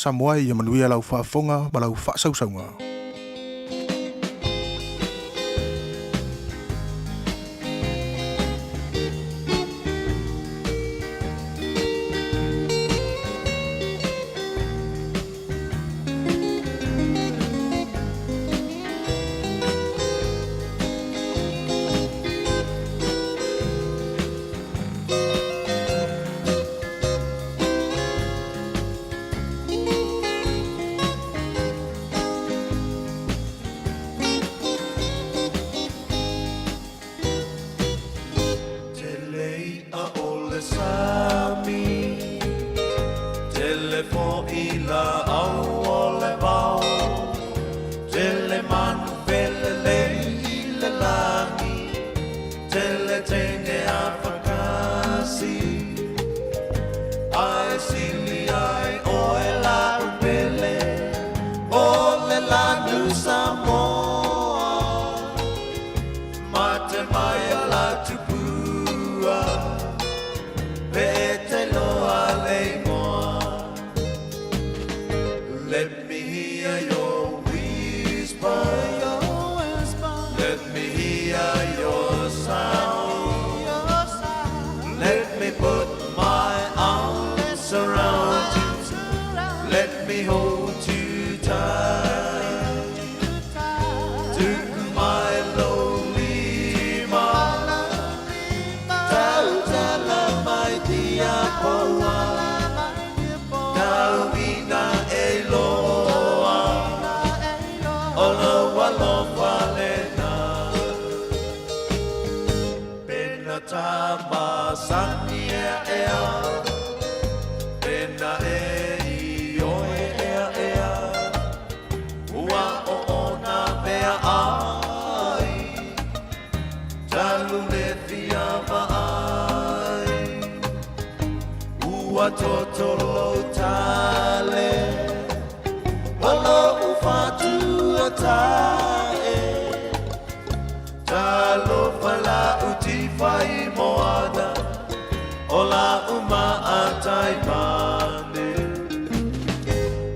Samoa ia manuia lau whaafonga ma lau whaasausaunga.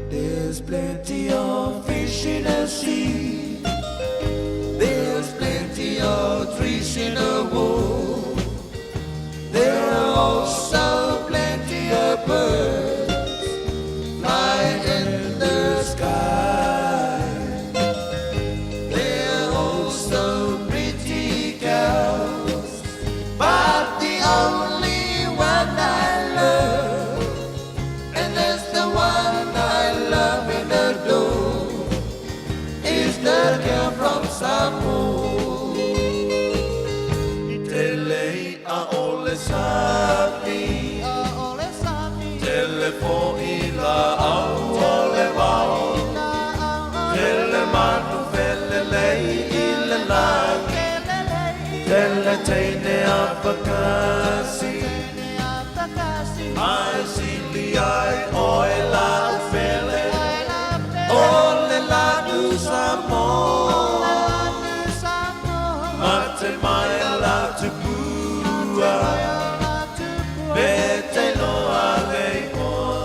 There's plenty of fish in the sea. There's plenty of trees in the wood. There are also plenty of birds flying in the sky. There are also pretty girls, but the only one I love, and that's the one I love and adore, is the girl from Samoa. Tele a ole sapi, telefoni la au ole wao, tele manu vele lei ile lagi, tele teine apakasi, ai sili ai oe la ufele, ole la du Samoa, mate mai la tupua, bete loa leimoa.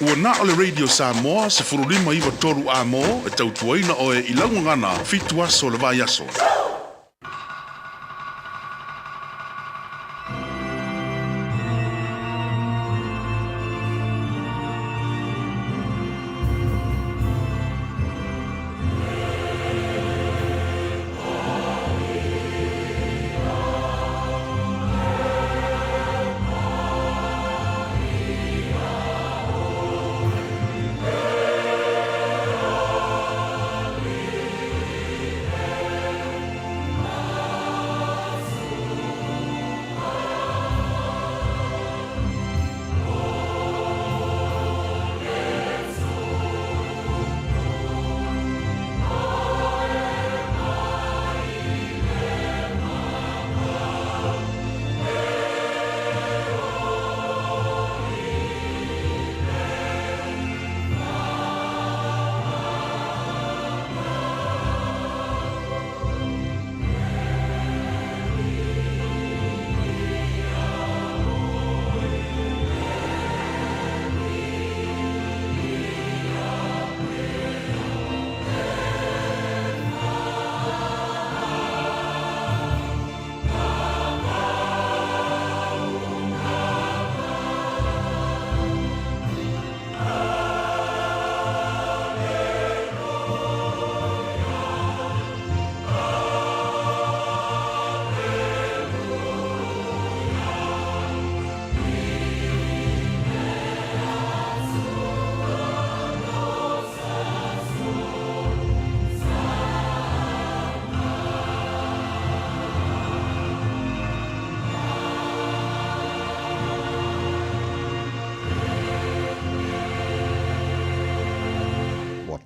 Ua na ole Radio Samoa se furulima iwa toru a mo e tautuaina o e ilaungangana fitu aso le vai aso.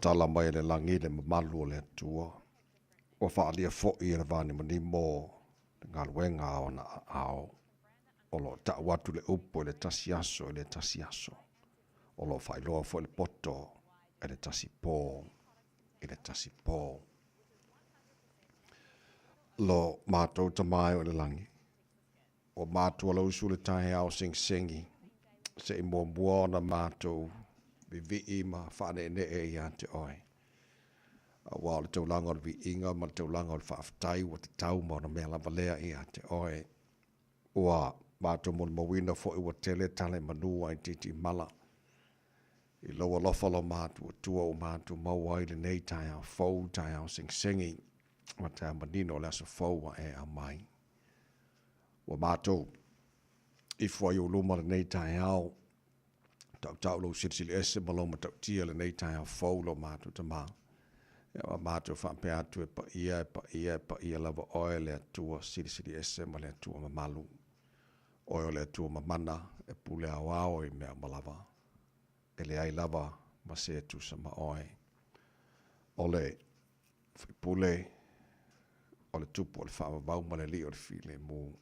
tala mai le langi le mamalu le tua. O whaalia fo'i e le vani mani mō ngā luenga o na ao. O lo ta watu le upo le tasi aso le tasi aso. O lo whailoa fo le poto e le tasi pō. I le tasi pō. Lo mātou tamai o le langi. O mātou la usu le tahe ao sing-singi. Se i mua na mātou vi ma whane ne e ia te oi. Wa le taulanga o le vi inga ma le taulanga o le whaaftai wa te tau ma na mea lava lea ia te oi. Ua mātou mo le mawina fo i wa tele tale manua i titi mala. I loa lofa lo mātou tua o mātou mawai le nei tai au fau tai au sing-singi. Ma te amanino le aso fau wa e a mai. Wa mātou i fwai o luma le nei tai au. Tau lo sirisiri ese maloma tau tia le nei tai au fau lo mātou ta maa. Wa mātou whampe atu e pa ia lava oe le atua sirisiri ese ma le atua mamalu. Oe le atua mamana e pule au au i mea malava. E le ai lava ma se atu sa ma oe. O le pule o le tupu o le whaamavau ma le li o le file mu.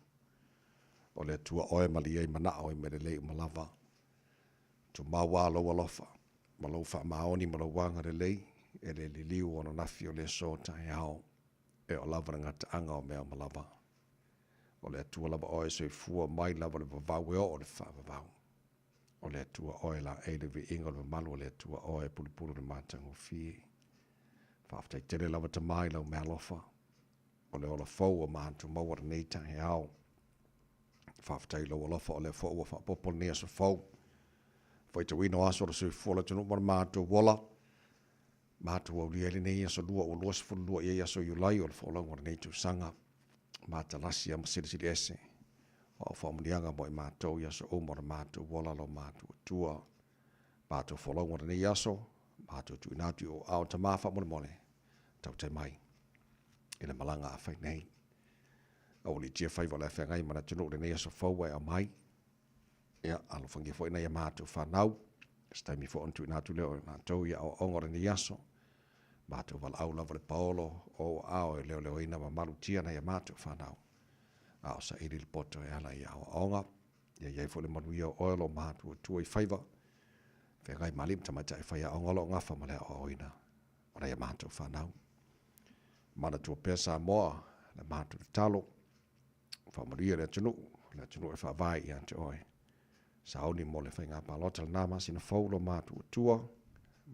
O le atua oe ma li ei mana oe me le lei malava. Tu mawa loa lofa. Ma lo whaamaoni ma lo wanga le lei. E le liu ono nafi o le so tai ao. E o lava ngata anga o mea malava. O le atua lava oe so i fua mai lava le vavau e o le whaamavau. O le atua oe la e le vi inga le malu o le atua oe pulipulu le mātango fie. Whaaftai tere lava ta mai lau mea lofa. O le ola fau o mātu mawara nei tai ao. Whaaftai lau o lofa o le fau o whaapopo nea so fau. Whaita wino aso le sui fuala tunu mara mātu wola. Mātu au liele nei aso lua o luas fulua i aso yulai o le whaulau mara nei tu sanga. Māta lasi ama sirisiri ese. O whamunianga mo i mātou i aso o mara mātu wola lo mātu tua. Mātu whaulau mara nei aso. Mātu tu inatu o ao ta māwha mone mone. Tau te mai. I le malanga a whai nei. Au li tia whaiva le whengai mana tunu le nei aso whauai a mai. Ia, alo whangia fo ina ia mātou whanau. Staimi fo ontu inatu leo mātou ia o ongore ni aso. Mātou wala au lava le paolo o ao e leo leo ina ma malu tia na ia mātou whanau. Ao sa iri le poto e ala ia o onga. Ia iei fo le manuia o oelo mātou tua i whaiva. Whengai malim tamata e whaia ongolo ngafa ma lea o ina. Ora ia mātou whanau. Mana tua pesa moa le mātou le talo. Whamaria le tunu e whawai i ante oe. Saoni mo le whainga palota le nama sina faulo mātou tua,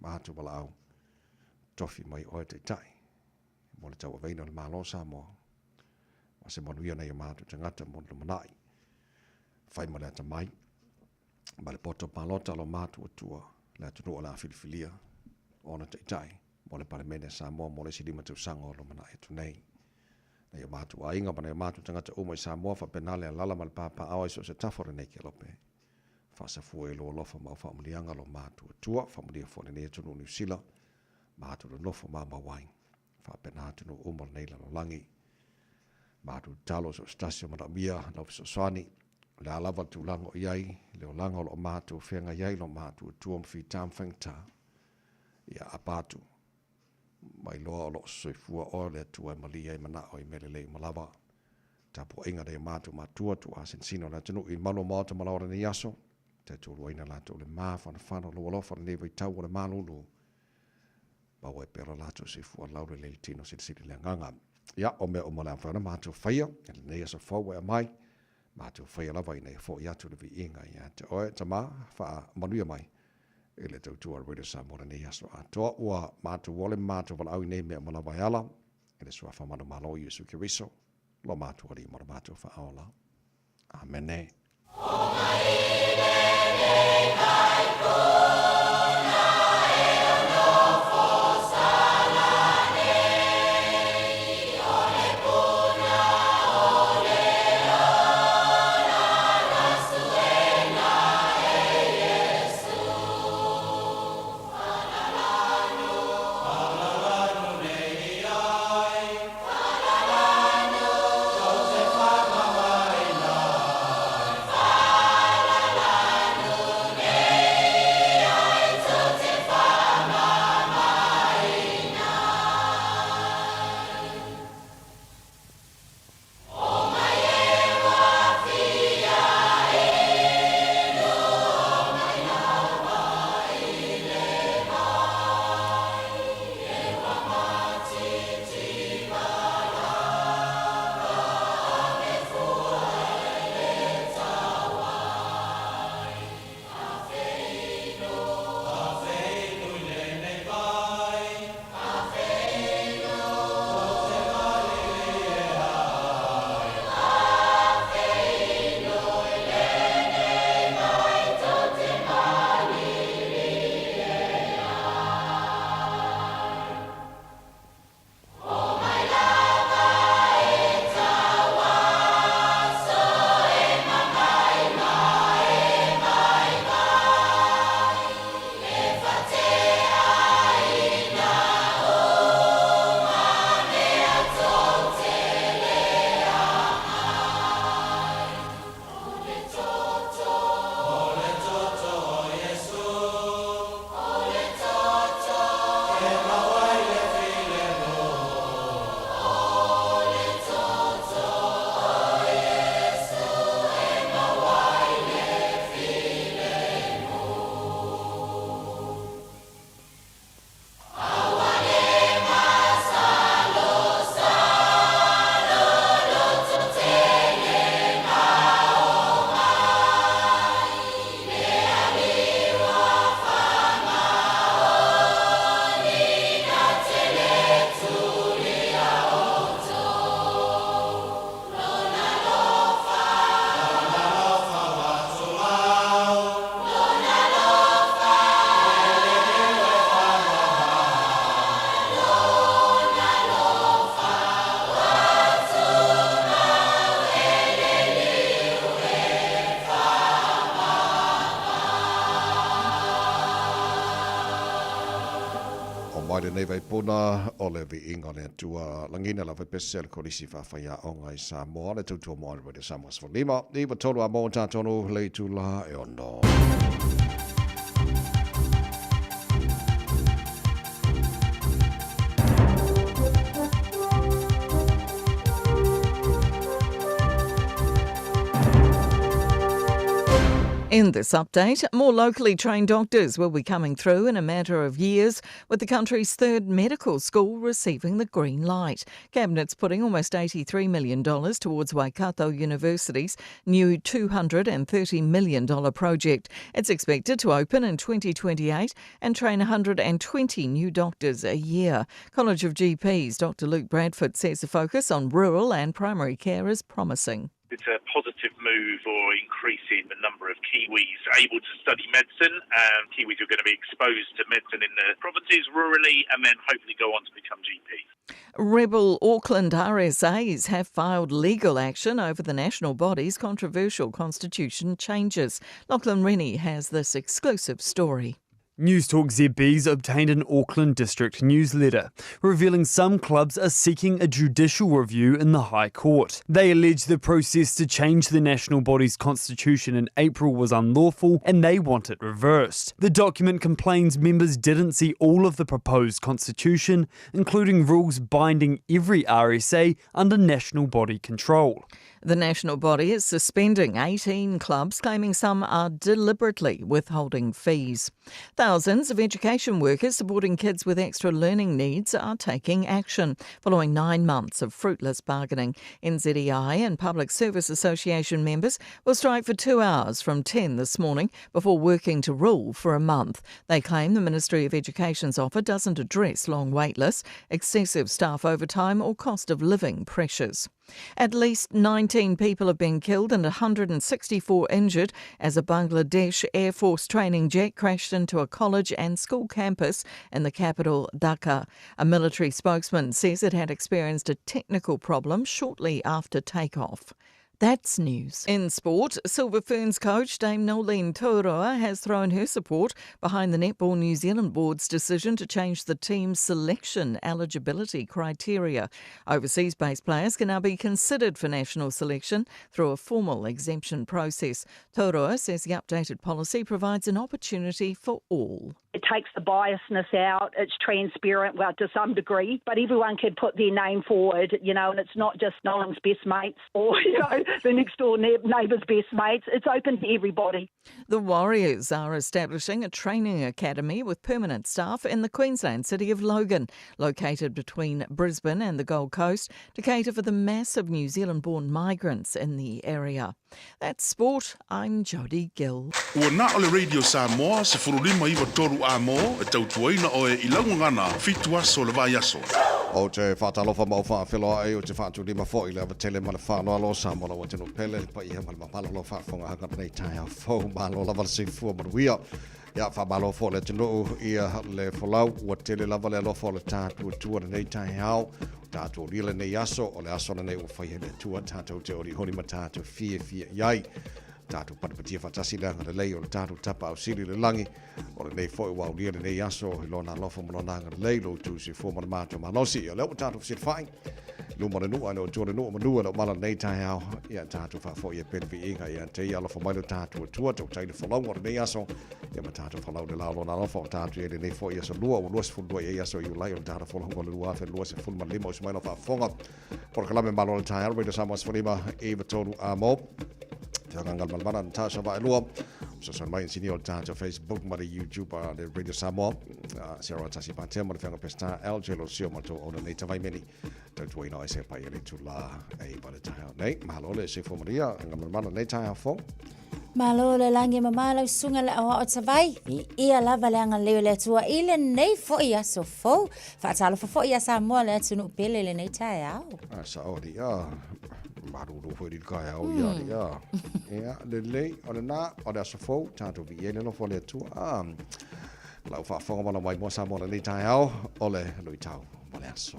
mātou wala au. Tofi mai oe te tai. Mo le tau aveina le malo sa moa. Wa se manuia nei mātou te ngata mo le manai. Whai ma le ata mai. Ma le poto palota lo mātou tua, le atunu o la filifilia. Ona te tai. Mo le palemene sa moa mo le sidima tau sango lo manai tu nei. Nei mātou a inga ma nei mātou te ngata umai sa moa fa penale a lala ma le papa awa iso se tafore nei ke lope. Fasa fua e lo lofa ma whaamurianga lo mātua tua, whamuria fone ne tunu New Sila, mātua lofa ma mawai, whapena tunu umar nei lalo langi, mātua talo so stasio mana mia, lau fiso swani, le alawa tu lango iai, leo lango lo mātua whenga iai lo mātua tua mwhi tam whengta, ia apatu, mai loa lo soifua o le tua mali iai mana o i mele lei malawa, tapu inga rei mātua tu asen sino na tunu i malo mātua malaora ni aso, te tūrua ina lātou le mā whanawhana lo alofa le newa i tau o le mālulu. Bawa e pera lātou se fua laure le tino se siri le nganga. Ia, o mea o mala whana mātou whaia, e le neia sa whaua e mai, mātou whaia lava i nei fo i atu le vi inga i te oe, ta mā, wha manuia mai, e le tau tua reda sa mora nei aso atoa, ua mātou wale mātou wala au i nei mea mala vai ala, e le sua whamana malo i Yesu Kiriso, lo mātou ari mora mātou wha aola. Amen. nei vai puna o le vi inga le tua langina la vai pesel ko risi whawhaia o ngai Samoa le tautua moa le radio Samoa Svalima. Ni wa tolu a mo tātono le tu la e ono. In this update, more locally trained doctors will be coming through in a matter of years, with the country's third medical school receiving the green light. Cabinet's putting almost $83 million towards Waikato University's new $230 million project. It's expected to open in 2028 and train 120 new doctors a year. College of GPs Dr Luke Bradford says the focus on rural and primary care is promising. It's a positive move for increasing the number of Kiwis able to study medicine. Kiwis are going to be exposed to medicine in the provinces rurally and then hopefully go on to become GPs. Rebel Auckland RSAs have filed legal action over the national body's controversial constitution changes. Lachlan Rennie has this exclusive story. Newstalk ZB's obtained an Auckland District newsletter revealing some clubs are seeking a judicial review in the High Court. They allege the process to change the national body's constitution in April was unlawful and they want it reversed. The document complains members didn't see all of the proposed constitution, including rules binding every RSA under national body control. The national body is suspending 18 clubs, claiming some are deliberately withholding fees. Thousands of education workers supporting kids with extra learning needs are taking action following 9 months of fruitless bargaining. NZEI and Public Service Association members will strike for 2 hours from 10 this morning before working to rule for a month. They claim the Ministry of Education's offer doesn't address long wait lists, excessive staff overtime or cost of living pressures. At least 19 people have been killed and 164 injured as a Bangladesh Air Force training jet crashed into a college and school campus in the capital, Dhaka. A military spokesman says it had experienced a technical problem shortly after takeoff. That's news. In sport, Silver Ferns coach Dame Nolene Tauroa has thrown her support behind the Netball New Zealand Board's decision to change the team's selection eligibility criteria. Overseas-based players can now be considered for national selection through a formal exemption process. Tauroa says the updated policy provides an opportunity for all. It takes the biasness out, it's transparent, well, to some degree, but everyone can put their name forward, and it's not just Nolan's best mates or, the next door neighbour's best mates. It's open to everybody. The Warriors are establishing a training academy with permanent staff in the Queensland city of Logan, located between Brisbane and the Gold Coast, to cater for the massive New Zealand-born migrants in the area. That's sport. I'm Jodie Gill. Ua na o le radio Samoa se furulima iwa toru a mo e tautuaina o e ilaungana fitu aso le vai aso. O te whātalofa mau whaawhiloa e o te whātulima fo i le awa ma le whānoa lo Samoa wa tino pele pa iha ma le mapala lo whaafonga hanga nei tai a fau malo lava le sifua maruia. Ia whaamalo fo le tino ia le folau ua tele lava le alofa le tātua tua nei tai hao. Tātua rila nei aso o le aso na nei ua whaihe le tua tātou te ori honi ma tātou fie iai. Tātou patapatia whatasi langa le lei o le tātou tapa au siri le langi. O le nei fwoi wau lia le nei aso i lona lofa malona anga le lei lo tu si fo mana mātua malosi. O leo tātou fsir whaing. Luma le nua leo tōre nua manua leo mala nei tai hao. Ia tātou whafo ia pene vi inga ia te ia lofa mai lo tātou tua tau taile whalau o le nei aso. Ia ma tātou whalau le lao lona lofa o tātou ia le nei fwoi aso lua o lua se fulua ia aso i ulai o le tātou whalau le lua afe lua se fulma lima o se mai lo whafonga. Por kalame malo le tai hao. Reida Samoa Svalima Eva Tonu Amo. Te hangal malmana Natasha Vailua. So son mai sini o tātou Facebook ma le YouTube le Radio Samoa. Sarah Tasi Patea ma le whanga pesta LJ lo sio ma tō ona nei tawai meni. Tau tuai no e se pai ele tu la e pa le tahao nei. Mahalo le se fo maria hangal malmana nei tahao fo. Malo le langi mamalo sunga le awa o tawai. Ia lava le anga leo le tua ile nei fo ia so fo. Whaatalo fo ia Samoa le tunu pele le nei tahao. Sa ori Maruru foi di kai au ia. Ia le lei o le na o le asofo tātou vi ele no fo le tu. Lau whaafonga mana mai mo Samoa le tai au o le lui tau ma le aso.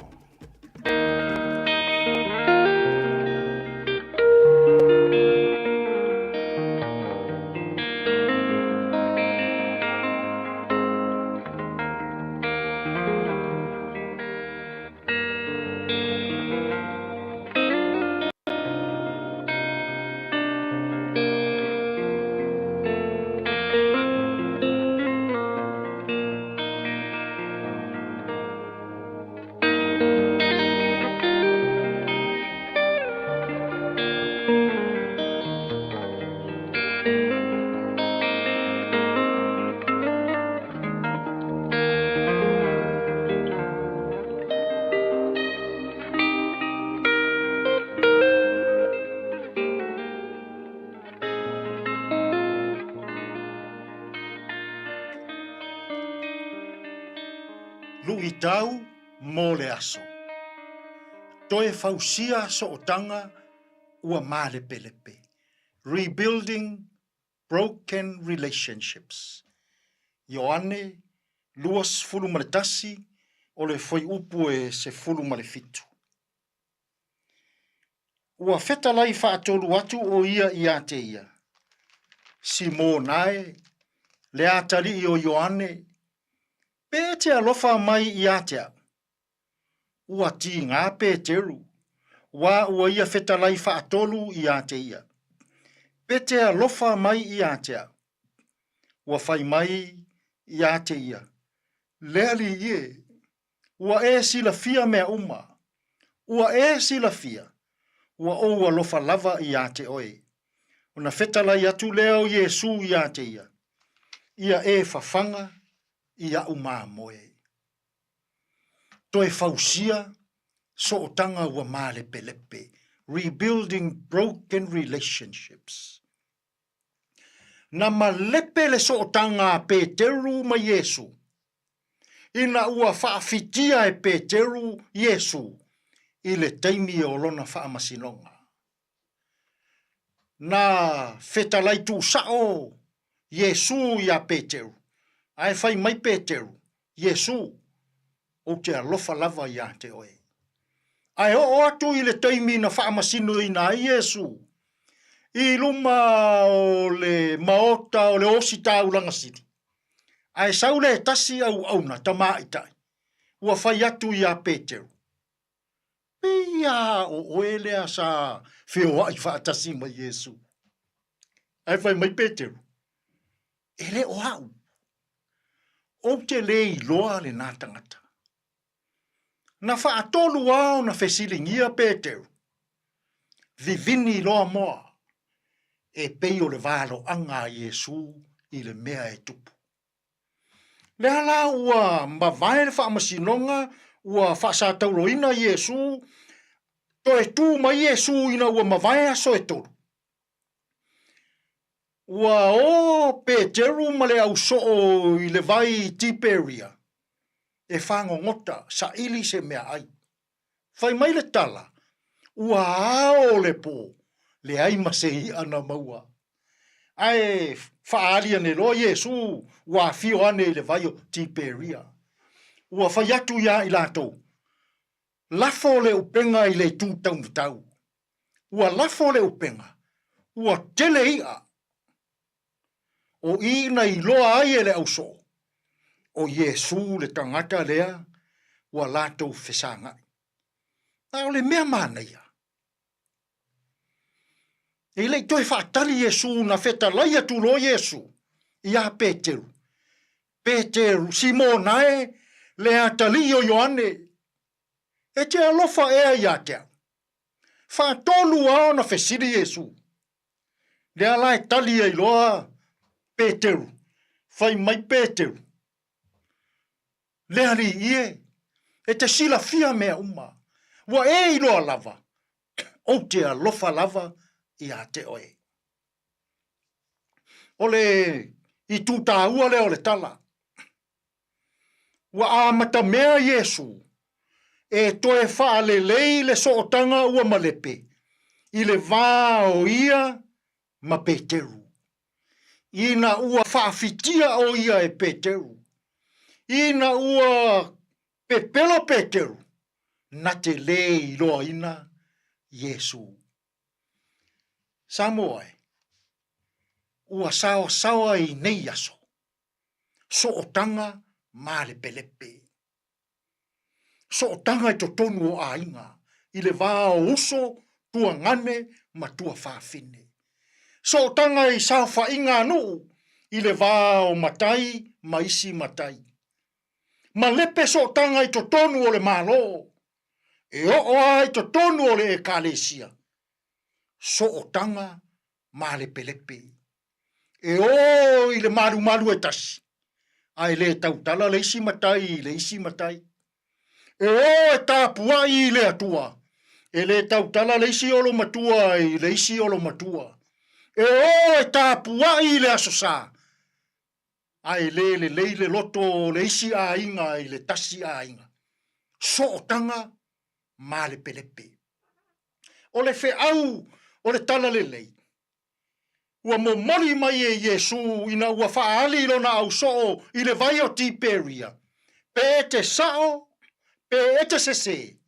i tau mō le aso. Toe fausia so o tanga ua mālepelepe. Rebuilding broken relationships. Ioane, luas fulu maletasi, o le foi upu e se fulu malefitu. Ua feta lai whaatolu atu o ia i ate ia. Si mō nae, le atari i o Ioane, pe te alofa mai i atea. Ua ti ngā Peteru, wa ua ia feta lai whaatolu i ate ia. Pe te alofa mai i atea. Ua fai mai i ate ia. Leali ie, ua e sila fia mea uma. Ua e sila fia. Ua o alofa lava i ate oe. Una feta lai atu leo Yesu i ate ia. Ia e fafanga i a uma moe. Toe fausia so otanga ua mālepelepe. Rebuilding broken relationships. Na malepe le so otanga Peteru ma Yesu. Ina ua whaafitia e Peteru Yesu. I le taimi o lona whaamasinonga. Na fetalai tu sao Yesu ia Peteru. Ai fai mai Peteru. Yesu. O te alofa lava ia te oe. Ai o atu i le taimi na whaamasino i nā Yesu. I luma o le maota o le osita ulanga siri. Ai saule tasi au auna tamaitai. Ua fai atu ia Peteru. Pia o oelea sa whioa i whaatasi mai Yesu. Ai fai mai Peteru. Ele o au. O te le i loa le nā tangata. Na whaatolu au na whesilingia Peteru. Vivini loa moa. E pei o le valo anga Yesu i le mea e tupu. Le ala ua mawai le whaamasinonga ua whaasatauroina Yesu. To e tu mai Yesu ina ua mawai aso e tolu. Ua o Peteru male au soo i le vai Tiberia. E whango ngota sa ili se mea ai. Whai mai le tala. Ua ao le po. Le ai masei ana maua. Ai whaalia ne lo Yesu. Ua fio ane le vai o Tiberia. Ua whai atu ia i lato. Lafo le upenga i le tūtau mtau. Ua lafo le upenga. Ua tele ia. O ina i loa ai ele au so. O Yesu le tangata lea. Ua lato whesanga. Nā o le mea mana ia. E lei toi whaatali Yesu na feta lai atu lo Yesu. Ia Peteru. Peteru Simonae le atali o Ioane. E te alofa ea ia tea. Whaatolu ao na whesiri Yesu. Le ala e tali e loa Peteru. Whai mai Peteru. Le ali ie. E te sila fia mea uma. Wa e iloa lava. O te alofa lava ia te oe. Ole i tūtāua le o le tala. Wa amata mea Yesu. E toe wha le lei le sootanga ua malepe. I le vā o ia ma Peteru. Ina ua whaafitia o ia e Peteru. Ina ua pepelo Peteru. Na te lei loa ina Yesu. Samoe. Ua sawa i nei aso. Sootanga malepelepe. Sootanga i totonu o ainga. I le vā o uso tua ngane ma tua whaafine. Sootanga i saufa inga nuu. I le vā o matai ma isi matai. Ma lepe sootanga i totonu o le malo. E o ai totonu o le ekalesia. Sootanga malepelepe. E o i le maru e tasi. Ai le tautala le isi matai. E o e tāpua i le atua. E le tautala le isi olo matua i le isi olo matua. E o e tāpua i le asosa. Ai le loto le isi a inga i le tasi a inga. So o tanga ma le pelepe. O le fe au o le tala le lei. Ua mo mori mai e Yesu ina ua whaali lona au so i le vai o Tiberia. Pe e te sao, pe e te sese.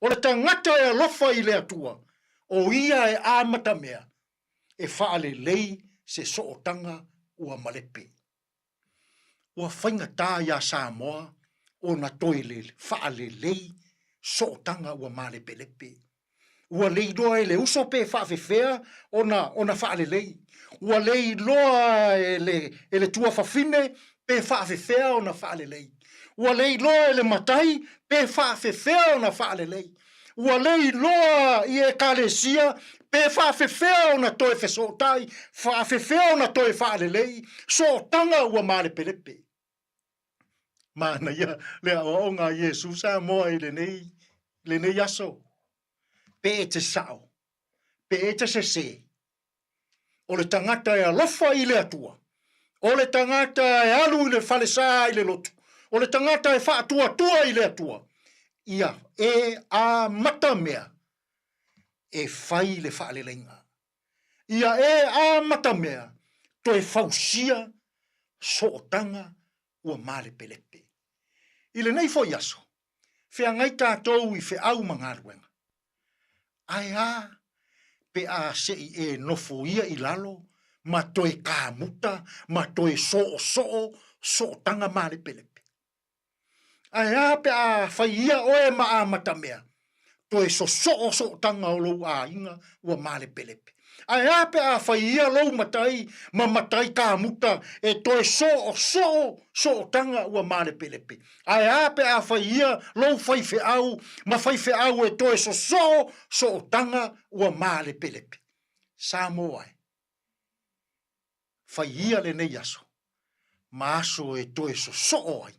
O le tangata e alofa i le atua. O ia e amata mea. E whaale lei se so o tanga ua malepe. Ua whainga tā ia Samoa o na toile whaale lei so o tanga ua malepe lepe. Ua lei loa e le uso pe whaafewhea o na whaale lei. Ua lei loa e le tua whawhine pe whaafewhea o na whaale lei. Ua lei loa e le matai pe whaafewhea o na whaale lei. Ua lei loa i e kalesia pe whaafewhea o na toe whesotai, whaafewhea o na toe whaale lei, so tanga ua mare pelepe. Mana ia le aonga Yesu sa moa i le nei aso. Pe e te sao, pe e te sese. O le tangata e alofa i le atua. O le tangata e alu i le falesa i le lotu. O le tangata e whaatua i le atua. Ia e a mata mea e whai le whaalelenga. Ia e a mata mea to e whausia so o tanga ua male pelepe. I le nei fo yaso, whea ngai tātou i whe au mangaruenga. Ai a pe a sei e nofo ia i lalo, ma toe ka muta, ma toe so tanga male pelepe. Ai a pe a whaia oe ma a matamea, toe so tanga o lou a inga ua male pelepe. Ai a pe a whaia lou matai, ma matai ka muta, e toe so tanga ua male pelepe. Ai a pe a whaia lou whaife au, ma whaife au e toe so tanga ua male pelepe. Samoa e. Whaia le nei aso, ma aso e toe so ai,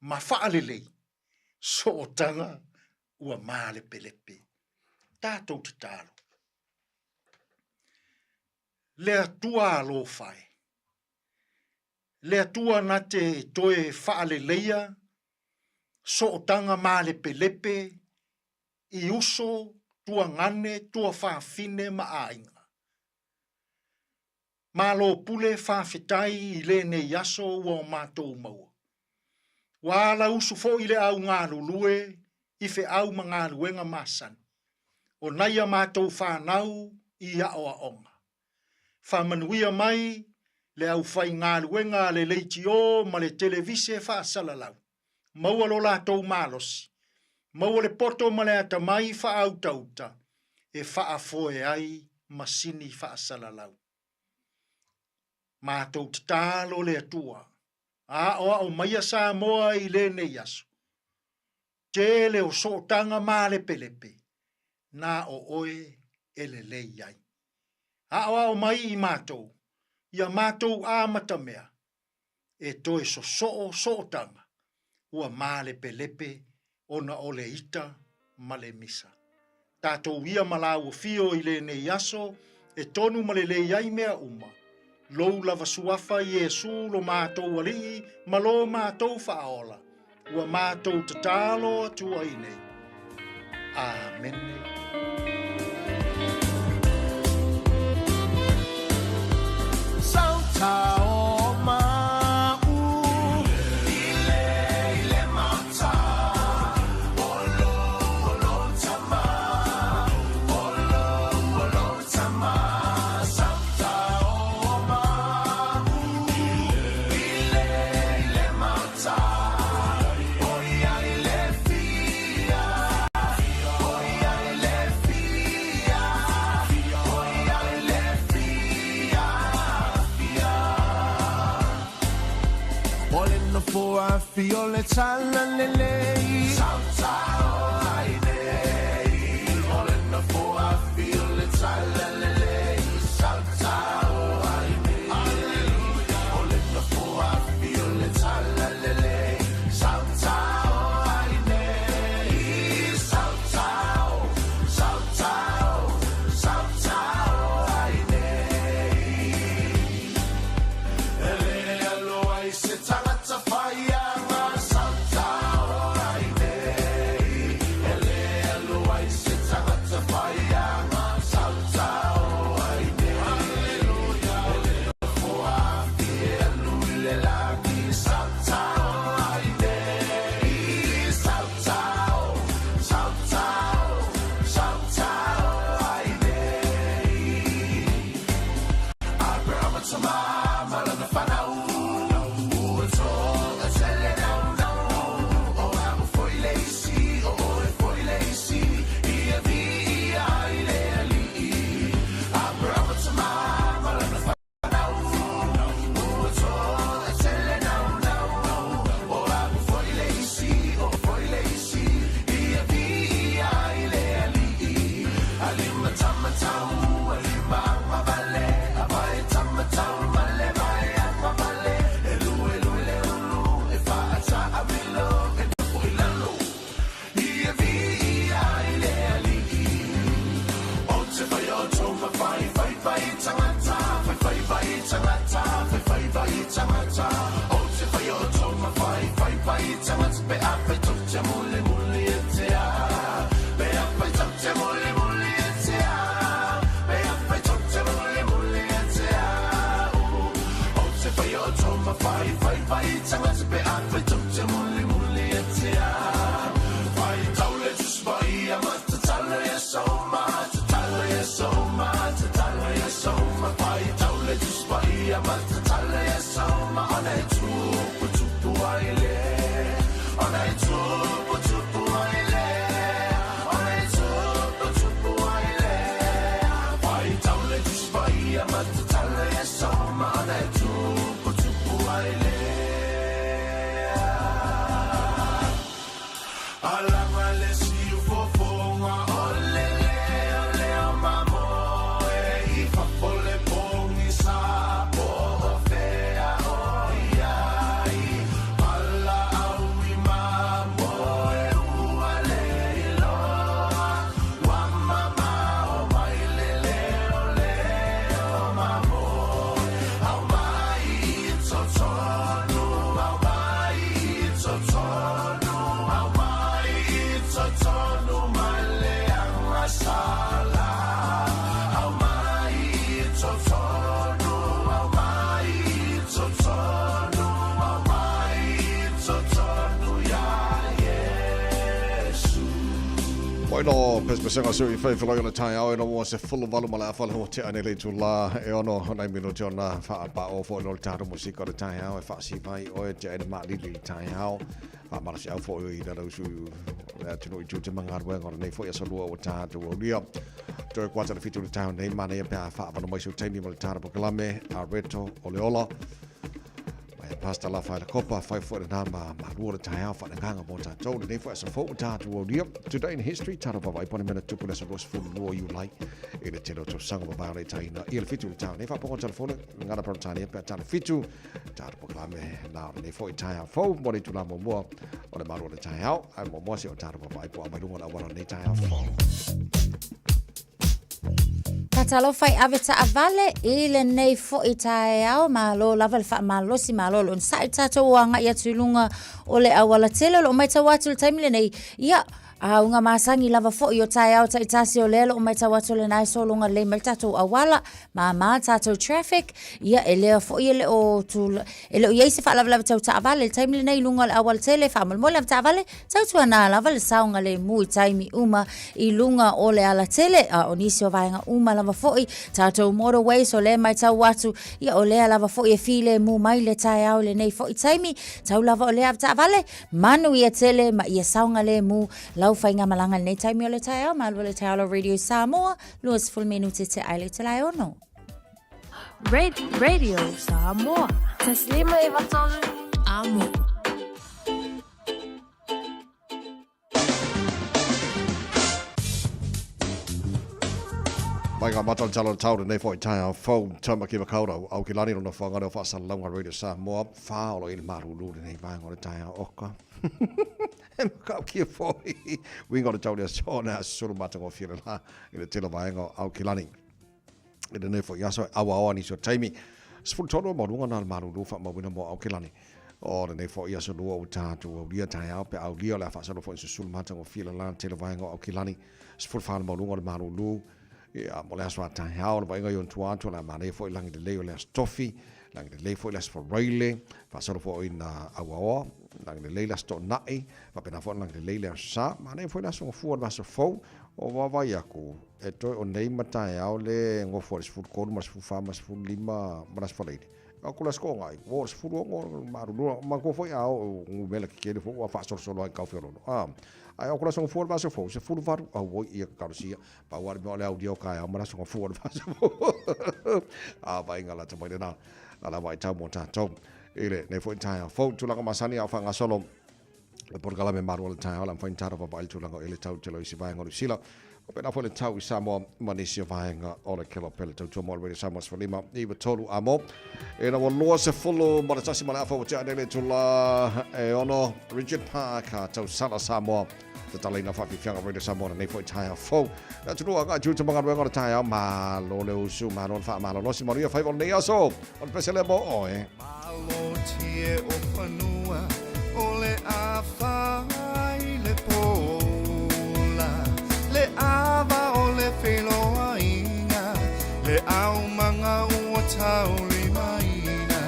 ma whaalelei, so tanga ua male pelepe. Tātou te tālo. Le atua lo whae. Le atua na te toe whaaleleia, so tanga male pelepe, i uso, tua ngane, tua whaafine ma ainga. Malo pule whaafetai i le ne yaso ua o mātou maua. Wala usu fo i le au ngā lulue, i fe au ma ngā luenga masan. O naia mātou whanau i a oa onga. Whamanuia mai, le au whai ngā luenga le leiti o ma le televise whaasalalau. Maua lo lātou mālosi. Maua le poto ma le ata mai wha au tauta, e whaafoe ai masini whaasalalau. Mātou te tālo le atua. A oa o maia sa moa i le ne yaso. Te le o so tanga male pelepe. Na o oe ele le iai. A oa o mai i mātou. Ia mātou a matamea. E toe so tanga. Ua male pelepe ona o le ita male misa. Tātou ia malau fio i le ne yaso. E tonu male le iai mea uma. Lou lava suafa Yesu lo mātou alii, ma lo mātou whaola. Ua mātou tatalo atua i nei. Amen. Sautao mau, ile mata, olo tama, olo tama. Sautao mau, ile mata, oia ile fia, oia ile fia, oia ile fia. For I feel it's all lele. Sautao ai nei. All in the for I feel it's all lele. Sautao ai nei. Hallelujah. All in the for I feel it's all lele. Sautao ai nei. Sautao, sautao, sautao ai nei. Ele alo ai no pespesenga sui fai fai ona tai au no se full volume ala fa ho te ane le tu la e ono na mi no jona fa pa o fo no taro musika o tai au e fa si vai o e te ane ma li tai au fa ma se au fo i da su te no i tu te manga wa ngor nei fo ya salu o ta tu o ria to kwata le fitu town nei ma nei pa fa no mai su tai mi mo taro po kalame a reto o le ola pasta la fai la copa 5 foot na ma ruo tai au fa nganga mo ta to nei fo so fo ta tu o ria today in history taro pa vai pone mena tu pula so fu ruo you like e le telo to sango ba re tai na il fitu town nei fa po telefone ngana pro tani pe ta fitu ta po klame na nei fo tai au fo mo tu la mo mo o le maru le tai au ai mo se o ta po vai po ba lunga la wala nei tai au fo Patalo fai aveta avale ile nei fo itae au ma lo lava fa ma lo si ma lo on sai tato wanga ia tulunga ole awala tele lo mai tawatu time nei ia unga masangi lava fo yo tai au tai tasi o lelo o mai tawatu le nai so longa le mai tato awala ma tato traffic ia ele fo ile o tu ele ia se fa lava tau ta avale time nei lunga awal tele fa mo lava ta avale tau tu na lava le saunga le mu time uma I lunga ole ala tele onisi o vainga uma lava fo tato motorway so le mai tawatu ia ole lava fo e file mu mai le tai au le nei fo time tau lava ole ta avale manu ia tele ma ia saunga le mu lau whainga malanga nei taimi o le tai au, malu le tai au Radio Samoa, luas full minute te aile te lai ono. Radio Samoa, taslima e watolu amo. Mai ngā matal talo tau nei fo I tai au fau tama ki makaura au ki lani rona whangare o whaasalanga Radio Samoa whaolo I le marulu nei vāngo le tai au oka. E makau kia fōi. Wingo le tau lea sōna suru matango whira la I le tila vāenga au ki lani. I le nei fo yaso awa ni so taimi. Sfuru tono mo runga nā le marulu wha mawina mo au ki lani. O le nei fo yaso lua o tātu au lia tai au pe au lia le whaasaro fo inso suru matango whira la tila vāenga au ki lani. Sfuru whāna mo runga le marulu. Ia mo le aswa tai au le vainga yon tuatu la mane fo ilangi de leo le stofi. Langi de leo fo ilas for raile. Whaasaro fo ina awa lang de leila sto nai va pena fo lang de leila sa ma nei foi la so fu va so fo o va vai aku e to o nei mata e au le ngo fo fu ko mas fu fa mas fu lima mas fo leile a kula sko ngai wo fu ngo maru ma ko foi au ngu mela ki ke fo va fa so lo ka fo no ai o kula so fu va so fo se fu va a wo ia ka sia pa wa mo le audio ka a ma so fu va so a vai ngala ta mai na ala vai ta mo ta to ile ne foi tai fo tu langa masani au fanga solo le por kala me maru le tai ala foi tara pa il tu langa ile tau telo isi vai ngor sila Pena fo le tau I Samoa manisi vaenga o le kelo pele tau mo le Samoa sfalima I tolu amo. E na loa se folo ma le tasi mana fo tia le tula e ono Richard Parker tau sala Samoa. Te tala ina whapi whianga rei Samoa nei fo I taia fo. Na tunu anga tu te mga ruenga le taia ma lo le usu ma non fa ma lo si maria fai von nei aso. On pesele mo oe. Malo tie o whanua o le a whai le pola. Le awa o le wheloa inga, le au manga ua tau maina.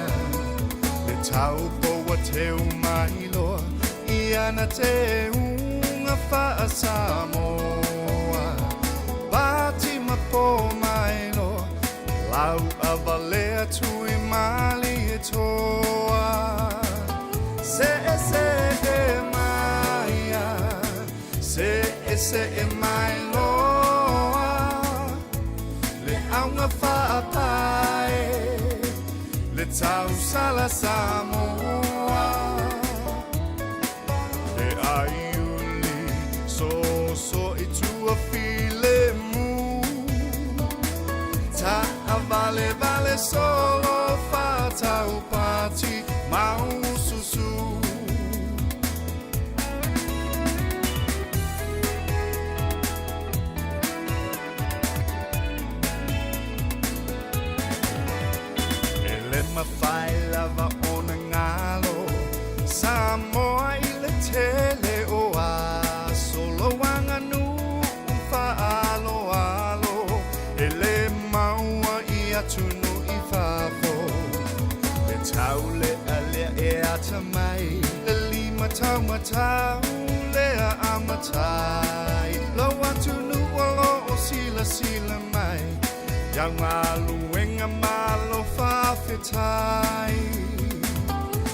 Le tau poa te umailo, I ana te unga wha Samoa. Wati mapo mailo, lau awa lea tui mali e toa. Se e maia, se e mai loa. Le aunga whaapai, le tau sala Samoa. Le aiuli, so I tua file mu. Ta vale solo fatau pati mau susu. Mawhai lava o na ngalo Samoa I le tele o a Solo wanga nu whaalo alo E le maua I atunu I whafo Le tau le alea e ata mai Le lima tau matau lea amatai Lo atunu walo o sila mai Yang aluenga malo whawhetai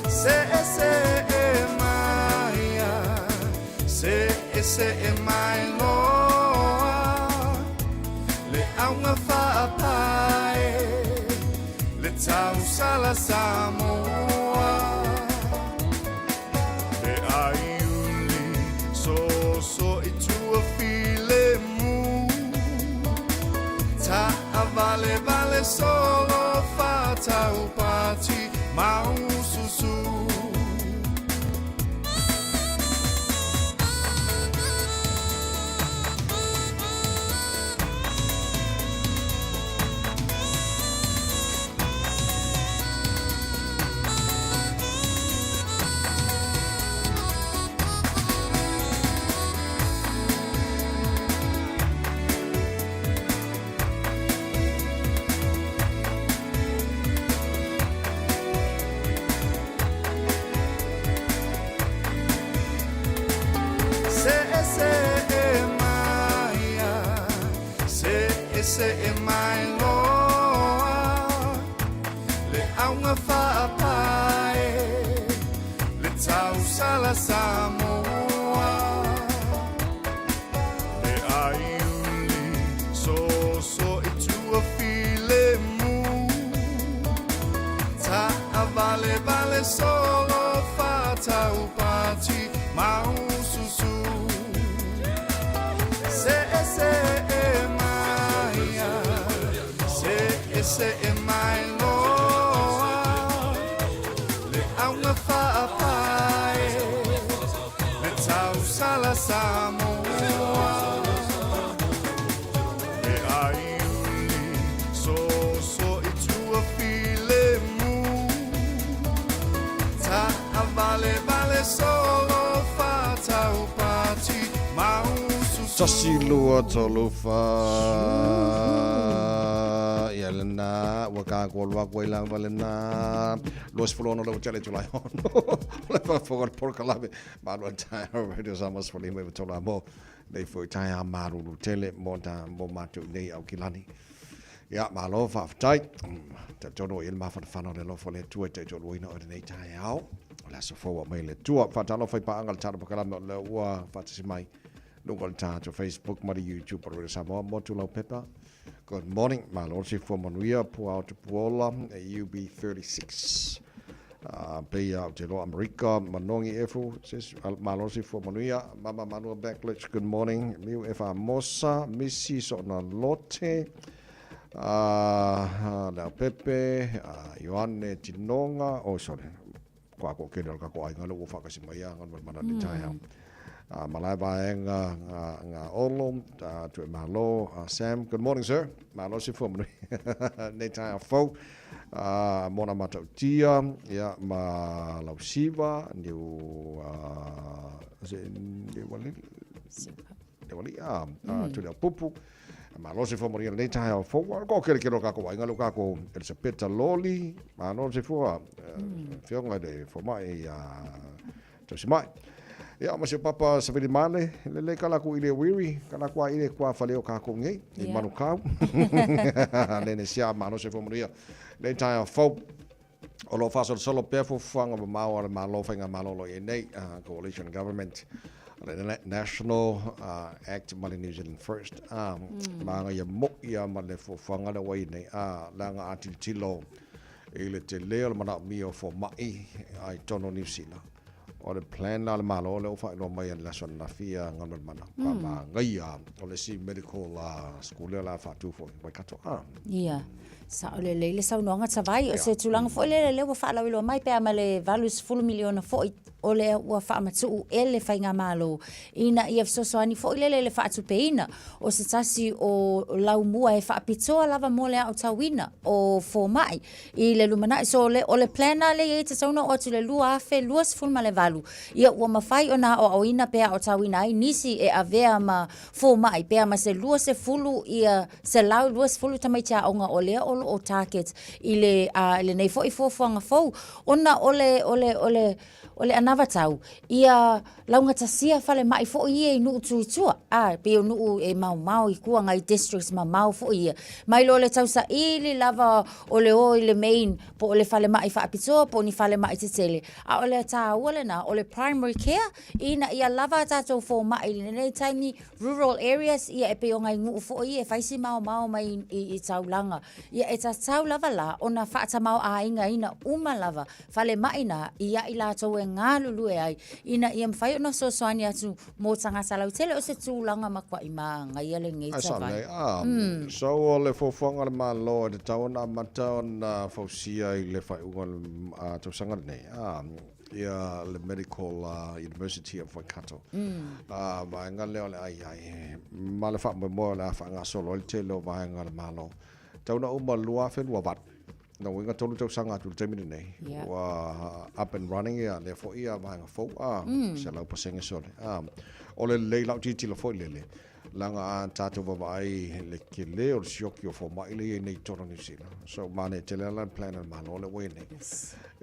Se e maia Se e mai loa Le aunga whaapai Le tau sala Samoa Le aiuli So I tua file mu Ta vale solo fatau pati mau susu. Se e mai loa Le aunga whaapai Le tau sala Samoa Le aiuli So I tua file mu Ta vale solo fatau pati mau susu Se e maia Se e mai loa Le aunga whaapai Le tau sala Samoa Le aiuli So I tua file mu Ta vale solo fatau pati mau Tasi lua tolu wha Ia lena Waka kua lua kua ilang wa lena Luas fulono lewa tele tulai hono Lewa whakar porkalawe Marua taia Radio Samoa Sfalima Iwa tola mo Nei fui taia maruru tele Mo ta mo matu nei au kilani Ia malo whaafatai Ta tono il mawhanawhano le lofo le tua Te tono ina o nei taia au La so fo mai le tua Whatalo whai pa angal tara pakalame Le ua whatasi mai Lungo to Facebook, mari YouTube, por Samoa, Motulau Pepper. Good morning, my lordship from Manuia, Puao to Puola, UB36. Pea te loa Amerika, manongi efu, malosi fo manuia, mama manua Backlitch, good morning, miu efa mosa, misi so na lote, Leo Pepe, Ioane Tinonga, sorry, kwa ko kene ka ko ai ngalo o whakasi mai a ngan mana ni tai hau. Malai baenga nga olo, tu malo, Sam, good morning sir, malo si fo manuia, ne tai hau fo, Mona Matautia, ya ma Lausiva, New to the Pupu, ma Losi for Maria Leta for go Kirkiro Kako, Ingalocaco, it's a peta loli, ma Losi for Fiona for my to Simai. Ya Monsieur Papa Savidimane, le Kalaku ile Wiri, Kalakwa ile kwa Faleo Kakungi, Manukau, Lenesia, Manos for Maria. Le tai fo o lo faso solo pefo fanga ba mawa ma lo fanga malolo e nei coalition government the national act Mali New Zealand first ma ya mo ya ma le fo fanga le wai nei la nga atiltilo ile te leo mana mio fo mai ai tono New Zealand o le plan la malo le fa no mai la son la fia ngal mana pa ma ngai o le si medical school la fa tu fo mai kato sa ole le sa no nga savai o se tulang fo le wa fa la lo mai pe amale valus full million fo ole wa fa matu ele fa nga malo ina if so ani fo le fa tu peina o se tasi o lau mua e fa pitoa lava mole o tawina o fo mai i le lumana so le ole plana le e te sono o tu le lua fe luas full male valu ia wa mafai ona o ina pe o tawina ai nisi e avea ma fo mai pe ma se lua se fulu ia se lau luas fulu tamai cha onga ole o target ile le nei fo fanga fo ona ole anava tau ia launga tasia fale mai fo ie nu tuitua pe nu e mau i kua ngai districts mau fo ia mai lo le tau sa ili lava ole o ile main po ole fale mai fa apito po ni fale mai tele ole ta ole na ole primary care ina ia lava tato fo mai nei time rural areas ia e pe o ngai ngu fo ia fa si mau mai i tau langa ia e tau lava la ona fa ta mau a inga ina uma lava fale mai na ia ila to nga lulu ai ina ia mfai no so soani atu mo tanga salau tele o se tulanga makwa ima ngai ale ngai tawai so le fo fonga ma lo de tauna mata na fo sia le fai ugol to sanga nei ia le medical university of Waikato ma ngale ole ai ma le fa mo la fa nga solo le tele va nga malo tauna uma lua fe lua vat no we got tolu sanga tu te mine nei wa up and running ya le fo ia va fo se la po senga sole ole le la ti lo fo le langa tato va vai le ke le o siokio fo mai le nei tono ni sina so mane te le plan ma no le we nei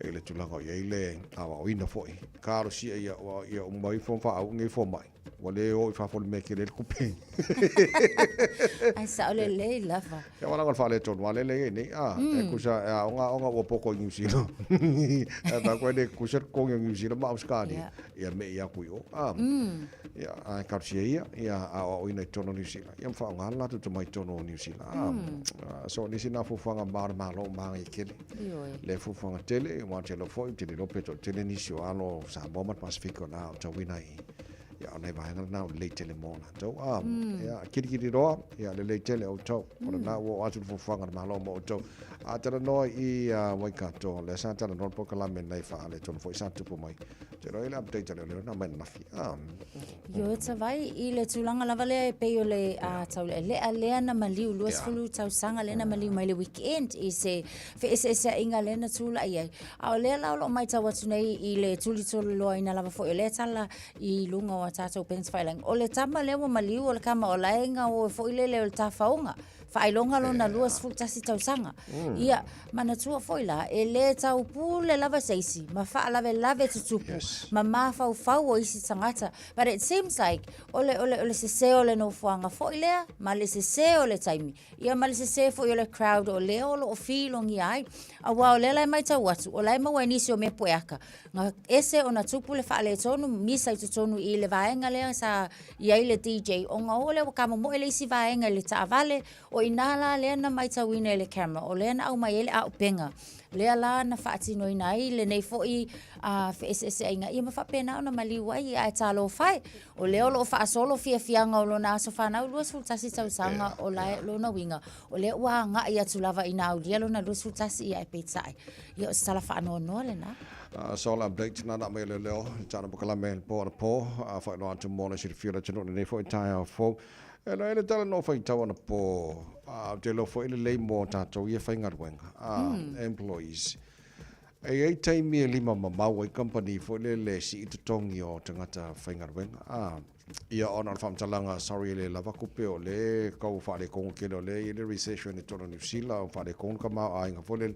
ele tu langa ye le awa ina fo karo si ia o mai fo fa au ngai fo mai wale o fa fo me ke le kupe ai sa ole le lava ya wala ngal fa le ton wale le nei e kusa onga o poko New Zealand ba ko de kusa ko New Zealand ma uskani ia me ia ku o ya ai ka si ia o ina tono New Zealand ia fa ngala tu mai tono New Zealand so ni sina fo fanga mar malo ma i kele le fo fanga tele ma te lo fo te lo peto tele ni sio ano sa bomba Pacifico na to winai ya nei vai na le tele mona to ya kiri ro ya le tele o to na wo atu fo fanga malo mo to atara no i Waikato le santa no po kala men nei fa le ton fo sa tu po mai te ro ile update le na men na fi yo tsa vai i le tulanga lava le pe yo le tau le na maliu luas fulu tau sanga le na maliu mai le weekend i se fe se inga le na tula ai a le la lo mai tau atu nei i le tuli tolu lo ina lava fo le tala i lunga wa tato pens failang o le tama le mo maliu o le kama o laenga o fo ile le ta faunga fa ilonga lo na luas fulu tasi tau sanga ia mana tua foila e le tau pule lava seisi ma fa lave tutupu ma fa o isi tangata but it seems like ole se ole no fuanga foile ma le se ole taimi ia ma le se fo ole crowd ole o feeling ai a wa ole lai mai tau atu ole ma wa nisi o me poeaka nga ese ona tupu le fa le tonu misa i tonu i le vaenga le sa ia ile DJ o nga ole o kama mo ele isi vaenga le ta vale o inala lea na mai tawina le camera o lea na au mai ele au penga lea la na whaatino inai le nei fo i FSS ainga ia mawhapena o na maliwai ai talo fai o leo lo whaasolo fianga o lo na aso whanau lua sultasi tausanga o lai lo na winga o lea ua nga ia tulava ina au lia lo na lua sultasi ia e peitai ia o stala whaanoa noa le na Sola update na me leo tana bukala me po fa no atu mona si fira tino nei fo tai fo ela ele tala no fa tawa na po te lo fo ele le mo tato ia fa ngarwenga employees e taimi lima mama company fo le si tongi o tangata fa ngarwenga ia ona fam talanga sorry le lava kupe o le ko fa le kon ke le recession e tono New Zealand fa le kon kama ai nga fo le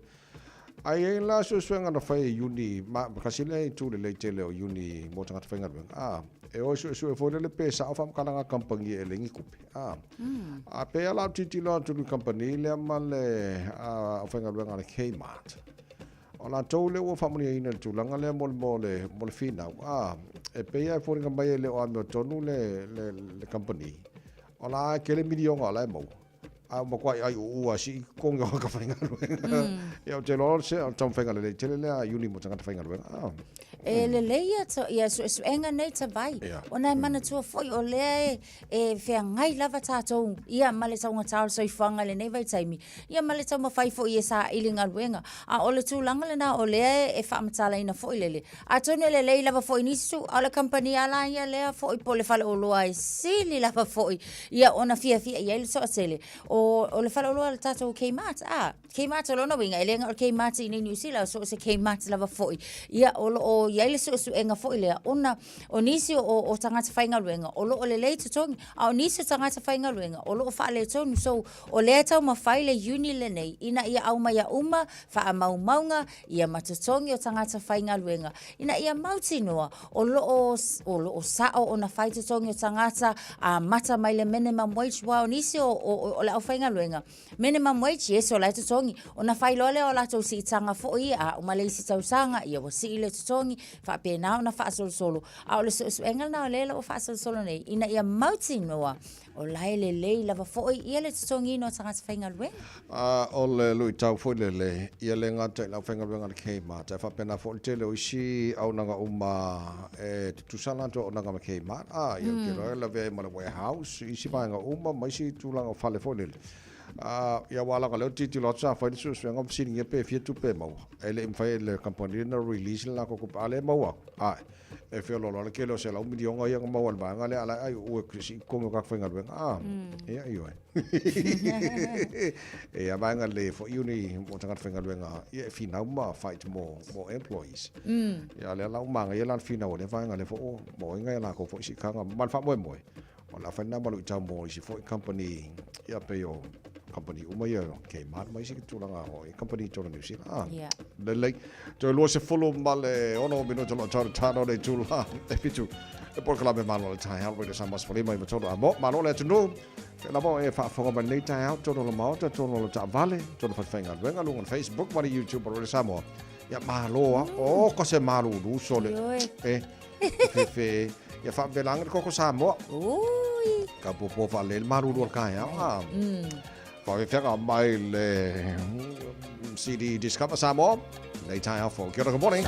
ai la so swanga na fai uni ma kasile tu le tele o uni mo tanga fai ngarwenga e o so fo le pesa fam kalanga company e le ngi kupe pe ala titi lo tu company le male fai ngarwenga le Kmart ona tole o family ina tu langa le mol fina e pe ia fo nga mai le o ame tonu le company ona kele milion ala mo mo kwai ai ua si konga ka whainga ruenga. Ia o te lor se, o tam whainga le tele lea uni mo tangata whainga ruenga. E le leia to ia so enga nei te vai. Ona mana tua foi o lea e whea ngai lava tātou. Ia male taunga tāo so i whanga le nei vai taimi. Ia male tau mawhai foi e sa ilinga ruenga. A ole tūlanga le na o lea e whaamatala ina foi lele. A tonu le lei lava foi nisu. A le company ala ia lea foi po le whale o loa e sili lava foi. Ia ona fia ia ile so atele. O le whale o loa le tātou Kmart. Kmart o lona winga. E lenga o Kmart i New Zealand. So se Kmart lava foi. Ia o ia ile so enga foi lea. Ona o nisi o tangata whainga luenga. O lo o le lei tutongi. A o nisi o tangata whainga luenga. O lo o wha le tonu. So o lea tau mawhai le uni le nei. Ina ia auma ia uma. Wha mau maunga. Ia matutongi o tangata whainga luenga. Ina ia mauti noa. O lo o sao o na whai tutongi o tangata. A mata mai le minimum wage. Wa o nisi o le au whainga luenga. Minimum wage. Yes o lai tutongi. O na whai lole o lato si tanga fo ia. A umalei si tau sanga. Ia wa si ile tutongi. Fa pena na fa solo a le so engal na le o fa solo nei ina ia mauti noa o lai le lava foi ia le tsongi no tanga whainga lue o le lui tau foi le ia le ngata la whainga lue ngata Kmart fa pena fo tele o isi au nanga uma e tu sala to nanga ma Kmart ia ke la ve ma warehouse isi vanga uma mai si tu langa fale foi le ia wala ka le titi lo tsa fa disu swanga sini pe fie tu pe mo ele mfa le company na release la ko ale mo e fe lo ke lo se la 1 million ia mo al banga le ala ai o krisi ko ka fa ngal ia io e banga le fo uni mo tanga fa ngal ia fina ma fight more employees ia le la manga ia la fina o le fa ngal le fo mo ngai la ko fo si kanga man fa mo o la fa na malu ta mo si fo company ia pe yo company uma ia Kmart mai si tulanga o company to New Zealand le le to lo se follow male ono minuto lo tano le tula e pitu e por club malo le tai help with some mas for mai to amo malo le no la mo e fa fo ma le tai out to lo mo to lo ta vale to fa fenga venga lo on Facebook ma YouTube por le samo ya malo o ko se malo lu so le fe ya fa belang ko samo ui ka po fa le malo lo ka ya for vi fækker mig CD Discover Samoa. They tie out for. Good morning.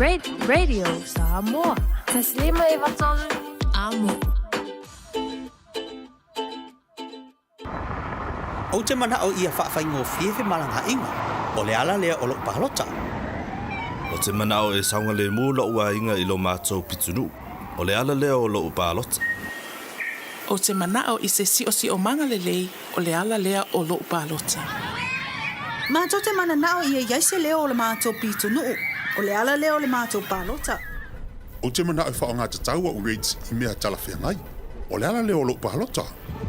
Radio Samoa. Taslima iwatolu amo. O te mana o ia whaafai fiefe malanga inga. O le ala lea o lo palota. O te mana o e saunga le mūla ua inga I lo mātou pitunu. O le ala lea o lo palota. O te mana o I se si o manga le lei. O le ala lea o lo palota. Mātou te mana nao ia iaise leo o le mātou pitunu. O le ala leo o le mātou palota. O te mana e whaonga te taua o reits I mea talawhia ngai. O le ala leo o lo palota.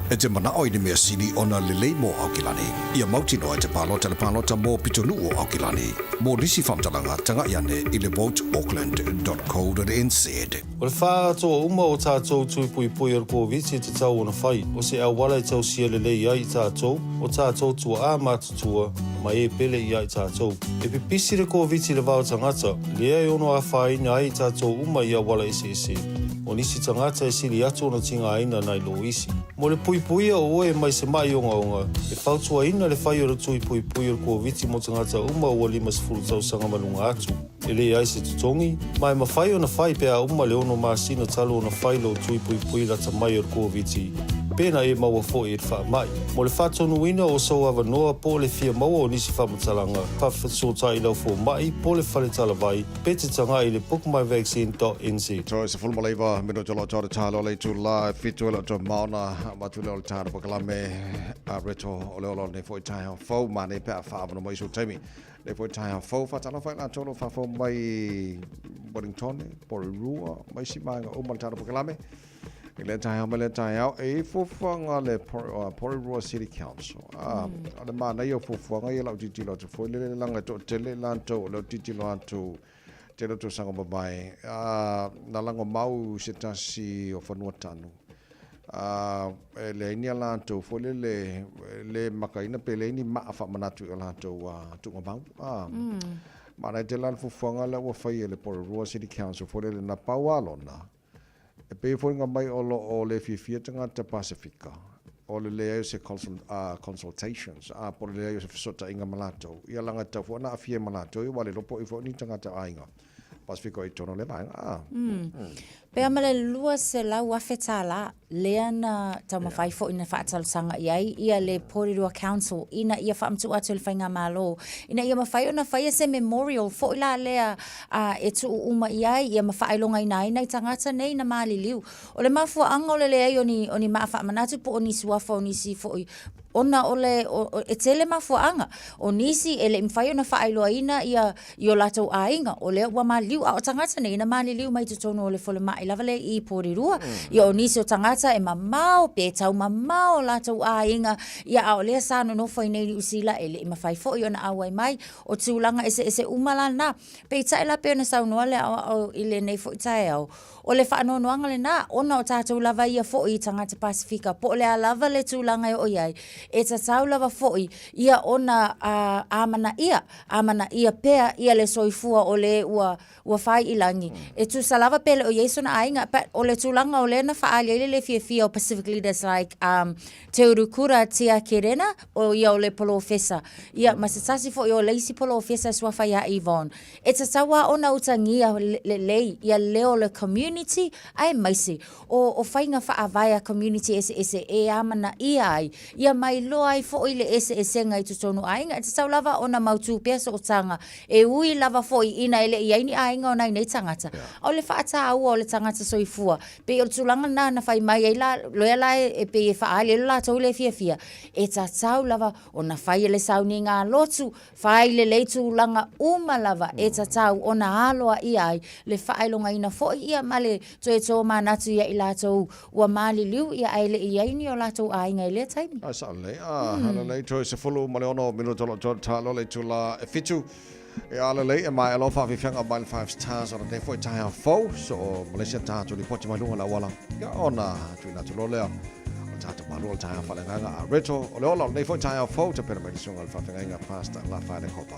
E te mana oi ni mea sini ona lelei mo Aukilani. Ia mautino e te palota le palota mo pitunu o Aukilani. Mo nisi whamtalanga tanga iane I le voteauckland.co.nz. O le whātoa uma o tātou tui pui pui ar kōwiti te tau ona whai. O se awala I tau sia lelei ai tātou. O tātou tua a mātutua mai e pele I ai tātou. E pipisi le kōwiti le vau tangata. Lea e ono a whai na ai tātou uma I awala ese. O nisi tangata e siri atu ona tinga aina nai lo isi. Mo le pui pui o oe mai se mai onga. E whautua ina le whai o le tui pui pui ar kōwiti mo tangata uma o 5 tau sanga malunga atu. E le ai se tutongi, mai ma whai o na whai pea uma le ono māsina talo o na whai lo tui pui pui rata mai ar kōwiti. Pena e maua fo e wha mai. Mo le whatonu ina o sau awa noa po le fia maua o nisi whamatalanga. Whawhatsotai lau fo mai po le whale talavai. Pete tanga I le bookmyvaccine.nz. So se fulma leiva mino jolo jolo talo le tu la fitu le to mauna matu le tano pakalame a reto ole ole ne foi tai fo mane pe fa no mai so temi. Le foi tai fo fa talo fa na tolo fa fo mai Wellington por rua mai si mai o man tano pakalame. Le tai au e fofanga le Porirua City Council. Ale mana yo fofanga ye lau titi lo fo le langa to tele lanto lo titi lo anto tele to sanga babai. Na lango mau se tasi o fanua tanu. Le nia lanto fo le makaina pele ni ma fa manatu lanto tu ngabau. Mana te lan fofanga le wa fai le Porirua City Council fo le na paualona. E pe fōinga mai o le fifia tangata Pasifika. O le leo se consultations. Po le leo se fisota inga malato. Ia langa tau fōna a fie malato. I wale lopo I fōni tangata ainga. Pasifika I tono le vainga. Pea male lua se lau awheta la, lea na tau mawhai fo ina whaatal sanga iai, ia le Porirua Council, ina ia whaamtu atu le whainga malo, ina ia mawhai ona whaia se memorial, fo ila lea e tu uma iai, ia mawhai longa ina ina I tangata nei na maali liu. O le mafua anga o le lea oni maa whaamanatu po o nisi wafa o nisi fo I ona ole e tele mafuanga o nisi ele mfai ona whaailoa ina ia I o latou ainga o lea ua maliu a o tangata nei na maliliu mai tutono o le fole mai lava le I Porirua ia o nisi o tangata e mamao pe tau mamao latou ainga ia a o lea sa no fai nei usila ele mawhai fo I ona awai mai o tūlanga ese umala na pe taila pe ona saunoa le o ile nei fo tae au o le whaanonoanga le na ona o tātou lava ia fo I tangata Pasifika po le a lava le tūlanga o iai e ta tau lava foi ia ona amana ia pea ia le soifua o le ua whai ilangi e tu salava pele o yeso na ainga o le tulanga o le na whaalia le fia o Pacific leaders like Te Urukura Tia Kerena o ia o le polo fesa ia masatasi foi o leisi polo fesa sua whai a Yvonne e ta taua ona utangia le lei ia leo le community ai maisi o whainga whaavaya community ese e amana ia ai ia mai loa ai fo ile ese ngai tutonu ainga te tau lava ona mautu pea so tanga e ui lava fo ina ele ia ini ainga ona nei tangata o le whaata au o le tangata soifua pe o tulanga na whai mai ai la loia la e pe e whaale la tau le fia e ta tau lava ona whai le sauni ngā lotu whai le tulanga uma lava e ta tau ona aloa ia ai le whaelonga ina fo ia male toe tō manatu ia I latou ua mali liu ia aile ia ini o latou ainga ile taimi hala lei toi se fulu male ono minuto lo talo le tula e fitu e ala lei e mai alo fa fianga mai 5 stars ona te foi tai fo so Malaysia ta tu li poti mai lunga la wala ya ona tu na tu lo le o tata malu tai fa le nga reto o le ola nei foi tai fo te pera mai sunga fa fianga pasta la fa le copa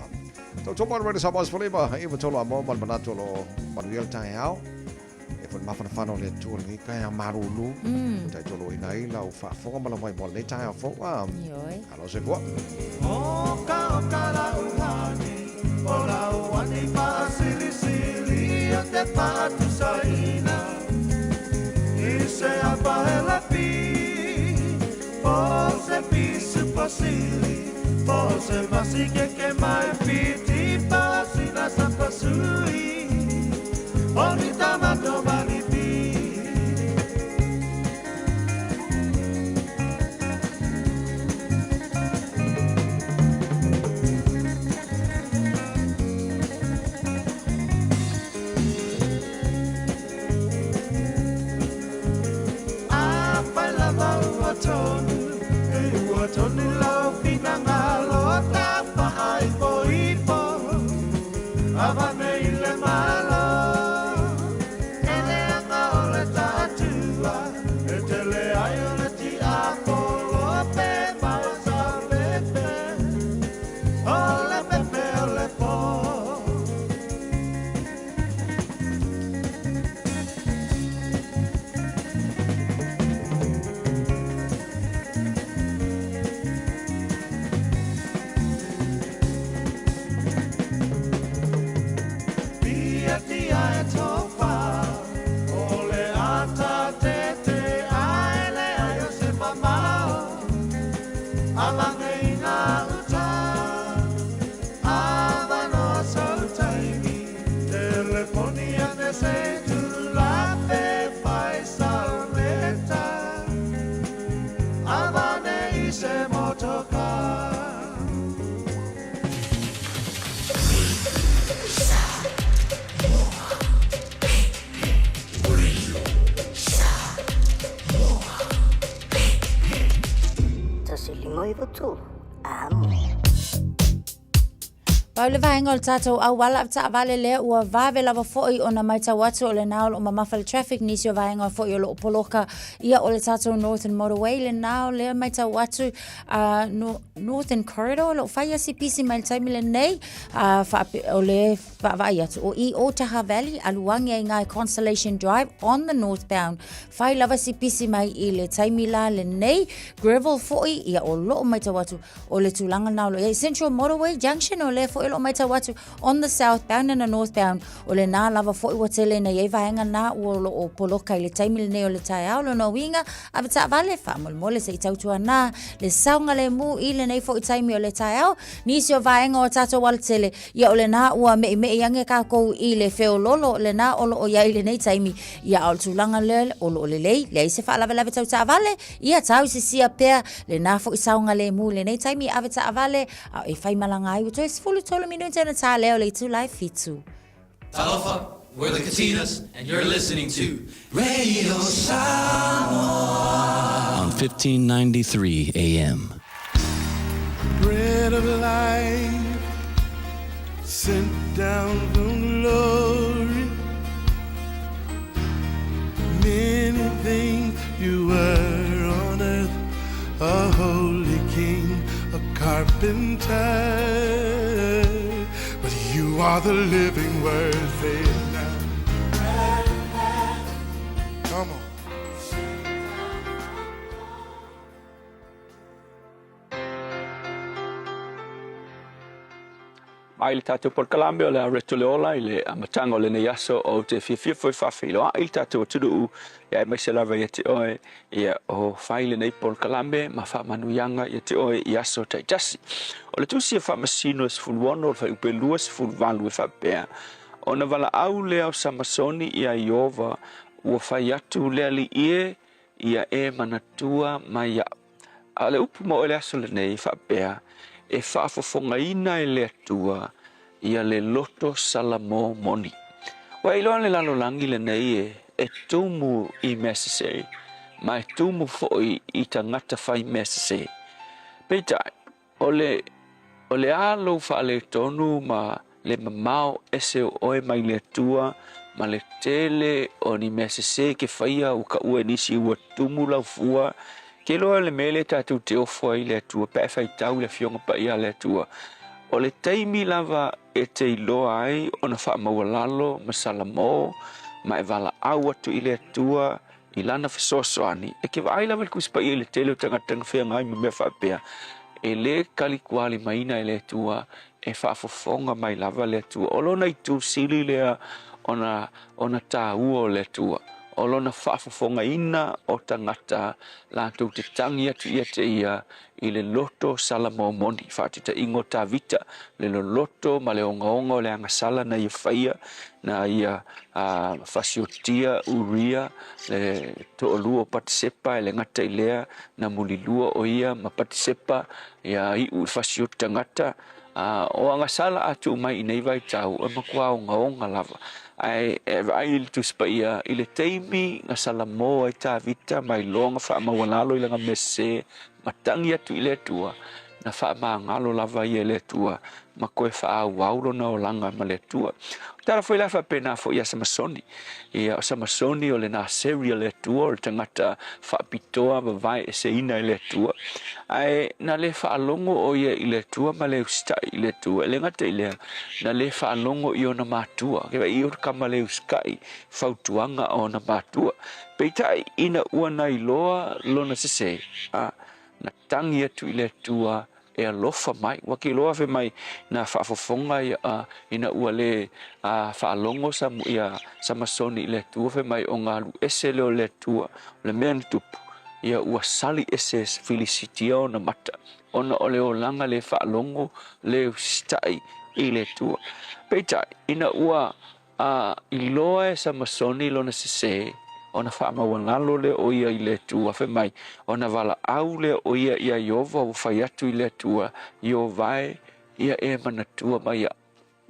to mo ready sabas foliba e vo tolo amo mal banato lo manuel tai au e foi mafana fano le tu ni kai amarulu tai tolo inai la fa fo ma la mai bol le tai fo alo se boa Oka la uhani, ola uhani pa sili sili. te patu saina I se apahela pi Po se pisu pasili Po se masike ke mai piti Pasina sa pasui Oni tamato mani pi Tonu lau pinanga lo tapa hai po ipo Avane ile malo Ele anga ole tatua E tele ai ole ti ako lo pe mai sa pepe Ole pepe ole po Paule vahenga o tātou au wala ta vale lea ua vave lava foi o na maita watu o le nao o mamawhale traffic nisi o vahenga foi o lo poloka ia o le tātou Northern Motorway le nao lea maita watu Northern Corridor lo whaia si pisi mai taimi le nei o le whaavai atu o I o Taha Valley aluangi ai ngai Constellation Drive on the northbound whai lava si pisi mai I le taimi la le nei gravel foi ia o lo maita watu o le tulanga nao lo Central Motorway Junction o le foi o mai watu on the southbound and the northbound o le nā lava fo I watele na iei vahenga nā o poloka I le taimile nei o le tai au no winga ava ta vale wha mole se I tautua nā le saunga le mu I le nei fo I taimi o le tai au nisi o vahenga o tato walatele ia o le nā ua me iange ka kou I le feo lolo le nā olo o iai le nei taimi ia o le tulanga le o le lei le se wha lava tau ta vale ia tau se sia pea le nā fo I saunga le mu le nei taimi ava ta vale e whai malanga ai uto e sifulu tolo minuta na tā leo le tu live fitu. Talofa, we're the Katinas, and you're listening to Radio Samoa on 1593 AM. Bread of life sent down from glory. Many things you were on earth, a holy king, a carpenter. But you are the living word, say it now. Come on. Mai le tātou polkalambe o le areto le ola I le amatanga o le neiaso o te whiwhia whawhilo a I tātou aturu ia mai se lava ia te oe ia o whaile nei polkalambe ma whamanuianga ia te oe I aso tai tasi. O le tusi e whamasino e sifuluono o le whaupelua sifuluwalu e whapea. O na wala au lea o Samasoni ia Iova ua whai atu lea li ie ia e manatua mai au. A le upu mo o le aso le nei whapea e whaafofonga ina e le atua ia le loto salamo moni. Wa iloan le lalolangi le nei e tumu I mesese, ma e tumu foi I tangata whai mesese. Peitai, o le alo wha le tonu ma le mamao ese o oe mai le atua ma le tele o ni mesese ke whaia u ka ue nisi ua tumu lau fua ke loa le mele tātou te ofua I le atua, pe whai tau le fionga pa ia le atua. O le teimi lava e te iloa ai, o na wha mawalalo, masalamo, ma e wala au atu I le atua, I lana whasoasoani. E ke wa ai lava le kuspa I le tele o tangatanga whea ngai me mea whapea. E le kalikuali maina I le atua, e whaafofonga mai lava le atua. O lona I tu sili lea ona tāua o le tua. O lona whaafafonga ina o tangata lātou te tangi atu ia te ia i le loto sala mōmoni. Whaatita ingo tā vita le loto ma le onga o le anga sala na ia whaia na ia whasiotia uria le to'olua o patisepa le ngata i lea na mulilua o ia ma patisepa ia i u whasiota ngata. O anga sala atu mai i nei vai tau e makua onga lava. Ai tu spaia i le teimi nga salamo ai tā vita mai longa wha mawalalo i langa mese matangi atu i le tua na wha maangalo lava i le tua ma koe wha wauro na o langa ma le tua. Tara foi la wha pena fo ia Samasoni. Ia Samasoni o le nā seria le tua o le tangata wha pitoa ma vai e se ina i le tua. Ai na le wha alongo o ia i le tua ma le ustai i le tua. Le ngata i lea na le wha alongo i o na mātua. Kewa i ur kama le uskai whautuanga o na mātua. Peitai ina uana i loa lona sese. Na tangi atu i le tua e alofa mai waki loa fe mai na whaafofonga ina ua le whaalongo sa ia Samasoni i le tua fe mai o ngā lu ese leo le tua le mea tupu ia ua sali ese felicitia o na mata ona o leo langa le whaalongo le stai i le tua peitai ina ua i loa e Samasoni lona sese ona whaamawangalo le o ia i le tua fe mai ona wala au le o ia ia iova o whai atu i le tua i o vai ia e manatua mai a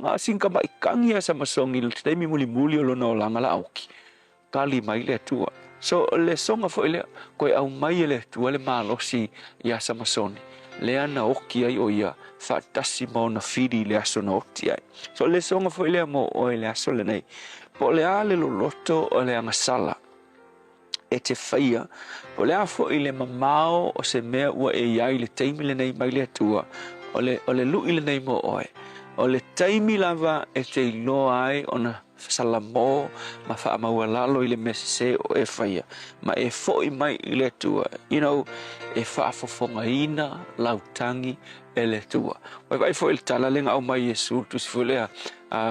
ngā sinka mai kangia Samasoni le teimi muli o lona o langa la auki kali mai le tua so le songa fo ile koe au mai le tua le malosi ia Samasoni le ana oki ai o ia whaatasi mo na whiri le aso na oti ai so le songa fo ile mo o le aso le nei po le a le loto o le angasala e te whaia, o le afo i le mamao o se mea ua e iai le teimi le nei mai le atua, o le lui le nei mo oe. O le teimi lava e te iloa ai o na salamo ma wha maua lalo i le mesese o e whaia, ma e foi mai i le atua, you know, e whaafofonga ina, lautangi, e le atua. Wai foi le tala lenga au mai Yesu, tu si fulea,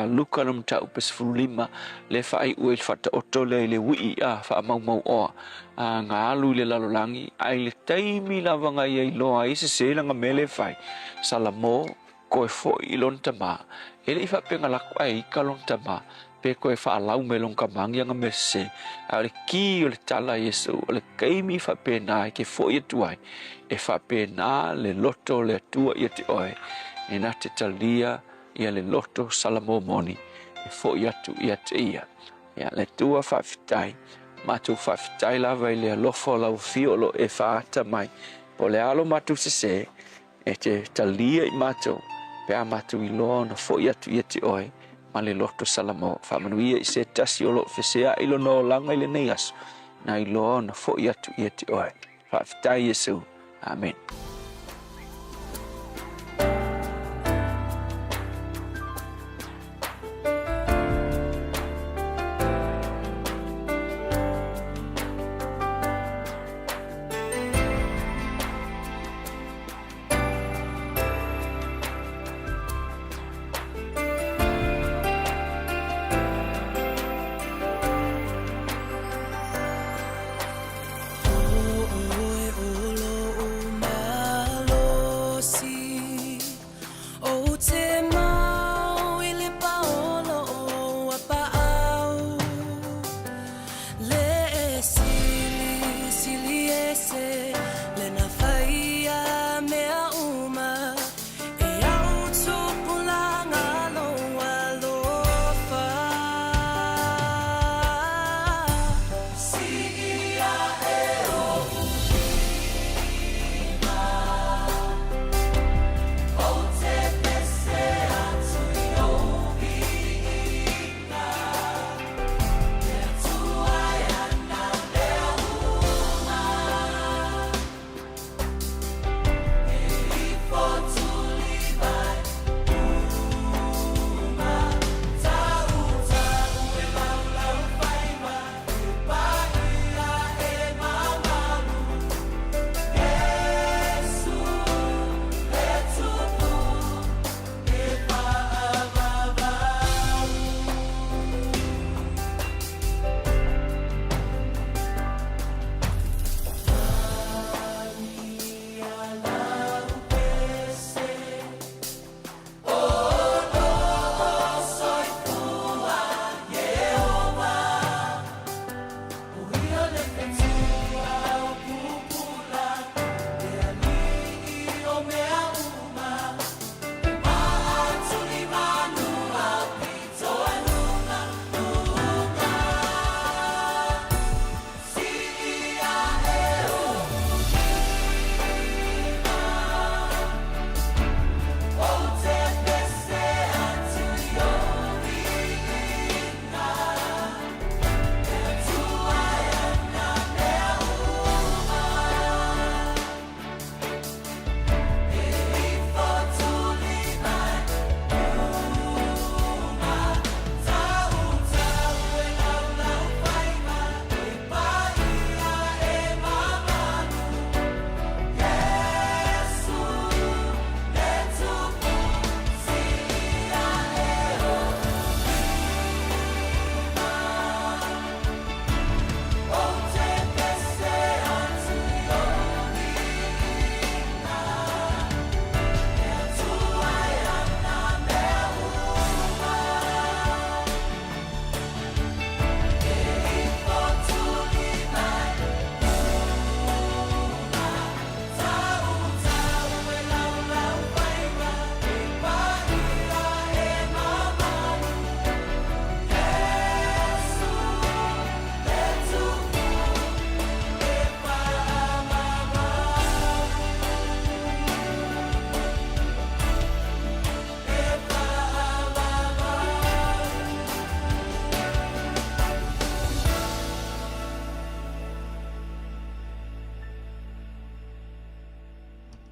luka nam tau pes fulima le fai ue fata oto le wii fa mau o nga alu le lalolangi ai le taimi lava nga ia loa i se langa mele fai salamo koe fo i lon tama ele i fa penga la ai ka lon tama pe koe fa lau me lon kamangi nga mese ale ki o le tala Yesu o le kaimi fa pena ke fo i tuai e fa pena le loto le tua i te oe e na te talia ia le loto salamo moni e fo iatu ia te ia le tua whawhitai matu whawhitai lava i le alofo lau fiolo e whaata mai po le alo matu se e te talia i matu pe a matu i loa na fo iatu ia te oe ma le loto salamo whamanuia i se tasi o lo whesea i lo no langa i le neiaso na i loa na fo iatu ia te oe whawhitai Yesu Amen.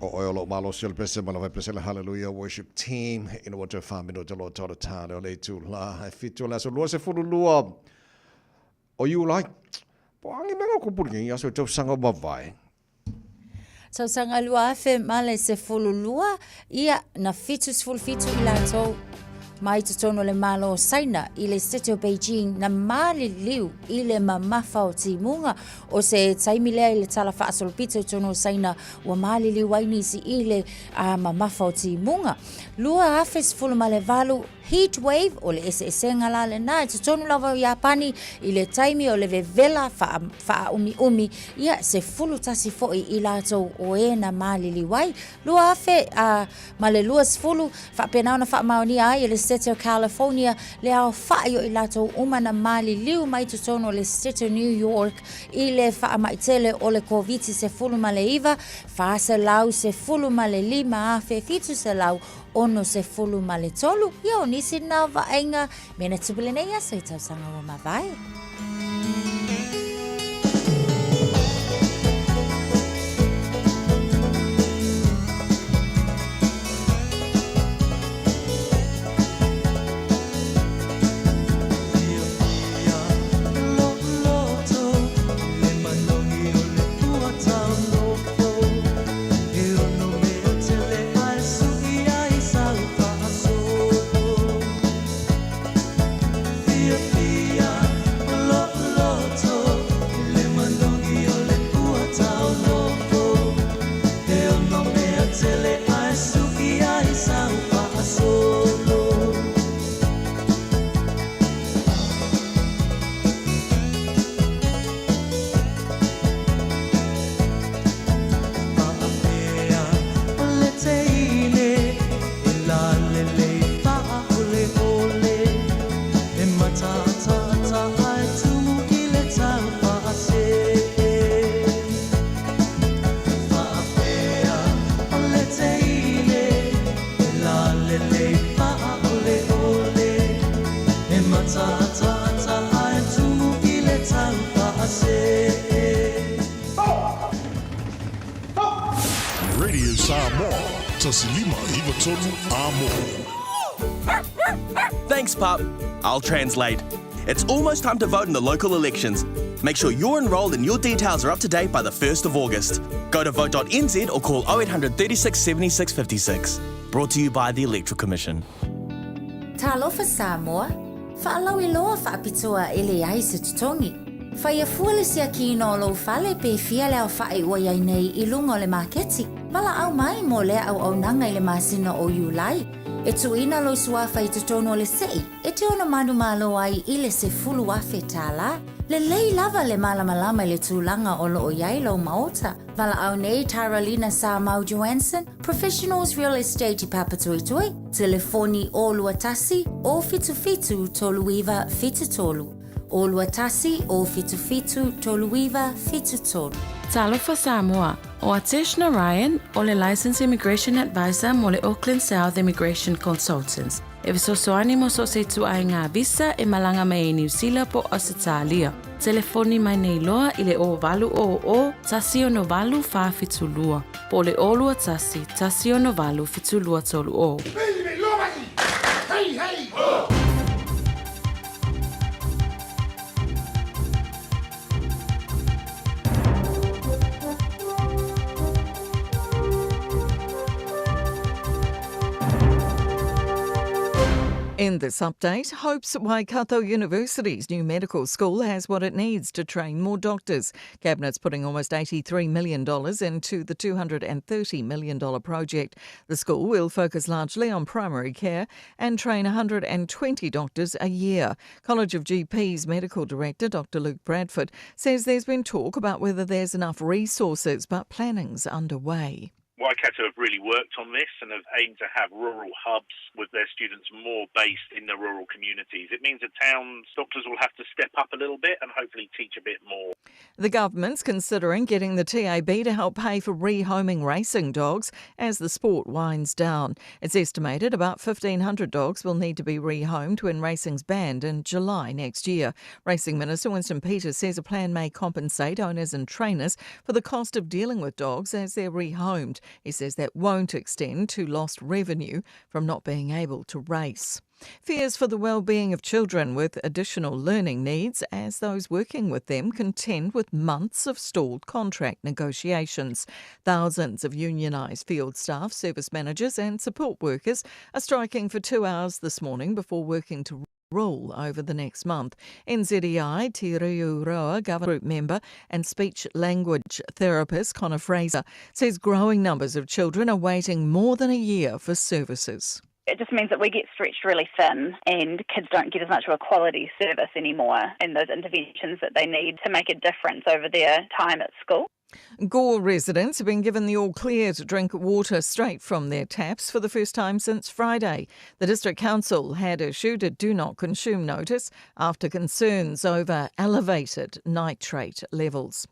Oilo malo sil pese malava pese hallelujah worship team in water famino de lo toro tano le tu la fitu la so lo se fulu lua o you like poangi menga ko pulgi ya so tau sanga mavai Tau sanga lua afe male se fululua ia na fitu fitu ila tau mai te tono le malo saina i le City of Beijing na mali liu i le mamafa o timunga o se taimilea i le tala whaasolopito tono saina wa mali liu wainisi i le mamafa o timunga. Lua afes fulu male valu heat wave o le esenga la le na te tono lava o Japani i le taimi o le vevela wha umi ia se fulu tasi foi i lato o e na mali liu wai. Lua afe male lua sfulu wha penauna wha maoni ai i le State of California le au whaio i lato umana mali liu mai tu tono le State of New York i le wha maitele o le COVID se fulu male iwa wha se lau se fulu male lima afe fitu se lau ono se fulu male tolu ia o nisi na vaenga mena tupile nei aso i tau sanga o mawai. Radio Samoa, Tasilima Iwatonu Amo. Thanks, Pup. I'll translate. It's almost time to vote in the local elections. Make sure you're enrolled and your details are up to date by the 1st of August. Go to vote.nz or call 0800 36 76 56. Brought to you by the Electoral Commission. Talofa Samoa, whaalau I loa whaapitua ele ai se tutongi. Whaia fuale sia ki no lo fale pe fia leo whae ua iai nei I lunga o le maketi. Mala au mai mo lea au au nanga I le masina o Iulai. E tuina lo sua whai tutono le sei. E te ona manu malo ai I le se fulu afe tala. Le lei lava le malamalama le tūlanga o lo o iai lo maota. Vala au nei Taralina Samau Johansson, Professionals Real Estate I Papatoetoe. Telefoni o luatasi o fitu toluiva fitu tolu. O luatasi o fitu toluiva fitu tolu. Talofa Samoa, o Ateshna Ryan, o le Licensed Immigration Advisor mo le Auckland South Immigration Consultants. E visosoani mo so se tu ai ngā visa e malanga mai e New Zealand po Australia. Telefoni mai nei loa I le o valu o tasi o no valu wha fitulua. Po le o lua tasi o no valu fitulua tolu o. Hey, hey! In this update, Hope's Waikato University's new medical school has what it needs to train more doctors. Cabinet's putting almost $83 million into the $230 million project. The school will focus largely on primary care and train 120 doctors a year. College of GP's medical director, Dr. Luke Bradford, says there's been talk about whether there's enough resources, but planning's underway. Waikato have really worked on this and have aimed to have rural hubs with their students more based in the rural communities. It means that towns doctors will have to step up a little bit and hopefully teach a bit more. The government's considering getting the TAB to help pay for rehoming racing dogs as the sport winds down. It's estimated about 1,500 dogs will need to be rehomed when racing's banned in July next year. Racing Minister Winston Peters says a plan may compensate owners and trainers for the cost of dealing with dogs as they're rehomed. He says that won't extend to lost revenue from not being able to race. Fears for the well-being of children with additional learning needs as those working with them contend with months of stalled contract negotiations. Thousands of unionised field staff, service managers and support workers are striking for 2 hours this morning before working to rule over the next month. NZEI Te Reo Roa Government Group member and speech language therapist Connor Fraser says growing numbers of children are waiting more than a year for services. It just means that we get stretched really thin and kids don't get as much of a quality service anymore in those interventions that they need to make a difference over their time at school. Gore residents have been given the all-clear to drink water straight from their taps for the first time since Friday. The District Council had issued a do not consume notice after concerns over elevated nitrate levels.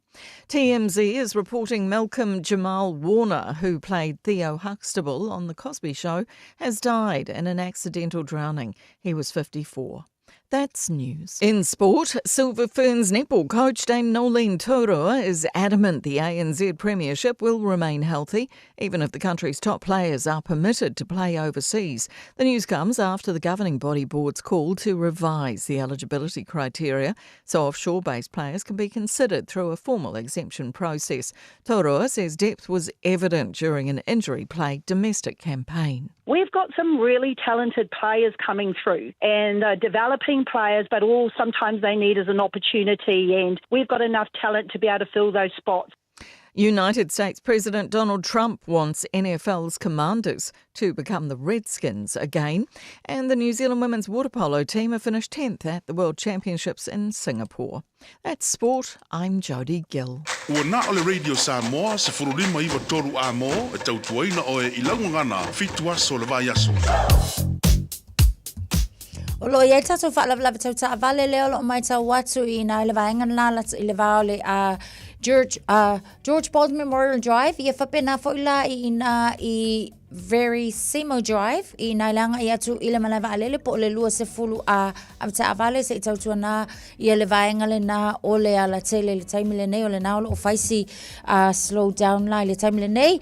TMZ is reporting Malcolm Jamal Warner, who played Theo Huxtable on The Cosby Show, has died in an accidental drowning. He was 54. That's news. In sport, Silver Ferns netball coach Dame Nolene Toroa is adamant the ANZ Premiership will remain healthy, even if the country's top players are permitted to play overseas. The news comes after the governing body board's call to revise the eligibility criteria so offshore-based players can be considered through a formal exemption process. Toroa says depth was evident during an injury-plagued domestic campaign. We've got some really talented players coming through and developing players, but all sometimes they need is an opportunity, and we've got enough talent to be able to fill those spots. United States President Donald Trump wants NFL's commanders to become the Redskins again, and the New Zealand women's water polo team have finished 10th at the World Championships in Singapore. That's sport. I'm Jodie Gill. Ua na ole Radio Samoa se furulima iwa toru a mo e tautuaina o e ilaungangana fitua so le vai aso. O lo ia tatou whaalawalawa tau ta avale leo lo mai tau watu I na ele vaenga nala I le vaole a George Bald Memorial Drive ia whapena foila I Very Simo Drive I nailanga I atu I le malaiva alele po le lua se fulu a ta avale se tautua na ia le vaenga le na o le ala tele le taimi le nei o le na o faisi slow down lai le taimi le nei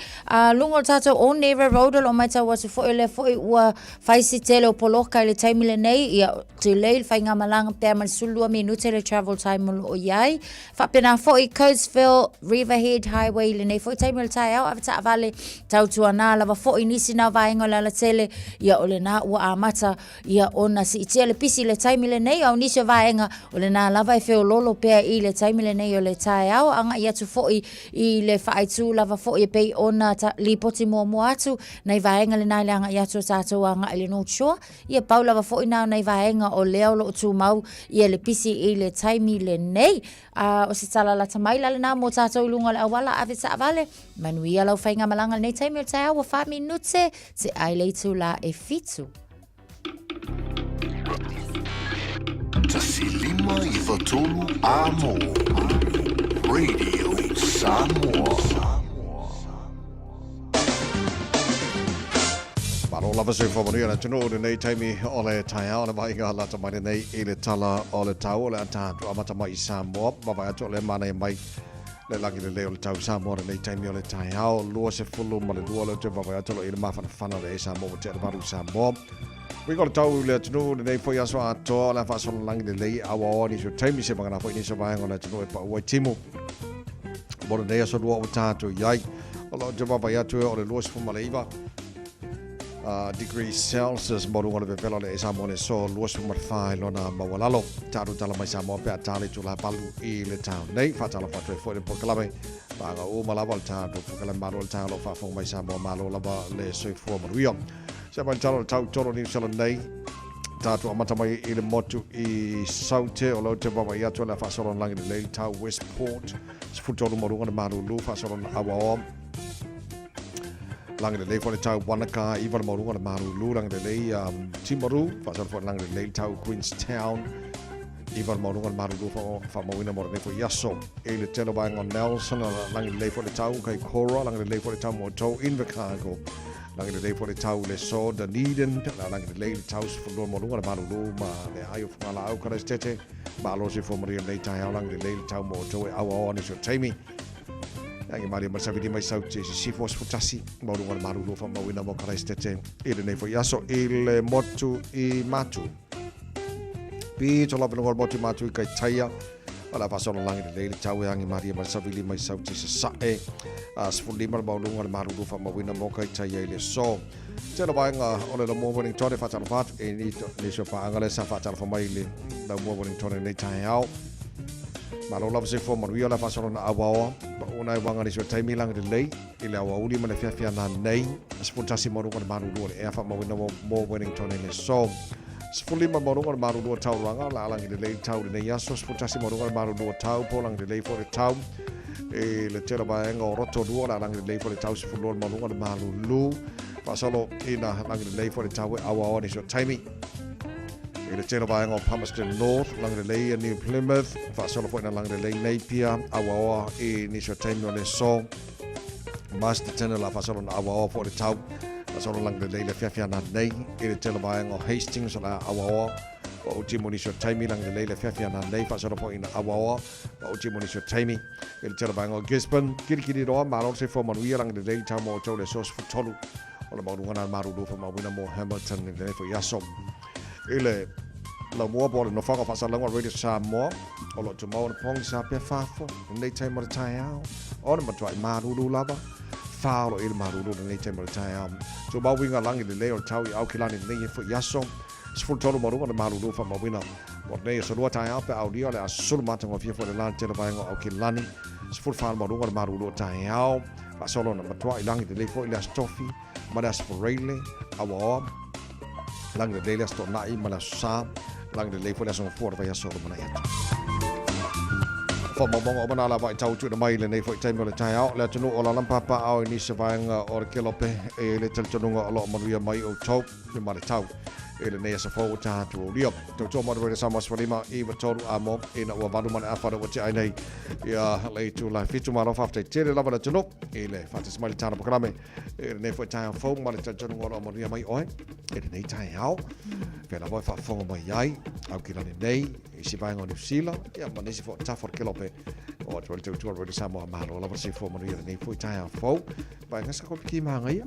lungo tatou o Neva Road o mai tau watu fo le fo ua faisi tele o poloka le taimi le nei ia te leil whainga malanga pēr man sulua minute le travel time o iai whapena fo I Coatesville Riverhead Highway le nei fo taimi le tai au ta avale tautua na lava fo inisi na vaenga la tele ia ole na ua amata ia ona si itia le pisi le taimi le nei au nisi vaenga ole na lava e feo lolo pea I le taimi le nei o le tai au anga ia tu foi I le whaaitu lava foi e pei ona li poti mua atu nei vaenga le nai leanga ia tu tatou anga I le North Shore ia pau lava foi na nei vaenga o leo lo tu mau ia le pisi I le taimi le nei o se tala la tamai la le na mo tatou lunga le awala ave sa avale manuia lau whainga malanga nei taimi o tai au wa minute se ai leitu la e fitu. Tasilima I watolu amo. Radio Samoa. Maro lava se whamaria na tino o nei taimi o le taia o le mai ngā lata mai nei I le tala o le tau o le atatu amata mai I Samoa. Mawai atu o le mana mai le langi le leo le tau Samoa nei taimi o le tai hao lua se fulu ma le dua le te wawai atolo I le mawhana le Samoa te le maru Samoa. We got a tau le tunu le nei fwoi aso ato le whaasolo langi le lei awa o ni so taimi se mangana fwoi ni so vaenga le tunu e pa ua timu. Mora nei aso lua o tātu iai. O lo te wawai atu o le lua se fuma le iwa. Degrees Celsius morunga le vela le Samoa le so lua se fuma whai lona mawalalo. Tāru tala mai Samoa pea tāle tu la palu I le tau. Nei whaatala whatue fwoi le pokalame. Panga o malawa le tātu pokalame malo le tālo whaafonga mai Samoa malo lava le soifua maruia. Se mai talo tau toro New Zealand nei. Tātu amata mai I le motu I saute o lau te wawa I atu le whaasoro langi le lei tau Westport. Se futolu morunga le marulu whaasoro awa o. Langi le lei fo le tau Wanaka Iwa le morunga le marulu langi le lei Timaru. Whaasoro fo langi le lei tau Queenstown. Iwa le morunga le marulu wha mawina mora nei fo Yaso. E le telo vaenga Nelson langi le lei fo le tau Kaikoura. Langi le lei fo le tau Moto Invercargill. Langi le lei fo le tau le so Dunedin, langi le lei le tau se fulua morunga le marulu ma le aio whangala au karestete, ma alo se fumaria nei tai au langi le lei le tau mo to e awa o ni so taimi. Angi Maria Masavidi mai sau te si fos futasi maurunga le maru lofa mawina mo Christchurch ile nei foi aso ile motu I matu pi tola pelo motu matu I kai taia ala pasolo langi le tau Angi Maria Masavidi mai sau te sa sfuli mal maurunga le maru lofa mawina mo kai taia ile so tela bainga ole le morning tone fa tala fat e ni so pa angale sa fa tala fa mai le la morning tone nei tai au malo la se fo maruia la fa solo na awa una wanga ni so taimi lang de lei ile awa uli male fia na nei spontasi moru con maru do e fa mo mo winning tone le so sfuli ma moru con maru do tau ranga la lang de lei tau de ya so spontasi moru con maru do tau po lang de lei fo de tau e le tera ba ngo roto do la lang de lei fo de tau sfulon moru con maru lu fa solo ina lang de lei fo de tau awa ni so taimi le tera ba ngo Palmerston North lang de lei New Plymouth fa solo fo ina lang de lei Napier awa e ni so taimi le so Master tena la fa solo na awa fo de tau fa solo lang de lei le fia na nei e le tera ba ngo Hastings la awa o timo ni so taimi lang de lei le fia na nei fa solo fo ina awa o timo ni so taimi e le tera ba ngo Gisborne kiri ro ma lo se fo manuia lang de lei tau mo to le so fo tolu o le maru ngana maru do fo ma wina mo Hamilton de lei fo yaso ile la mo bo no fa fa sala ngor radio sa mo o lo tumo na pong sa pe fa fo nei tai mo tai ao o na matwai maru lu lava fa lo il maru lu nei tai mo tai ao so ba winga lang ile le o tau I au kilani nei fo yaso sful tolo mo na maru lu fa ma wina mo nei so lo tai ao pe audio le asul ma tango fia fo le lan tele ba ngo au kilani sful fa mo na maru lu tai ao fa solo na matwai lang ile fo ile stofi ma das for really awa lang de dele sto na I mala sa lang de le fo la so for va ya so mana ya fo mo mo mana la ba tau tu de mai le nei fo tai mo le tai au le tunu o la lampa pa au ni se va nga or kelope e le tel tunu nga lo mo ria mai o tau ni ma le tau e le nei se fo ta tu rio to mo de sa mas falima I va toru amo e na wa vanu mana afa o ti ai nei ya le tu la fitu ma lo fa te tele la ba le tunu e le fa te smile tana programe e le nei fo tai fo ma le tel tunu nga mo ria mai oi e le nei tai au pe la voi fa fo mai ai au ki lani nei I si vai ngoni sila ya ma nei si fo ta for kelope o to le tu ro sa mo ma lo la ba si fo mo ria nei fo tai fo ba nga sa ko ki ma ngai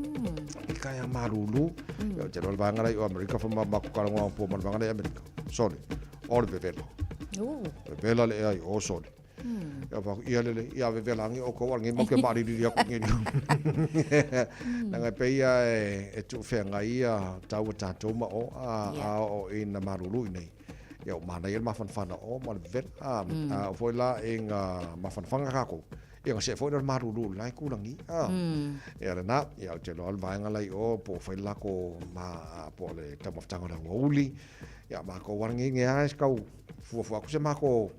I ka ya marulu ya te ro ba nga o America fo ma ku ka ngo po ma ba nga America sorry or be velo velo le ai o sorry ya ba ia le ia ve velangi o ko ngi mo ke mari di ko ngi na nga pe ia e tu fe nga ia tau ta to ma o o in marulu nei ya ma na il ma fan o ma vet o foi la en ma fan ka ko ia se foi no marulu lai ku langi ya na ya te lo al vai nga lai o po foi la ko ma po le ta mo tanga na uli ya ma ko wangi ngi ai ka fu ku se ma ko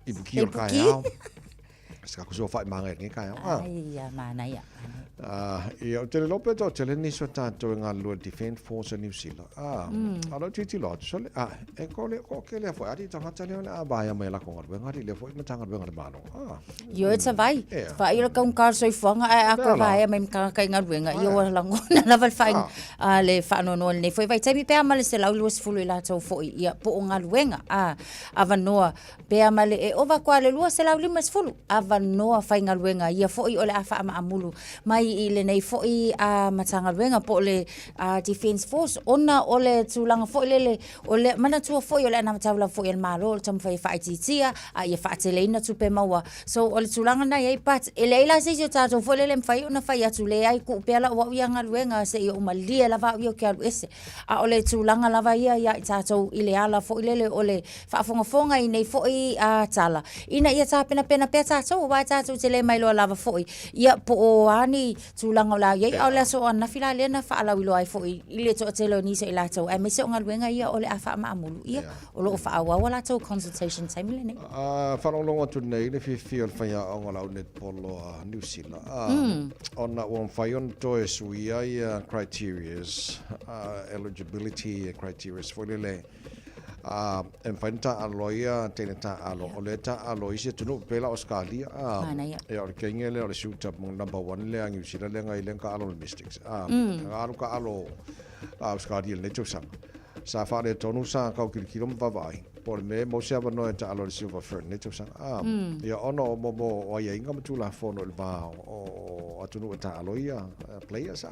Ibuki ka ya. Ska ku so fa manga ngi ka ya. Ai ya mana ya. Ia te lope to te ni so tanto nga lo Defence Force New Zealand. Alo titi lo so e ko le o ke le fo ati tanga tale na ba ya me la ko ngor ngari le fo me tanga be ngor mano. Yo it's a vai. Fa ilo ka un kar so fonga a ko va ya me ka ka ngor wenga yo la ngona la val fain le fa no no ne foi vai te mi pe amale se la luas fulu la to fo ia po ngal wenga ava noa pe amale e ova kwa le luas se la limas fulu ava noa fa ngal wenga ia fo i ole afa ma amulu mai I le nei fo I matanga wenga po le Defence Force ona ole tulanga fo le ole mana tu fo I ole na tawla fo I malo tam fa tia ia fa tele na tu pe mawa so ole tulanga na ia pat ele ila se yo tato fo le fa ona fa ya tu le ai ku pe la wa ia ngal wenga se o malia la va yo ke ese ole tulanga la va ia tato ile ala fo le ole fa fonga I nei fo I tala ina ia ta pena pe tato wa tato tele mai lo lava fo ia po o ani tulanga la ye au la so na fila le na fa la wilo ai fo ile to telo ni se la to e me se ngal wenga ia ole afa ma amulu ia o lo fa wa wala to consultation time le ne fa longo tu nei le fi fa ya o la net polo New Zealand on that one fa on to es we criterias eligibility criterias for le enfanta aloia teneta alo oleta alo ise tunu pela Australia e or kengele or shoot up number 1 le ang usila le ngai le ka alo mystics alo ka alo Australia le to sang sa fa le tonu sa ka kilom va vai por me mo se no e ta lo silver fern ne tu sa ia ono mo o ia inga tu la fono il va o atu ta lo ia players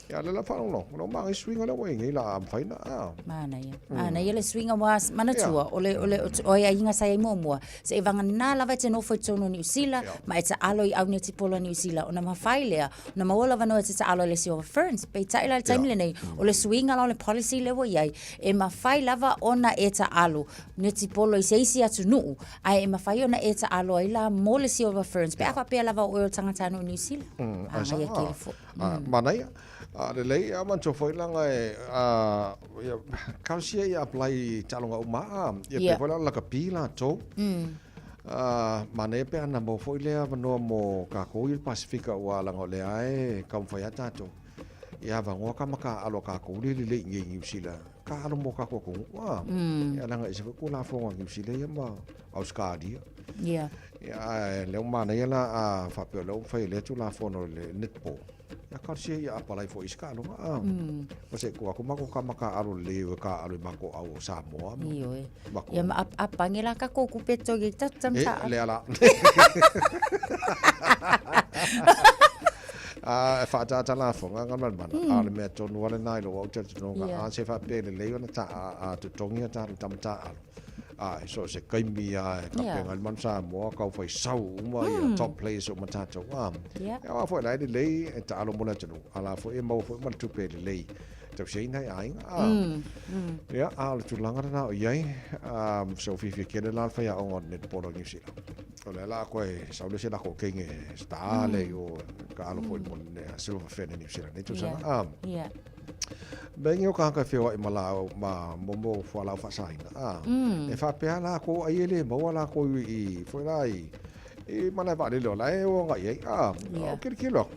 ia la fa no ma i swing la wing ila am faina mana ia ana ia le swinga was mana tua ole o ia inga sai mo se vanga na lava te no foi tono New Zealand ma eta alo i au ne tipolo New Zealand ona ma failea na ma ola vano eta alo le silver ferns pe tai la time nei o le swinga lo le policy level ia e ma fai lava ona eta alo ne tipolo i seisi atu nu ai e ma fai ona eta alo i la mo le silver ferns pe afa pe lava o tangata no New Zealand ana ia ke fo mana ia le lei a man cho foi langa ia kausia ia apply talonga uma ia pe foi la kapila to mane pe ana mo foi le no mo ka ko il Pacifica wa langa le ai kam foi ata to ia va ngo ka maka alo ka ko le ngi usila ka alo mo ka ko wa ia langa isa ko la fo ngi usila ia ma Australia ia le mana ia la fa pe lo foi le tu la fo no le netball ya karsia ya apalai fo iskalo mase ko aku mako kamaka aro le ka aro mako au Samoa iyo ya ma apangela ka ko kupeto ge tamta le ala fa ta la fo nga man ale me to no le nai lo o te no ga se fa pe le ona ta to tongia ta tamta so se kaimi ka pengal man Samoa ka foi sau ma top players o matata ya fa lai de lei ta alo mona tenu ala fo e mo fo man tu pe lei te sei nai ai ya al tu langa na o yai so fi ke la fa ya on net por New Zealand ole la ko e sa le se la ko kenge sta le o ka alo fo mon silver fen New Zealand tu sa ya ben yo ka feo e mala ma mo fo la fa sai e fa pe ala ko ai le mo la ko i fo la e mana va le lo la e o nga ye o ke lo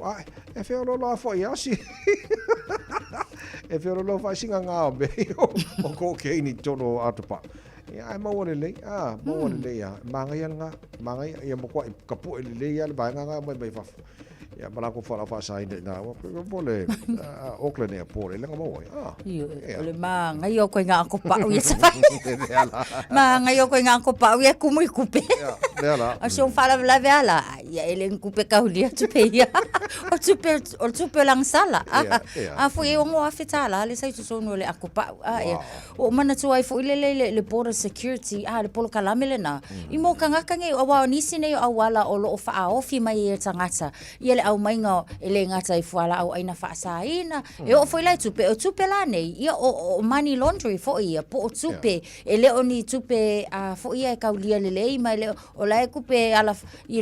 e feo lo la fo ya si e feo lo fa singa nga be o ko ke ni tono atopa ai mo le mo le ya manga ya mo ko kapu le ya ba nga mo ba fa ya para ko fala fa sai na mo le Auckland Airport le ngamo le ma ngai o ko nga ko pa u sa ma ngai o ko nga ko pa u ya ku muy kupe a son fala la vela ya ele kupe ka ulia tu pe ya o tu pe lang sala fu e mo afetala le sai tu sono le akopa o mana tu ai fu le border security le polo kalamele na I mo kanga kange o wa ni sine o wala o lo fa ofi mai e tangata ia au mainga ele ngata I fuala au aina fa saina e o foi lai tupe o tupe la nei ia o money laundry fo ia po o tupe ele oni tupe fo ia e kaulia le mai le o lai kupe ala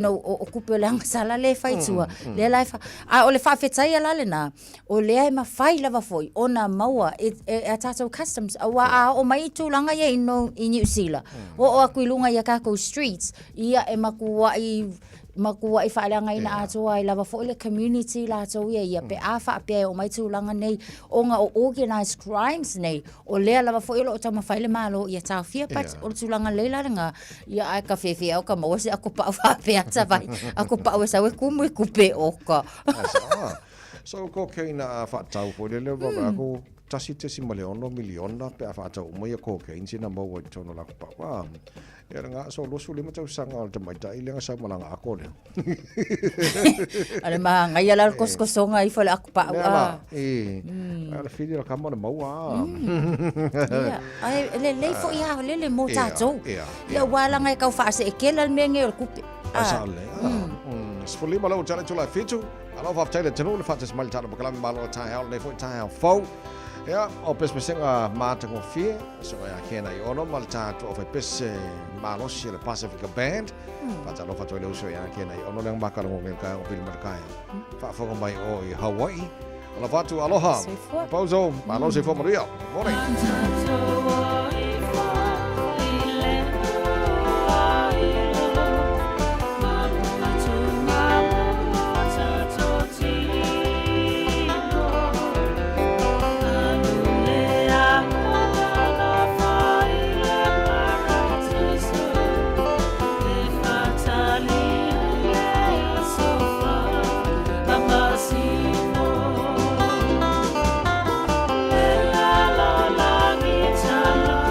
o kupe lang sala le fai tua le lai fa o le fa fetai ala le na o le ai ma fai lava foi ona maua e tato customs o mai tu langa ia no I New Zealand o akuilunga ia ka ko streets ia e makua I whaalanga ina atoa I lava fo le community la to ia pe afa pe o mai tūlanga nei o nga o organized crimes nei o lea lava fo ilo o tama whaile malo ia tau fia pat o tūlanga leila nga ia ai ka whewhia o ka mawase ako pa wa pe ata vai ako pa wa sawe kumu I kupe oka so ko keina whaatau po le lewa ako tasi te simaleono miliona pe a whaatau mai a ko kein sina maua I tono la kupa era nga so lo sule mata sanga al mai dai lenga sa malanga ako le ale ma nga ia la koskosonga I fole aku pa ala fili la kamona maua ai le fo ia le mo tato le wala nga ka fa se kela menge o kupe asale sfoli malo tala tula fitu ala fa tala tano le fates mal tala bakala malo ta hal ne fo ta hal fo ja, op is mesinga mate ko fie, so ja kena I ono malta to of a pes malos le Pacifica band. Pata lo fa to le so ja kena I ono lang bakal ngomel ka o film ka. Fa fo ko mai o I Hawaii. Ala fatu aloha. Pauzo, malo se fo Maria. Morning. La la la la guitar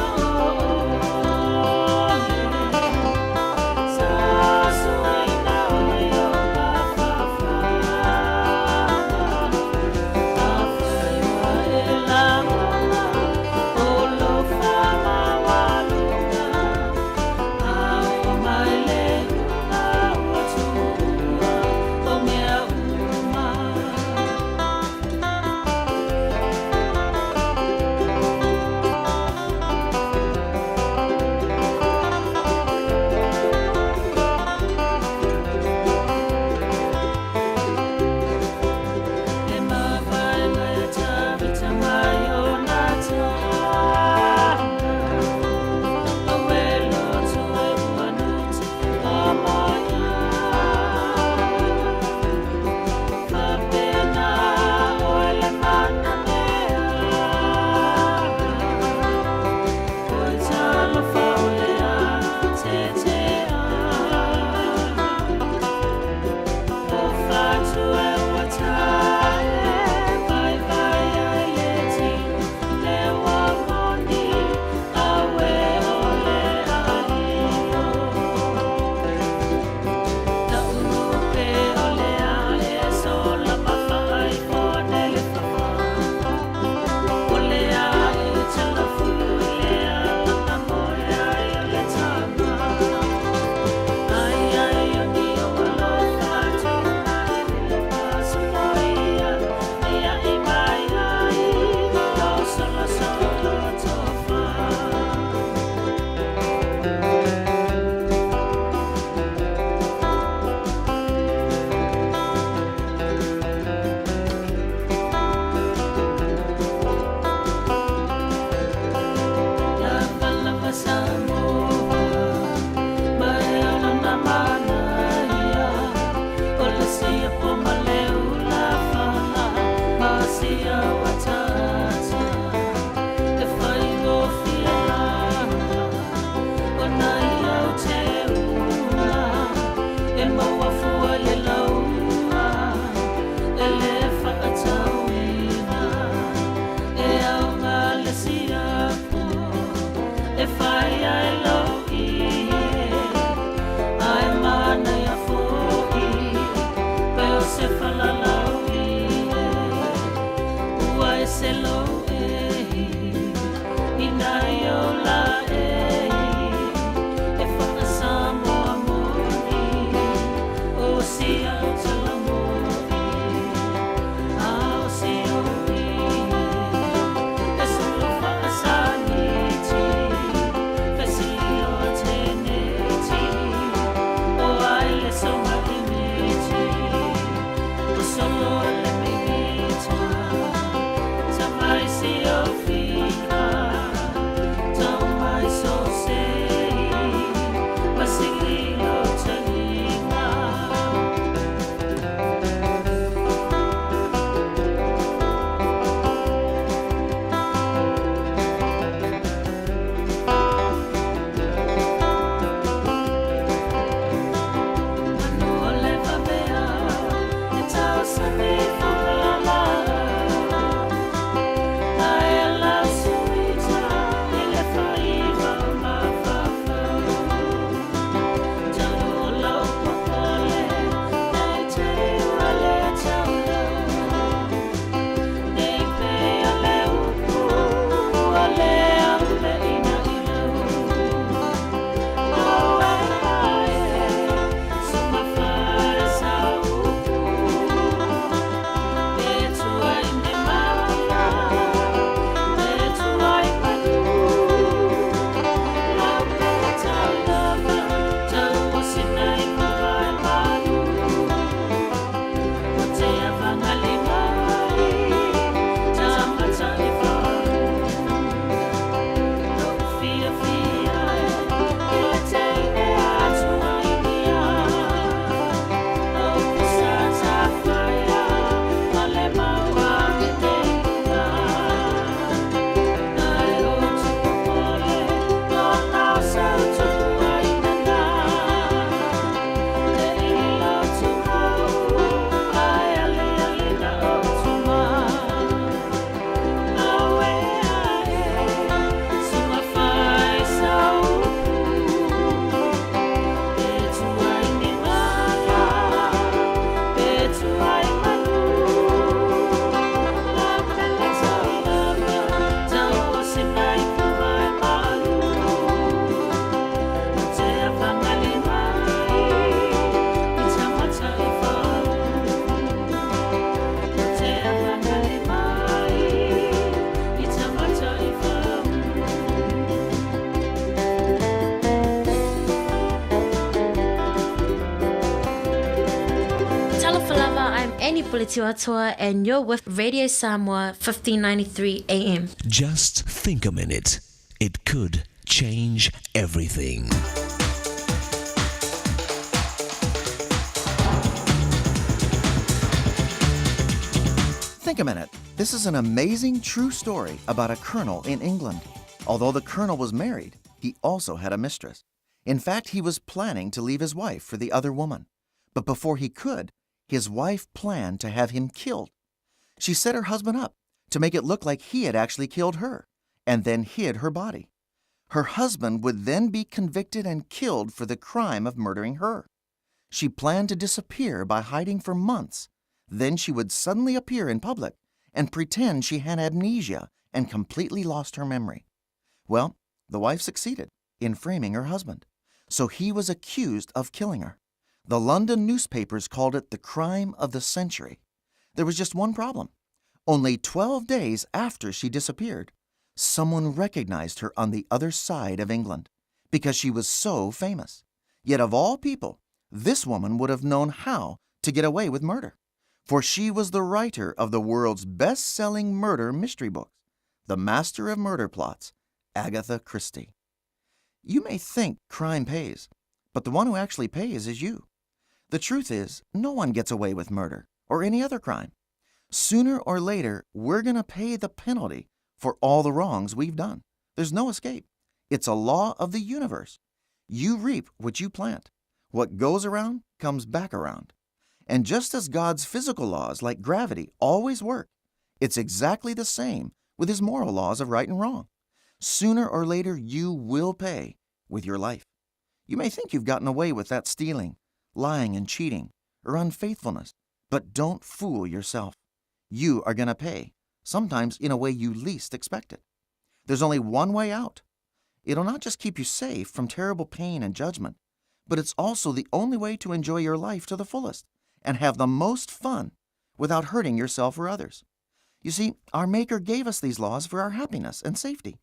Naini Pulitiwatoa, and you're with Radio Samoa 1593 AM. Just think a minute. It could change everything. Think a minute. This is an amazing true story about a colonel in England. Although the colonel was married, he also had a mistress. In fact, he was planning to leave his wife for the other woman. But before he could, his wife planned to have him killed. She set her husband up to make it look like he had actually killed her, and then hid her body. Her husband would then be convicted and killed for the crime of murdering her. She planned to disappear by hiding for months. Then she would suddenly appear in public and pretend she had amnesia and completely lost her memory. Well, the wife succeeded in framing her husband, so he was accused of killing her. The London newspapers called it the crime of the century. There was just one problem. Only 12 days after she disappeared, someone recognized her on the other side of England because she was so famous. Yet of all people, this woman would have known how to get away with murder, for she was the writer of the world's best-selling murder mystery books, The Master of Murder Plots, Agatha Christie. You may think crime pays, but the one who actually pays is you. The truth is, no one gets away with murder or any other crime. Sooner or later, we're going to pay the penalty for all the wrongs we've done. There's no escape. It's a law of the universe. You reap what you plant. What goes around comes back around. And just as God's physical laws, like gravity, always work, it's exactly the same with his moral laws of right and wrong. Sooner or later, you will pay with your life. You may think you've gotten away with that stealing, lying and cheating, or unfaithfulness, but don't fool yourself. You are going to pay, sometimes in a way you least expect it. There's only one way out. It'll not just keep you safe from terrible pain and judgment, but it's also the only way to enjoy your life to the fullest and have the most fun without hurting yourself or others. You see, our Maker gave us these laws for our happiness and safety.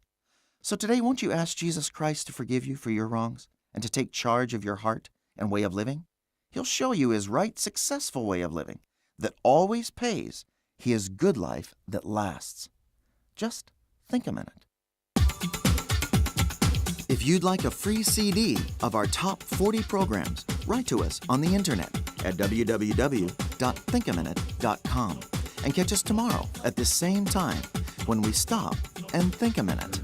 So today, won't you ask Jesus Christ to forgive you for your wrongs and to take charge of your heart and way of living? He'll show you his right, successful way of living that always pays, his good life that lasts. Just think a minute. If you'd like a free CD of our top 40 programs, write to us on the internet at www.thinkaminute.com and catch us tomorrow at this same time when we stop and think a minute.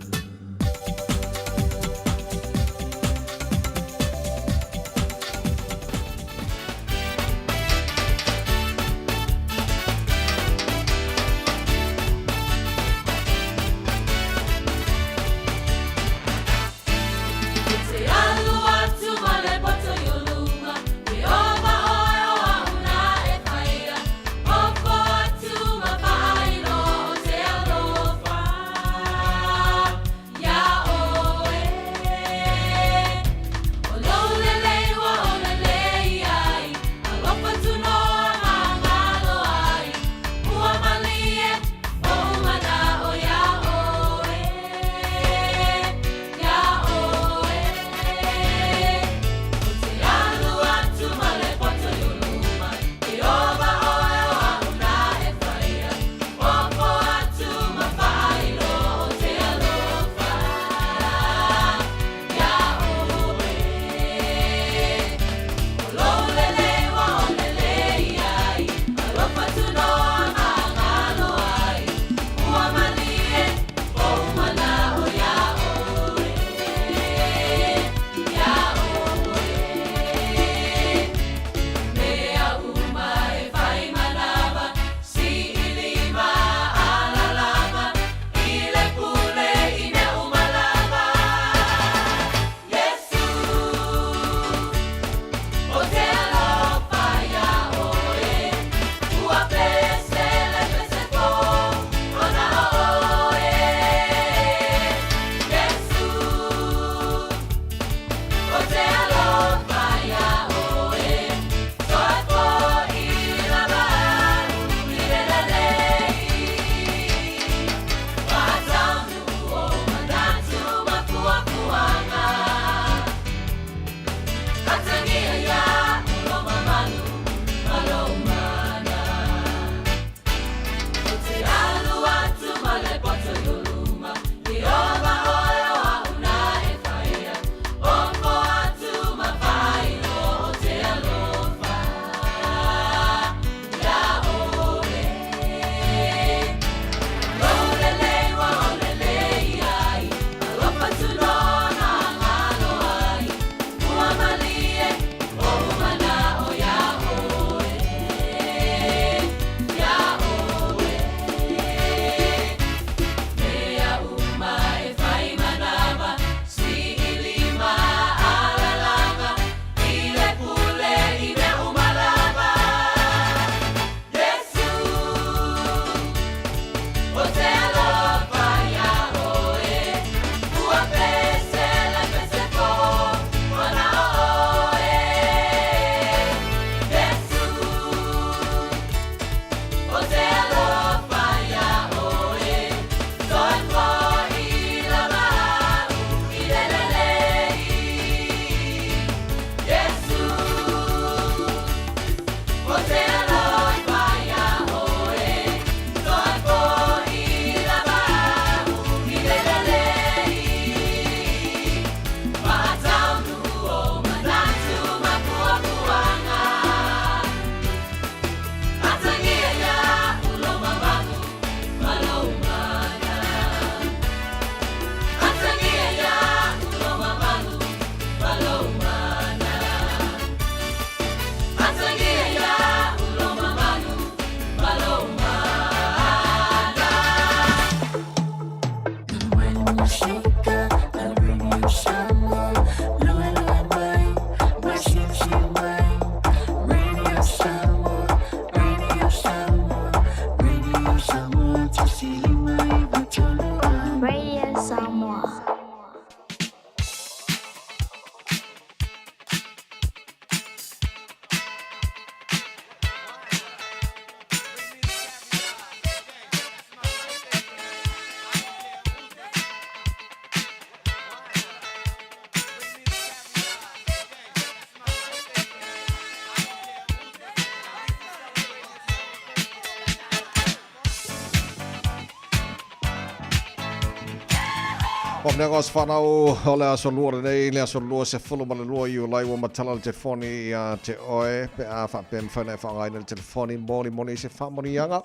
Famne gos whanau o le aso lua nei, le aso lua se fulu ma le lua iu lai wa matala le telefoni te oe, pe a whapem whanau whangai na le telefoni moni se whamoni anga.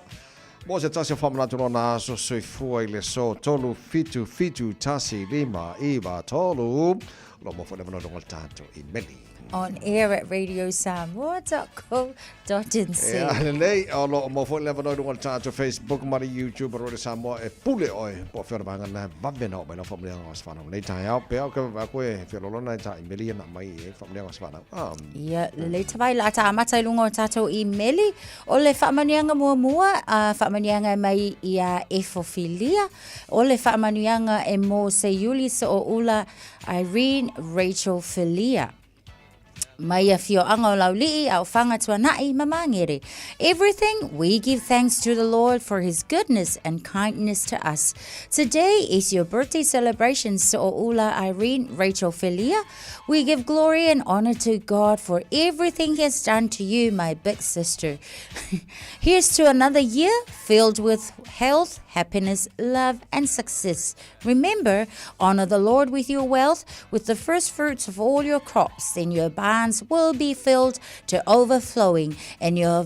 Mo se tasi o whamanatu no na aso sui fua i le so, tolu fitu tasi lima iwa tolu, lo mo whanau whanau ngal tātou i meli. On air at radiosamoa.co.nz. Ja, nei, o lo mo fo le vano ngal tātou Facebook mari YouTube Radio Samoa e pule oi, po whiora banga na vavena o mai whamlea ngos whanau. Nei tai au, pe au ka koe whiora na tai meli na mai e whamlea ngos whanau. Ia, le tawai la ta amata i lunga o tātou i meli, o le whamanianga mua, whamanianga mai i a efofilia, o le whamanianga e mo se yuli sa o ula Irene Rachel Filia. Mai a fio anga o laulii au whanga tuanai mamangere. Everything we give thanks to the Lord for his goodness and kindness to us. Today is your birthday celebration, so ula Irene Rachel Filia. We give glory and honor to God for everything he has done to you, my big sister. Here's to another year filled with health, happiness, love, and success. Remember, honor the Lord with your wealth, with the first fruits of all your crops. Then your barns will be filled to overflowing, and your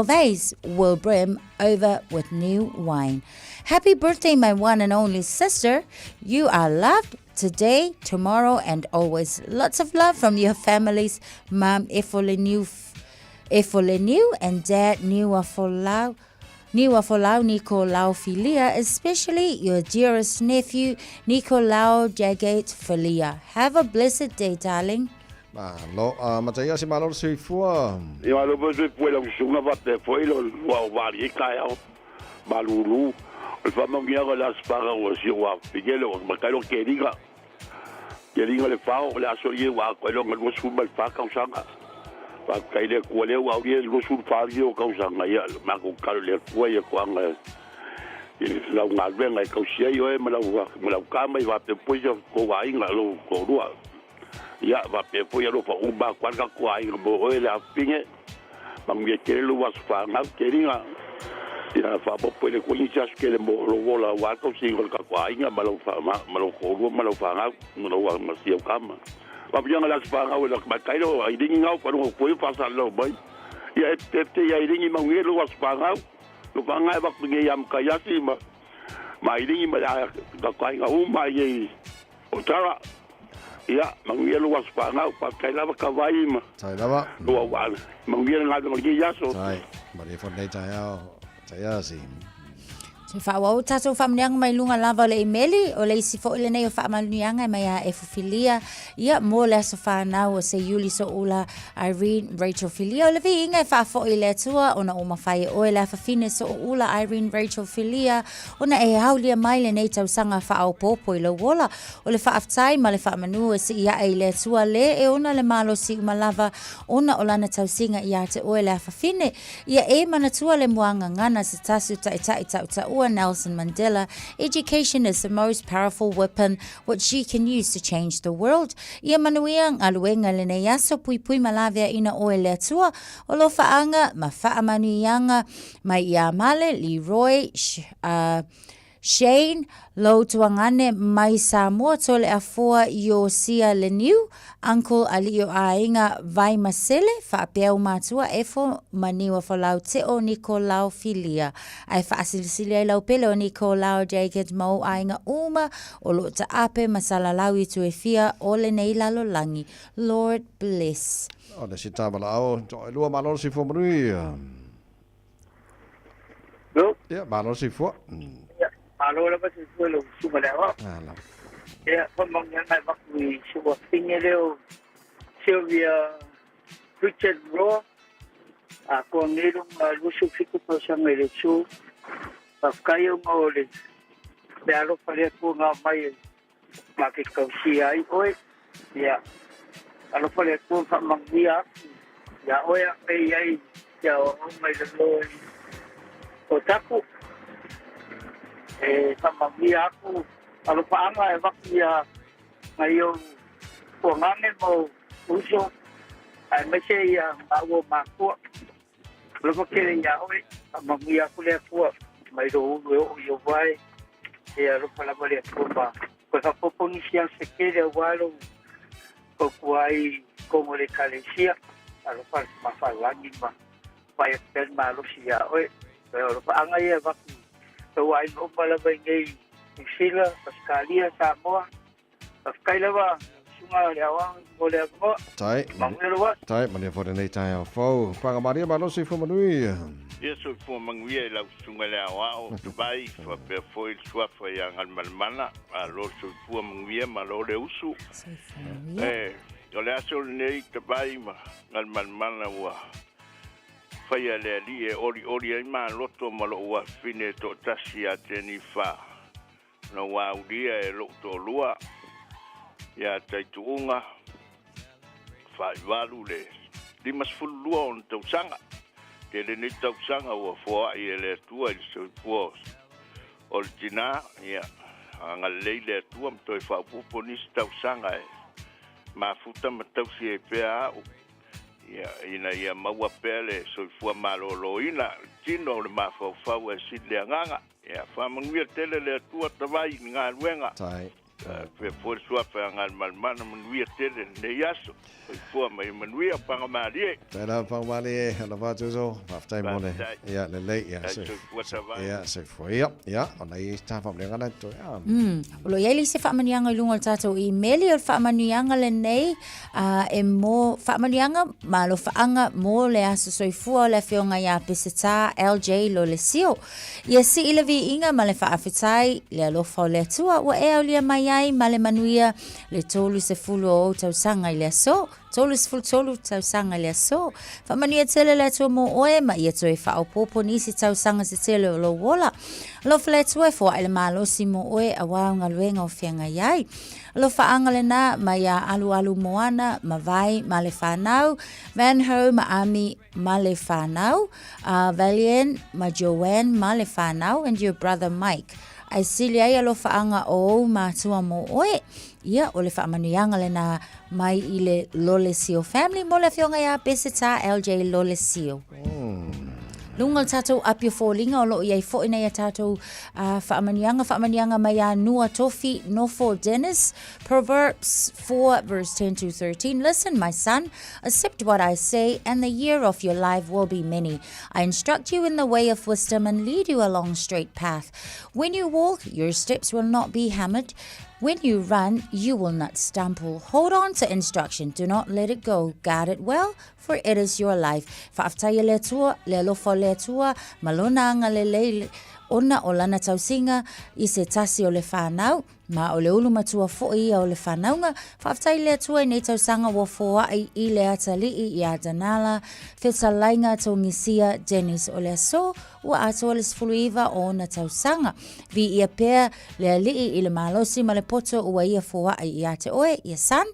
vase will brim over with new wine. Happy birthday, my one and only sister. You are loved today, tomorrow, and always. Lots of love from your families, Mom Efoleniu and Dad Niwafolau Nicolau Filia, especially your dearest nephew, Nicolau Jagate Filia. Have a blessed day, darling. Lo, mataya si Malor sui fua. Ia lo bose puela usunga vate foi lo wa vari kai au balulu. El famo mia la spaga o si wa pigelo makalo keringa. Keringa le fao la solie wa ko lo ngal musu mal fa ka usanga. Pa kai le ko le wa ri lo sul fa ri o ka usanga ia ma ko kalo le ko ia ko anga. La ngal venga ka usia yo e mala ka mai va te poia ko wa inga lo ko rua. Ya va pe foi alo fa umba kwanga kwa i mo ele apinge mang me kele was fa na keringa ya fa bo pele ko ni chas kele mo lo vola wa ko si ko ka kwa inga malo fa malo ko ro malo fa na no wa ma si o kama va bien la fa na o ma kai lo i dingi ngau ko ko fa sa lo bai ya te ya i dingi mang ye lo was fa na lo fa nga ba nge yam ka ya si ma i dingi ma ya ka kwa inga umba ye o tara. Ya, manguia lo was pa ngau pa kai lava ka vai ma. Tai lava. Lo wa. Manguia nga lo ngi yaso. Tai. Mari fo nei tai au. Tai asi. Se whawau tātou whamanianga mai lunga lava le imeli o le isi fo ile nei o whamanianga mai a efofilia. Ia mō le aso whanau o se yuli so ula Irene Rachel Filia. O le vi inga e whafo i le atua o na o mawhai o e le awhawhine so ula Irene Rachel Filia. O na e haulia mai le nei tausanga whaau pōpo i le wola. O le whaaftai ma le whaamanu e se ia e le atua le e ona le malo si umalava. Ona o lana tausinga i ate o e le awhawhine. Ia e manatua le muanga ngana se tasu ta Nelson Mandela. Education is the most powerful weapon which she can use to change the world. Ia manuia ngaluenga le nei aso pui malavia ina o le atua o lo faanga ma faamanuianga mai ia male Leroy Shane lo tuangane mai Samoa tole afua yo sia le new uncle alio ainga vai masele fa peu matua efo maniwa folau te o Nicolau Filia ai fa silsilia lau pele o Nicolau Jacob mo ainga uma o lo ta ape masala lawi tu e fia o le nei lalo langi. Lord bless. O le si tabala au to lua malor si fo mrui. No? Ja, malor si fo. Alo la pasi suelo suma le wa. Ala. Ya, pamang yang ai bak wi suwa pinge leo Sylvia Richard Bro. Ako ngilong lusu fiku pa sa ngere su. Kayo ngole. Dalo pare ko nga mai makikaw siya ai oi. Ya. Alo pare ko pamang dia. Ya oya ai ai ya o mai lo. O taku tamamia aku kalau paanga e vakia ngayon ko ngane mo uso ai mese ya awo mako lo ke ya oi tamamia ku le ku mai do yo vai e ro pala mali ku ba ko Koe ka popongisi ang sekele walo ko kuai como le kalesia alo pa mafalangi ma pai pen malo sia oi pero pa angai e vaku to ai no pala ngai sila paskalia Samoa paskaila wa sunga le awang ole ko Tai. Tai mane fo nei tai au fo. Panga Maria malo si fo manui. Yeso fo manguia la sunga le awa o Dubai fo pe foi sua foi ang malmana a lo so fo manguia malo le usu. Yo le aso nei Dubai ma ngal malmana wa. Fai le ali e ori ai ma loto malo wa fine to tasi a Jennifer. No wa udia e lo to lua. Ya taituunga fai walu le. Dimas fulua on tau sanga. Ke le ni tau sanga ua fua i le tua i se fua o le tina ia anga leile tua mto i whaupupo nisi tau sanga e mafuta ma tau si e pea au ia ina ia maua pea le so i fua malolo ina tino le mawhau e si le anganga ia whamanguia tele le tua tawai ni ngā luenga pe por sua pe ngal malmana manuia tele ne yaso fo mai manuia panga mali Tera panga mali ala vatu so after mole ya le le ya se ya se fo ya ona i sta fa mlenga na to ya lo yeli se fa manianga lunga tato email o fa manianga le nei e mo fa manianga ma lo fa anga mo le aso so fu le fionga ya peseta LJ lo le sio ye si ilavi inga ma le fa afetai le lo fa le tua wa e o mai ai male manuia le tolu se fulu o tau sanga ile so tolu se fulu tolu tau sanga ile so fa mania tele le tu mo oe ma ia tu e fa o popo ni si tau sanga se tele lo wola lo fle tu e fo ele malo si mo oe a wanga luenga o fianga yai lo fa angale na ma ya alu moana ma vai male fanau van ho ma ami male fanau Valiant ma Joanne male fanau and your brother Mike ai sili ai alo faanga o matua mo oe ia o le faamanianga le na mai i le Lolesio family mo le fionga ia peseta LJ Lolesio lunga tatou apia fōlinga o lo iai fo ina ia tatou faamanianga mai a nua tofi no for Dennis Proverbs 4 verse 10 to 13 listen my son accept what I say and the year of your life will be many I instruct you in the way of wisdom and lead you along straight path when you walk your steps will not be hammered when you run, you will not stumble. Hold on to instruction. Do not let it go. Guard it well, for it is your life. Whaaftaia le tua, le lofo le tua, malona anga le ona o lana tausinga i se tasi o le whanau, ma o le ulu matua fo'i o le whanaunga, whaaftai le tua i nei tausanga wa foa i le atalii i a Danala, whetsa lainga tau ngisia Dennis o le aso, ua ato le sfuluiva o na tausanga. Vi ia pēr le alii i le malosi ma le poto ua ia foa i a te oe, ia san,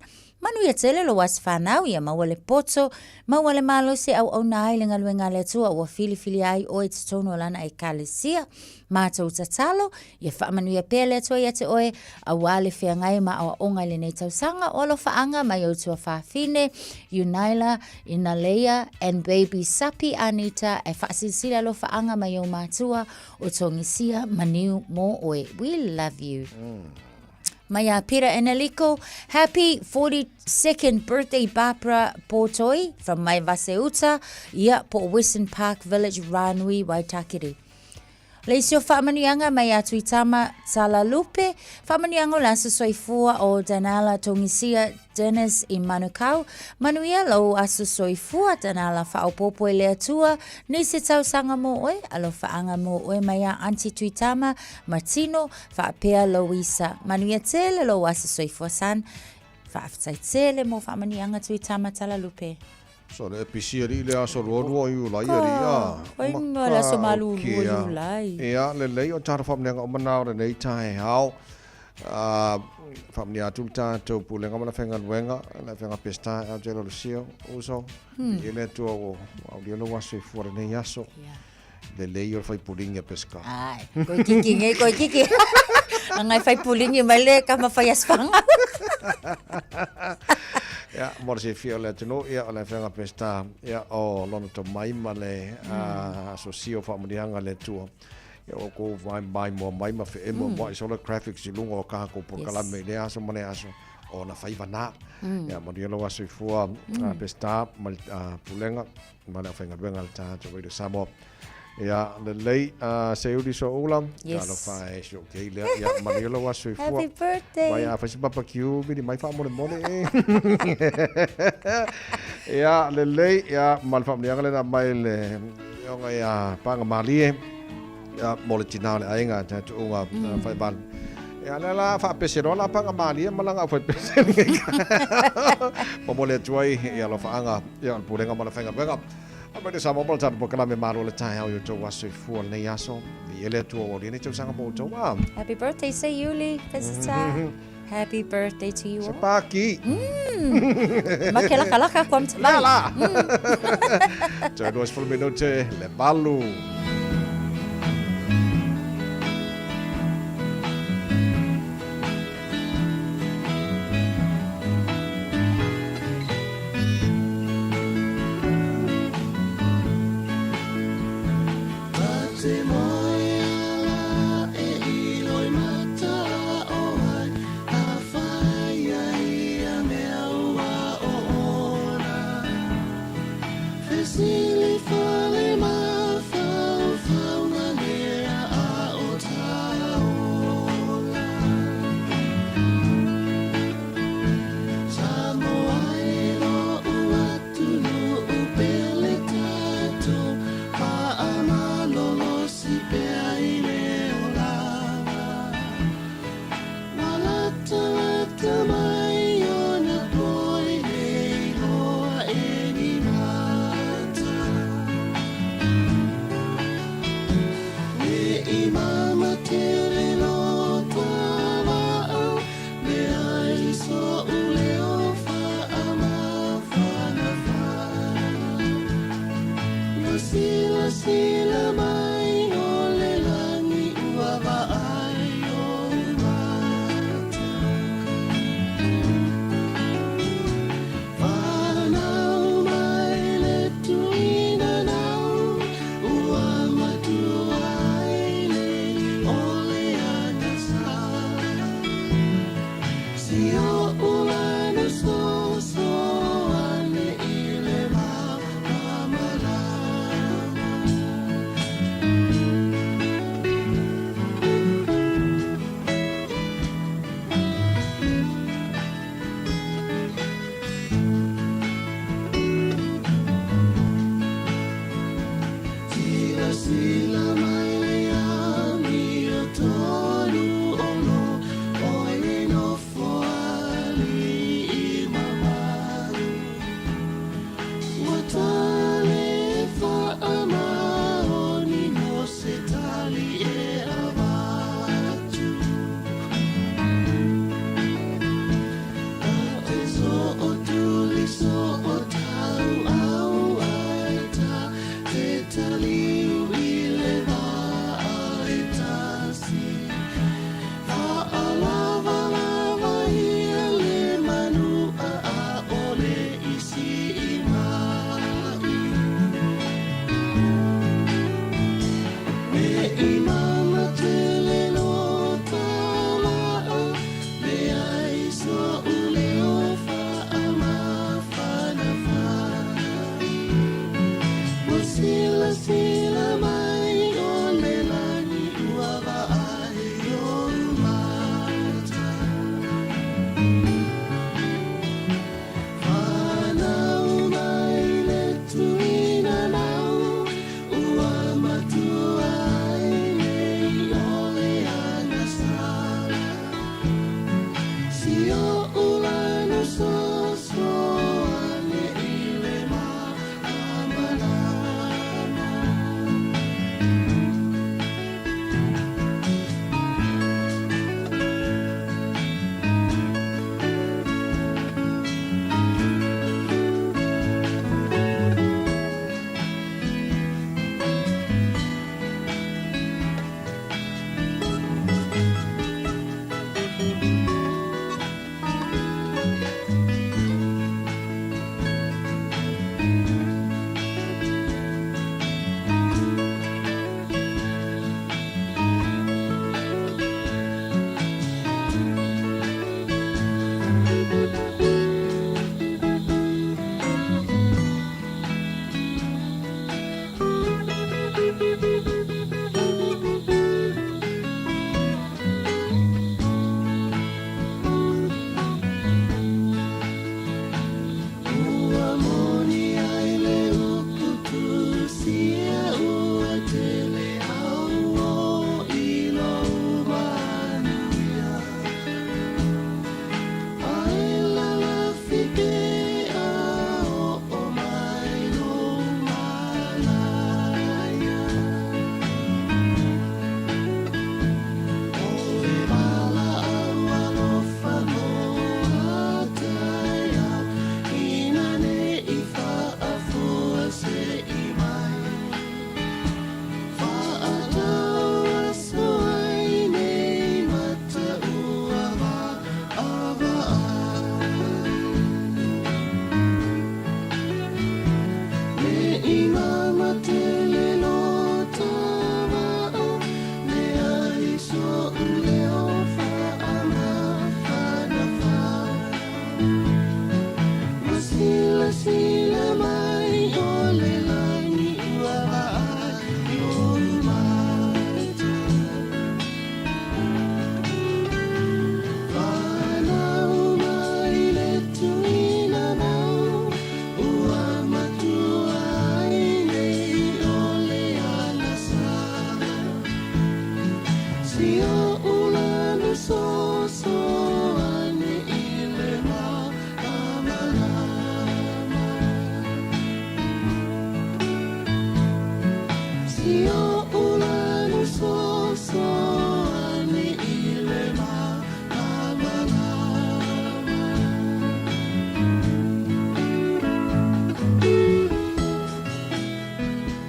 manu ia tele lo was whanau ia maua le poto, maua le malosi au nai le ngaluenga le tua ua fili ai oe te tono lana e kalesia. Mātou tatalo, ia whaamanu ia pēle tua ia te oe, a wale whea ngai ma awa onga le nei tausanga, o lo whaanga mai o tua whaafine, Unaila, Inalea, and baby Sapi Anita, e whaasisila lo whaanga mai o mātua, o tongisia maniu mo oe. We love you. Maya Pira Eneliko, happy 42nd birthday Barbara Portoi from Mai Vaseuta, ia po Western Park Village, Ranui, Waitakere. Leisio whaamanianga mai atu i tama Tala Lupe, whaamanianga la sa soifua o Danala Tongisia Dennis i Manukau, manuia lo asu soifua Danala whaopopo e lea tua, ni se tausanga mo oe, alo whaanga mo oe mai a Auntie Tuitama, Martino, whaapea Louisa, manuia tele lo asu soifua san, whaaftai tele mo whaamanianga Tuitama Tala Lupe. So le pisia ri le aso rodo yu lai ri ya. Oi la so malu yu lai. Ya le le o tar fam lenga o manao le nei tai hao. Fam nia tu ta to pu lenga mana fenga wenga la fenga pesta a jelo sio uso. Ele to o dia no wase fora nei yaso. Le le yo fai pulinga pesca. Ai, ko kiki. Angai fai pulinga mai le ka ma fai asfanga. Ja, mor se fio le tino ia ala fenga pesta ia o lono to mai male asocio fa modianga le tuo Ya o ko mai ma fe mo mo so graphics si lungo ka ko por kala me le aso mane aso o na fai vana ya mo dio lo aso fua pesta mal pulenga mana fa ngal bengal ta to we samo ya le lei se udi so ulam ya lo fai so ke le ya mo dio lo aso fua Happy birthday vai a fa si papa kiu bi mai fa mo ya le lei ya mal fa le na mai le yo ya pa ngamalie ya molitina le ainga ta tunga fai ban ya la fa pesero la pa ngamali malanga fa pesero pomole tuai ya lo fa anga ya pulenga mala fenga benga ama de samo bolta po kala me maro le tai au yo waso fu le yaso vi ele tu o ni tu sanga po to Happy birthday say Yuli Visita Happy birthday to you Sepaki Makela kalaka kwam la Jadi 20 minute le balu Silly, fully, my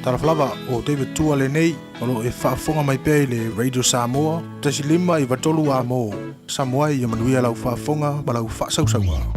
Taraflava o David Tua le nei, o lo e whaafonga mai pēi le Radio Samoa, tasi lima I watolu a mo, Samoa I manuia lau whaafonga, ba lau whaasausaunga.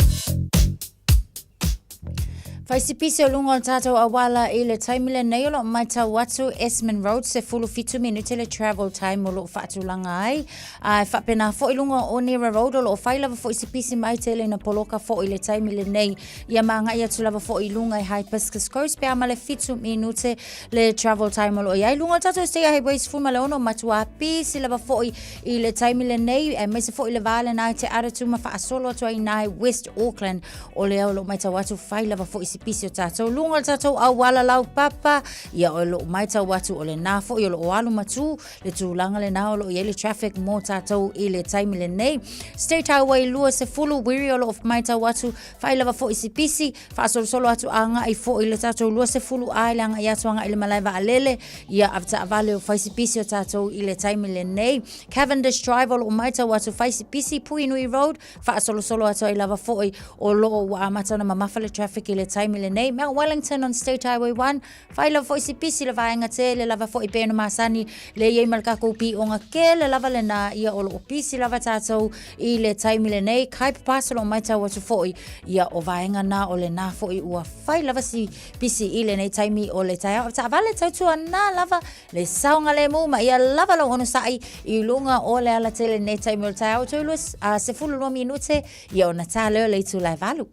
Faisipisi o lunga o tātou awala I le taimile nei o lo mai tau watu Esmond Road se fulu fitu minute le travel time o lo whaatulanga ai. Whapena fo I lunga o Nera Road o lo whailawa fo isipisi mai te le na poloka fo I le taimile nei. Ia maanga ia tulawa fo I lunga I Hibiscus Coast pia ma le fitu minute le travel time o lo iai. Lunga o tātou stea hei bois fuma le ono matua pisi lawa fo I le taimile nei. Mai se fo I le vale nai te aratuma wha asolo atua I nai West Auckland o le au lo mai tau watu whailawa fo isipisi pisi o tātou lunga tātou awala lau papa ia o lo mai tau watu o le nafo I o lo alu matu le tūlanga le nao lo I le traffic mō tātou I le taimi le nei State Highway lua se fulu wiri o lo mai tau watu whailawa fo isi pisi whaasolo solo atu anga I fo I le tātou lua se fulu ailanga I atu anga I le malaiva alele ia avta avale o whaisi pisi o tātou I le taimi le nei Cavendish Drive o lo mai tau watu whaisi pisi Puinui Road whaasolo solo atu I lava fo I o lo wa amatana mamafa le traffic I le taimi le nei Mount Wellington on State Highway 1 whaila fo isi pisi le vaenga te le lava fo I pēno masani le iei malkako pi o ngā ke le lava le nā ia o lo pisi lava tātou I le taimi le nei kai papasalo mai tau atu fo I ia o vaenga nā o le nā fo I ua whaila vasi pisi I le nei taimi o le taia o ta vale tautua nā lava le saunga le mu ma ia lava lo ono sai I lunga o le ala te le nei taimi o le taia o tuilus a se fulu no minute ia o na tā leo le tu lai valu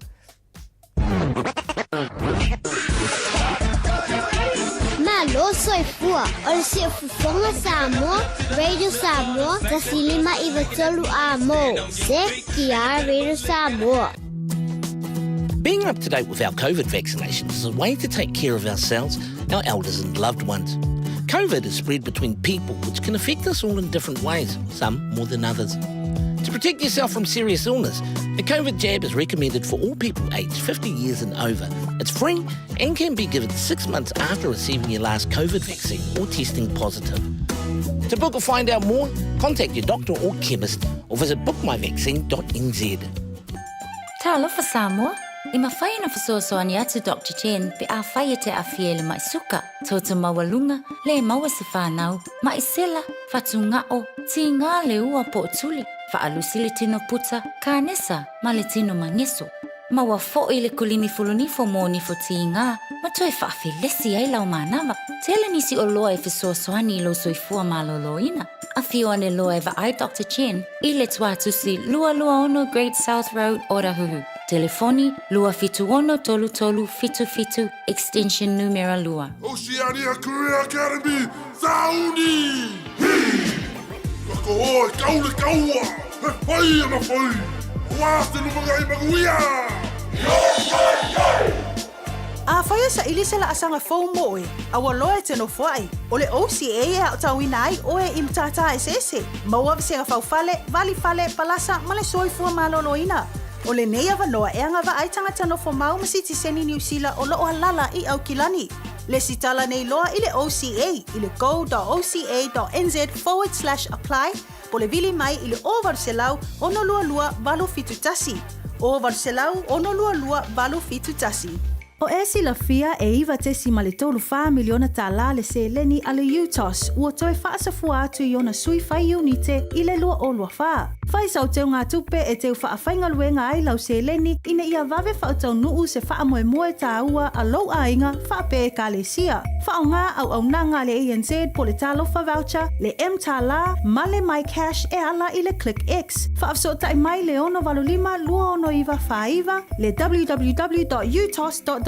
Malo soy fua, o se fufonga Samoa, Radio Samoa, tasilima ivatolu amo, se kia Radio Samoa. Being up to date with our COVID vaccinations is a way to take care of ourselves, our elders and loved ones. COVID is spread between people, which can affect us all in different ways, some more than others. To protect yourself from serious illness, the COVID jab is recommended for all people aged 50 years and over. It's free and can be given 6 months after receiving your last COVID vaccine or testing positive. To book or find out more, contact your doctor or chemist or visit bookmyvaccine.nz. Talofa Samoa, I mawhai na whasoasoani atu Dr. Chen pe a whai te awhie le mai suka. Tauta mawalunga, le maua se whanau, mai sela, whatunga o, ti ngā le ua po tuli. Whaalusi le tino puta, kānesa, ma le tino mangeso. Maua fo'i le kulini fulunifo mō nifo ti ngā, ma toi whaafi lesi ai lau mānawa. Tele nisi o loa e whasoasoani lo soifua maloloina. A whio ane loa e wa ai Dr. Chen, I le tuatusi lua ono Great South Road, Orahuhu. Telefoni lua fitu ono tolu tolu fitu fitu, extension numero lua. Oceania Career Academy, Saudi! Kako hoa, kaule kaua! He whai ana whai! Hoa te lumanga I maguia! A whaia sa ili se la asanga fau moe, a waloa te no whai. O le OCA e au tauina ai o e imtata esese. Maua visenga fau fale, vali fale, palasa, ma le soifua maloloina. O le nei avanoa e anga wa ai tangata no whamau masiti seni New Zealand o loo halala I au kilani. Le sitala nei loa I le OCA, I le go.oca.nz/apply, po le vili mai I le overselau ono lua lua valo fitu tasi. Overselau ono lua lua valo fitu tasi. O e si la fia e iwa te si male tolu wha miliona ta la le se leni ale UTOS ua toi whaasafua atu I ona sui whai unite I le lua o lua wha. Whai sau teo ngā tupe e teo wha whainga luenga ai lau se leni ina ia vave whautau nuu se wha moe moe ta ua a lau a inga wha pe ka le sia. Wha o ngā au nanga le ANZ po le talofa voucher, le M ta la, male my cash e ala I le Click X. Wha afso tai mai le ono valolima lua ono iwa wha iwa, le www.utos.ws,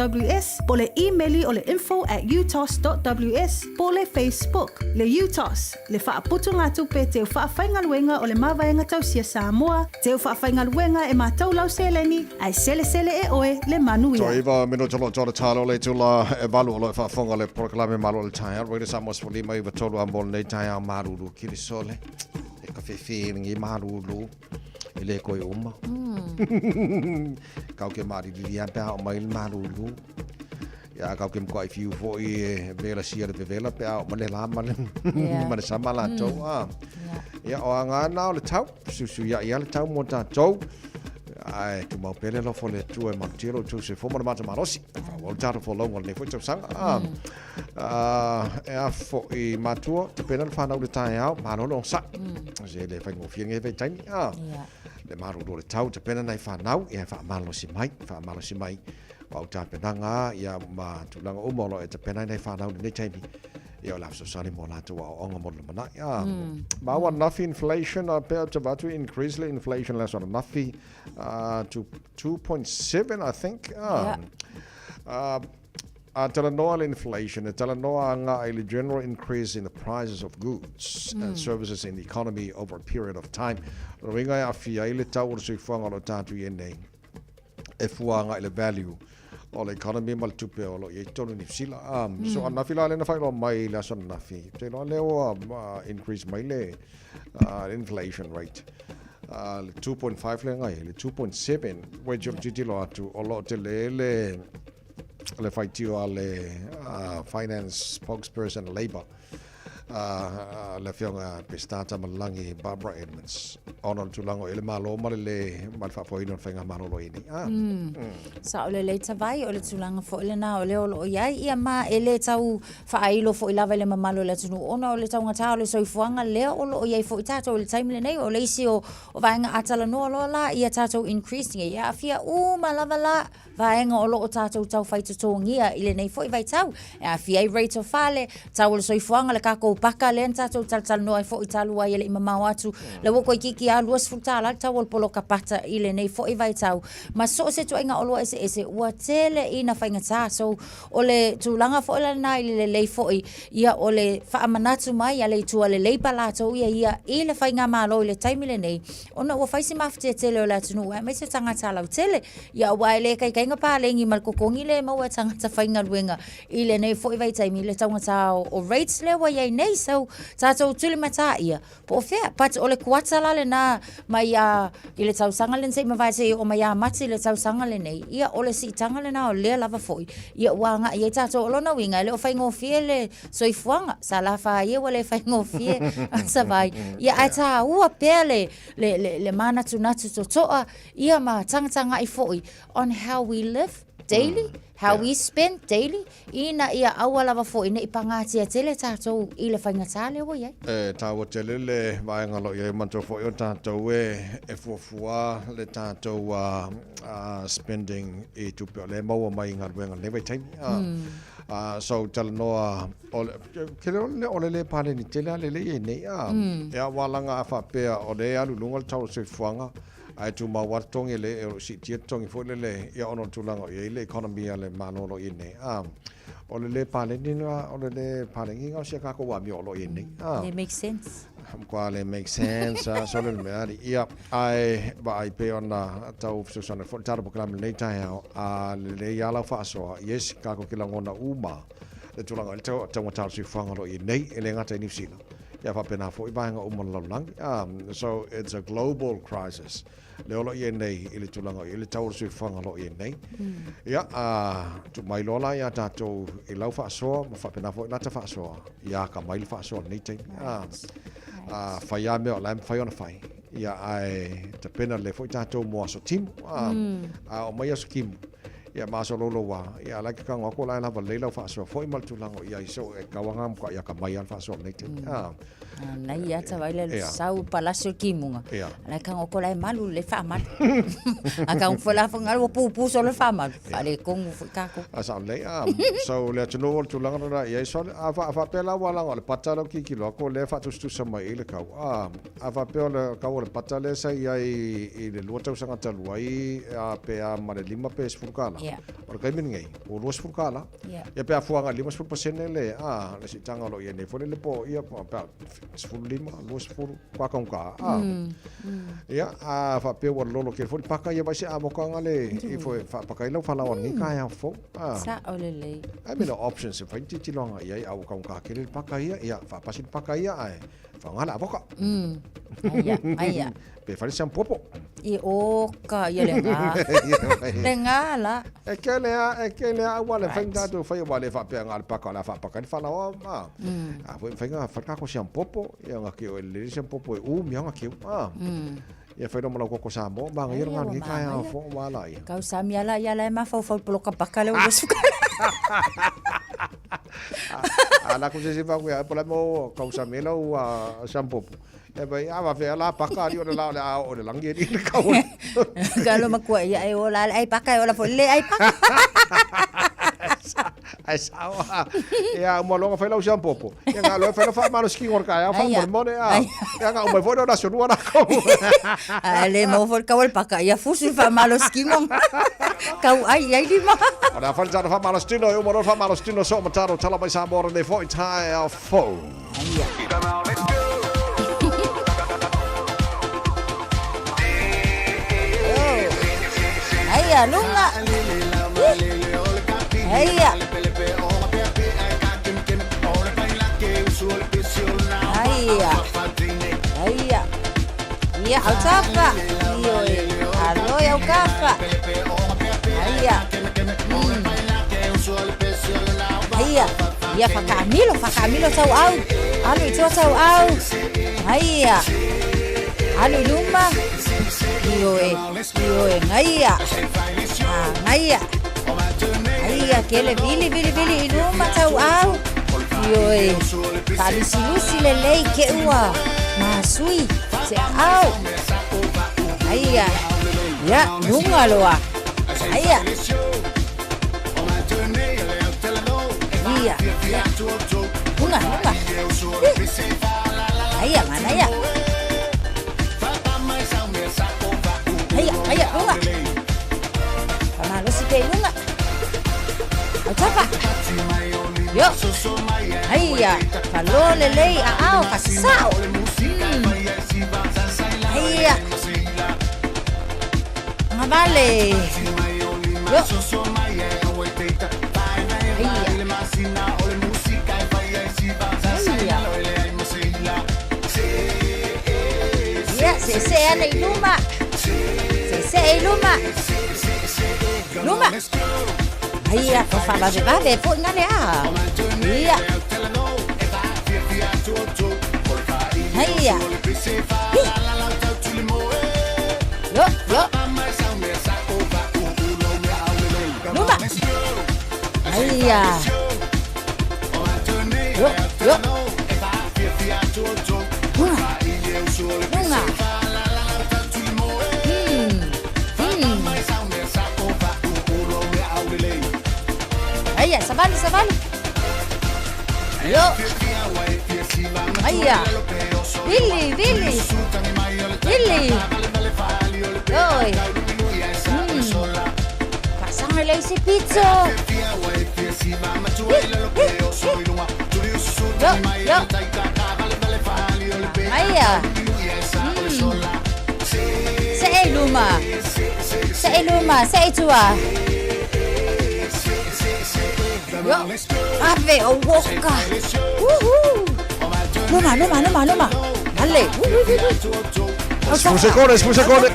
po le emaili o le info@utos.ws, po le Facebook, le UTOS, le wha aputu ngā tupe teo wha whainga luenga o le mawaenga tausia Samoa, teo wha whainga luenga e mātou lau seleni, ai sele e oe le manuia. So iwa mino tolo tolo talo le tula e valu o lo wha whonga le proklame malo le taia, Radio Samoa Spolima iwa tolu ambol nei taia maruru kiri sole, e ka feeling I maruru, I le koe uma. Kau ke mari diria pēa o mai maruru. Ya kau ke mkwa I fo I vela sia le vela pēa o mane la mane sama la tau. Ya o ngā nao le tau, susu ya le tau mo ta tau. ai tu mau pele lo fo le tu e matiro tu se fo ma marosi o taro fo longo le fo tu sanga e a fo I matua te pena fa na le tai au ma no sa se le fa ngo fi nge ve tai le maru do le tau te pena nai fa nau e fa malo si mai o ta pena nga ia ma tu langa o molo e te pena nai fa nau le tai ia la so sali mo la tu o nga mo le mana ma wa nothing inflation appear to about to increase the inflation less on nothing to 2.7 I think Talanoa inflation, Talanoa a general increase in the prices of goods and services in the economy over a period of time. Ringa afia ile tau se fanga lo tatu yene. E fuanga ile value o le economy mal tupe o lo ye tonu ni sila so ana fila le na fa lo mai la son na fi. Te lo le o increase mai le inflation rate. 2.5 le ngai le 2.7 we jo titilo atu o lo te le fai tio alle finance spokesperson Labour le fionga pestata malangi Barbara Edmonds ono tulango ele malo male mal fa foi non fenga malo lo ini sa ole le tavai ole tulanga fo ele na ole o ia ia ma ele tau fa ailo fo ila vele malo le tunu ono ole tau ngata ole soifuanga le o ia fo tato ole time le nei ole isi o vaenga atala no lo la ia tato increasing ia afia malava la vaenga o lo tato tau fai totongia ile nei fo vai tau afia rate of fale tau ole soifuanga le kako paka le tato tal no ai fo italu ai ele mama watu le wo ko kiki a luas futala tau ol polo kapata ile nei fo vai tau ma so se tu inga olo ese ua tele ina fainga ta so ole tulanga fo ile na ile le fo ia ole fa amanatu mai ale tu ale le palato ia ile fainga malo ile taimile nei ona ua faisi mafte tele ole tunu me se tanga tala tele ia wa ile kai nga pa le ngi mal kokongi le ma wa tanga ta fainga luenga ile nei fo vai taimile tanga ta o rates le wa ia nei so tato tuli mata ia po fe pat ole kuata la le na mai ile tau sanga le sei ma vai se o mai mati le tau sanga le nei ia ole si tanga le na o le lava foi ia wanga ia tato lo na winga le o fai ngo fiele so ifuanga sala fa ia wale fai ngo fie sa vai ia ata ua pele le mana tunatu totoa ia ma tanga I foi on how we live daily how we spend daily ina ia awala va fo ina ipangati tele tato ile fanga tale wo ye tawo tele le vaenga lo ye manto fo yo tato e fuafua le tato spending e tu pe le mo mai ngal wenga le time so tell no ole le pane ni tele le ne ya walanga fa pe o le alu lungal tau se fuanga ai tu ma watong ele si tie tong fo le ya ono tulanga ye le economy ale manolo ine ole le pane ni ole le pane ngi sia ka ko wa mi olo ine it makes sense quale make sense so le me ia ai ba ai pe ona tau so sana fo taro program le tai le ya la fa so yes ka ko kilangona uma le tulanga le tau tau si fanga lo ine ele ngata ni sila ya fa pena fo ibanga umon lang so it's a global crisis le olo ye nei ile tulanga ile tau si fanga lo ye nei ya tu mai lola ya tato I lau fa so ma fa pena fo lata fa so ya ka mai fa so nei te fa ya me ola fa ona fai ya ai te pena le fo tato mo so tim o mai so kim ya ma so lolo wa ya la ka ngoko la la le lau fa so fo mal tulanga ya so e ka wanga ko ya ka mai fa so nei te na ia ta vai le sau palacio kimunga la ka ngoko la malu le fa mal aka un fola fo ngal pu so le fa mal ale kong ka ko asa le so le tuno tulanga ra ia so ava pela wala le patalo ki lo ko le fa tu sama ile ka ava pela ka o le patale sai ai le lota usanga talu ai pe a mare lima pe sfurkala o ka min ngai o lo sfurkala ya pe a fuanga 5% le le si tanga lo ye ne fo le po ia pa sfuru lima lo sfuru pa ka ia fa pe o lolo ke fo paka ia ba se a moka le I fo fa paka ilo fa la on ni ka ya fo sa olele I mean options fa ti longa ia a ka ke le paka ia fa pa sin paka ia ai fa ngala boka ai pe fa siam popo I o ka ia le ngala e ke le a wala fa ngata fa wala fa pe ngal paka la fa paka fa la o ma fa nga fa ka ko siam popo ia nga ke le siam popo mi nga ke Ia whaino malau koko Samoa, maa ngai ranga ngi kai hao fo wala ia. Kau sami ala ia lai mafau fau poloka baka leo suka. Ala ko se va ku pola mo kau sami lau sampopo. E bai ava fe ala paka ri o la o le langi ni kau. Kalau makua ia e ola ai paka ola fo le ai paka. Ai sawa. Ia mo longa fa lau sampopo. Ia nga lo fa fa mano ski ngor ka fa mo ne a. Ia nga mo foi na sonu na kau. Ale mo fo kau paka ia fusul fa malo ski ngong. Kau ai di ma. Ora fa jana fa malo stino o mo fa malo stino so mataro tala mai sa mo ne foi tai a fo. Iya, lunga. Iya. Iya. Iya. Iya, au tapa. Iyo. Alo ya kafa. Iya. Iya. Iya, Camilo tau au. Alo itu tau au. Iya. Alo luma. Iyo ngaya. Ngaya. Ngaya kele bili iluma tau au. Iyo tali silusi lelei ke ua. Masui se au. Ngaya. Ya, lunga loa. Ngaya. Iya. Lunga. Ngaya mana ya? Ayo, lunga. Pamalo si Kay, lunga. O tapa. Yo. Ayo, palo lelei, aao, kasao. Ayo. Nga vale. Yo. Iya, se ana iluma. Se luma. Iya, por favor, va, put ngale a. Iya. Iya. Yo. Luma. Iya. Yo. Lunga. Iya, sabali. Yo. Iya. Billy. Oi. Pasang relay si Pizzo. Yo. Iya. Sa iluma, sa itua. Yo, ave o woka. Luma. Ale. Espuse kone.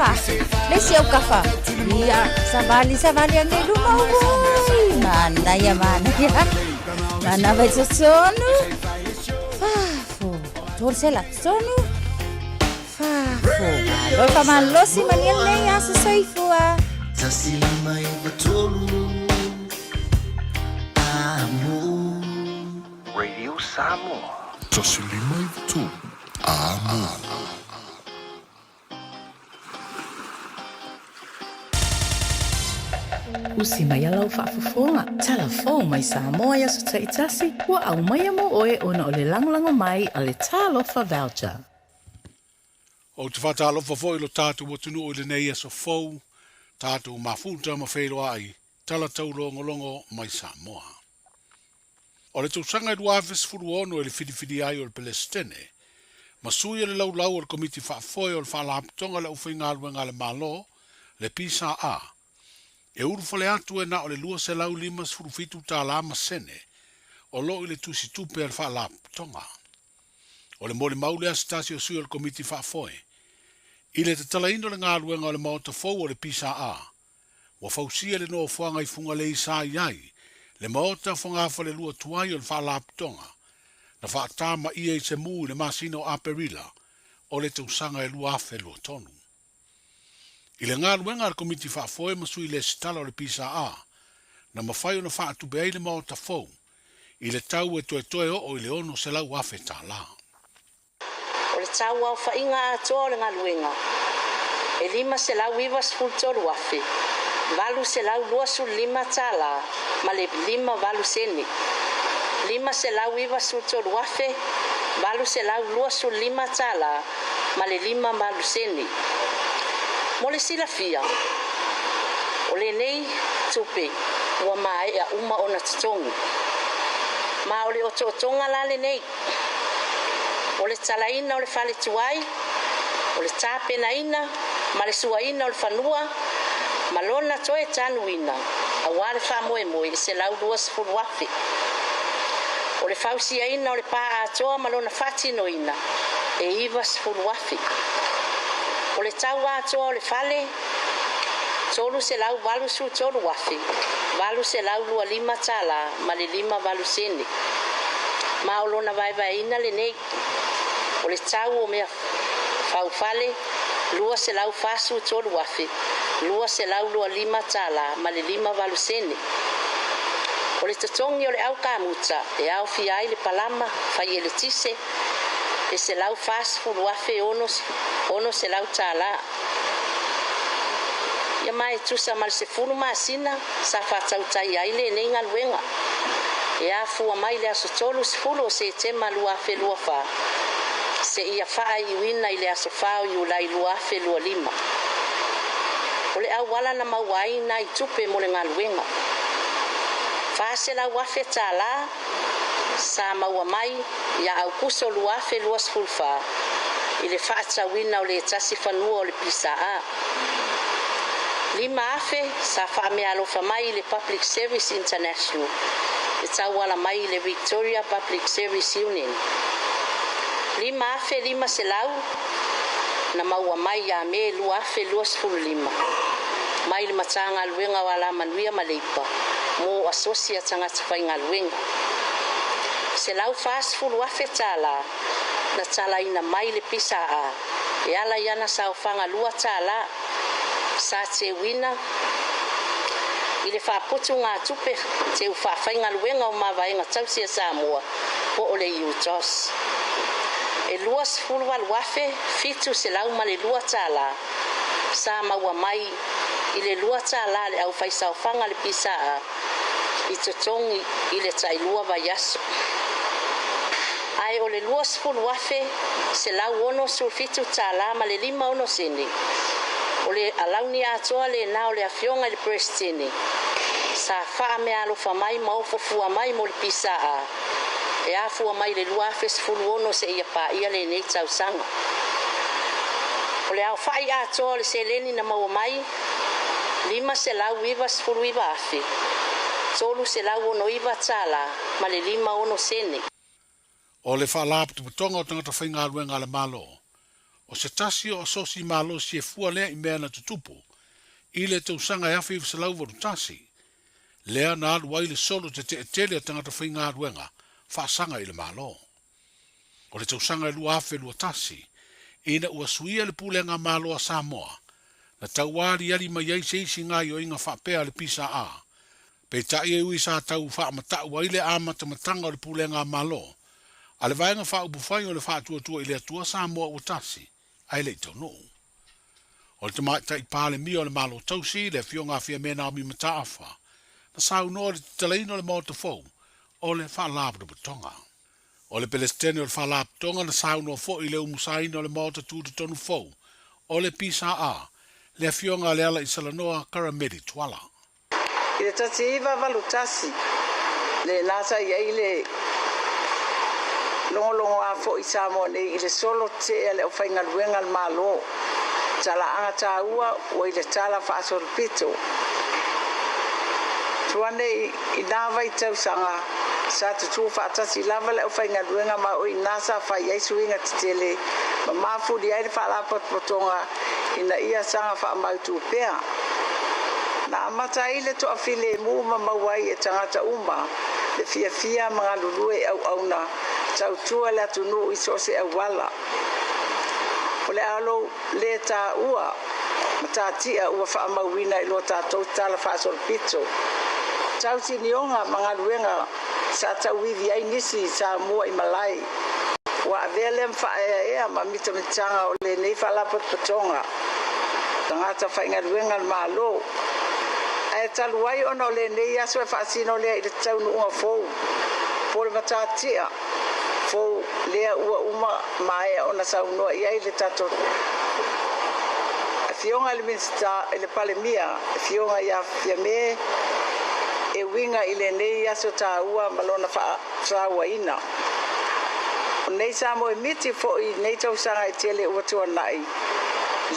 Lesi au kafa. Iya, sabali ang luma. Mana ya. Mana ba sono? Fafo. Torsela sono. Fafo. Lo pamalo si manian leya sa saifua. Tasilima ibatolu. Radio Samoa. Tasilima ibatolu. Usi mai alau whaafafonga. Telefon mai Samoa ia sa taitasi. Ua au mai mo oe ona o le langolango mai a le talofa voucher. O te whatalofa fo ilo tātu o tunu o le nei aso fau. Tātu mafuta ma whelo ai. Tala tau longo mai Samoa. O le tausanga i duawes furu ono e le whidiwhidi ai o le Palestine. Masui e le lau o le komiti whaafoe o le whaalapitonga le uwhainga luenga le malo. Le pisa a. E uru fale atu e na o le lua se lau lima sfuru fitu ta la masene. O lo i le tusi tupe al whaalapitonga. O le mole maule a stasi o sui o le komiti whaafoe. I le te talaino le ngā luenga o le maota fau o le pisa a. Wa fausia le no fuanga i funga le isa iai. Le maota funga fa le lua tuai o le whaalapitonga. Na whaatama i e se mu le masino a perila. O le tausanga e lua afe lua tonu. I le ngaluenga le komiti whaafoe masui le sitala o le pisa a, na mawhai o na whaatupe ai le mao ta fou, i le tau e toe o i le ono se lau afe tā la. O le tau au whainga atoa o le ngaluenga, e 5 se lau iwa sfultoru afe, valu se lau 2 tā la, ma le 5 valu seni. 5 se lau iwa sfultoru afe, valu se lau 2 tā la, ma le 5 valu seni. Mo le silafia, o le nei tupe, ua mai a uma o na tutongi. Ma o le ototonga la le nei, o le talaina o le fale tuai, o le tapena ina, ma le suaina o le fanua, ma lona toe tanuina, a wale wha moe moe se lau 2 wafe. O le fausia ina o le paa atoa ma lona fatino ina, e iwa 10 wafe. O le tau atoa o le fale, tolu se lau valu su tolu wafe, valu se lau 2 tā la, ma le 5 valu sene. Ma o lona vai ina le nei, o le tau o mea fau fale, 2 se lau fasu tolu wafe, 2 se lau 2 tā la, ma le 5 valu sene. O le tatongi o le au kamuta, e au fiai le palama, fai e le tise, e se lau fasu wafe ono se lau tā la. Ia mai tusa mal se fulu masina, sa fatau tai ai le nei ngaluenga. E a fua mai le aso tolu se fulu se te malua fe lua fa. Se ia faa i wina i le aso fao i ulai lua fe lua 5. O le au wala na mauai na i tupe mo le ngaluenga. Fa se la wafe tā la, sa maua mai, ia au kuso lua fe lua sfulfa. I le faa tawina o le tasi fanua o le pisa a. 5 afe, sa faa mea alofa mai le Public Service International. E tau wala mai le Victoria Public Service Union. 5 afe, 5 se lau, na maua mai a me lua afe, 2 mai le matanga luenga wala manuia maleipa, mo asosia tangata whainga luenga. Se lau fast food afe tala, na tala ina mai le pisa a, e ala iana sa ofanga lua tala, sa te wina, i le whaputu ngā tupe, te u whawhainga luenga o mawaenga tausia Samoa, po o le iutos. E 2 wafe, fitu se lau ma le 2 tala, sa maua mai, i le 2 tala le au whaisa ofanga le pisa a, i totongi i le tailua vaiaso. Ai o le 2 wafe, se lau ono sulfitu tala ma le 5 ono sene. O le alauni atoa le na o le afionga le prestini. Sa faa me alofa mai ma ofofua mai mo le pisa a. E afua mai le luafe sfulu ono se ia pa ia le nei tau sanga. O le au fai atoa le se leni na maua mai, 5 se lau iwa sfulu iwa afe. Tolu se lau ono iwa tala, ma le 5 ono sene. O le whaalapu tu putonga o tangata whainga aluenga le malo. O se tasi o asosi malo si e fua lea i mea na tutupu, i le tausanga e awhi se lau waru tasi. Lea na alu wai le solo te te etele a tangata whainga aluenga, whaasanga i le malo. O le tausanga e lua awhi lua tasi, ina ua suia le pulenga malo a Samoa, na tauari ali mai ai seisi ngā yo inga whapea le pisa a. Pe tai e ui sa tau whaamata ua ile amata matanga o le pulenga malo, a le vaenga whaupufai o le whaatuatua i le atua Samoa ua tasi, ai le tau no. O le tamai tai pāle mi o le malo tausi, le fionga fia mena o mi mata awha, na sau no le talaino le mauta fau, o le whaalapu putonga. O le pelestene o le whaalapu tonga na sau no fo i le umusaino o le mauta tūtu tonu fau, o le pisa a, le fionga le ala i salanoa karamedi tuala. I le tati iwa valutasi, le nasa i eile longo a fo i Samoa nei i le solo te e le whainga luenga le malo. Tala anga tā ua o i le tala whaasoro pito. Tuane i nāwai tausanga sa tutu whaatasi lava le whainga luenga ma o i nasa whai eisu inga titele. Ma mafuri ai le whaalapot potonga ina ia sanga whaamautu pea. Na amata i le toa file mu ma mawai e tangata uma. Le fia mga lulue au auna. Tau tua le atunu i sose au wala. O le alo le tā ua, Matatia ua whaamauina I lo tātou tala whaasolpito. Tau sinionga mga luenga sa tauivi ai nisi sa mua I malai. Wa avele mwhaea ma mita mitanga o le nei whalapot patonga. Tangata whainga luenga malo. Ai taluai ona o le nei aso e whaasino lea I le taunu unga fou. Pole matatia. Fou lea ua uma maea ona saunoa I ai le tato. Fionga le minsta le palemia, fionga ia fiame e winga I le nei aso taua malona whaua ina. O nei sa mo miti fo I nei tausanga I tele ua tua nai.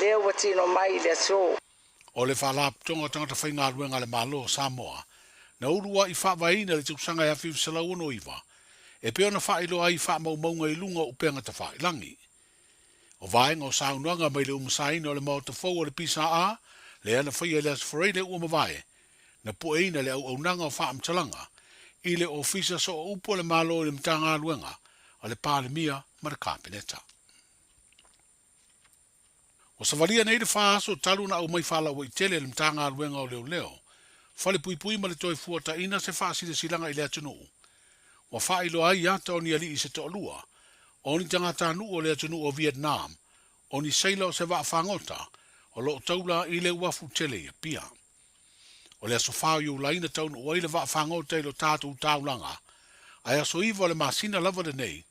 Lea ua tino mai le so. O le whalap tonga tangata whainga ruenga le malo Samoa. Na urua I whawaina le tausanga ia fiu sala uno iwa. E peona whailo ai wha maunga I lunga upenga ta whailangi. O vaenga o saunuanga mai le umasaina o le mao tafou o le pisa a, le ana whaia le asfarai le umavae, na pueina le au nanga o whaamtalanga, I le ofisa so o upo le malo le mtanga aluenga, o le palemia ma le kāpeneta. O savalia nei le whaaso talu na au mai whala o I tele le mtanga aluenga o leo, whale pui ma le toi fuata ina se whaasile silanga I le atunu. Wa whailo ai ata o ni ali I se to'alua, Oni tangata nu o le atunu o Vietnam, oni seila o se whaafangota, o lo taula I le wafu tele ia pia. O le aso whao iu laina taunu o ile whaafangota I lo tātou taulanga, ai aso iwa le masina lava de nei,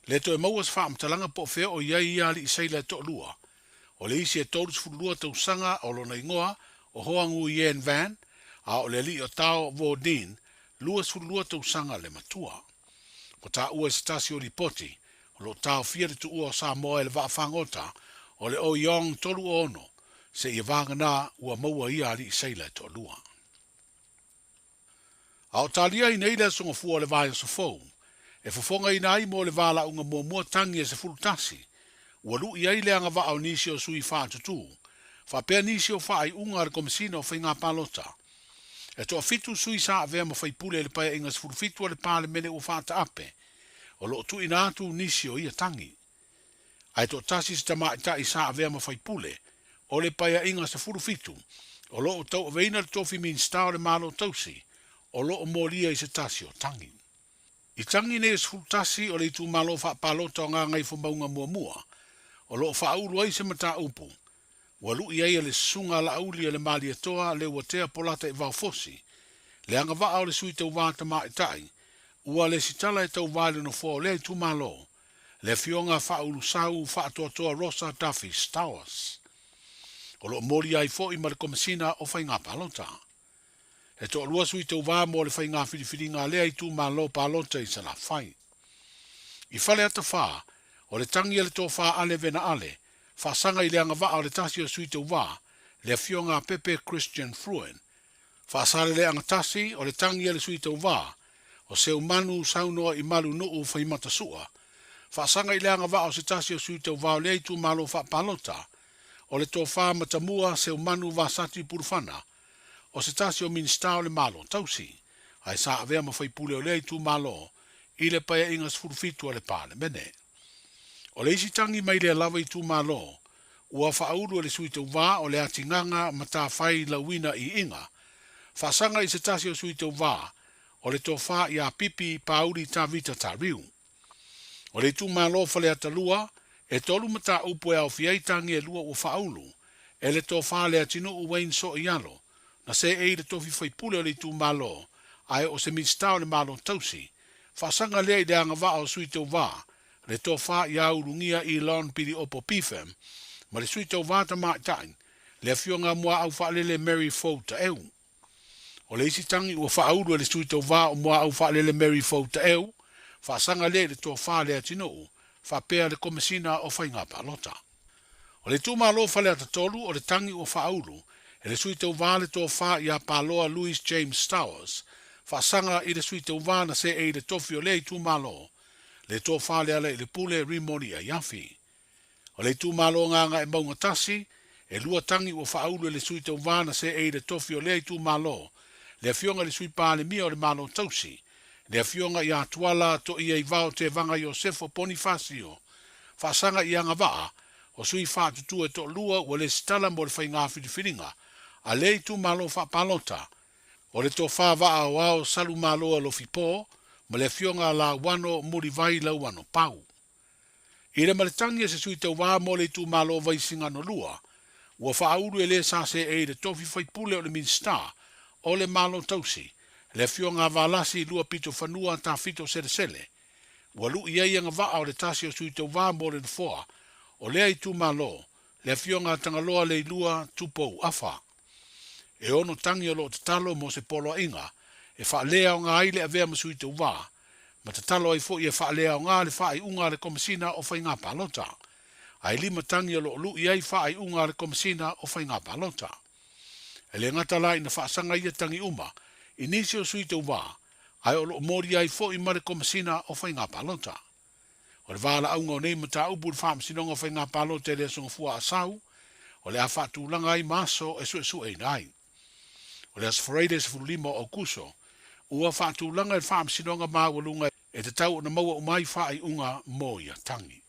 le to e mauas whaamtalanga po fea o iai iali I seila e to'lua, o le isi e tōrus fulua tau sanga o lo na ingoa, o hoangu I en van, a o le li o tau Vodin, luas fulua tau sanga le matua. O ta ua stasi o ripoti, o lo tau fiere tu ua Samoa le whaafangota, o le o iong tolu ono, se I vangana ua maua ia ali I seila to lua. A o talia I neile songa fua le vaya so fou, e fofonga I nai mo le vala unga mua tangi e se fulutasi, ua lu I aile anga va au nisi o sui wha tutu, wha pea nisi o wha ai unga ar komisina o whainga palota. E toa fitu sui sa a vea ma whaipule le paya inga se fulufitu le pale mele o wha ta ape, o lo tu ina atu nisi o ia tangi. Ai to tasi se tama ita I sa avea ma whaipule, o le paya inga se fulufitu, o lo o tau aveina le tofi min stao le malo tausi, o lo o moria I se tasi o tangi. I tangi ne se fulutasi o le tu malo wha palota o ngā ngai whambaunga mua, o lo o wha auru ai se mata upu, ua lu I ai le sunga la auli le mali atoa le ua tea polata I vaufosi, le anga va au le sui tau vāta ma itai, ua le sitala e tau vale no fo le tu malo, le fionga fa ulu sau fa toa Rosa Duffy Stowers. O lo mori ai fo I ma le komisina o whainga palota. E to alua sui tau vā mo le whainga whiriwhiringa lea I tu malo palota I sana whai. I whale ata wha, o le tangi le tō wha ale vena ale, wha sanga I le anga vaa o le tasi o sui tau vā, le fionga Pepe Christian Fruen. Wha sare le anga tasi o le tangi le sui tau vā, o seu manu saunoa I malu nuu whaimata sua, whaasanga I leanga wā o se tasi o sui tau wāo lei tu malo wha palota, o le tō whā matamua seu manu wā sati purufana, o se tasi o minstao le malo tausi, ai sa avea ma whaipule o lei tu malo, I le paya ingas furufitu le pāle mene. O le isi tangi mai le lava I tu malo, ua whauru le sui tau wā o le atinganga mata whai la wina I inga, whaasanga I se tasi o sui tau wā, o le tō whā I a pipi pauri tā vita tā riu. O le tu malo fale atalua, e tolu mata upu e au fiaitangi e lua o whaulu, e le tō whā le atino u wain so I alo, na se e le tofi whaipule o le tu malo, ai o se mitstao le malo tausi, whaasanga lea I leanga wā o sui tau wā, le tō whā I aurungia I lon piri opo pifem, ma le sui tau wā ta mātain, le fionga mua au whaalele Mary Fou ta eu. O le isi tangi ua whauru le sui tau wā o mua au whaalele Mary Fou ta eu, whaasanga le le tō whā le atino u, whapea le komisina o whainga palota. O le tū malo whale atatolu o le tangi o whauru, e le sui tau wā le tō whā I a paloa Louis James Stowers, whaasanga I le sui tau wā na se e le tofi o le tū malo, le tō whā le ala I le pule rimoni a yafi. O le tū malo nganga e maunga tasi, e lua tangi o whauru le sui tau wā na se e le tofi o le tū malo, le fionga le sui pāle mia o le malo tausi, le fionga I a tuala to I ai vao te vanga Iosefo Bonifacio, whaasanga I anga waa, o sui whātutu e to lua ua le stala mo le whainga whiriwhiringa, a le tu malo whapalota, o le to whawaa o ao salu malo lo fipo, ma le fionga la wano muri vai la wano pau. I le maletangi se sui te wā mo le tu malo vai singa no lua, ua whauru e le sa se e le tofi whaipule o le Minstar, o le malo tausi, le fionga valasi lua pito whanua ta fito sele, ua lu iai anga waa o le tasi o sui te wā mo le foa, o le ai tu malo, le fionga tangaloa le lua tupou afa. E ono tangi o lo te talo mo se polo inga, e wha lea o ngā aile a vea masui te wā, ma te talo ai fo i e wha lea o ngā le wha i unga le komisina o whai ngā palota. Ai lima tangi o lo lu i ai wha i unga le komisina o whai ngā palota. E le ngata la ina wha sanga ia tangi uma, i nisi o sui te wā, ai o lo mori ai fo i mare komisina o whai ngā palota. O le wala aunga o nei mata upu le wha msinonga o whai ngā palota e le songa fua asau, o le a wha tūlanga ai maso e su e nai. O le asfareide se fulima o kuso, ua whaatulanga e whaamsinonga māwalunga e te tau na maua umai whaai unga mo ia tangi.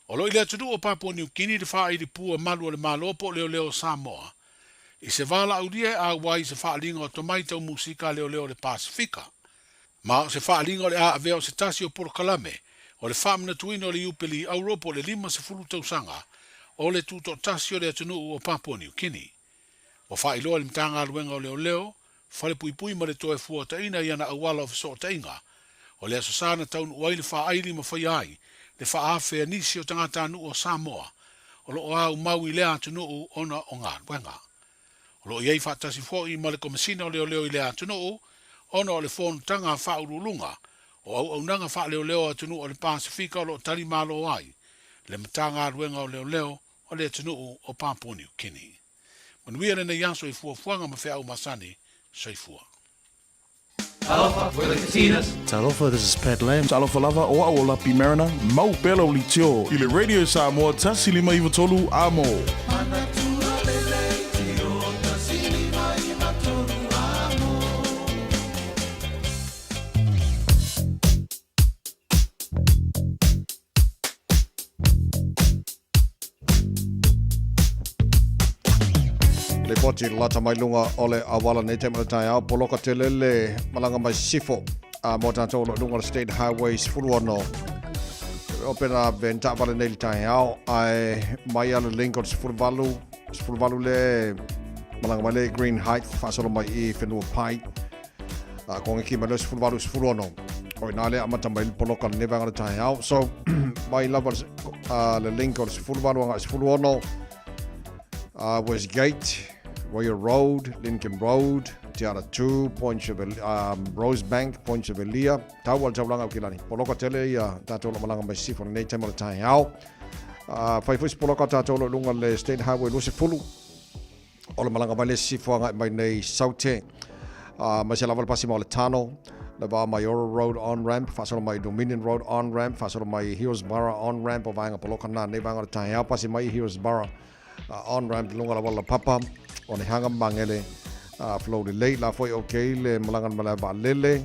O loi lea tudu o Papua New Guinea le whaai di pua malu o le malopo leo Samoa, i se wala aurie a wai se whaalinga o tomaitau musika leo le Pasifika, ma o se whaalinga o le a avea o se tasi o Porokalame, o le whaamina tuina o le upeli Auropo le 5 tausanga, o le tuto tasi o le atunu o Papua New Guinea. O whailoa le mtanga aluenga o leo, whale pui ma le toe fua taina i ana awala o fiso tainga, o le asosana taunu uai le whaaili ma whai ai, le whaafea nisi o tangata anu o Samoa, o lo au mau i lea atunu ona o ngā aluenga. O lo iei whaatasi fua i ma le komisina o leo i lea atunu, ona o le whonu tanga whaurulunga, o au nanga wha leo atunu o le Pasifika o lo tari malo ai, le mtanga aluenga o leo o le atunu o Papua New Guinea. Manuia le nei aso i fuafuanga ma whea au masani, soifua. Talofa, we're the Casinas. Talofa, this is Pat Lam. Talofa lava o a o Lapi Mariner. Mau pela o litio. I le Radio Samoa tasi lima iwa tolu amo. Le poti lata mai lunga ole awala nei te maratai au poloka te lele malanga mai sifo a mo tātou lunga State Highways fuluano opera venta vale nei tai au ai mai ala Lincoln sfulvalu le malanga mai le Green Heights fasolo mai I whenua pai a konga ki mai le sfuluano oi nale amata mai poloka ne vanga tai au so mai lava le Lincoln sfuluano Westgate, Royal Road, Lincoln Road, Tiara 2, Rosebank, Point Chevelia, Tawal Taulanga o Kilani. Poloka tele ia tātou la malanga mai sifo nei te mara tai au. Whaifuisi poloka tātou lunga le State Highway Luse Fulu. O le malanga mai le sifo mai nei Saute. Mai se lava le pasi mau le Tano. Le va Mayora Road on-ramp, fasolo mai Dominion Road on-ramp, fasolo mai Hillsborough on-ramp o vaenga poloka nā nei vanga le tai au. Pasi mai Hillsborough. On-ramp lunga la wala papa o ne hanga mangele flow de late la foi okay le malangan mala ba lele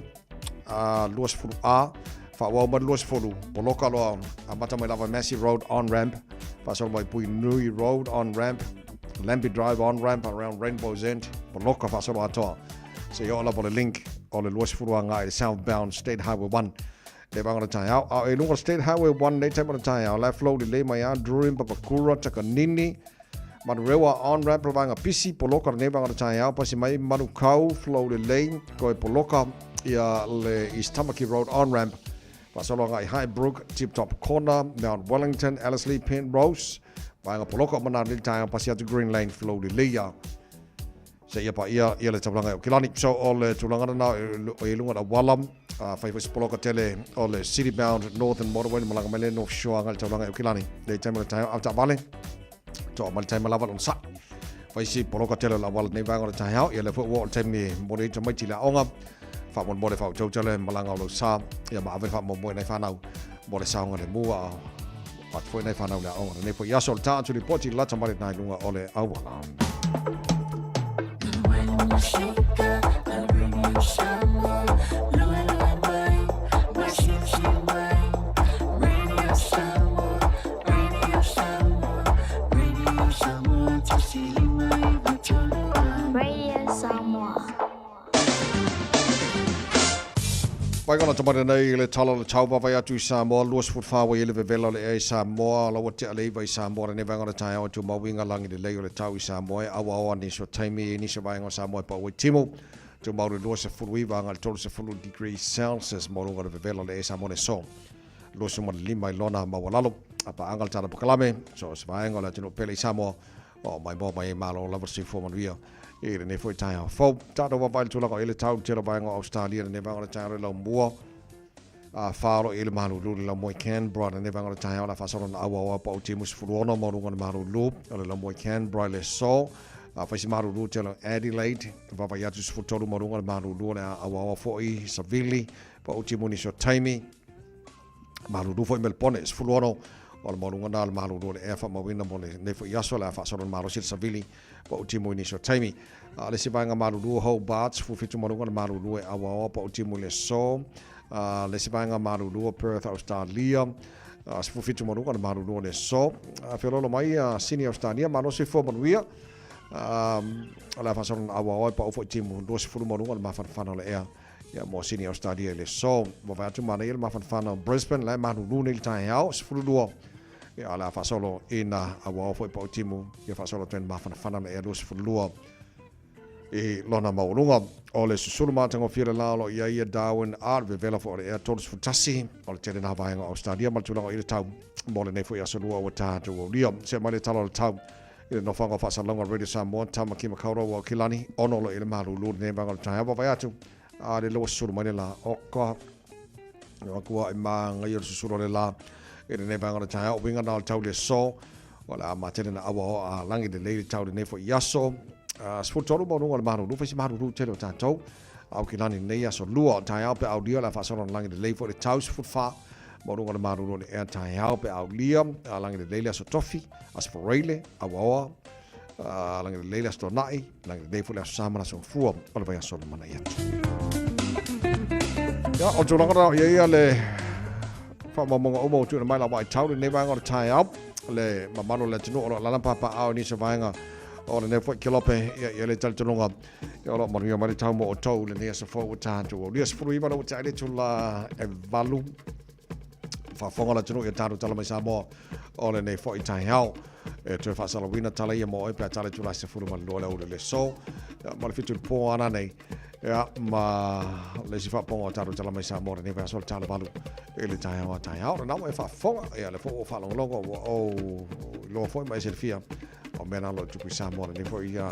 luas fulu a fa wa ma luas fulu poloka lo amata mai lava Massey Road on-ramp pasol mai Pui Nui Road on-ramp Lamby Drive on-ramp around Rainbow's End poloka fasol atoa so yo la bo le link o le luas fulu nga southbound State Highway 1 le bangana tai au e lunga State Highway 1 le tai tai au la flow de le mai a Drurin Papakura Takanini Manurewa on-ramp vanga pisi poloka ne vanga tai au pasi mai Manukau flow the lane ko e poloka ia le East Tamaki Road on-ramp pasolo ngai Highbrook Tip Top Corner Mount Wellington Ellerslie Penrose vanga poloka mana le tai au pasi atu Green Lane flow the lea se ia pa ia le tablanga o kilani so o le tulanga na e lunga da walam faifus poloka tele o le city bound northern motorway malanga mele north shore ngal tablanga o kilani le taimara tai au ta vale to mal time lava on sa vai si poloka tele la wal nei vanga ta hau ia le fo wo time ni mori to mai tila onga fa mon mori fa to tele malanga lo sa ia ba ave fa mo mo nei fa nau mori sa onga le mua pat foi nei fa nau la onga nei fo ia sol ta to report la ta mari nai lunga ole awala Paikana tamare nei le tala le tau pawai atu i Samoa, luas fut whawa i le vevela le e Samoa, lawa te aleiva i Samoa, ne vangana tai au tu mawinga langi le leo le tau i Samoa, awa awa ni so taimi ni se vainga Samoa pa ui timo, tu mauru luas se fulu i vanga le tolu se fulu degrees Celsius, maurunga le vevela le e Samoa ne so, luas ma le lima i lona mawalalo, apa angal tana pakalame, so se vainga le tino pele i Samoa, o mai mo mai malo lava si fo manuia, e ne foi tai au fo tata wa vai tula ko ele tau tira vai ngo Australia ne vai ngo tai lo mua a faro ele malu lu la moi Canberra ne vai ngo tai la fa so na awa pa o timus furono mo ngo malu lu le la moi Canberra le so a fa si malu lu tela Adelaide va vai atu fu tolu mo ngo malu lu na awa fo i Savili pa o timuni so taimi malu lu fo Melbourne furono o le malu ngana le malu lu e fa mawina mo ne fo yaso la fa so na malu sil Savili pa o timu ni so taimi le se vanga maruru Hobart fu fitu marunga maruru e awa pa o timu le so le se vanga maruru Perth Australia fu fitu marunga maruru le so felo mai sini Australia mano se fo manuia la fa son awa pa o fo timu do se fu marunga ma fa fa le ya mo sini Australia le so mo va tu mana il ma fa fa Brisbane la maruru ni tai au se fu do ya la fa solo ina awa fo pa o timu ya fa solo ten ma fa le do se fu lua e lona maulunga o le susulu matango fira lalo ia Darwin ar vevela fo le todos futasi o le tele na vainga Australia ma tulanga i le tau mo le nei fo ia solua o tatu o lia se mai le talo le tau i le nofanga fa salonga Radio Samoa tama ki makauro o kilani ono lo i le malu lu ne vanga tai ava vai atu a le lo susulu mai la o ko o ko i ma ngai o susulu le la i le ne vanga tai o winga na tau le so o la ma tele na awa a langi de le tau le nei fo ia so sport mo no maru lu fesi maru tele o tatou au ki lani nei aso lua tai au pe au dia la fa so langi de lei fo le taus fut fa mo no maru no e tai au pe au lia langi de lei aso tofi asporele awa langi de lei aso nai langi de lei fo le aso samana so fu o le vai aso mana ia ya o tu langa ia le fa mo mo tu mai la vai tau le nei vai ngor tai au le mamano le tino o la papa au ni se vai nga o le nefo kilope ia le taltonga ia lo maria mari tamo o tau le nea sa fo tanto o lia sfuru iwa no tale tu la e valu fa fonga la tino ia tano tala mai Samoa o le nefo i tai hao e tu fa sala wina tala ia mo e pe tale tu la sfuru ma lo le so ma le fitu po ana nei ia ma le si fa po tano tala mai Samoa ne va sol tala valu e le tai hao na mo e fa fonga ia le fo fa longo o lo fo mai selfia o mena lo tu Samoa ne foi ia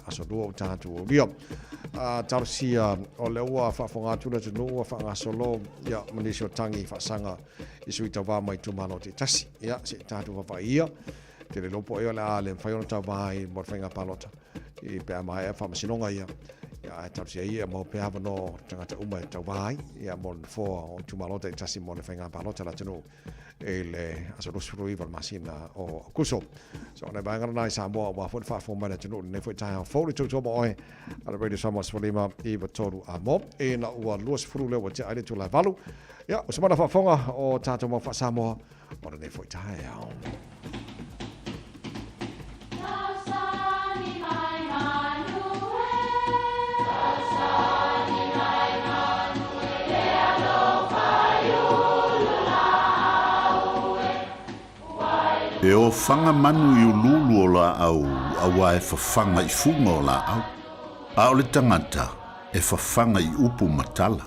aso do tanto o lia tarsia o le ua fa fonga tu le no fa ngasolo ia manisio tangi fa sanga isu i tava mai tu mano te tasi ia se tanto va ia te le lopo ia la le fai ona tava i mo fenga palota i pe mai fa masinonga ia ia tarsia ia mo pe ava no tangata uma tava ia mo fo o tu mano te tasi mo fenga palota la tino ele aso dos frui val masina o kuso so ne banga na Samoa wa fo fa mai tino ne fo tai fo le to mo oi ala Radio Samoa sfolima i va toru a mo e na ua luas fru le wa te ale tu la valu ya o semana fa fonga o tato mo fa Samoa o ne fo tai E o fanga manu i ululu o la au, awa e fafanga i funga o la au. A o le tangata, e fafanga i upu matala.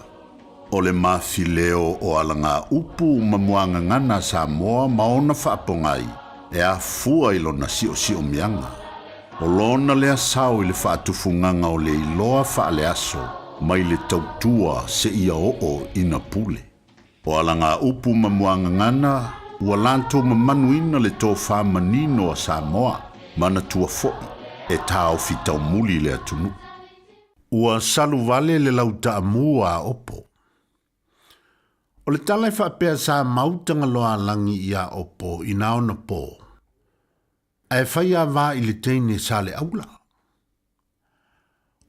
O le mafileo o alanga upu mamuanga ngana Samoa maona whaapongai, e a fua i lona sio mianga. O lona lea sao i le whaatufunganga o le iloa whaale aso, mai le tautua se ia o ina pule. O alanga upu mamuanga ngana, ua lanto mamanuina le tō whamanino a Samoa, mana tua fo'i, e tāo fitau muli le atunu. Ua salu vale le lauta amua a opo. O le talai whaapea sa mautanga loa langi i a opo i naona po. E whai a wā i le teine sa le aula.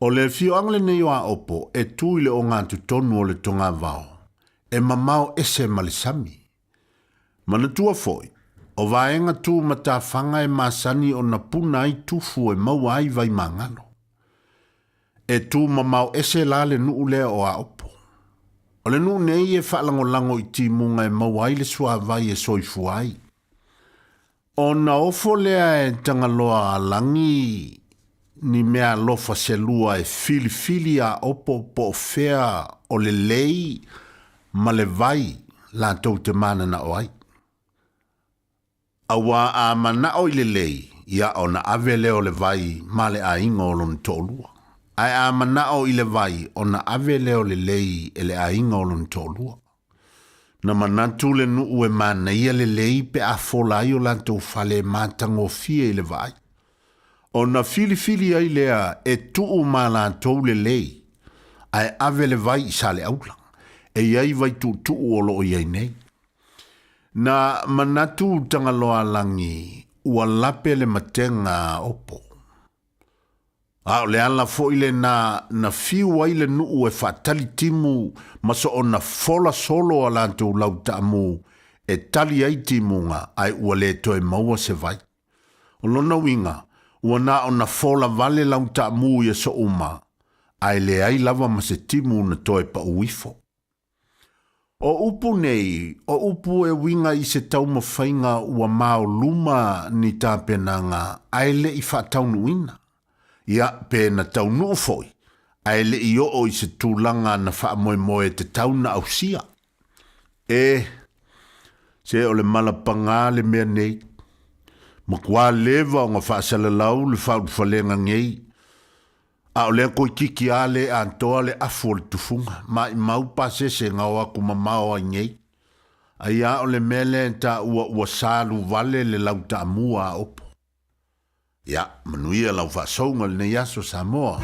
O le fio angle nei o a opo e tū i le o ngā tutonu o le tonga vao, e mamau ese malisami. Manatua foi, o vaenga tu mata fanga e masani o na puna ai tufu e mau ai vai mangano. E tu mamau ese lale nu ulea o a opo. O le nu nei e whaalango I timunga e mawai le sua vai e soifuai. O na ofo lea e tangaloa a langi ni mea lofa se lua e fili a opo po fea o le lei ma le vai la tau te mana na oai. Awa a mana o I le lei ia o na ave leo le vai ma le a inga o lon tolua. Ai a mana o I le vai o na ave leo le lei e le a inga o lon tolua. Na manatu le nuu e mana ia le lei pe a folai o lantou fale matango fie I le vai. O na fili ai lea e tuu ma lantou le lei, ai ave le vai sa le aula, e iai vai tu o lo iai nei. Na manatu tangaloa langi, ua lape le matenga opo. A le ala fo ile na fiu ai le nuu e fatali timu maso o na fola solo a lantou lauta amu e tali ai timunga ai ua le toe maua se vai. O lona winga, ua na o na fola vale lauta amu ia so uma ai le ai lava ma se timu na toe pa uifo. O upu nei, o upu e winga I se tau mawhainga ua mao luma ni tā penanga ai le I whataunu ina. Ia pe na tau nuu foi, ai le I o I se tūlanga na wha moe te tau na ausia. Se o le malapanga le mea nei, ma kua leva o ngā whaasalalau le whalenga ngei, a o lea koi kiki ale a antoa le afu le tufunga, ma I mau pase se ngawa kuma mao a ngei, a ia o le mele ta ua salu vale le lauta amua a opo. Ia, manuia lau whaasonga le nei aso Samoa.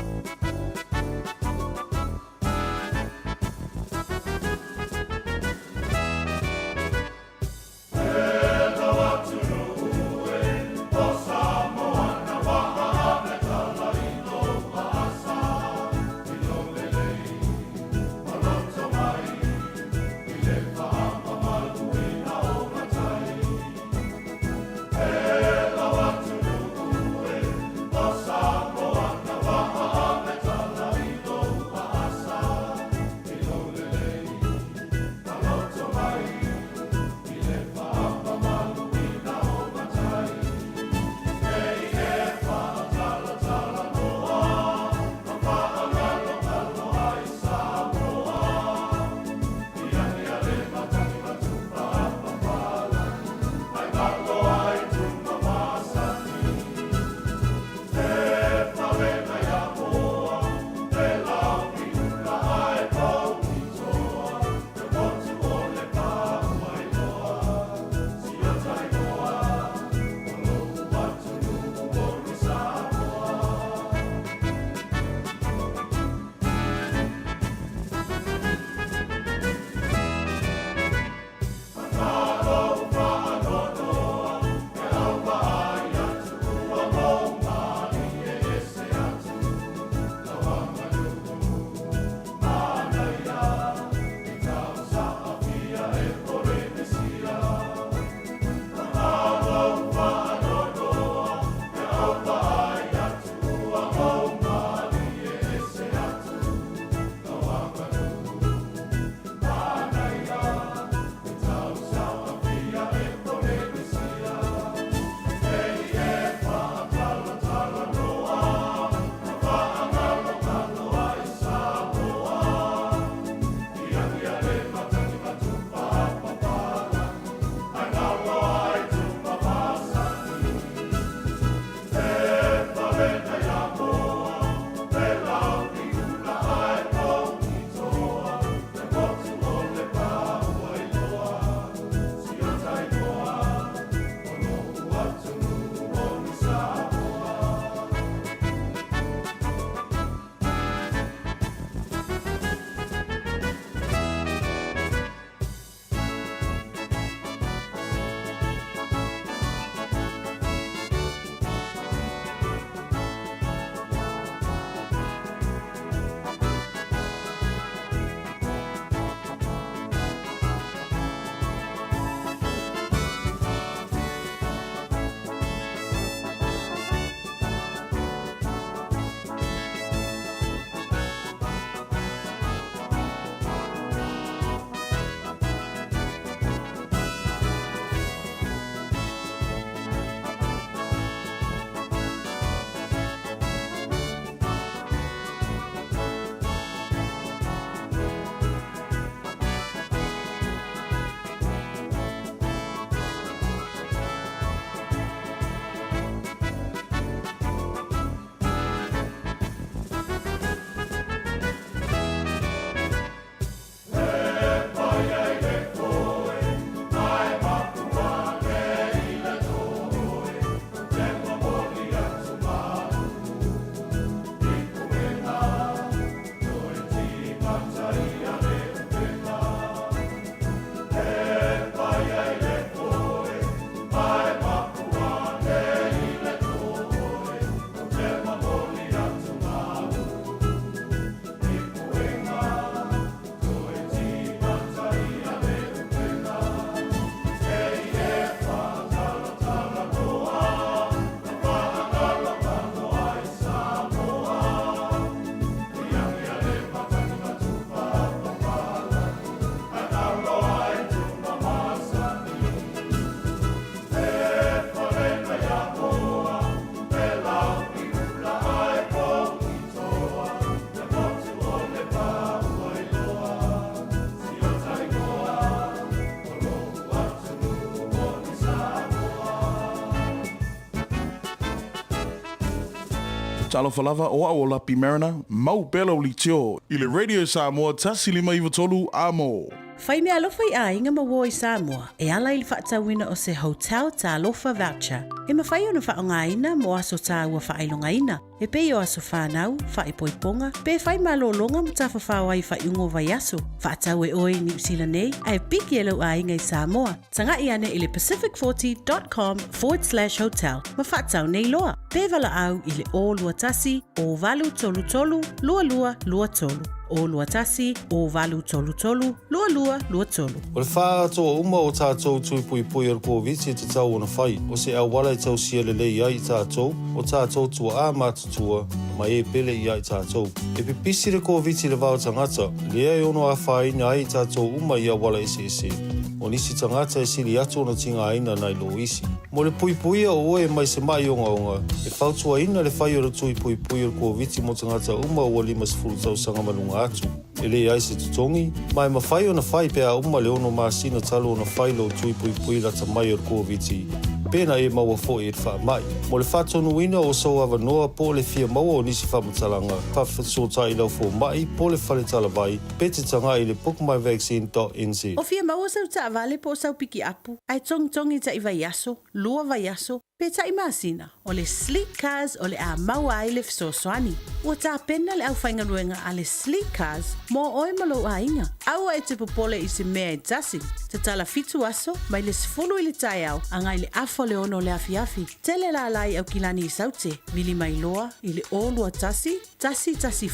Talo falava o au la pimerna, mau belo li tio, i le Radio Samoa tasi lima iwa tolu amo. Whai mea alofa I a inga mawo I Samoa, e ala I le whaatawina o se hotel ta alofa voucher. E mawhai ona whaongaina mo aso ta ua whailongaina. E pei o aso whanau, whaipoiponga, pe whai malolonga mo ta whawhawa I whaiungo vai aso. Whaatau e oi New Zealand nei, ai piki e lau a inga I Samoa. Tanga I ane I le pacific40.com/hotel. Ma whaatau nei loa. Pe vala au I le o lua tasi, o valu tolu tolu, lua lua lua tolu. O lua tasi, o valu tolu tolu, lua lua lua tolu. O le wha toa uma o tātou tui pui pui ar COVID te tau ona whai. O se awala I tau sia le lei ai tātou, o tātou tua a mātutua, mai e pele I ai tātou. E pipisi le COVID le vau tangata, lea e ono a whai na ai tātou uma I awala ese. O nisi tangata e siri atu ona tinga aina nai lo isi. Mo le pui pui o oe mai se mai onga. E whautua ina le whai o le tui pui pui ar COVID mo tangata uma o 5 tau sanga malunga atu. Ele ai se tutongi, mai mawhai o na whai pea uma le ono māsina talo o na whai lo tui pui pui rata mai or COVID. Pena e maua fo e wha mai. Mo le whatonu ina o sau awa noa po le fia maua o nisi whamatalanga. Whawhasotai lau fo mai po le whale talavai. Pete tanga I le bookmyvaccine.nz. O fia maua sau ta avale po sau piki apu. Ai tongi ta I vai aso, lua vai aso. Pe ta I masina, o le sleek cars o le a maua ai le fisosoani. Ua ta pena le au whaingaruenga a le sleek cars mo oe malo a inga. Aua e te popole I se mea e tasi. Te tala fitu aso, mai le sifulu I le tai au, angai le afo le ono le afiafi. Tele la lai au kilani I saute, vili mai loa, I le o lua tasi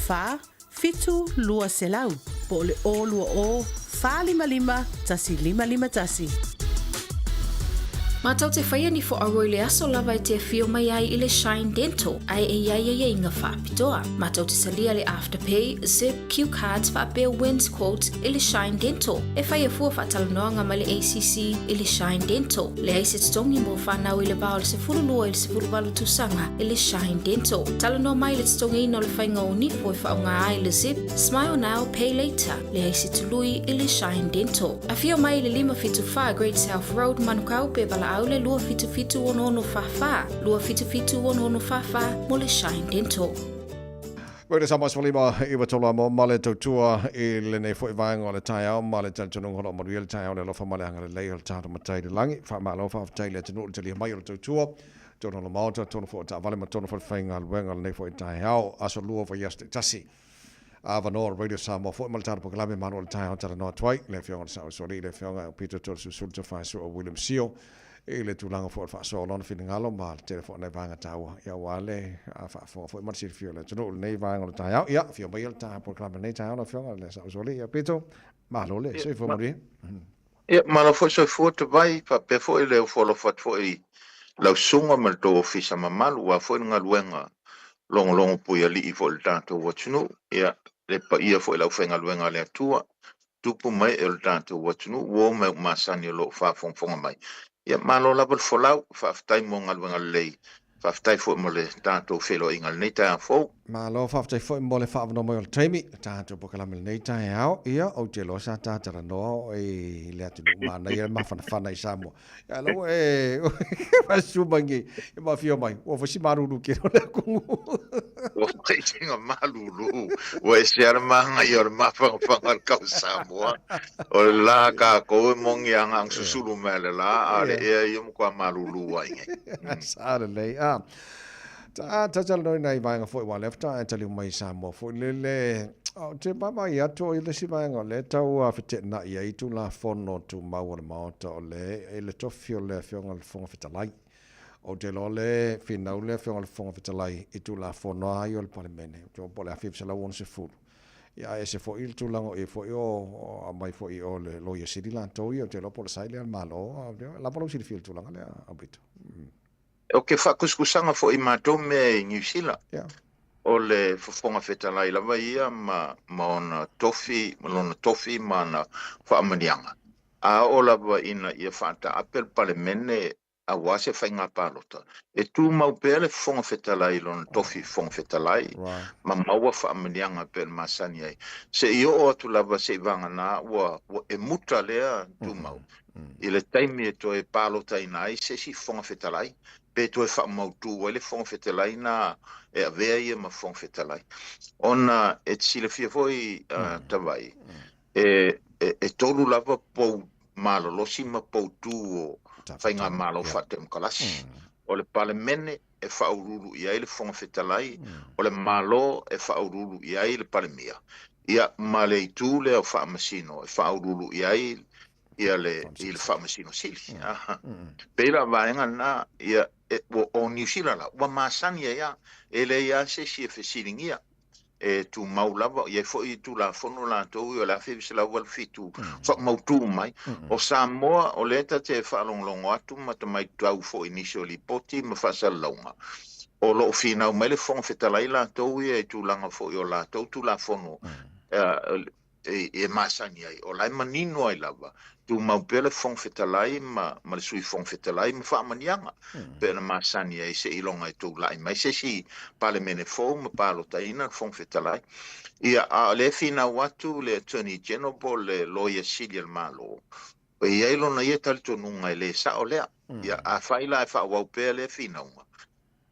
wha, fitu lua selau. Po le o lua o, wha lima, tasi lima tasi. Mātau te whaia ni fo aroi le aso lava I te whio mai ai I le Shine Dental, ai e ia inga whaapitoa. Mātau te salia le Afterpay, Zip, Q Cards, whaapea wins quotes I le Shine Dental. E whaia fua whaatalanoanga ma le ACC I le Shine Dental. Le aise tutongi mo whanau I le vao le se furulua I le se furuwalu tusanga I le Shine Dental. Talanoa mai le tutongi ino le whainga o nifo I whaonga ai le Zip, Smile Now, Pay Later. Le aise tului I le Shine Dental. A whio mai le 575 Great South Road, Manukau, pe bala aule lua fitu ono fafa. Lua fitu ono fafa mo le Shine Dental. Wede sama swalima iwa tola mo male tautua I le nei fo I vaenga o le tai au male tantunung hono mo le tai au le lofa male anga le lei o le tata matai le langi fa ma lofa fa tai le tunu le tali mai o le tautua tono lo mauta tono fo ta vale ma tono fo fainga le wenga le nei fo I tai au aso lua fo yasti tasi Avano Radio Samoa fo mal tata pokalame mano le tai au tata no twai le fionga sa sori le fionga Peter Torsu sulta fa so William Sio e le tulanga fo fa so lona finingalo ma telefone nei vanga taua ia wale a fa fo ma si fio le tunu nei vanga le tai ia fio mai le tai proclama nei tai no fio le sa so le Peter ma lo le se fo mori ia ma lo fo so fo te vai fa pe fo le fo lo fo I la sunga mal to ofisa mamalu wa fo nga luenga long pui ali I fo le tanto watunu ia le pa ia fo la fenga luenga le tua tupu mai el tanto watunu wo me masani lo fa fonga mai ia malo la por folau fa tai mo ngal lei fa tai fo mo le tanto felo ingal nei ta fo malo fa tai fo mo le fa no mo le taimi tanto pokala mel nei ta au ia o te lo sa ta tara no e le atu ma na ia ma fa na Samoa ia lo e fa subangi e ma fio mai o fa si maruru ke le kungu o te tinga malulu o e se arma ia ma fa ka Samoa o la ka ko mongi ang susulu mele la ale e yum kwa malulu ai sa le ta tala noi nei vaenga foi wa lefta e tali mai Samoa foi le te mama ia to I le si vaenga le tau a fete na ia I tu la fono tu mau ma to le e le tofio le fionga le fonga fetalai o te lo le finau le fionga le fonga fetalai I tu la fono ai o le palemene to pole a fifsa la won se fu ia e se foi il tu lango e foi o mai foi o le lo ia siri la to ia te lo pole sai le malo la polo si fil tu langa le abito o ke fa kuskusanga fo I matome New Zealand o le fofonga fetalai la ia ma ona tofi mana fa amanianga a o la ina ia fata apel palemene a wase fainga palota e tu mau pele fofonga fetalai lon tofi fonga fetalai ma maua fa amanianga pel masani ai se io o tu lava se vanga na wa e muta lea tu mau I le taimi e to e palota ina ai se si fonga fetalai pe to fa mautu o le fong fetalai na e avea ia ma fong fetalai ona e sile fia foi tawai e tolu lava pou malo losi ma pou tu o fainga malo fatem kalasi o le palemene e faururu ia le fong fetalai o le malo e faururu ia le palemia ia male tu le o fa masino e faururu ia le il fa masino sili pela vaenga na ia o New Zealand wa masani ia ele ia se fesilingia e tu maulava ia foi tu la fono la to ia la febis la wal fitu fa mautu mai o Samoa o leta te fa longo atu mata mai tau fo initially poti ma fa salonga o lo fina o mele fon fetalai la to ia tu langa fo yo la to tu la fono e masani ai o la manino ai lava tu maupele fong fetalai ma le sui fong fetalai ma fa manianga pe na masani ai se ilonga tu lai mai se si pale mene fo ma palo taina fong fetalai ia le fina watu le attorney general le lawyer Cecil Malo e ia lo na ia tal tonunga le sa o le ia a faila fa wa pele fina uma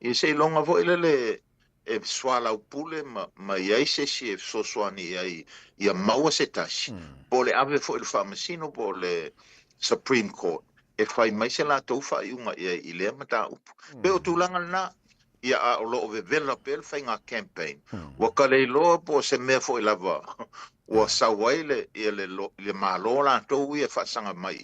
e se ilonga vo le e swala pule ma ia se si so swani ai ia maua se tashi po le ave fo il famasino po le Supreme Court e fai mai se la tau fai unga ia i le mata upu pe o tulanga na ia a o lo vela pel fai nga campaign wa kale lo po se me fo i lava wa sawaile ia le malo la tau ia fa sanga mai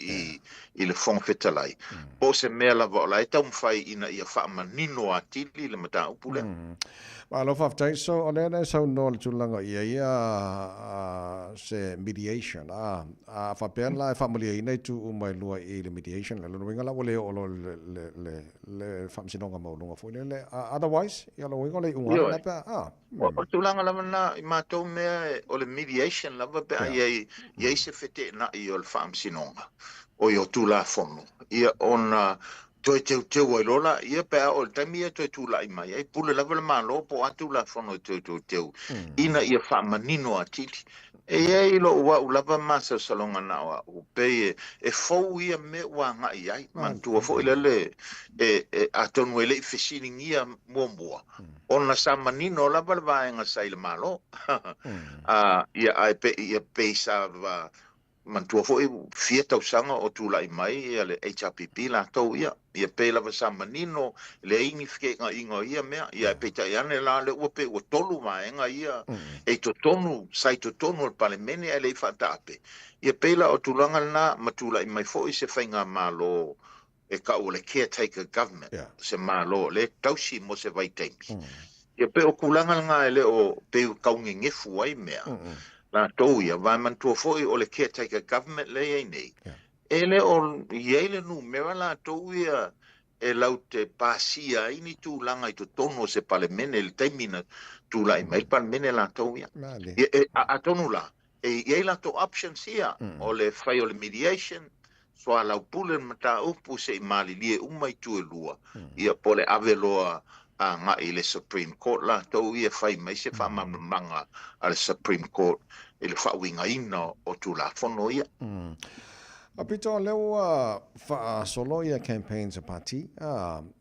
i le fong fetalai po se me lava la tau fai ina ia fa manino atili le mata upu le Ma lo faftai so o le so no le tulanga ia se mediation fa pen la family ina tu mai lua i le mediation le winga la ole o le famsinonga mo lunga fo le otherwise ia lo winga le unga la pa o tulanga la na ma to me o le mediation la va pa ia se fete na i o le famsinonga o yo tu la fono ia on toi te o lola ia pe o tamia toi tu la mai ai pule la vel malo po atu la fono te ina ia fa manino atili e ai lo wa ulava masa salonga na wa o pe e fo ia me wa nga ai man tu fo ile e atonu ele fesiningia momboa ona sa manino la vel va nga sai le malo ia ai pe sa va man tu fo fia tau sanga o tu la mai le HRPP la tau ia pela va samanino le inifike nga inga ia mea ia peta iane la le upe o tolu maenga ia e to tonu sai to tonu el palemene ele fatape ia pela o tulanga na matula mai fo se fainga malo e ka o le caretaker government se malo le tausi mo se vai tempi ia pe o kulanga nga ele o pe kaunge ngefu ai mea la toia va man tu foi o le caretaker government le nei ele o yele nu me la toia e laute pasia ini tu langa i to tono se palemene el termina tu la mai palemene la toia a tonu la e yela to options here o le fai o le mediation so la pule mata upu se mali lie umai tu lua ia pole aveloa nga i le Supreme Court la tau ia fai mai se fa manga al Supreme Court ele fa winga ina o tu la fono ia a pito leo fa solo ia campaigns a party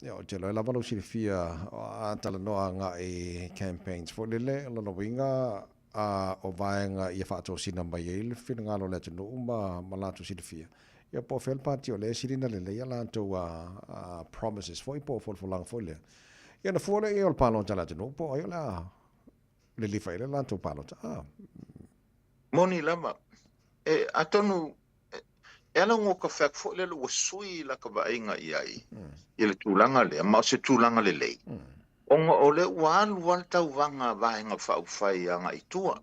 o te lo lava lo si fia a tala noa nga e campaigns fo le lo winga o vaenga ia fa to sina mai ele fina nga lo le no uma malato si fia ia po fel party o le sirina le ia la to promises fo po lang fo le ia na fo le ia o palo tala no po ia la le li fa la to palo moni lama e atonu ela ngo ka fak fo le lo sui la ka va inga ai ile tulanga le ma se tulanga le le onga ole wal tau vanga va inga fa fai anga itua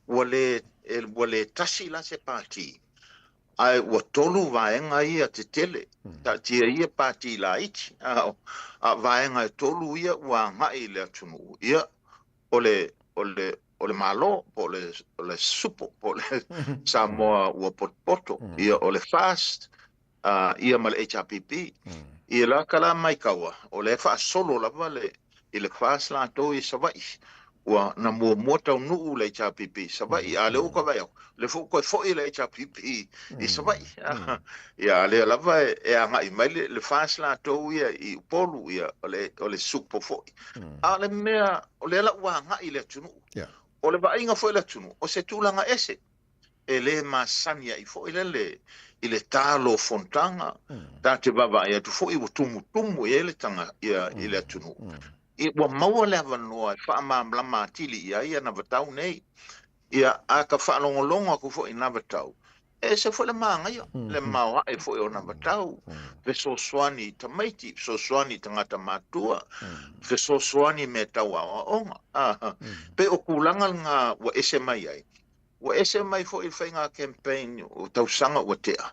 wale tasi la se party ai wa tolu va inga ia te tele ta tia ia party la ichi a va inga tolu ia wa nga ile tunu ia ole malo ole supo ole Samoa ua poto ia ole fast ia mal HRPP ia la kala mai kawa ole fa solo la vale ile fast la to i savai wa na mua tau nuu le HRPP sabai a le o ka vai le fo ko fo i le HRPP i sabai ia le lava e anga i mai le fasla to ia i polu ia o le supo fo a le mea o le la wa nga i le tunu o le vai nga fo le tunu o se tulanga ese e le masania i fo i le talo fontanga ta te baba ia tu fo i tumu e le tanga ia i le tunu i wa maua le avanoa fa mamla matili ia na vatau nei ia aka fa longolongo ku fo ina vatau e se fo le manga ia le maua e fo ona vatau ve so swani tamaiti so swani tangata matua ve so swani me tau onga pe o kulanga nga wa ese mai ai wa ese mai fo il fainga campaign o tau sanga wa tea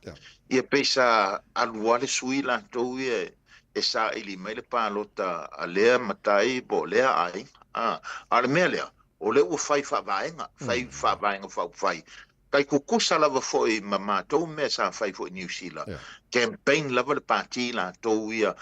ia pesa aluale suila to ia e sa ili mai le palota a lea matai po lea ai ale melea o le u fai fa vaenga fai kai kukusa lava foi mama to me sa fai fo New Zealand campaign lava le party la to ia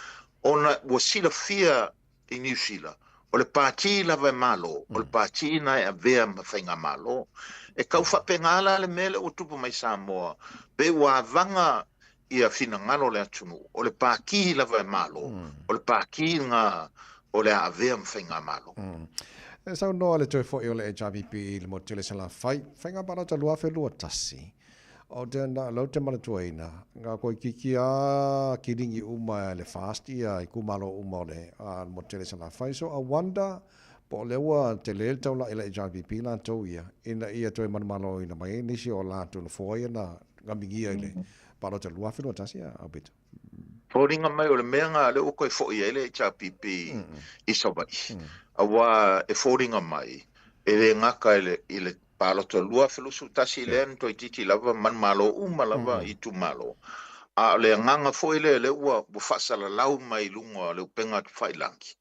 ona wasila fia in New Zealand o le party lava malo o le party na e vea mafenga malo e kau fa pengala le mele o tupu mai Samoa pe wa vanga ia fina ngalo le atunu o le paki lava malo o le paki nga o le avea mfenga malo sa no le toi fo o le HRPP le motele sala fai nga para ta lua fe lua tasi o te na lo te mana tuaina nga ko kikia kiringi uma le fastia i kumalo uma le a motele sala fai so a wanda po le wa te le tau la ile HRPP la to ia ina ia toi mana malo ina mai ni si o la tu fo ia na ngamingia ile para te lua filo tasia a bit Fōringa mai o le mea ngā le o koe fo i ele HRPP i sabai awa e fōringa mai e le ngaka i le paloto lua filo su tasi le ento i titi lava man malo uma lava i tu malo a le nganga fo i le ua bufasala lau mai lunga le upenga tu whailangi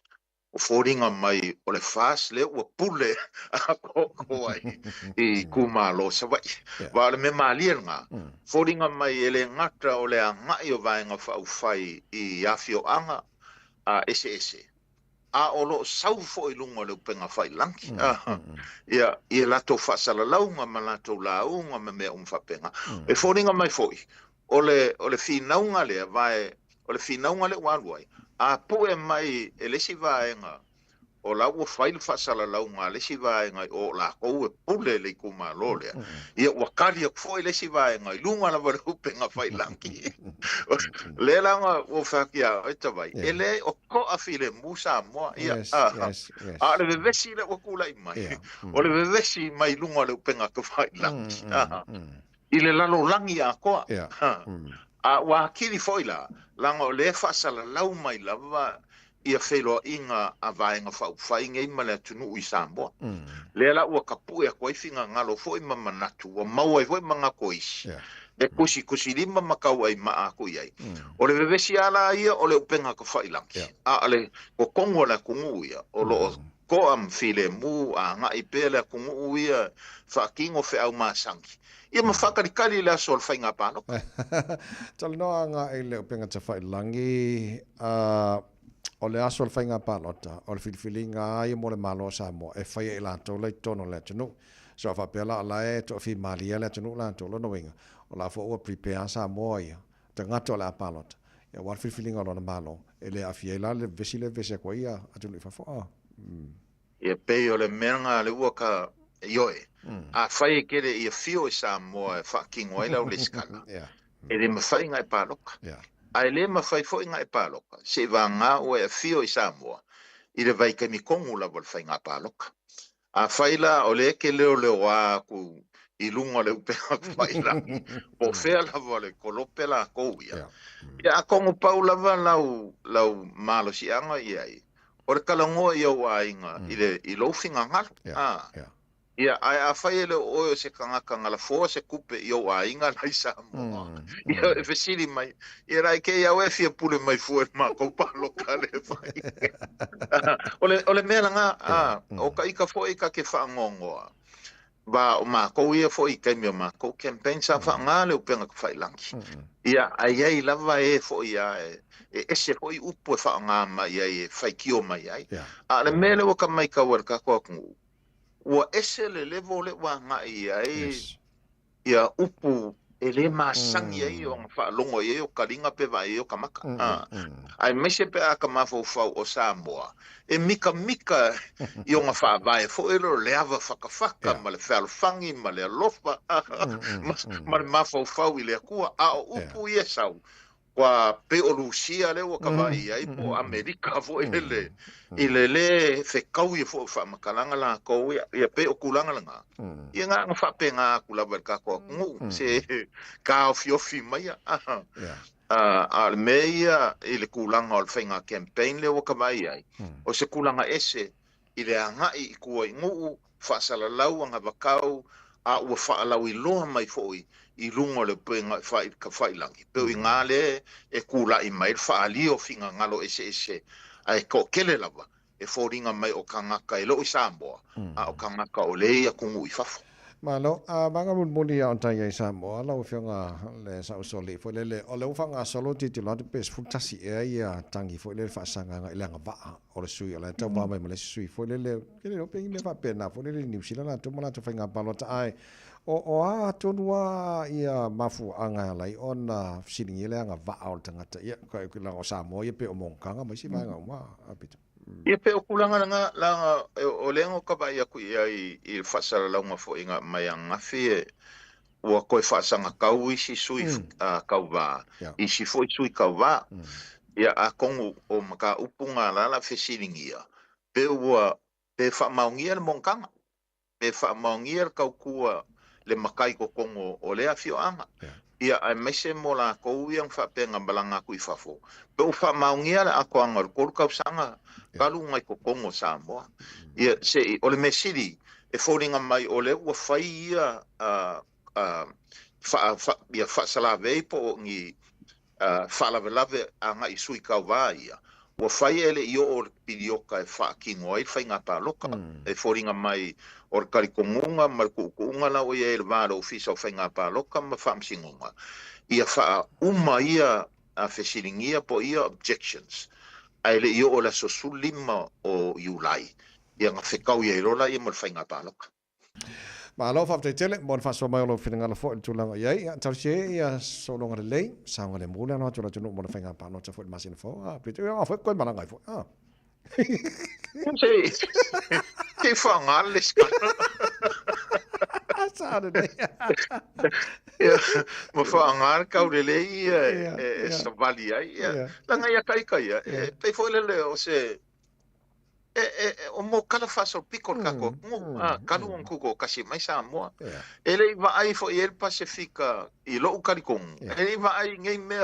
o fōringa mai o le fas le ua pule a koko ai i kumalo sabai wa le me malia nga fōringa mai ele ngata o le ngai o vaenga whai i afio anga a ese a o lo sau fo i lunga le upenga whailangi ia lato fasala launga ma lato launga me mea umwhapenga e fōringa mai foi o le finaunga le vai o le finaunga le waluai a po e mai e lesi vaenga o la ua fail fasala launga lesi vaenga o la kou e pule le kuma lolea ia wakari a kufo e lesi vaenga i lunga la vare upenga whailangi le langa o whakia e tawai e le o ko a file musa moa ia a le vevesi le wakula i mai o le vevesi mai lunga le upenga ka whailangi i le lalo langi a koa a wakiri foila langa o le fasala lau mai lava ia whelo inga a vaenga whainga ima le tunu i Samoa. Le la ua kapu e koe whinga ngalo fo ima manatu, wa maua i fo ima ngā koisi. E kusi lima makau ai maa ko iai. O le vevesi ala ia o le upenga ka whailangi. A le ko kongo la kungu ia, o lo ko am file mu a ngā i pēle a kungu ia whakingo whe au māsangi. Ia ma whakarikari le aso le whainga pāno. Tala noa ngā i le upenga ta whailangi, o le aso le whainga pālota, o le whiliwhili ngā ia mo le malo Samoa, e whaia i lātou le tono le tunu. So a whapela ala e to fi malia le tunu lātou lono winga. O la fo ua prepare Samoa ia, te ngato le a pālota. Ia wal whiliwhili ngā lona malo, e le awhia i la le vesi kwa ia, atunu i whawha. Ia pei o le menga le ua ka ioe. A whai kere ia fio i Samoa e whakingo ai lau le skala. E le mawhainga i pāloka. Ai le mawhai fo inga i pāloka. Se wa ngā ua e fio i Samoa. I le vai kemi kongu la wal whainga pāloka. A whaila o le ke leo a ku i lunga le upenga whailangi. O whea la wale kolope la kouia. Ia a kongu pau lava lau malo si anga i ai. O le kalangoa i au a inga i lo whinga ngalo. Ia ai a whai le oio se kangaka ngala fōa se kupe i au a inga lai Samoa. Ia e whesiri mai. Ia rai ke iau e fia pule mai fua ma kaupalo ka le whai. O le mea nga, o ka ika fo ika ke whaangongoa. Ba o ma kou ia fo ika mi o ma kou campaign sa whaanga le upenga ka whailangi. Ia ai lava e fo ia e ese fo i upu e whaanga mai ai e whaikio mai ai. A le mea le waka mai ka wara ka kua kungu. ua ese le levo le wa ngai ai ia upu ele masangi ai o whaalongo i o karinga pe vai o kamaka. Ai mese pe a kamafau o Samoa. E mika i o ngā whaavai fo ero le awa whakawhaka ma le whaalfangi ma le alofa ma le mafau i le akua a o upu i e sau. Kwa pe o Rusia le o kawai ai po Amerika fo ele i le whekau i fo whamakalanga la kou ia pe o kulanga langa. Ia ngā whape ngā kulawa ka kua ngu se ka o fiofi mai a le meia i le kulanga o le whainga campaign le o kawai ai. O se kulanga ese i le angai i kua i ngu whaasalalau anga wakau a ua whaalau i loa mai fo i lungo le penga ka whailangi. Peu i ngā le e kula i mai whaali o whinga ngalo ese ai ko kele lava e whoringa mai o kangaka e lo i Samoa a o kangaka o lei a kungu i whafo. Malo, mga muni a ontai i Samoa, lau whianga le sa usoli fo le o le ufanga solo ti lado pes futasi e ia tangi fo le whaasanga nga ilanga waa o le sui o le tau mai mo le sui fo le kele o pengi le whapena fo le New Zealand na tumana tu whainga palota ai o a tonua ia mafu anga lai ona siningi le anga waa o tangata ia ko o Samoa ia pe o mongkanga mai si mai nga uma apita. Ia pe o kulanga langa o lengo ka ba ia ku ia i whasara launga fo inga mai a ngafi ua koe whaasanga kau i si sui kau wā. I si fo i sui kau wā. Ia a kongu o maka upunga lala whesiringia. Pe ua pe whamaungia le mongkanga. Pe whamaungia le kau kua le makai ko kongo o lea fio anga. Ia ai mese mo la kou iang whapenga balanga kui whafo. Pe u whamaungia le ako anga le koru kau sanga. Kalu ngai ko kongo Samoa. Ia se o le mesiri e whoringa mai o le ua whai ia ia whaasalawei po ngi whaalawelawe a ngai sui kau wā ia. Ua whai ele i o pirioka e whaakingo ai whai ngā pāloka. E whoringa mai o le karikongunga ma le kukunga la o ia e le wāra ofisa o whai ngā pāloka ma whaamsingunga. Ia wha uma ia a whesiringia po ia objections. Ai le i o la sosu lima o Iulai. Ia ngā whekau ia i rola ia mo le whai ngā pāloka. Ma alo fa tele mon fa so mai lo finanga lo fo tulanga ye tau se ia so longa le lei sa ngale mula no tula tunu mon finga pa no ta fo masin fo pito ia fo ko malanga fo Ke fa ngale ska sa de mo fa ngal ka le lei e sa vali ai langa ia kai pe fo le o se o mo kala faso picol kako kalu on kuko kasi mai Samoa ele va ai fo el Pacifica i lo karikong ele va ai ngai me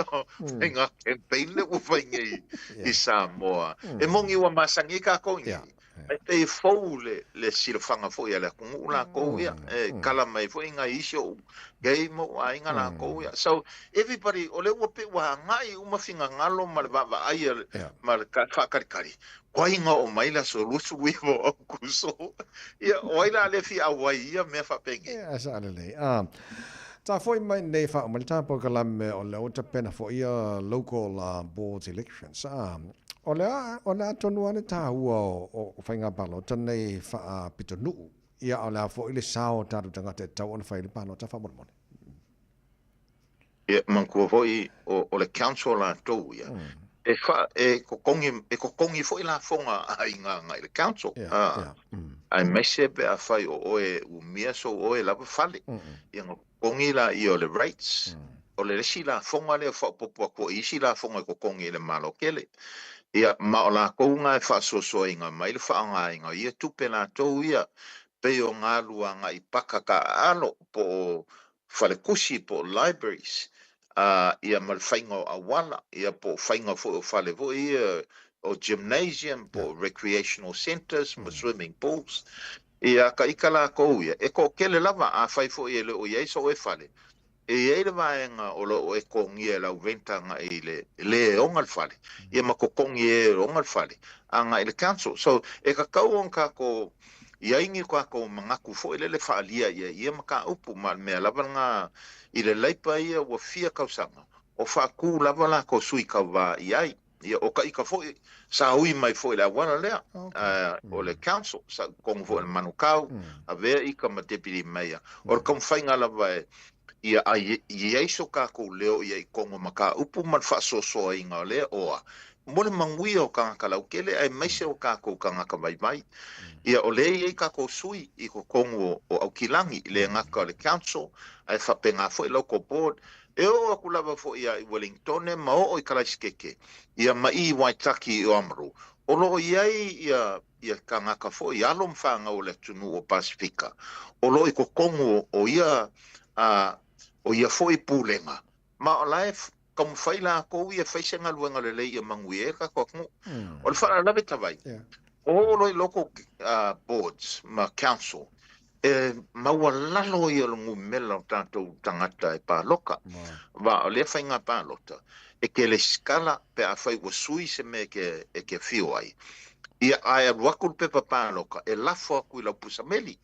nga campaign le u vai ngai i Samoa e mongi wa masangi ka ko ai te fo le silfanga fo ia le kungula ko ia kala mai fo inga isho game mo ai nga la ko ia so everybody ole u pe wa ngai uma finga ngalo mal va ai mal ka kari Koinga o maila so lusu wivo o kuso. Ia oila le fi awai ia me fa pengi. Ia sa le. Ta foi mai nei fa o malta po kala me o le ota pena fo ia local boards elections. O le tonu ane ta ua o whainga palo tanei fa pitonu. Ia o le fo ile sao tatu tanga te tau on whaile palo ta fa mon. Ia mankua foi o le council la tau ia. E kokongi fo ila fonga ai nga i le council. Ai mese pe a fai o oe umia so oe lava fale. Ia kokongi la i o le rights. O le resi la fonga le fa popua ko isi la fonga kokongi le malo kele. Ia ma o la kounga e fa so inga mai le fa anga inga ia tupe la tau ia pe o ngā luanga i pakaka alo po fale kusi po libraries. Ia mal whainga a wala, ia po whainga fo o whale vo ia o gymnasium, po recreational centers, po swimming pools. Ia ka ikala kou ia, e ko kele lava a whai fo ia le o ia so e whale. E eile vaenga o lo e kongi e lau ventanga i le ongal whale. Ia ma ko kongi e ongal whale, anga i le council. So e ka kau on ka ko ia ingi ko mangaku fo ile le whaalia ia maka upu ma mea lava ngā i le laipa ia ua fia kausanga o whaaku lava la ko sui kau wā i ai ia o ka ika foi sa hui mai foi la wala lea o le council sa kong foi manukau a vea ika ma deputy mayor o ka mfainga lava ia ai so ka ko leo ia I kongo maka upu man fa so inga le oa mole mangui o ka kalau kele ai mai se o ka ko ka ka mai ia o le ia ka ko sui I ko kongo o au kilangi le ngaka le council ai fa penga foi local board e o aku lava fo ia I Wellington ma o I Karaiskeke ia mai Waitaki o Amaro o lo ia kangaka fo ia lo mfanga o le tunu o Pasifika o lo I ko kongo o ia o ia fo I pulenga ma o life como faila ko ia faisanga luenga le ia manguie ka ko o le fala lave tavai o lo I local boards ma council mawala lo ia lungu mela tanto tangata e paloka va o le fainga palota e ke le skala pe a fai o sui se me ke fio ai ia ai wakul pepa paloka e lafo ku la pusameli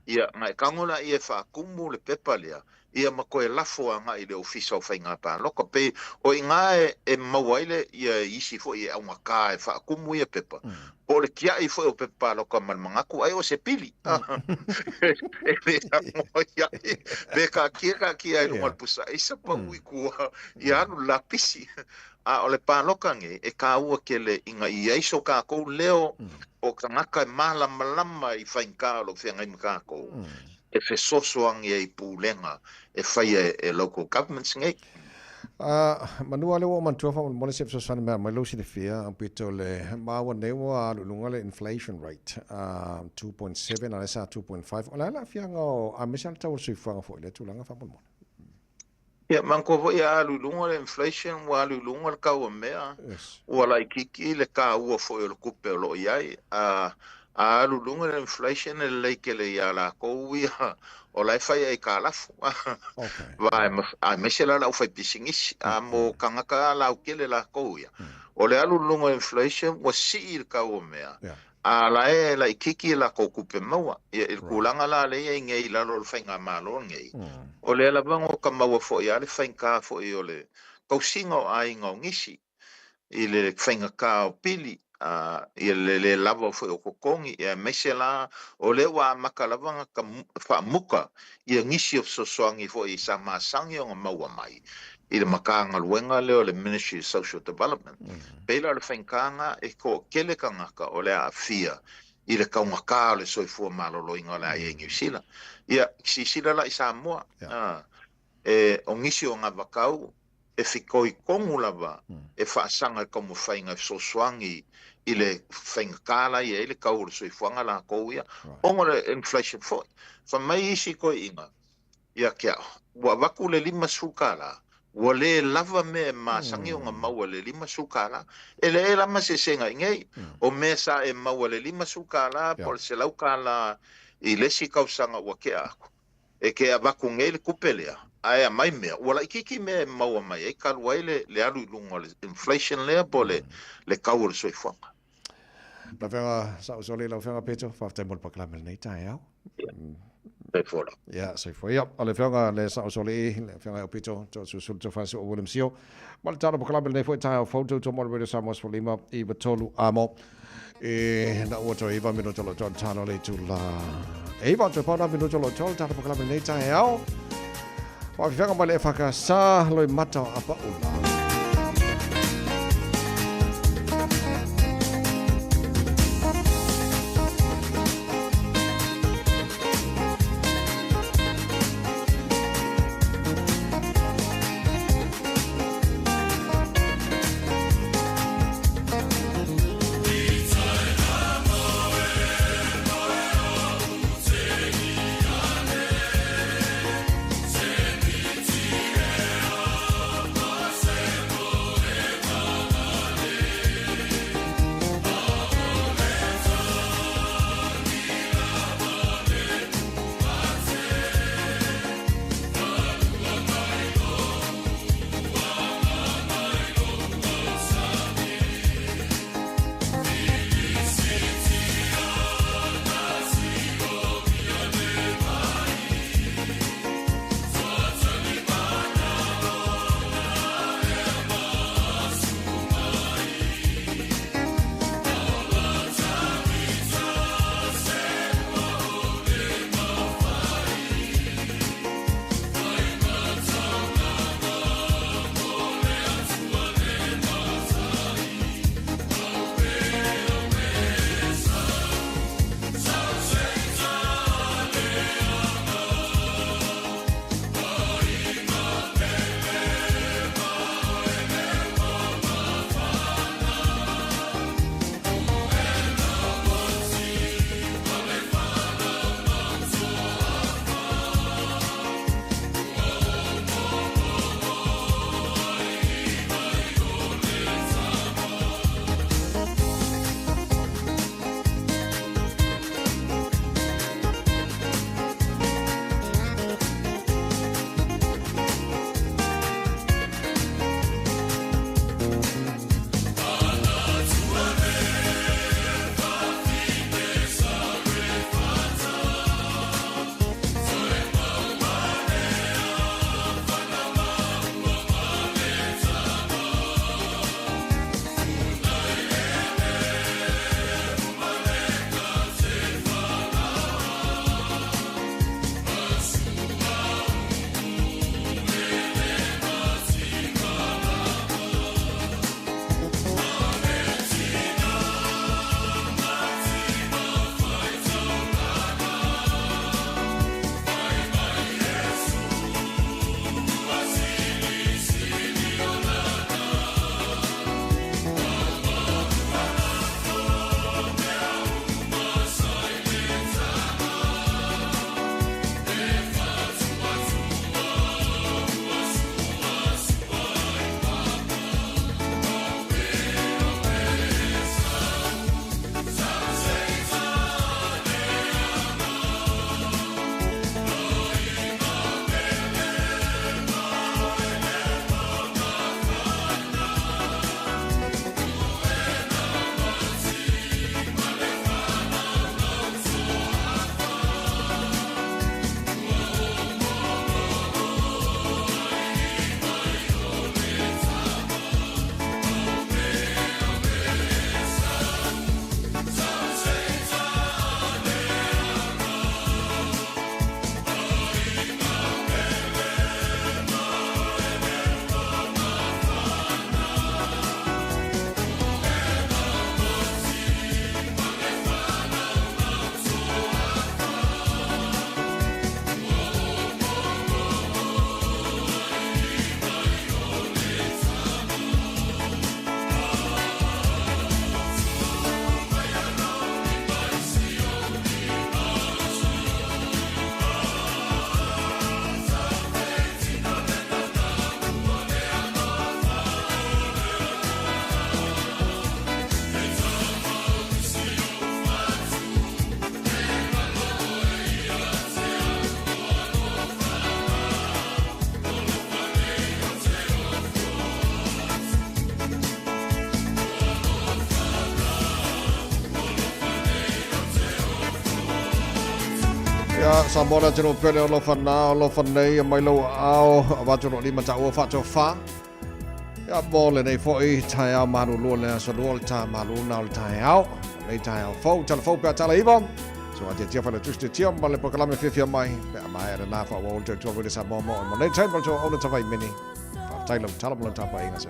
ia ngai kangola ia fa kumu le pepa lea ia mako e lafo anga I le ofisa o fainga paloka pe o inga e mawaile ia isi fo ia au maka e fa kumu ia pepa o le kia I fo o pepa loka man mangaku ai o se pili be ka kia I lungal pusa isa pa ui kua ia anu lapisi a o le paloka nge e ka ua ke le inga I aiso ka kou leo o ka ngaka e malama I fainka lo whianga I maka kou e fe soso angi e pulenga e fai e local governments nge manua le o mantua fa mo le se so sana mai lo si le fia a pito le mawa ne wa lunga le inflation rate 2.7 ala sa 2.5 ala la fia ngo a mesal tau sui fa fo le tulanga fa mo ia manko vo ia lulunga le inflation wa lulunga ka o mea wala ikiki le ka ua fo le kupe lo iai a lulunga le inflation le ke le ia la ko ia o lai fai ai ka lafu vai a mesela la fai pisingis a mo kangaka la ke le la ko ia o le lulunga inflation wa si ka o mea a la ikiki la ko kupe maua il kulanga la le ngai la lo fai nga malo ngai o le la bango ka maua fo ia le fai ka fo I ole ko singo ai ngo ngisi I le fai nga ka o pili ia le lava fo o kokongi ia mesela o le wa makalava ka fa muka ia ngisi o sosoangi fo I sama sangi o maua mai I le makanga luenga leo le Ministry of Social Development pela le fainga e ko kele kangaka o le afia I le kaungaka le soifua malolo inga le ai New Zealand ia sisila la I Samoa e o ngisi o nga vakau e fikoi kongu lava e faasanga como fainga sosoangi I le faingakala ia I le kau le soifuanga la kou ia ongo le inflation foi fa mai isi ko inga ia kia wa waku le 5 sukala wa le lava me ma sangi o nga maua le 5 sukala e le lama se senga ingei o me sa e maua le 5 sukala por se laukala I le si kausanga wa kia aku e ke waku ngei le kupelea ai mai me wala ikiki me maua mai e kalwai le alu lunga le inflation le pole le kau le soifuanga la venga sa sole la venga peto fa te mol pakla mel nei tai au Perfora. Ja, so foi. Ja, alle venga le sa sole le venga peto to sul to fa so Willem Sio. Mal tala pakla mel nei foi tai foto to mol radio samos for lima I betolu amo e na wato Eva minuto lo tano le tu la Eva to pa minuto lo tala pakla mel nei tai au wa venga mal e fa ka sa lo mata apa ula Samora tino pele o lo fanei mai lo ao avatu lima ta o fatu fa. Ya bole nei foi tai au maru lo le so lo ta maru na le tai au. Nei tai au fo telefon pe tala ivo. So a tia fa le tuste tia ma le proclame fifia mai. Pe mai era na fa o te to with sa mo mo. Nei tai mo to o le tavai mini. Fa tai lo tala mo ta pa inga se.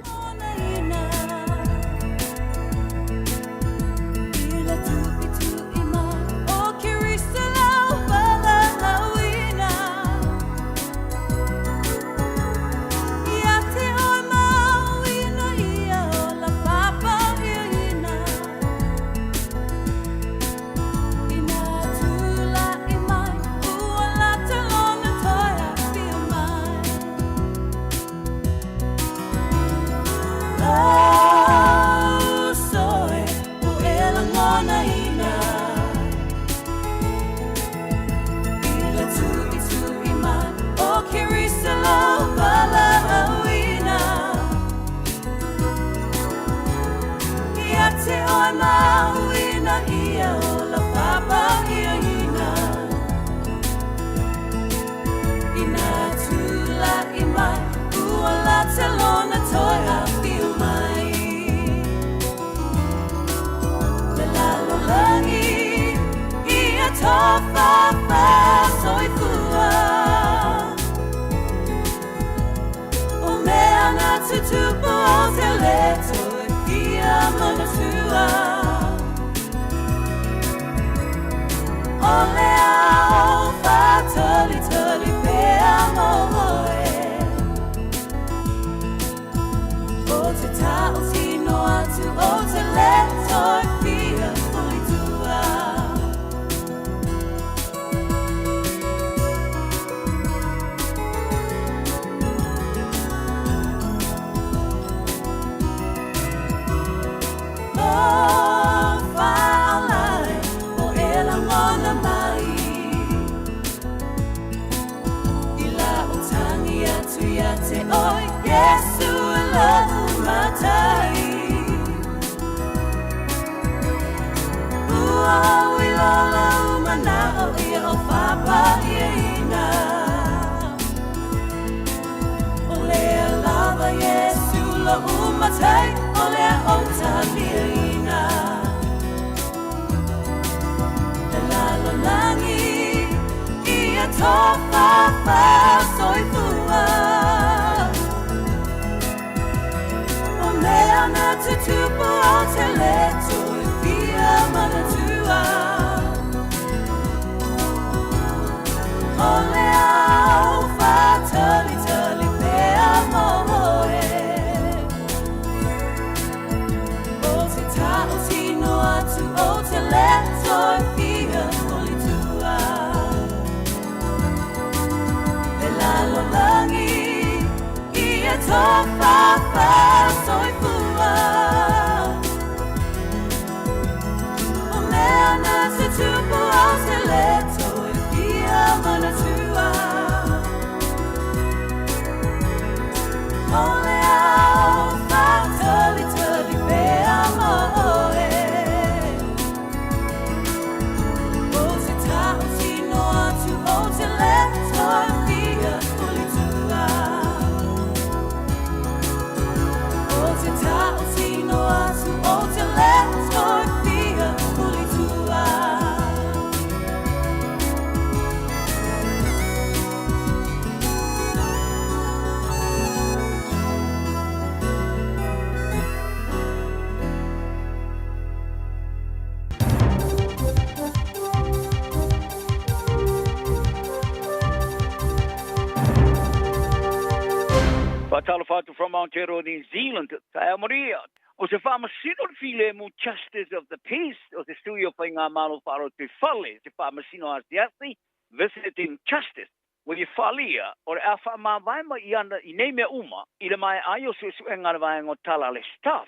Talafatu from Aotearoa, New Zealand, Taia Maria. O se whamasino file mu Justice of the Peace, o se studio whai ngā malo wharo te whale, se whamasino asiati, Visiting Justice. Wa i whalia, o re a whamawai i ana i nei mea uma, i le mai aio su e ngara vai ngō tala le staff.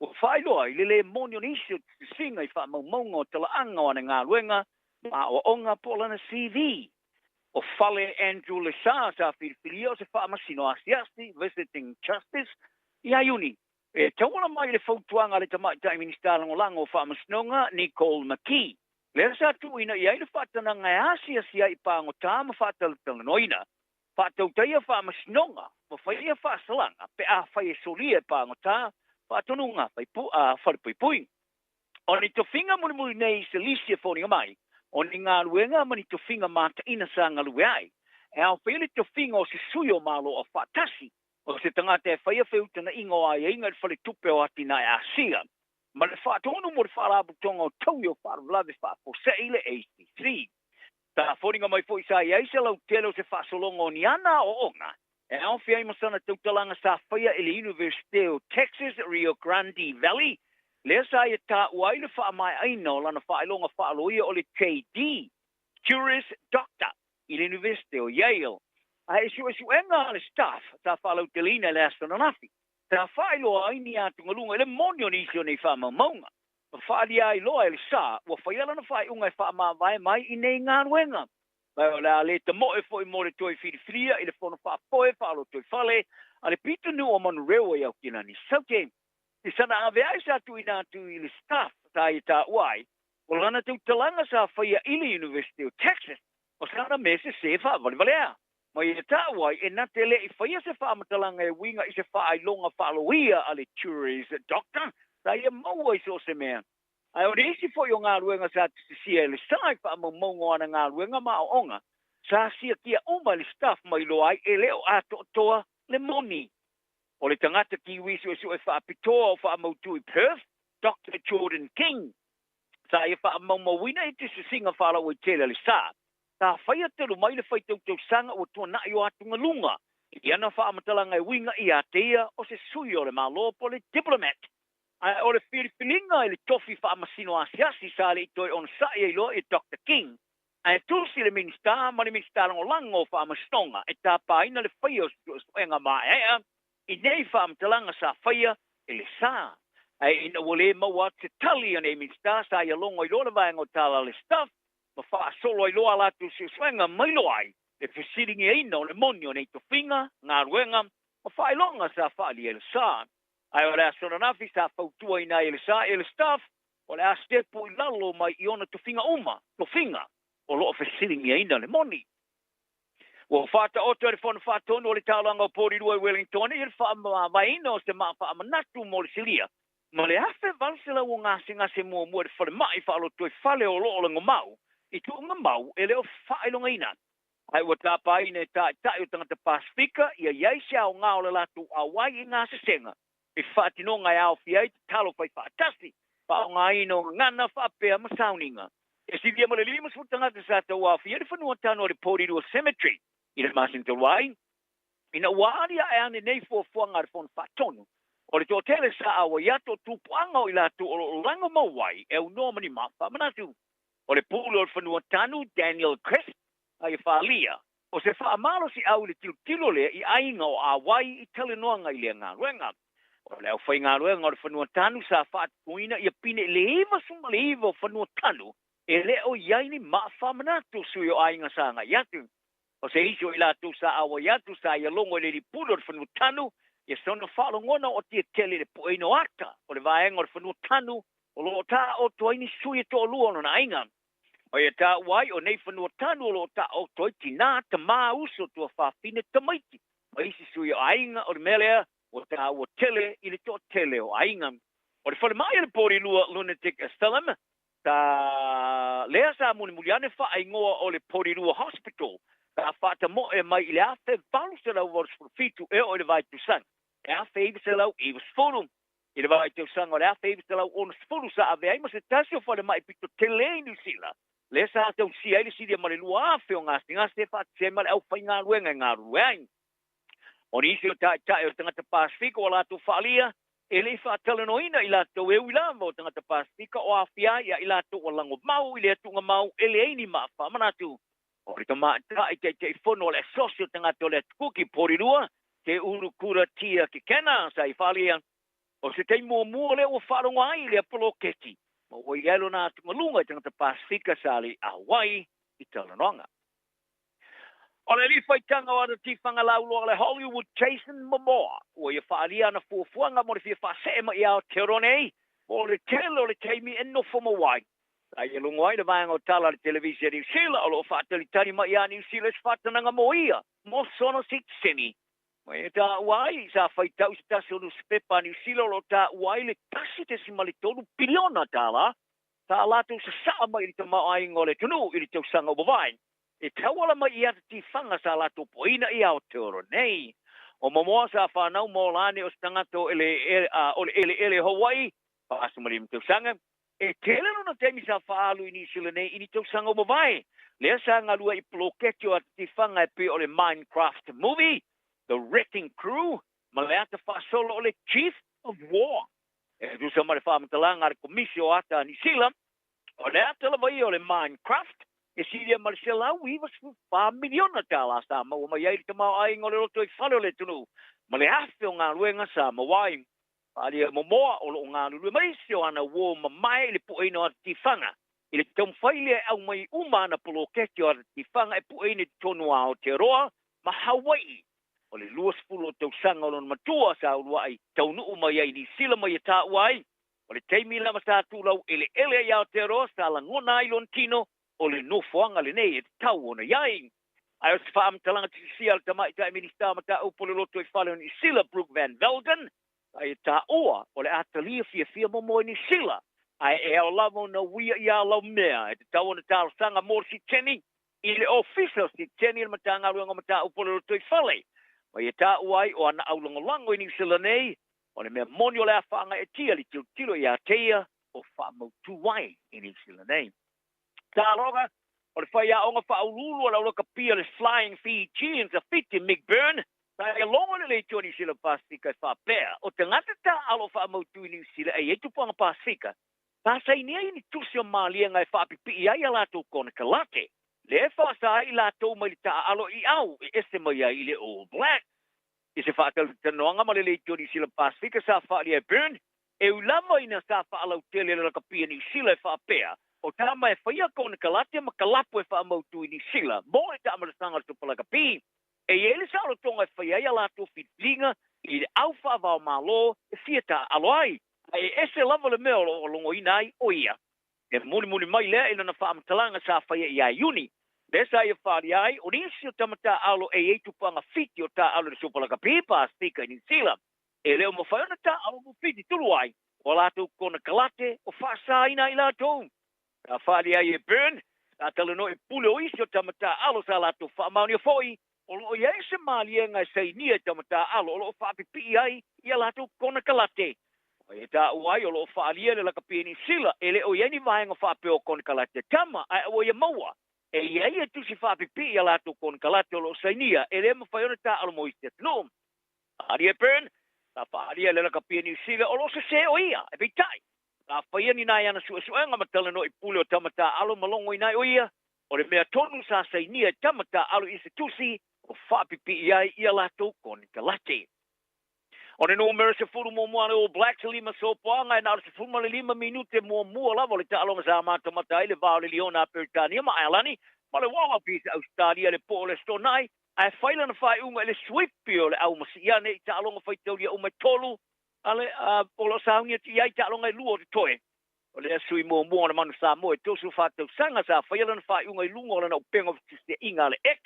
O whailoa i le monio nisi o te singa i whamaumonga o tala anga o ngā ruenga, ma o onga polana CV. O fale Andrew Lessard sa whiriwhiria o se whaamasino asiasti, Visiting Justice, i aiuni. E tawana mai le whautuanga le tamai tai ministarango lango o whaamasinonga, Nicole McKee. Le sa tu ina ia ina whatana ngai asia sia i pāngo tā ma whatalutanga noina. Whatautaia wha masnonga, ma whaia whasalanga, pe a whaia solia i pāngo tā, whatonunga, wharipuipuing. O ni to finga muni nei se lisia whoninga mai, o ni ngā luenga mani to finga mata ina sa ngā lue ai. E au whili to finga o se suyo malo o whatasi, o se tangata e whaia whiutana ingo ai inga i whali tupe o ati nai a sia. Ma le whaatonu mo le whaarabutonga o tauio whaarulave whaaposeile ACC. Tā whoringa mai fo isa i aisa lau telo se whaasolonga o ni ana o onga. E au whiai masana tautalanga sa whaia ele University of Texas, Rio Grande Valley. Lea sa ia tā uai le wha mai aina o lana whailonga whaaloia o le JD, Juris Doctor, i le University o Yale. A e su enga le staff, tā whalau telina le astronafi. Tā whailo aini a tungalunga, ele monio ni isio nei wha maunga. Whaali ai loa ele sa, ua whaiala na whai unga e wha maa vai mai i nei ngā ruenga. Mai o lea le te moe fo i more toi whiriwhiria, i le whono wha poe, whaalo toi whale, a le pitu nu o manu rewa i au kina ni saute. I sana ave ai sa tu ina tu i le staff, tā i tā uai, o lana tau talanga sa whaia i le University of Texas, o sana mese se wha valivalea. Mai e tā uai, e nā te le i whaia se wha matalanga e winga i se wha ai longa whaaloia a le Juris Doctor, tā ia maua i so se mea. Ai o reisi fo i o ngā ruenga sa te sia le sai wha maungo ana ngā ruenga ma o onga, sa sia kia uma le staff mai lo ai e leo ato toa le moni. O le tangata ki wisu e su e wha apitoa o wha mautu i Perth, Dr. Jordan King. Sa ia wha maumawina i te singa whala o i tele le sa. Tā whaia telu mai le whaitau tau sanga o tua nai o atunga lunga. I ana wha amatalanga e winga i atea o se sui o le malo po le diplomat. Ai o le whiriwhilinga i le tofi wha amasino asiasi sa le i toi on sa i lo i Dr. King. Ai tulsi le minsta, ma le minsta lango lango wha amastonga, e tā pāina le whaia o suenga mai ea, i nei wha amatalanga sa whaia e le sa. Ai ina wale maua te tali ane minsta sa i alongo i lona vaenga o tala le staff, ma wha solo i loa latu si suenga mai loai, le whisiringi e ina o le monio nei to finga, ngā ruenga, ma wha ilonga sa wha li e le sa. Ai o le astronafi sa fautua ina e le sa e le staff, o le a stepo i lalo mai i ona to finga uma, to finga, o loo whisiringi e ina le moni. Wa fata o telefon fatonu o le taulanga o Porirua i Wellington, i le wha vaina o se maa wha amanatu mo le silia. Ma le afe valsela o ngase mua mua le whare mai wha alo toi whale o loo lango mau, i tu unga mau e leo whaelonga ina. Ai wa tā paine tā o tangata Pasifika, ia iaisia o ngā o le latu awai i ngā sesenga. I whaatino ngai au fiai te talo whai whaatasi, pa o ngā ino ngana whaapea masauninga. E si via male lima sutangata sa tau au fiai whanua tano o le Porirua Cemetery, i le Masintalwai. Ina waaria e ane nei fuafuanga le whon whaatonu. O le tōtele sa awa iato tupuanga o i latu o lango mawai e unomani mawha manatu. O le pūlo o le whanua tanu Daniel Crisp, ai whaalia. O se whaamalo si au le tilo le i ainga o awai i talenoanga i le ngā ruenga. O le au whai ngā ruenga o le whanua tanu sa whaatuina i a pine le eva suma le eva o whanua tanu e le o iaini mawha manatu sui o ainga sa ngā iatu. O se iso i latu sa awa iatu sa i alongo le li pūlo o le whanua tanu ia sona whaalongona o tia tele le pueino ata o le vaenga o le whanua tanu o lo ta o toini sui e to lua no na ainga. O ia tā wai o nei whanua tanu o lo ta o toi tina ta maa uso tua whawhine tamaiti. O isi sui o ainga o le melea o ta o tele i le to tele o ainga. O le whale mai le Porirua Lunatic Asylum ta lea sa muni muliane wha aingoa o le Porirua Hospital ta whata mo e mai i le afe valu se lau waru fitu e o le vai tu sang. E afe iwa se lau iwa sfuru. I le vai tu sang o le afe iwa se lau ona sfuru sa ave ai ma se tasi o whale mai pito tele inu sila. Le sa tau si ai le siri ma le lua afe o ngasti ngasti e whata se ma le au whai ngā ruenga ngā ruenga. O ni isi o tae o tangata Pasifika o lātou whaalia, e le whaatalanoina i lātou e uilama o tangata Pasifika o awhia ia i lātou o lango mau, i le atunga mau, e le eini maa whamanatu. O rita maa tae te whono le sosio tangata o le tukuki Porirua, te uru kura tia ki kena sa i whaalia. O se te mua le o wharonga ai le apolo keti. Ma o i elo nā tunga lunga i tangata Pasifika sa li Hawaii i Talanonga. O le li whaitanga o ana tifanga lauloa le Hollywood Jason Momoa. O ia whaalia na fuafuanga mo le fia whaasema i ao te ronei. O le telo le teimi e no foma wai. Ai lungoi le vai ngo tala le televisi New Zealand o lo fatali tani ma ia New Zealand fatana nga moia. Mo sono sini. Mai ta wai sa fai tau sta so no spepa New Zealand lo ta wai le tasi te simali tolu biliona tala. Ta la tu sa mai te ma ai ngole tunu i te sanga o vai. E tawala mai ia te fanga sa la tu poina ia o toro nei. O momoa sa fa nau mo lani o stangato ele Hawaii. Pa asumari te sanga. E tele no te misa faalu ini silene ini tau sanga o vai. Lea sa ngalua I ploketio at te whanga e pe o le Minecraft movie, The Wrecking Crew, ma lea te whasolo o le Chief of War. E du sa mare whamatalanga ar komisio ata ni sila, o lea te la vai o le Minecraft, e siria mare se lau iwa su 5 miliona tala sa ma o mai te mau ai ngole roto I whale o le tunu. Ma le hafe o ngā luenga sa ma wai. Alia momoa o lo ngā lulu mai sio ana wo ma mai le pueino at te whanga. I le tau whaile au mai umana polo kete o te whanga e pueine tonu ao te roa ma Hawaii. O le luas pulo tau sanga o lon matua sa urua ai tau nuu mai ai ni sila mai ta uai. O le teimi lama sa tūlau ele ia o te roa sa la ngona ai lon tino o le nofoanga le nei e tau ona iai. Ai o se whaam talanga tisi sia le tamai ta minister ma ta upole loto I whale ni sila Brooke Van Velden. Ai ta oa o le atalia fia momo ni sila. Ai e o lavo na wia ia lau mea. E te tau na tau sanga mor si teni. I le official si teni na matanga ruanga mata upole roto I whale. Mai e ta uai o ana aulongolango I New Zealand nei. O le mea moni o le awhaanga e tia li tilo I a teia o whamau tuwai I New Zealand nei. Tā roga, o le whai a onga whaululu o la uloka pia le Flying Fijians a fiti Mick Byrne. Tā e longa le leitio New Zealand Pasifika e whapea. O te ngata tā alo whamau tu I New Zealand e tupanga Pasifika. Tā sai nia I ni tusi o mālienga e whapipi I ai a lātou kona kalate. Le e whasa I lātou mai tā alo I au e ese mai ai le All Black. I se whakal tanoanga ma le leitio New Zealand Pasifika sa whaali e Byrne. E ulava ina sa whaalau tele le lakapia New Zealand e whapea. O tā mai whaia kona kalate ma kalapu e whaamau tu I New Zealand. Mo e tā marasanga tupa lakapi. E ele sa alo tonga e whaia ia lātou whitlinga I le au whaavao malo e fiata aloai. E ese lava le mea o longo inai o ia. E muli mai lea ina na whaamatalanga sa whaia I a uni. Desa ia whaari ai, o nisi o tamata alo e eitupanga fiti o tā alo le supalaka pipa stika I New Zealand. E leo ma whaiona tā alo mo fiti tulu ai. O lātou kona kalate o whaasa ina I lātou. Tā whaari ai e Byrne, tā talano e pule o isi o tamata alo sa lātou whaamauni o foi. O lo ia se malienga e sei nia tamata alo o lo whaapipi ai ia lātou kona kalate. O e tā uai o lo whaalia le lakapini sila e le o ieni vaenga whaapeo kona kalate tama ai o ia maua. E ia tusi whaapipi ia lātou kona kalate o lo sei nia e le mawhaiona tā alo mo isi atlum. Ari e Byrne, tā whaalia le lakapini sila o lo se o ia e pitai. Tā whaiani nai ana suenga matalano I pule o tamata alo malongo inai o ia. O le mea tonu sa sei nia tamata alo isi tusi o whaapipi iai ia lātou koni kalate. O ne no merisa furu mo mua le All Blacks lima sopoanga e nāra se furu le 5 minute mua lava le ta'alonga sa mata I le vao le Liona Peritania ma Ailani ma le Wallabies Australia le po le stonai ai whaila na whai unga le swipi o le au masiane I ta'alonga whaitauria o mai tolu ale o lo saungia ti iai ta'alonga I lua o te toe. O le asui mua na manu sa moe tosu whātau sanga sa whaila na whai unga I lunga o le na upenga te inga le X.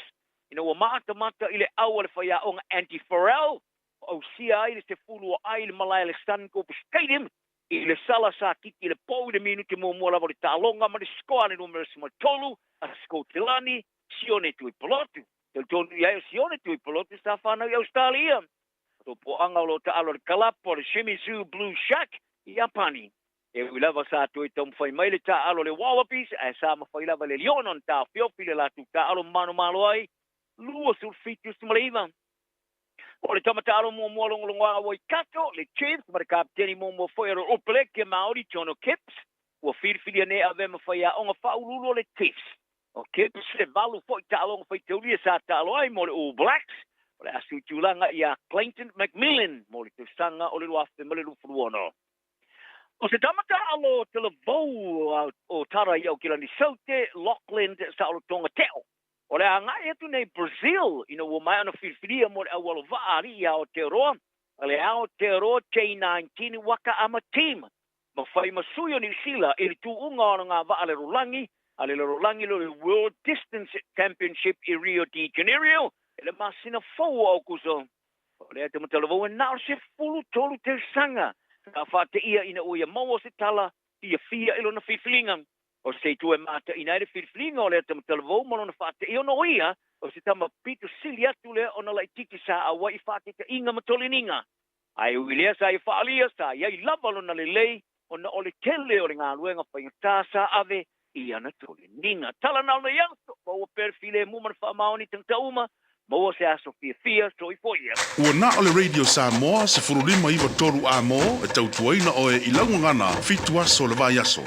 Ina ua mata I le au le whaia o anti-Pharrell. O sia ai le te fulu o ai le malai le Suncorp Stadium. I le sala sa kiki le pou le minuti mua lava le tālonga ma le skoa le numero sima tolu. A sko telani, sione tui polotu. Te tonu iai o sione tui polotu sa whanau I Australia. To po anga lo ta alo le kalapo le Shimizu Blue Shack I Japani. E ui lava sa tui tamu whai mai le ta alo le Wallabies. E sa ma whai lava le Lionon ta whiopi le latu ta alo malo ai. Lua sulfitus maliva. O le tamata alo mua longa o I kato, le Chiefs, ma le kapteni mua foi aro opele ke Maori Jono Kips, ua whirwhiria ne ave ma whai a onga whaururo le Chiefs. O Kips, le valu foi ta alonga whai teulia sa ta alo ai mo le All Blacks, o le asu tūlanga I a Clayton McMillan, mo le tūsanga o le luafe ma le lufuruono. O se tamata alo te le vau o tara I au kilani saute, Lockland sa alo tonga teo. O le angai atu nei Brazil, ina ua mai ana whirwhiria mo le awalo vaari I Aotearoa. A le Aotearoa J19 waka ama team. ma fai ma sui o New Zealand e tu unga o ngā wa ale rolangi lo World Distance Championship i Rio de Janeiro e le masina fau au kuso o le te matalawo e nao se fulu tolu te sanga ka whate ia ina o ia maua se tala ia fia ilo na whiwhilinga o se tu e mata ina ere whiwhilinga o le te matalawo mono na whate ia no ia o se tama pitu sili atu le o na lai tiki sa awa i whate te inga matolininga ai uilea sa i whaalia sa iai lava lo na lelei o na ole tele o le ngā luenga whaingatā sa ave i ana tolininga. Tala nao na iauto, maua perfile mumana whaamaoni tangtauma, maua se aso fia so i foia. Ua na ole Radio Samoa se furulima iwa toru a mo e tautuaina o e ilangu ngana fitu aso le vai aso.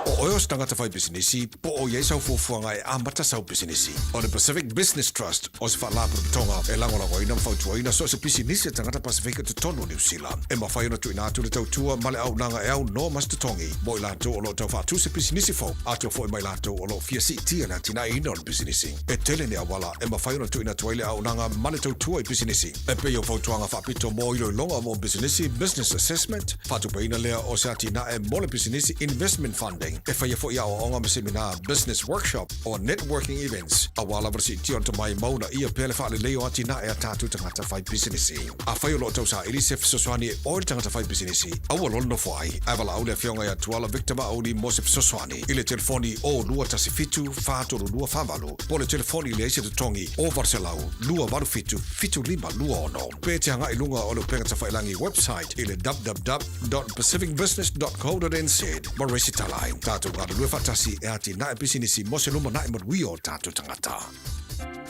O oe o stangata whai bisinisi, po o iei sau fuafuanga e amata sau bisinisi. O le Pacific Business Trust, o se whaalapura tonga e langolango ina mwhautuaina so se bisinisi e tangata Pacifica te tonu New Zealand. E mawhai ona tu ina atu le tautua male au nanga e au no mas te tongi. Mo i lato o lo tau whatu se bisinisi fau. Ato fo i mai lato o lo fia si tia na tina ina o le bisinisi. E tele ni awala e mawhai ona tu ina tuaile au nanga male tautua i bisinisi. E pe o whautuanga whapito mo ilo longa mo bisinisi business assessment. Whatu pa ina lea o se atina e mo le bisinisi investment funding. E whai fo ia o onga me seminar business workshop or networking events. A wala versi tion to mai mauna ia pele whaale leo ati na e a tātu tangata whai bisinisi. A whai o lo tau sa iri se fisoswani e ori tangata whai bisinisi. A wala no whai. A wala au le whionga ia tuala Victor Maoni mo se fisoswani. I le telefoni o lua tasi fitu, whātoro lua whamalu. Po le telefoni le eise te tongi o Varselau, lua waru fitu, fitu lima lua ono. Pe te hanga ilunga o lo pengata whailangi website i le www.pacificbusiness.co.nz. Marisi talai. Tātu ngā lua whatasi e ati na e bisinisi mo se luma na e marui o tātu tangata.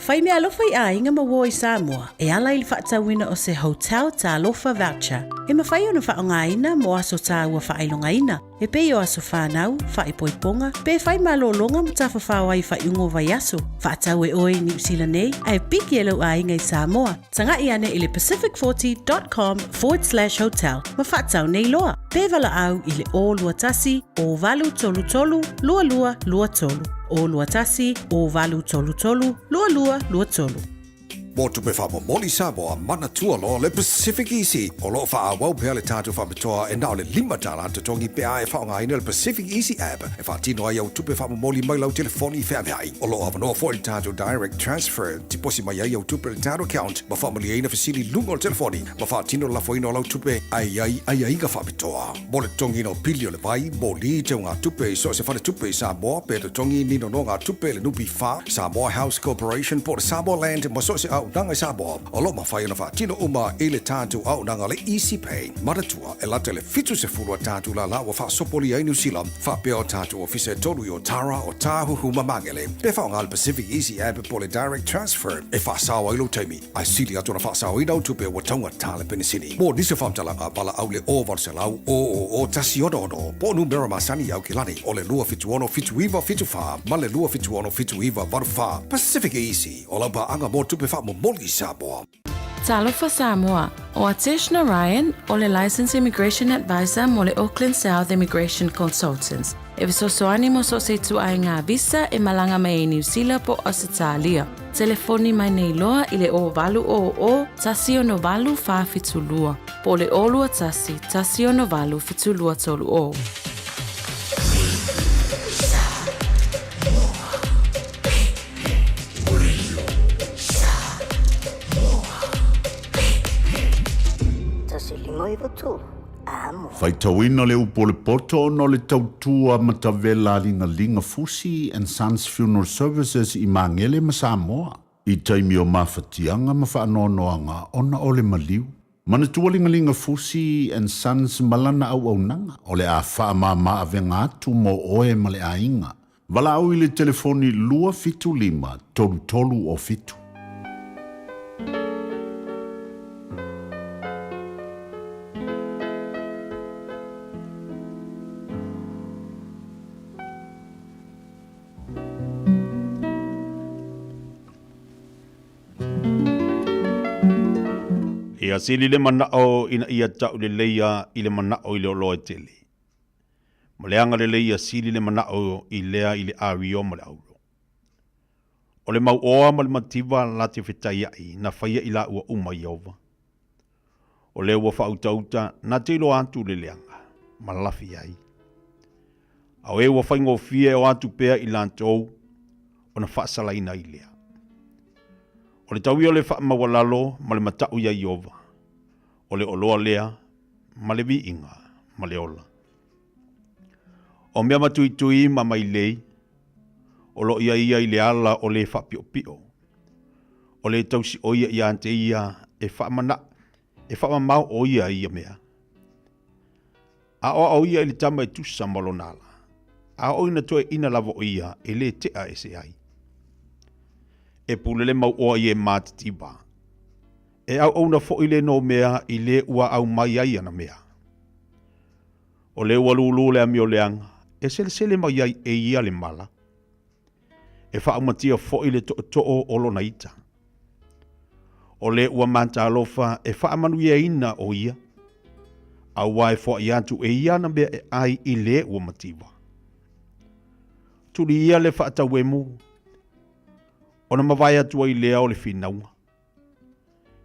Whai mea alofa i a inga maua i Samoa, e ala ili whaatawina o se hotel ta alofa voucher. E mawhai ona whaonga ina mo aso ta ua whailonga ina. E pei o aso whanau, whaipoiponga, pe whai malolonga mo ta whawhawa i whaiungo vai aso. Whaatau e oi New Zealand nei, a e piki e lau a inga i Samoa. Tanga i ane i le pacific40.com/hotel. Ma whaatau nei loa. Pe vala au i le o lua tasi, o valu tolu tolu, lua lua lua tolu. O lua tasi, o valu tolu tolu, lua lua lua tolu. Mo tupe wha moli Samoa mana tua lo le Pacific Easy. O lo wha awau pea le tātu wha mitoa e nao le lima tāna te tongi pea e whaonga ina le Pacific Easy app. E wha tino ai au tupe wha moli mai lau telefoni wha mehai. O lo awanoa fo le tātu direct transfer. Tiposi mai ai au tupe le tātu account. Ma wha mali eina fasili lungo le telefoni. Ma wha tino la fo ina lau tupe ai ka wha mitoa. Mo le tongi no pili o le vai. Mo li te o ngā tupe so se whale tupe Samoa. Pe le tongi nino no ngā tupe le nupi wha. Samoa House Corporation po le Samoa Land. Ma so se au nanga Samoa. O lo mawhai na wha tino uma e le tātu au nanga le Easy Pay. Maratua e late le fitu se fulua tātu la wa wha sopoli ai New Zealand. Wha pia o tātu o fise tolu i o Tara o Tāhuhu Mamangele. Pe wha ngal Pacific Easy app po le direct transfer. E wha sawa ilo teimi. Ai sili atu na wha sawa i nau tupe o taunga tāle penisini. Mo nise whamtalanga pala au le o Varselau o tasi ono. Po numera masani au kilani. O le lua fitu ono fitu iwa fitu wha. Ma le lua fitu ono fitu iwa varu wha. Pacific Easy. O lampa anga mo tupe wha mo moli Samoa. Talofa Samoa, o Ateshna Ryan, o le Licensed Immigration Advisor mo le Auckland South Immigration Consultants. E visosoani mo so se tu ai ngā visa e malanga mai New Zealand po Australia. Telefoni mai nei loa i le o valu o tasi o no valu wha fitulua. Po le olua tasi o no valu fitulua tolu o. Fai tauina le upo le poto no le tautua matavela linga Fusi and Sons Funeral Services i Mangele ma Samoa. I taimi o mawhatianga ma whaanoanoanga ona o le maliu. Manatua linga Fusi and Sons malana au nanga o le a whaamama avenga atu mo oe ma le ainga. Wala au i le telefoni lua fitu lima tolu o fitu. Ia sili le manao ina ia tau le leia i le manao i le oloa tele. Ma leanga le leia sili le manao i lea i le awio ma le aulo. O le mau oa ma le mativa la te whetai ai na whaia i la ua uma i ova. O le ua whautauta na te ilo atu le leanga, ma lafi ai. Au e ua whaingofia o atu pea I lantou o na whaasalaina I lea. O le tauia o le whaamawalalo ma le matau ia Iova. O le oloa lea ma le viinga ma le ola. O mea matuitui ma mai lei, o lo ia I le ala o le whapio pio. O le tausi oia I ante ia e whaamamau o ia mea. A o ia I le tama e tusa malonala. A o ina toe ina lava o ia e le tea e se ai. E pulele mau oa I e matitiba. E au na fo ile no mea I le ua au mai ai ana mea. O le ua lulu le ami o leanga, e sele mai ai e ia le mala. E wha matia fo ile to o lona ita. O le ua manta alofa e wha manu ia ina o ia. Au wai fo I atu e ia na mea e ai I le ua matiwa. Tuli ia le wha tau e mu. O na mawai atua I lea o le whinaunga.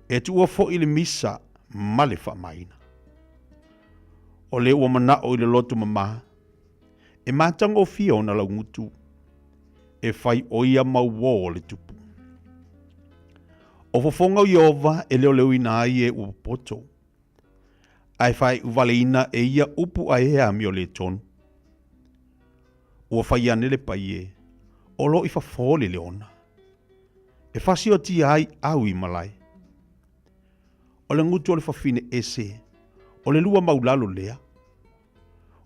E tua fo I le misa ma le wha maina. O le ua mana o I le lotu mamaha. E matang o fia o na laungutu. E whai o ia mau wo o le tupu. O fofonga o Iova e leo leo ina ai e ua poto. Ai whai uvale ina e ia upu a ea mi o le tonu. Ua whai ane le pai e. O lo I whafole le ona. E whasi o ti ai au I malai. O le ngutu o le whawhine ese. O le lua maulalo lea.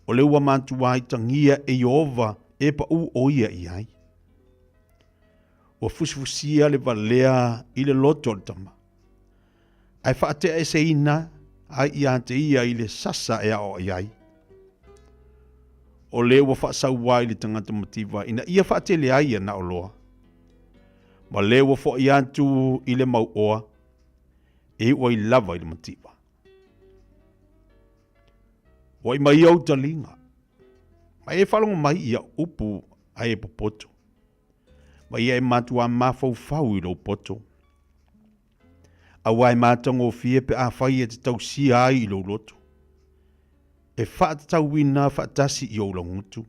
O le ua mantua I tangia e Iova e pa u o ia I ai. Ua fusifusia le valea I le loto le tama. Ai whaatea ese ina ai I ante ia I le sasa e ao I ai. O le ua whaasau wai le tangata mativa ina ia whaate le ai na o loa. Ma le ua fo I antu I le mau oa e ua I lava I le mativa. Wa I mai au talinga. Ma e whalonga mai ia upu ai e popoto. Ma ia e matua mafau I lo poto. A wai matango fie pe a whai e te tau si ai I lo loto. E whaata tau wina whaatasi I o longutu.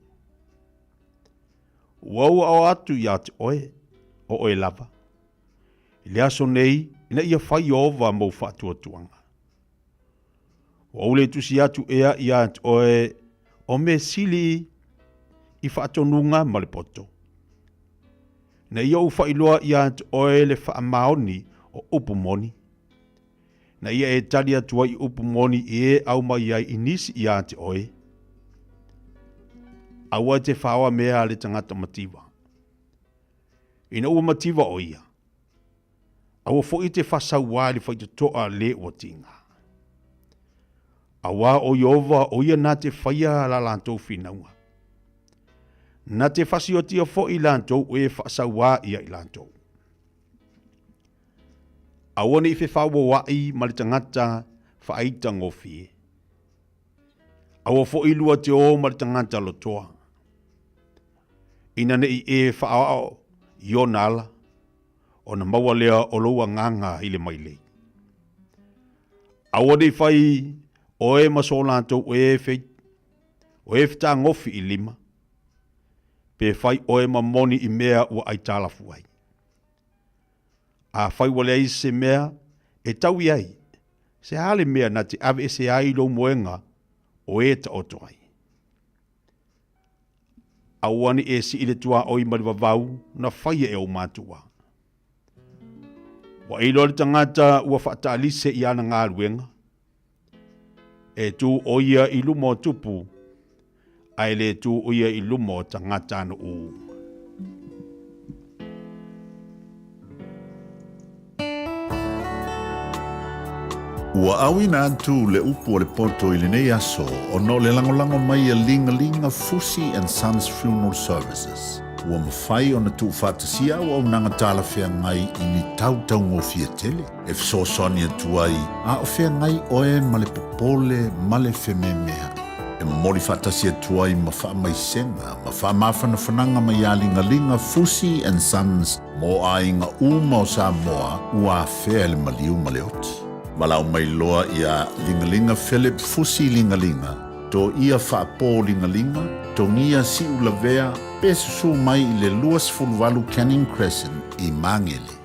Wau au atu I ate oe, o oe lava. I le aso nei, ina ia whai ova mou whaatua tuanga. Wau le tusi atu ea I ate oe, o me sili I whaatonunga ma le poto. Na ia u whailoa I ate oe le whaamaoni o upu moni. Na ia e tali atua I upu moni e au mai ai inisi I ate oe. Aua te whaoa mea le tangata mativa. Ina ua mativa o ia. Aua fo I te whasau wā le whaita toa le ua tinga. Aua o Iova o ia nā te whaia la lantou whinaunga. Nā te whasi o tia fo I lantou o e whasau wā ia I lantou. Aua ni I whewhaua wai ma le tangata whaaita ngofie. Aua fo I lua te o ma le tangata lotoa. Ina ne I e whaao I o nala, o na maua lea o loua nganga I le mailei. Aua ni whai o e maso lantou o e whita ngofi I lima. Pe whai o e mamoni I mea ua aitala fuai. A whai wale ai se mea, e tau I ai, se hale mea na te ave e se ai lo moenga o e ta oto ai. Awani e si ile tua o I malivavau na whai e o mātua. Wa ilo le tangata ua whata alise I ana ngā ruenga. E tu o ia I lumo tupu, ai le tu o ia I lumo tangata anu u. Ua awina atu le upu o le poto I le nei aso o no le langolango mai a linga Fusi and Sons Funeral Services. Ua mawhai o na tu whatasia ua unanga tala whea ngai I ni tau ngofia tele. E fsosoni atu ai, a o whea ngai oe ma le popole ma le whememea. E mori whatasia atu ai ma wha mai senga, ma wha mawhana whananga mai a linga Fusi and Sons mo a inga uma o Samoa ua whea le maliu ma le oti. Malau mai loa ia lingalinga Philip Fusi lingalinga To ia whaapōlingalinga, to ngia si ulavea, pe susu mai I le luas fulvalu Canning Crescent I Mangele.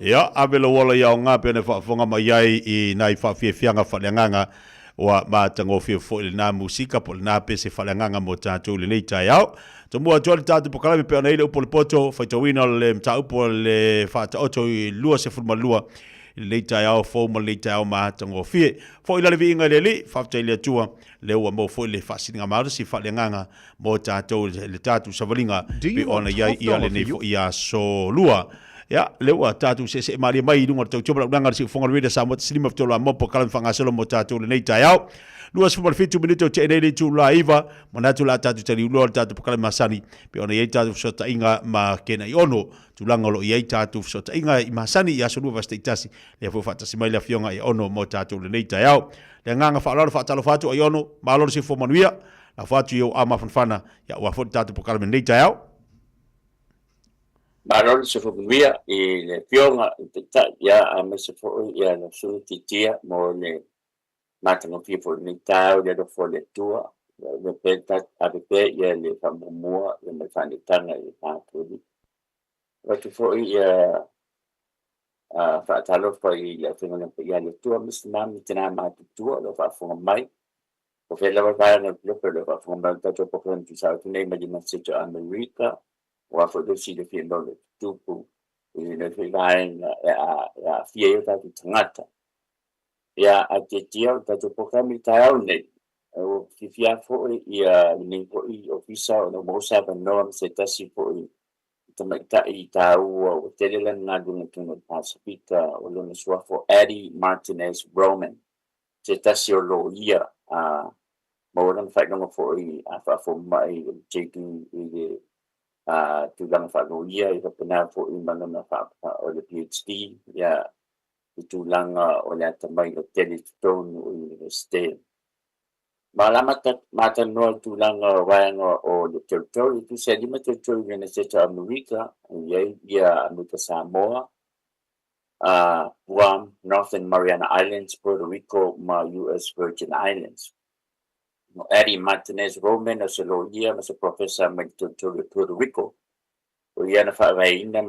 Ia, avelo wala ia o ngā pene whaafonga mai ai I nai whaafiafianga whaleanganga wa mātango fia fo ili nā musika po ili nā pese whaleanganga mo tātou le nei tai au. So mua tuali tātou po kalami pe ona ile upo le poto, whaitawina le mta upo le whaata oto I lua se fulma lua I le nei tai au, fo ma le nei tai au mātango fia. Fo ila le vi inga le li, whafta ili atua, le ua mo fo ili whaasininga maarasi whaleanganga mo tātou le tātou savalinga pe ona iai ia le nei fo ia so lua. Ya, lewa tatu se mari mai dunga tau choba nanga si fonga rede sa mo silima tolo mo po kala fanga selo mo tatu le nei tayao. Luas fo 2 minuto te nei tu laiva, manatu la tatu tali lo tatu po kala masani. Pe ona ye tatu so ta inga ma kena I ono tu langa lo ye tatu so ta inga I masani ya so luva staitasi. Le fo fata si mai la fionga I ono mo tatu le nei tayao. Le nganga fa lo fa talo fatu I ono, ma lo si fo manuia. La fatu yo ama fanfana ya wa fo tatu po kala nei tayao. Marol se fukuia I le pionga ta ya a me se fo ya no su titia mo le matanga people ni tau le do fo le tua le peta a pe ya le famua le me fani tanga I patuli lo tu fo ya fa talo fo I le finga ya le tua mis mam tina ma tua lo fa fo mai o fe la va na lo per lo fa fo mai ta po con ti sa tu nei ma di nascita America o for the city of London tupu I le filain a fie ta tangata ya a te tia ta to pokami tau nei o fia fo I nei fo I ofisa o no mosa ba no se tasi fo I tamata I tau o telelan na dun no Pacifica o lo sua fo Eddie Martinez Roman se tasi o lo ia a mo ran fa no fo I a fa fo mai taking I tu lang fa no ia I pena fo I mana fa o le PhD ya tu lang o le tamai o telestone o university malama mata no tu lang wang o le territory tu se di mata territory ne se ta America ya America Samoa Guam Northern Mariana Islands Puerto Rico ma US Virgin Islands Eddie Martinez Roman as a lawyer as a professor in Puerto Rico. O na fa vai ina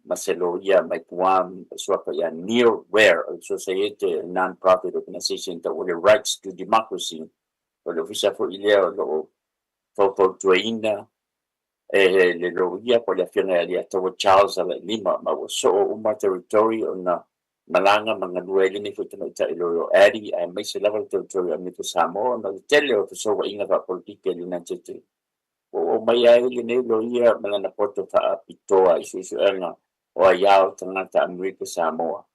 maselo ia mai Guam swapa ya Nearware associated non-profit organization that with the rights to democracy. O lo visa for ilea lo fo tuaina le lo ia por la fiona ya to Charles ala Lima ma so uma territory on malanga mga duele ni fo tana ta ilo Eddie ai mai se level territory ami to Samoa na tele o so wa inga va politika ni na tete o mai ai ni lo ia malana porto fa pitoa isu anga o ia tana ta America Samoa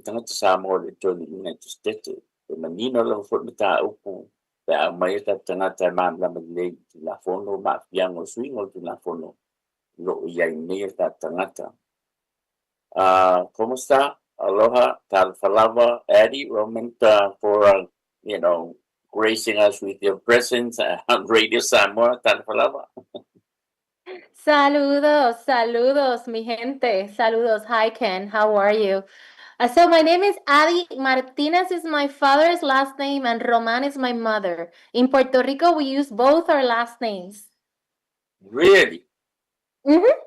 tana ta Samoa le to ni na tete e manino lo fo mita upu pa mai ta tana ta mamla le la fono ma piano swing o la fono lo ia ni ta tana ta ¿cómo está? Aloha, Talfalava, Eddie, Roman, for, gracing us with your presence on Radio Samoa, Talfalava. Saludos, saludos, mi gente. Saludos. Hi, Ken. How are you? So my name is Adi. Martinez is my father's last name and Roman is my mother. In Puerto Rico, we use both our last names. Really? Mm-hmm.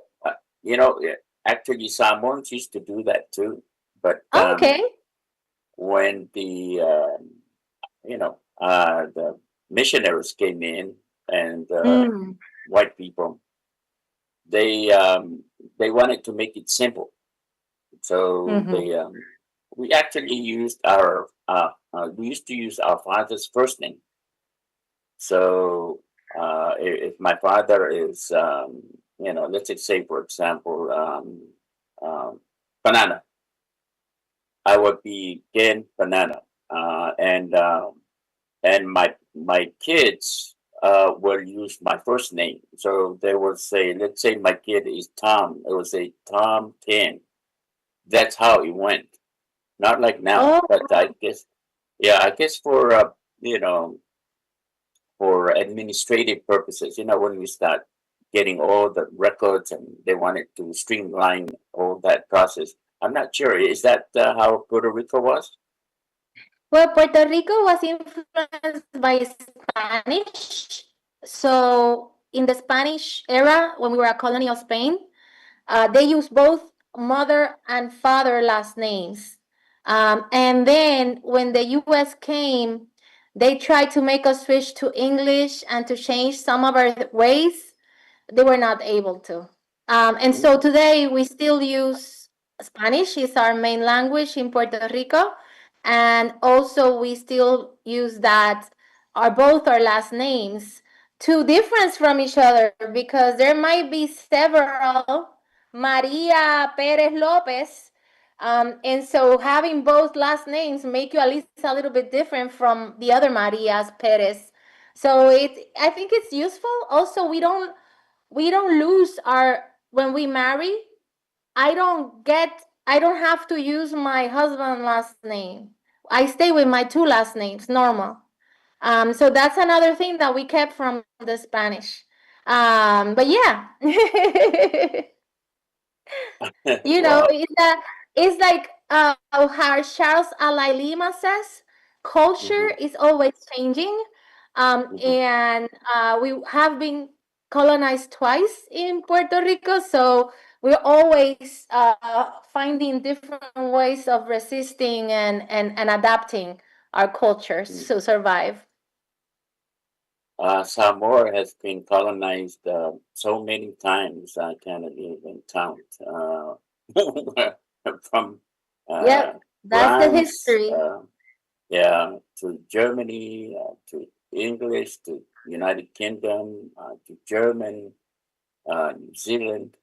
Actually, Samoans used to do that too. But okay. When the missionaries came in and white people, they wanted to make it simple, so we actually used we used to use our father's first name. So if my father is let's say for example Banana. I would be Ken Banana, and my kids will use my first name. So they will say, let's say my kid is Tom. They will say Tom Ken. That's how it went. Not like now, but I guess for for administrative purposes, when we start getting all the records and they wanted to streamline all that process. I'm not sure. Is that how Puerto Rico was? Well, Puerto Rico was influenced by Spanish. So in the Spanish era, when we were a colony of Spain, they used both mother and father last names. And then when the US came, they tried to make us switch to English and to change some of our ways. They were not able to. And so today we still use Spanish, is our main language in Puerto Rico. And also we still use that, both our last names, to difference from each other, because there might be several Maria Perez Lopez. And so having both last names make you at least a little bit different from the other Marias Perez. So I think it's useful. Also, we don't lose when we marry. I don't have to use my husband's last name. I stay with my two last names, normal. So that's another thing that we kept from the Spanish. But yeah. You know, it's like how Charles Alay Lima says, culture is always changing. And we have been colonized twice in Puerto Rico, so we're always finding different ways of resisting and adapting our cultures to survive. Samoa has been colonized so many times I cannot even count. From Yep, that's the history. To Germany, to English, to United Kingdom, to German, New Zealand,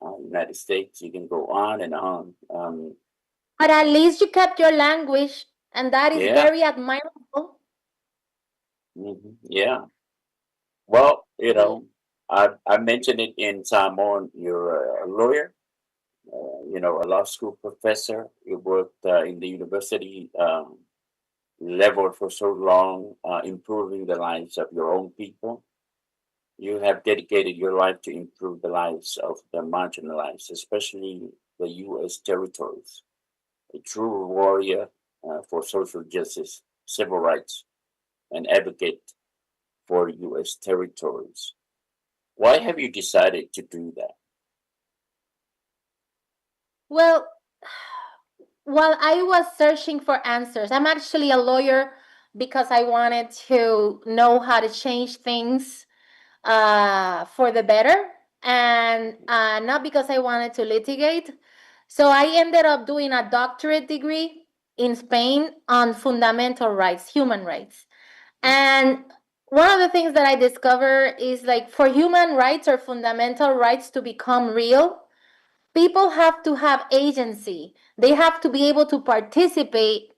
United States. You can go on and on. But at least you kept your language, and that is very admirable. Yeah. Well, you know, I mentioned it in Samoan. You're a lawyer, you know, a law school professor. You worked in the university level for so long, improving the lives of your own people. You have dedicated your life to improve the lives of the marginalized, especially the U.S. territories. A true warrior for social justice, civil rights, and advocate for U.S. territories. Why have you decided to do that? Well, while I was searching for answers, I'm actually a lawyer because I wanted to know how to change things for the better, and not because I wanted to litigate. So I ended up doing a doctorate degree in Spain on fundamental rights, human rights. And one of the things that I discovered is, like, for human rights or fundamental rights to become real, people have to have agency. They have to be able to participate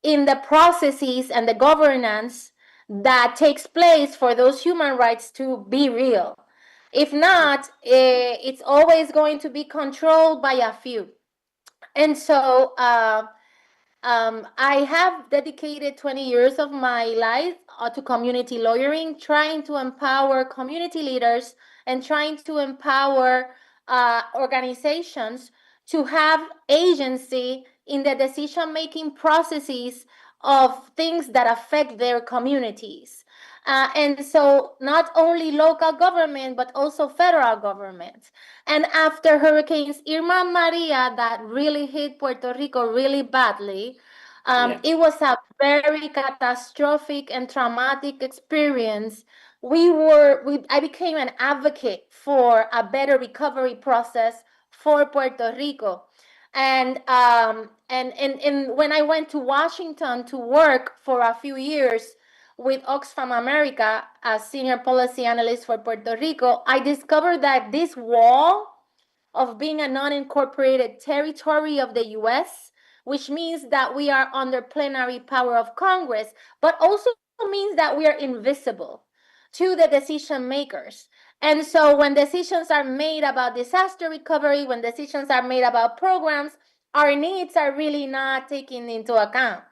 in the processes and the governance that takes place for those human rights to be real. If not, it's always going to be controlled by a few. And so I have dedicated 20 years of my life to community lawyering, trying to empower community leaders and trying to empower organizations to have agency in the decision-making processes of things that affect their communities. And so not only local government, but also federal government. And after Hurricanes Irma and Maria that really hit Puerto Rico really badly, it was a very catastrophic and traumatic experience. I became an advocate for a better recovery process for Puerto Rico. And when I went to Washington to work for a few years with Oxfam America as senior policy analyst for Puerto Rico, I discovered that this wall of being a non-incorporated territory of the US, which means that we are under plenary power of Congress, but also means that we are invisible to the decision makers. And so when decisions are made about disaster recovery, when decisions are made about programs, our needs are really not taken into account.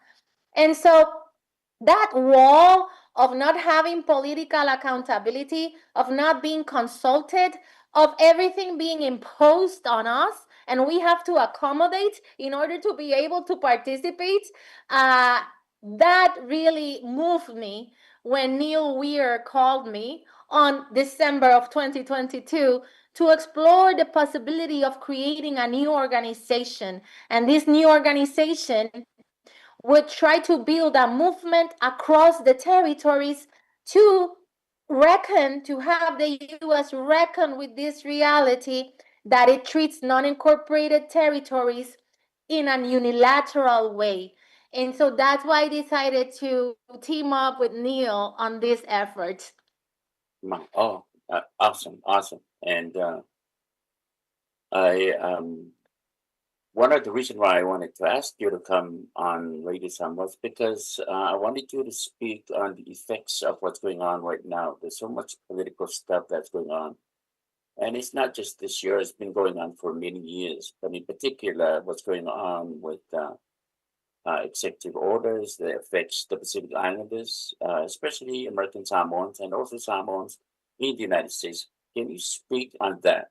And so that wall of not having political accountability, of not being consulted, of everything being imposed on us, and we have to accommodate in order to be able to participate, that really moved me when Neil Weir called me on December of 2022 to explore the possibility of creating a new organization. And this new organization would try to build a movement across the territories to have the U.S. reckon with this reality that it treats non-incorporated territories in an unilateral way. And so that's why I decided to team up with Neil on this effort. Awesome. And one of the reasons why I wanted to ask you to come on Radio Sam was because I wanted you to speak on the effects of what's going on right now. There's so much political stuff that's going on. And it's not just this year, it's been going on for many years. But in particular, what's going on with executive orders that affects the Pacific Islanders, especially American Samoans and also Samoans in the United States. Can you speak on that?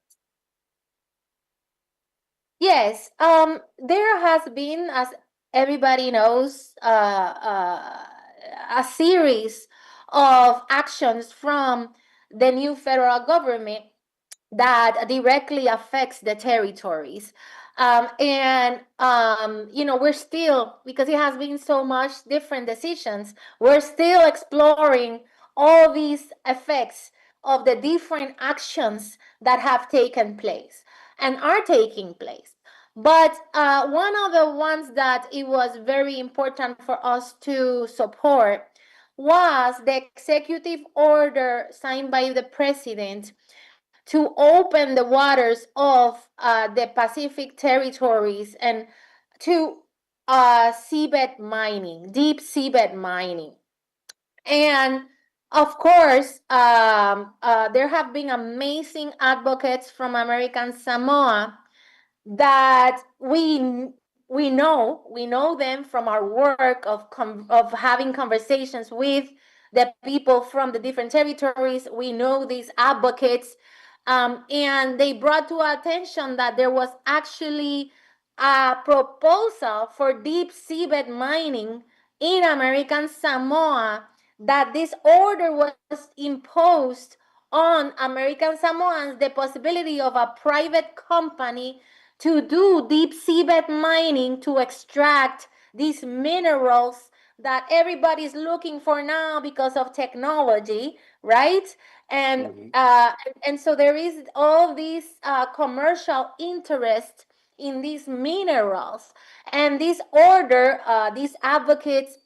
Yes, there has been, as everybody knows, a series of actions from the new federal government that directly affects the territories. We're still, because it has been so much different decisions, we're still exploring all these effects of the different actions that have taken place and are taking place. But one of the ones that it was very important for us to support was the executive order signed by the president to open the waters of the Pacific territories and to seabed mining, deep seabed mining. And of course, there have been amazing advocates from American Samoa that we know them from our work of having conversations with the people from the different territories. We know these advocates, and they brought to our attention that there was actually a proposal for deep seabed mining in American Samoa, that this order was imposed on American Samoans, the possibility of a private company to do deep seabed mining to extract these minerals that everybody's looking for now because of technology, right? And so there is all these commercial interest in these minerals. And this order, these advocates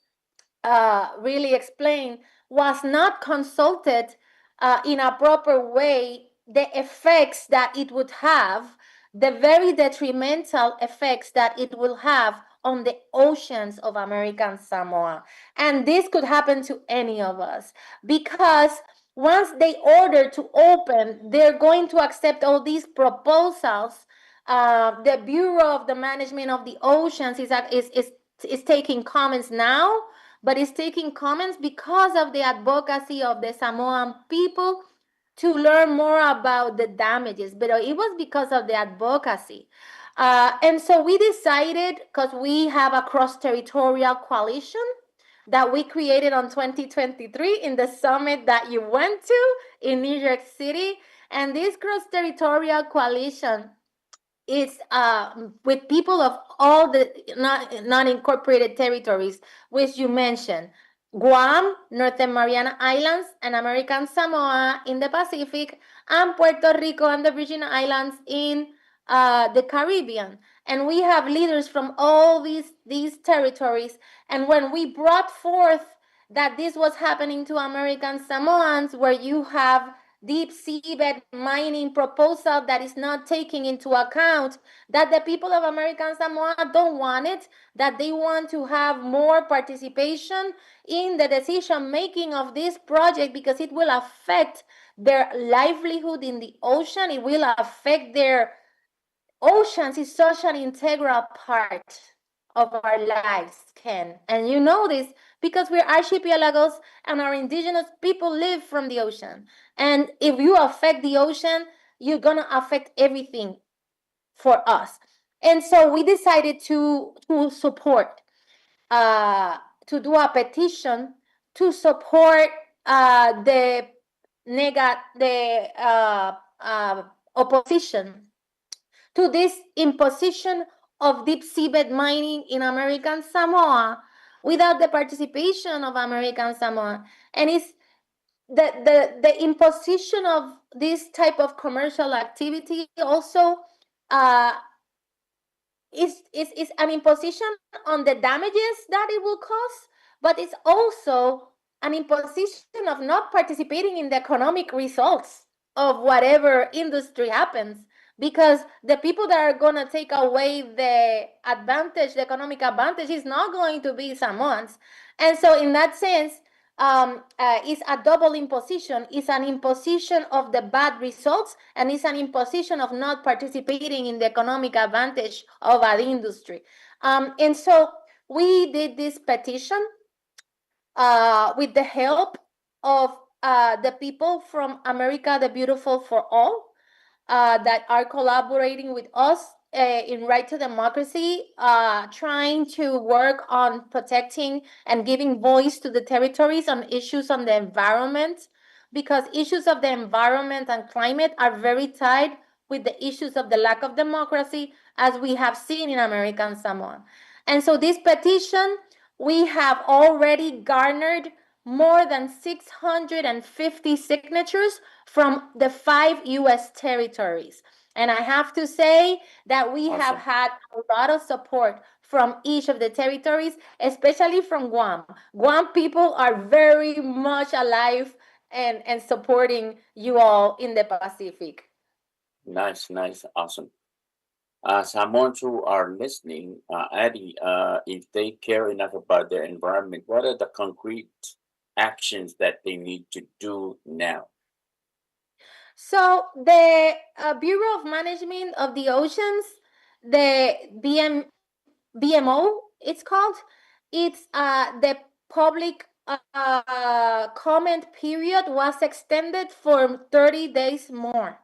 really explained, was not consulted in a proper way the effects that it would have, the very detrimental effects that it will have on the oceans of American Samoa. And this could happen to any of us, because once they order to open, they're going to accept all these proposals. The Bureau of the Management of the Oceans is taking comments now, but it's taking comments because of the advocacy of the Samoan people to learn more about the damages, but it was because of the advocacy. And so we decided, because we have a cross-territorial coalition that we created on 2023 in the summit that you went to in New York City. And this cross-territorial coalition is with people of all the non-incorporated territories, which you mentioned: Guam, Northern Mariana Islands, and American Samoa in the Pacific, and Puerto Rico and the Virgin Islands in the Caribbean. And we have leaders from all these territories. And when we brought forth that this was happening to American Samoans, where you have deep seabed mining proposal that is not taking into account that the people of American Samoa don't want it, that they want to have more participation in the decision making of this project, because it will affect their livelihood in the ocean. It will affect their oceans. Is such an integral part of our lives, Ken. And you know this because we're archipelagos and our indigenous people live from the ocean. And if you affect the ocean, you're going to affect everything for us. And so we decided to support, to do a petition to support the opposition to this imposition of deep seabed mining in American Samoa without the participation of American Samoa. And it's the imposition of this type of commercial activity also is an imposition on the damages that it will cause, but it's also an imposition of not participating in the economic results of whatever industry happens, because the people that are going to take away the advantage, the economic advantage, is not going to be Samoans. And so in that sense, it's a double imposition. It's an imposition of the bad results, and it's an imposition of not participating in the economic advantage of an industry. And so we did this petition with the help of the people from America the Beautiful for All that are collaborating with us in Right to Democracy, trying to work on protecting and giving voice to the territories on issues on the environment, because issues of the environment and climate are very tied with the issues of the lack of democracy, as we have seen in American Samoa. And so this petition, we have already garnered more than 650 signatures from the 5 U.S. territories. And I have to say that we have had a lot of support from each of the territories, especially from Guam. Guam people are very much alive and supporting you all in the Pacific. Nice, awesome. Samoans who are listening, Addie, if they care enough about their environment, what are the concrete actions that they need to do now? So the Bureau of Management of the Oceans, the BMO, it's called, it's the public comment period was extended for 30 days more.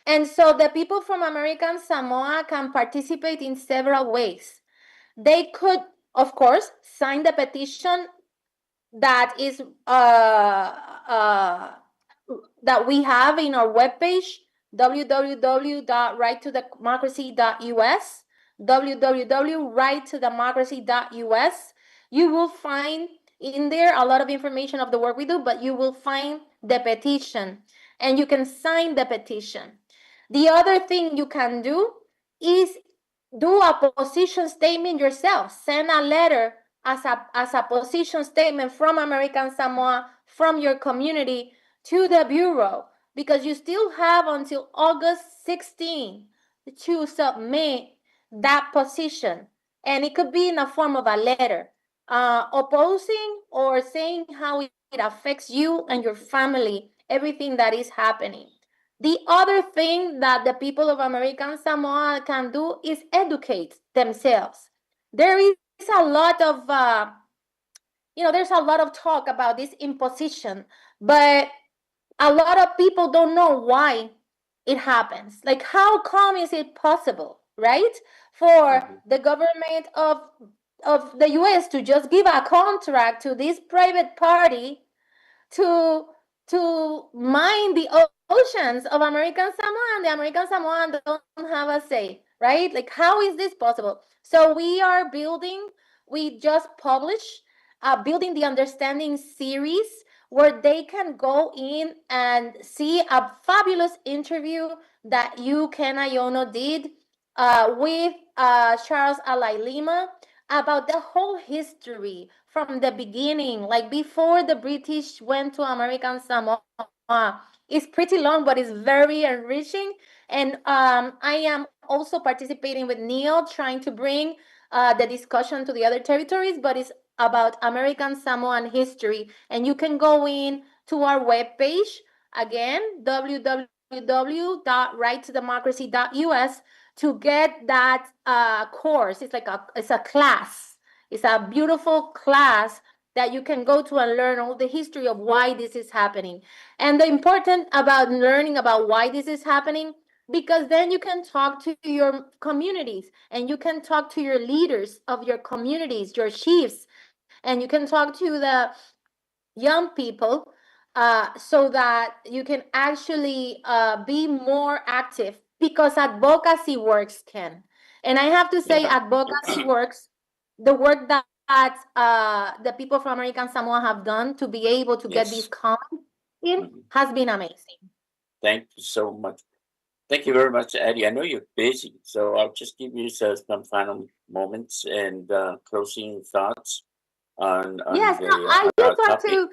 And so the people from American Samoa can participate in several ways. They could, of course, sign the petition that is that we have in our webpage, www.righttodemocracy.us, www.righttodemocracy.us. You will find in there a lot of information of the work we do, but you will find the petition, and you can sign the petition. The other thing you can do is do a position statement yourself. Send a letter as a position statement from American Samoa, from your community, to the Bureau, because you still have until August 16 to submit that position. And it could be in the form of a letter, opposing or saying how it affects you and your family, everything that is happening. The other thing that the people of American Samoa can do is educate themselves. There is a lot of, there's a lot of talk about this imposition, but a lot of people don't know why it happens. Like, how come is it possible, right, for the government of the U.S. to just give a contract to this private party to mine the oceans of American Samoa, and the American Samoan don't have a say, right? Like, how is this possible? So we just published Building the Understanding series, where they can go in and see a fabulous interview that you, Ken Ayono, did with Charles Alay Lima about the whole history from the beginning, like before the British went to American Samoa. It's pretty long, but it's very enriching. And I am also participating with Neil, trying to bring the discussion to the other territories, but it's about American Samoan history. And you can go in to our webpage, again, www.righttodemocracy.us, to get that course. It's like it's a class. It's a beautiful class that you can go to and learn all the history of why this is happening. And the important about learning about why this is happening, because then you can talk to your communities, and you can talk to your leaders of your communities, your chiefs, and you can talk to the young people so that you can actually be more active, because advocacy works, Ken. And I have to say, advocacy works. The work that the people from American Samoa have done to be able to get these comments in has been amazing. Thank you so much. Thank you very much, Addie. I know you're busy, so I'll just give you some final moments and closing thoughts on Yes, the I just want topic. to.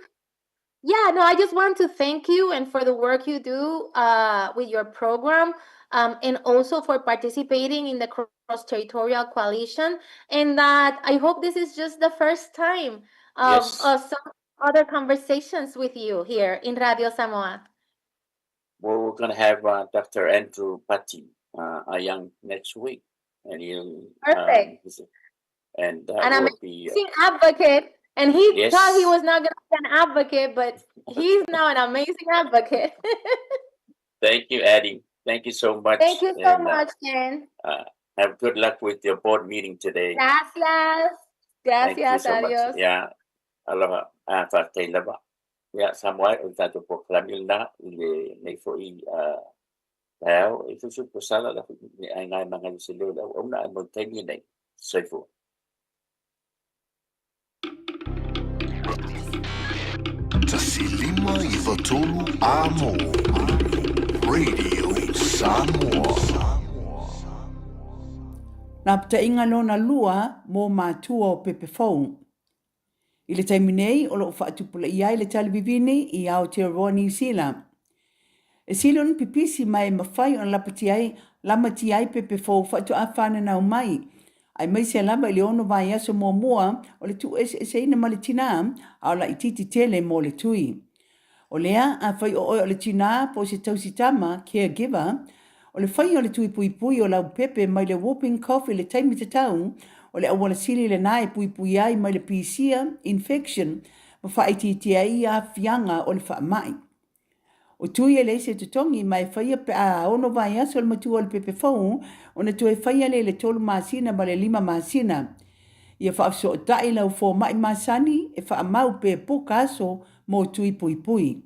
Yeah, no, I just want to thank you and for the work you do with your program, and also for participating in the Cross-Territorial Coalition. And that I hope this is just the first time of some other conversations with you here in Radio Samoa. Well, we're going to have Dr. Andrew Patti Ayang next week, and he'll Perfect. And An will be amazing advocate. And he Yes. thought he was not going to be an advocate, but he's now an amazing advocate. Thank you, Addie. Thank you so much. Thank you so and, much, Ken. Have good luck with your board meeting today. Gracias. Thank you Gracias, so much. adios. Yeah. Aloha. Whakailava. Yeah, Samoa, o tātou proklami na i nei fo'i tau, i fusu po sala la ai ngai mga silo la o na mo tengi nei. Saifu. Tasilima i Watolu Amo. Radio Samoa. Nā pata inga lona lua mō mātua o Pepe Fong. I le taimi nei, o loo whaatupula i ai le talivivini i Aotearoa New Zealand. E silon pipisi mai mawhai o lamati ai Pepe Fong whaatu a whananau mai. Ai mai se lava i le ono vai aso mō mua o le tu ese ina ma le tina au la ititi tele mō le tui. O lea a whai o le tina po se tausitama caregiver, o le whai o le tui pui pui o lau Pepe mai le whooping cough i le taimi te tau, o le awala sili le nae pui pui ai mai le PCA infection, ma whaiti ai a fianga o le wha mai. O tui e le se tutongi mai whaia pe a ono vai aso le matua o le Pepe Fong, o na tue whaia le tolu masina ma le 5 masina. Ia wha so o tai lau fo mai masani e wha mau pe poka aso mo tui pui pui.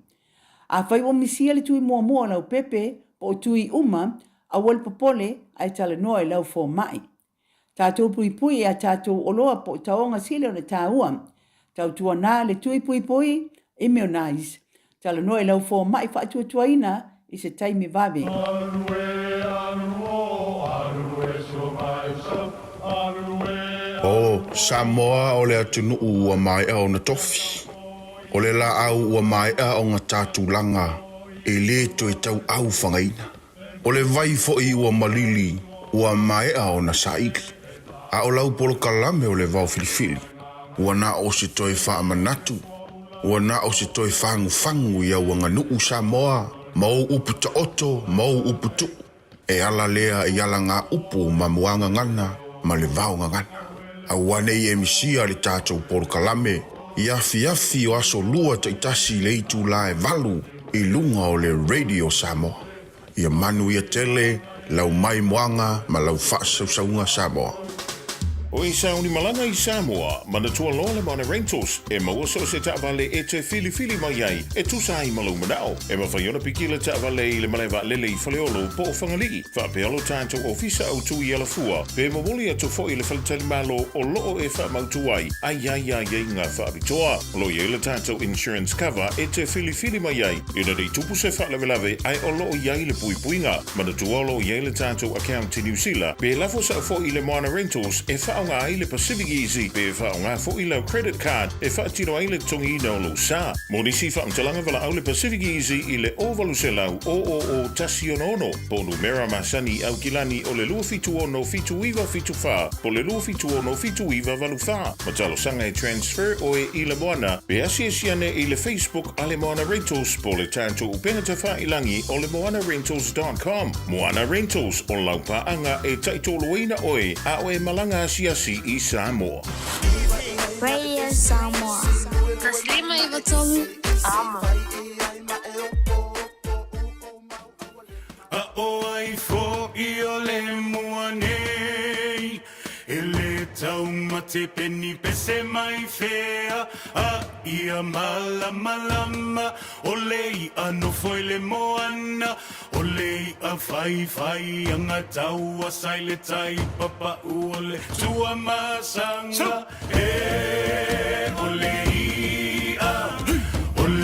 A whai o misia le tui mua mua lau Pepe, po tui uma, a wal popole ai tala noa lau fo mai. Tātou pui pui a tātou oloa po taonga sile o le tāua. Tau tua nā le tui pui pui, immunize. Tala noa lau fo mai whaatua tuaina i se taimi vave. O Samoa o le atunu ua mai au na tofi. O le la au ua mai au ngā tātulanga e le to e tau au whangaina. O le vai fo i ua malili ua mai au na saiki. A o lau polo kalame o le vau filifili. Ua na o se toi wha manatu. Ua na o se toi whangu whangu i au anga nuu Samoa. Mau upu ta oto, mau upu tu. E ala lea i ala ngā upu ma muanga ngana, ma le vau ngana. A wane i emisia le tātou polo kalame. I afi o aso lua ta itasi le itu la e valu i lunga o le Radio Samoa. Ia manu ia tele, lau mai moanga ma lau whaasaunga Samoa. O i sauni malanga i Samoa, mana tua loa le mana rentals, e maua so se taavale e te fili mai ai, e tusa ai malau manao, e mawhaiona piki le taavale i le malewa lele i whaleolo po o whangalii, whapealo tātou ofisa au tui ala fua, pe mawoli atu fo i le whaletali malo o loo e whamautu ai ngā whaabitoa, lo i le tātou insurance cover e te fili mai ai, ina rei tupu se whalewelawe ai o loo i le pui puinga, mana tua lo i le tātou account i New Zealand, pe lafo sa fo i le mana rentals e whaonga ai le Pacific Easy, pe whaonga fo i le credit card, e whaatino ai le tongi ina o lo sa. Monisi whaamtalanga wala au le Pacific Easy i le ovalu se lau o tasi ono, po numera masani au kilani o le lua fitu ono fitu iwa fitu wha, po le lua fitu ono fitu iwa valu wha. Matalo sanga e transfer o e i le moana, pe asiasiane i le Facebook a le Moana Rentals, po le tanto upenga te wha ilangi o le moanarentals.com. Moana Rentals o laupaanga e taitoloina oe, a oe malanga asiasi i Samoa. Radio Samoa. Taslima i Watolu Amo. O ai fo I o le muanei, e le tau mate peni pese mai fea, a ia malama o lei ano foi le moana o lei a fai anga taua sai le tai papa o le tua masanga o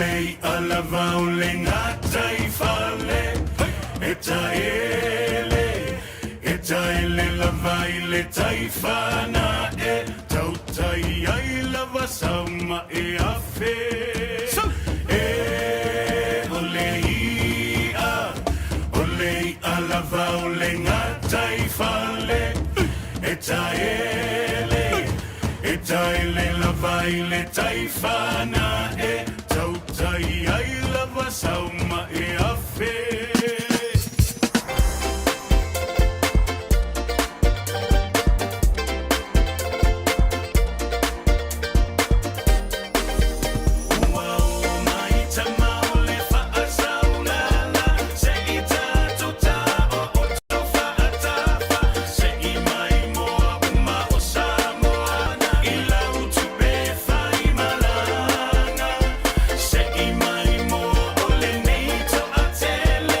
lei a lava o le ngata i fale e taele lava i le tai fana tau tai ai lava sama e afe olei a lava o le ngata i fale e taele lava i le tai fana tau tai ai lava sama e afe Tell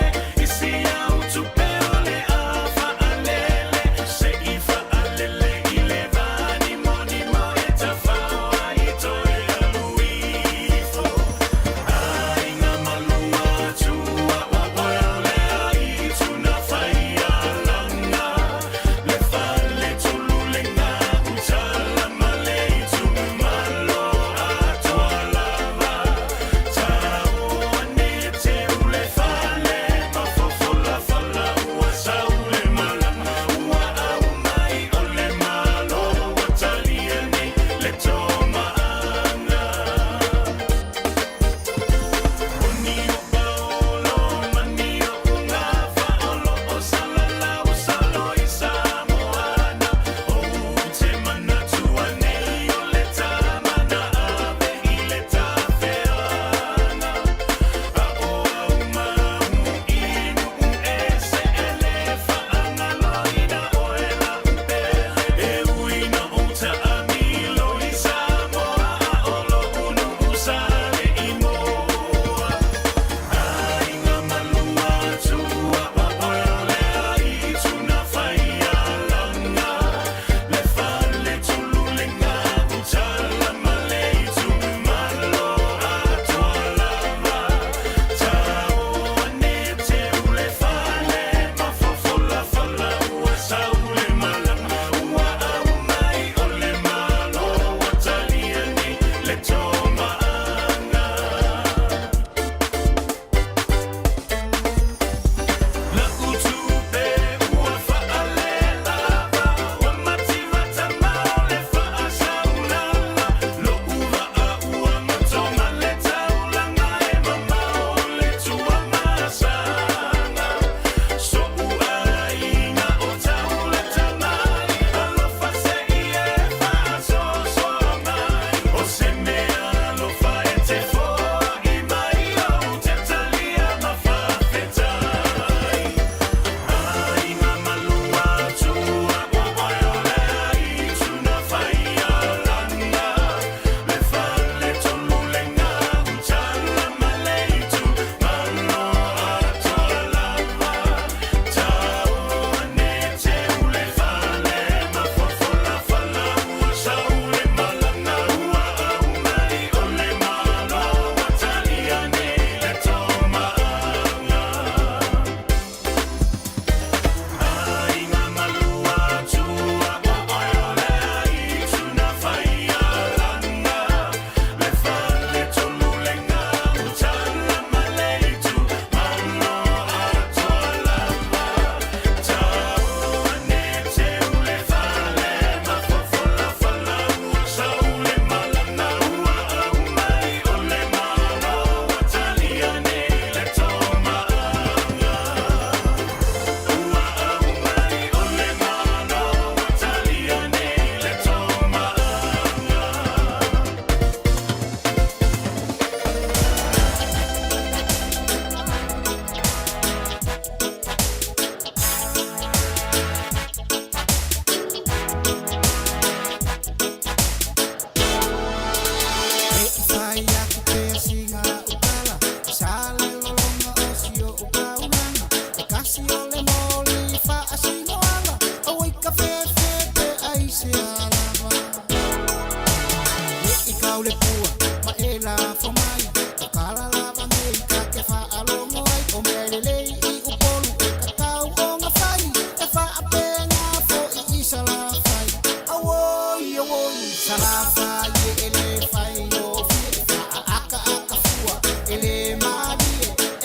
la fo mai o kala la vangi ka ke fa alongo ai o mele le I upolu e kakau o nga fai e fa apenga fo I sala fai awoi sala fai ele fai o fi fa aka fua ele mari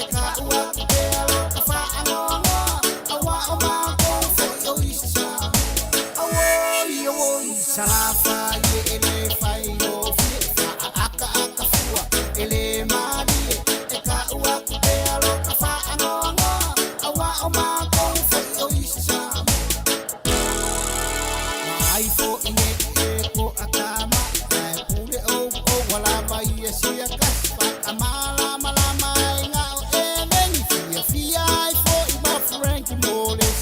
e ka ua te alo ka fa anonga awa o ma ko fo o isa awoi sala fai ele fai o fi fa aka fua ele mari e ka ua te alo ka fa anonga awa o ma ko fo o isa ai fo inge ko akama ai pule o wala mai sia kaspa amala mala mai nga o eneni fia ai fo I ba Frankie Moles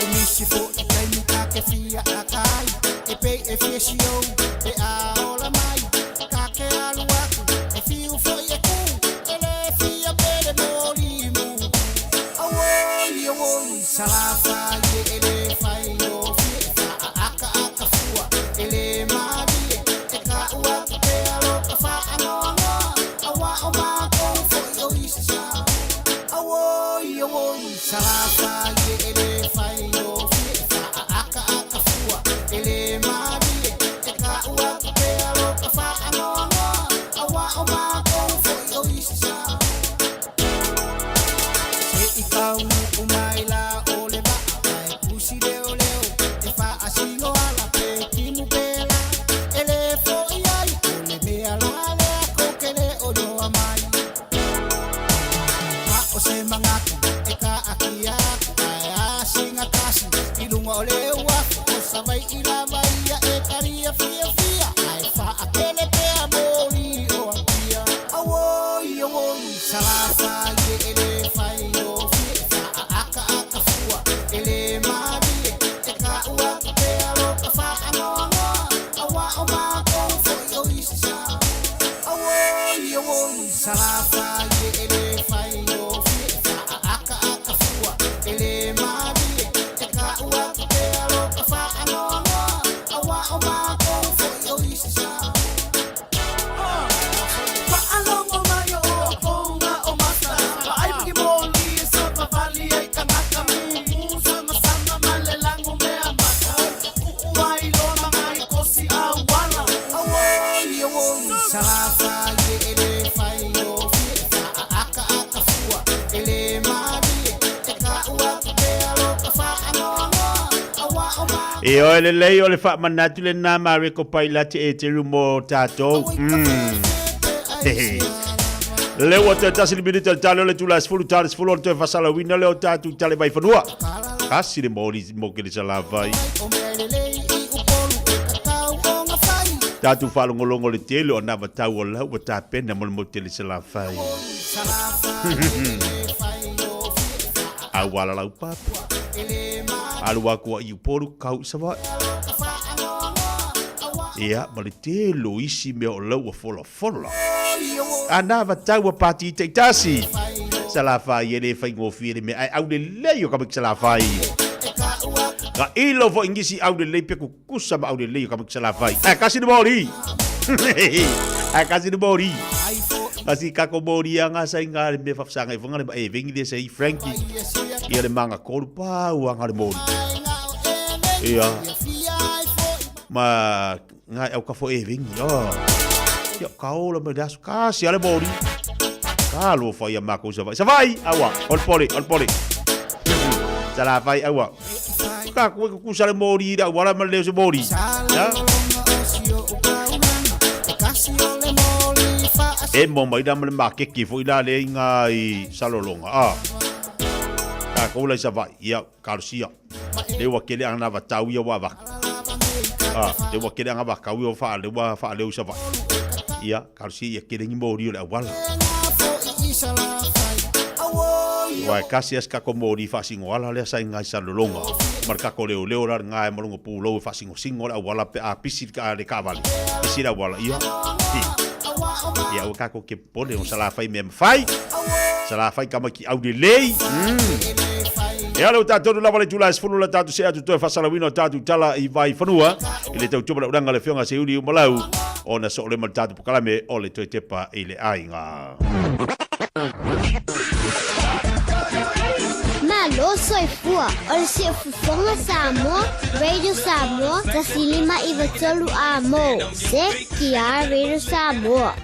e misi fo I kai mi ka ke fia akai e pe e fia sio e a ola mai ka ke alu aku e fiu fo I ku ele fia pele molimu awoi salafa ye ele fai o fia aka fua ele mari e ka ua te alo ka fa anonga awa o ma ko fo o isa awoi salafa ye ele fai o fia aka fua ele mari e ka ua te alo ka fa anonga awa o ma ko fo o isa se I kau umai la ole ba ai kusi leo te fa asino ala pe kimu pela ele fo ai ole me ala le ko kele o do amai pa o se mangaki e ka akia ai asinga kasi ilunga ole wa o savai ila vai e karia fia ai fa akele pe amori o akia awoi salafa ye ele fai o fia aka fua ele mari e ka ua te alo ka fa anonga awa o ma ko fo o isa awoi salafa ye ele fai o fia aka fua ele mari e ka ua te alo ka fa anonga awa o ma ko fo o isa pa alongo mai o konga o masta pa ai ki moli so pa vali ai kanaka musa masama malelango me amaka uai lo mangai kosi awala awoi salafa ye ele fai o fia aka fua ele mari e ka ua te alo ka fa anonga awa o ma E o le lei o le wha manatu le nā mare ko pai lati e te rumo tātou. Leo o te tasi li minita le tale o le tula sfulu tale sfulu o le te whasala wina leo tātou tale mai whanua. Kasi le mōri mo ke le salavai. Tātou whalongolongo le tele o nā watau o lau o tā pena mo le mo te le salavai. Awala lau papa. Alu aku wa iuporu kau sawa. Ia, ma le telo isi mea o lau a fola. Ana watau a pati te tasi. Salafai e le whai ngofi e me ai au le lei o kamik salafai. Ka ilo fo ingisi au le lei pe kukusa ma au le lei o kamik salafai. Kasi ni mori. Kasi ni mori. Kasi kako mori anga sa inga le me fafsanga i funga le vengi le sei Frankie. Ia le manga koru pa uanga le mori. Ia. Ma ngai au ka fo e vengi. Ia kaola me dasu kasi ale mori. Kalo fa ia mako sa vai. Sa vai awa. Ol pole. Sala vai awa. Ka ko ku sa le mori da wala ma le se mori. Ya. E mo mai da me ma ke ki fo ila le nga I salolonga. Ka ko la sa vai. Ia karsia. Le wa kele ana va tau ia wa va. Le wa kele ana va ka wi fa le sa vai. Ia karsia kele ni mori le wala. Wai kasi as kako mori fasingo ala le sa ngai salolonga. Marka ko leo rar ngai molongo pulo fasingo singo la wala pe a pisir ka le kavali. Pisira wala ia. Ia o kako ke pole o sala fai me fai. Sala fai kama ki au de lei. E ala uta todo la vale tula sfulu la tatu se atu to fa sala wino tatu tala I vai fanua. Ile tau tuba uranga le fionga se uri malau. ona so le maltatu pokalame o le toitepa i le ainga. Malo soy fua, o se fufonga Samoa, Radio Samoa, tasilima iwatolu amo, se kia Radio Samoa.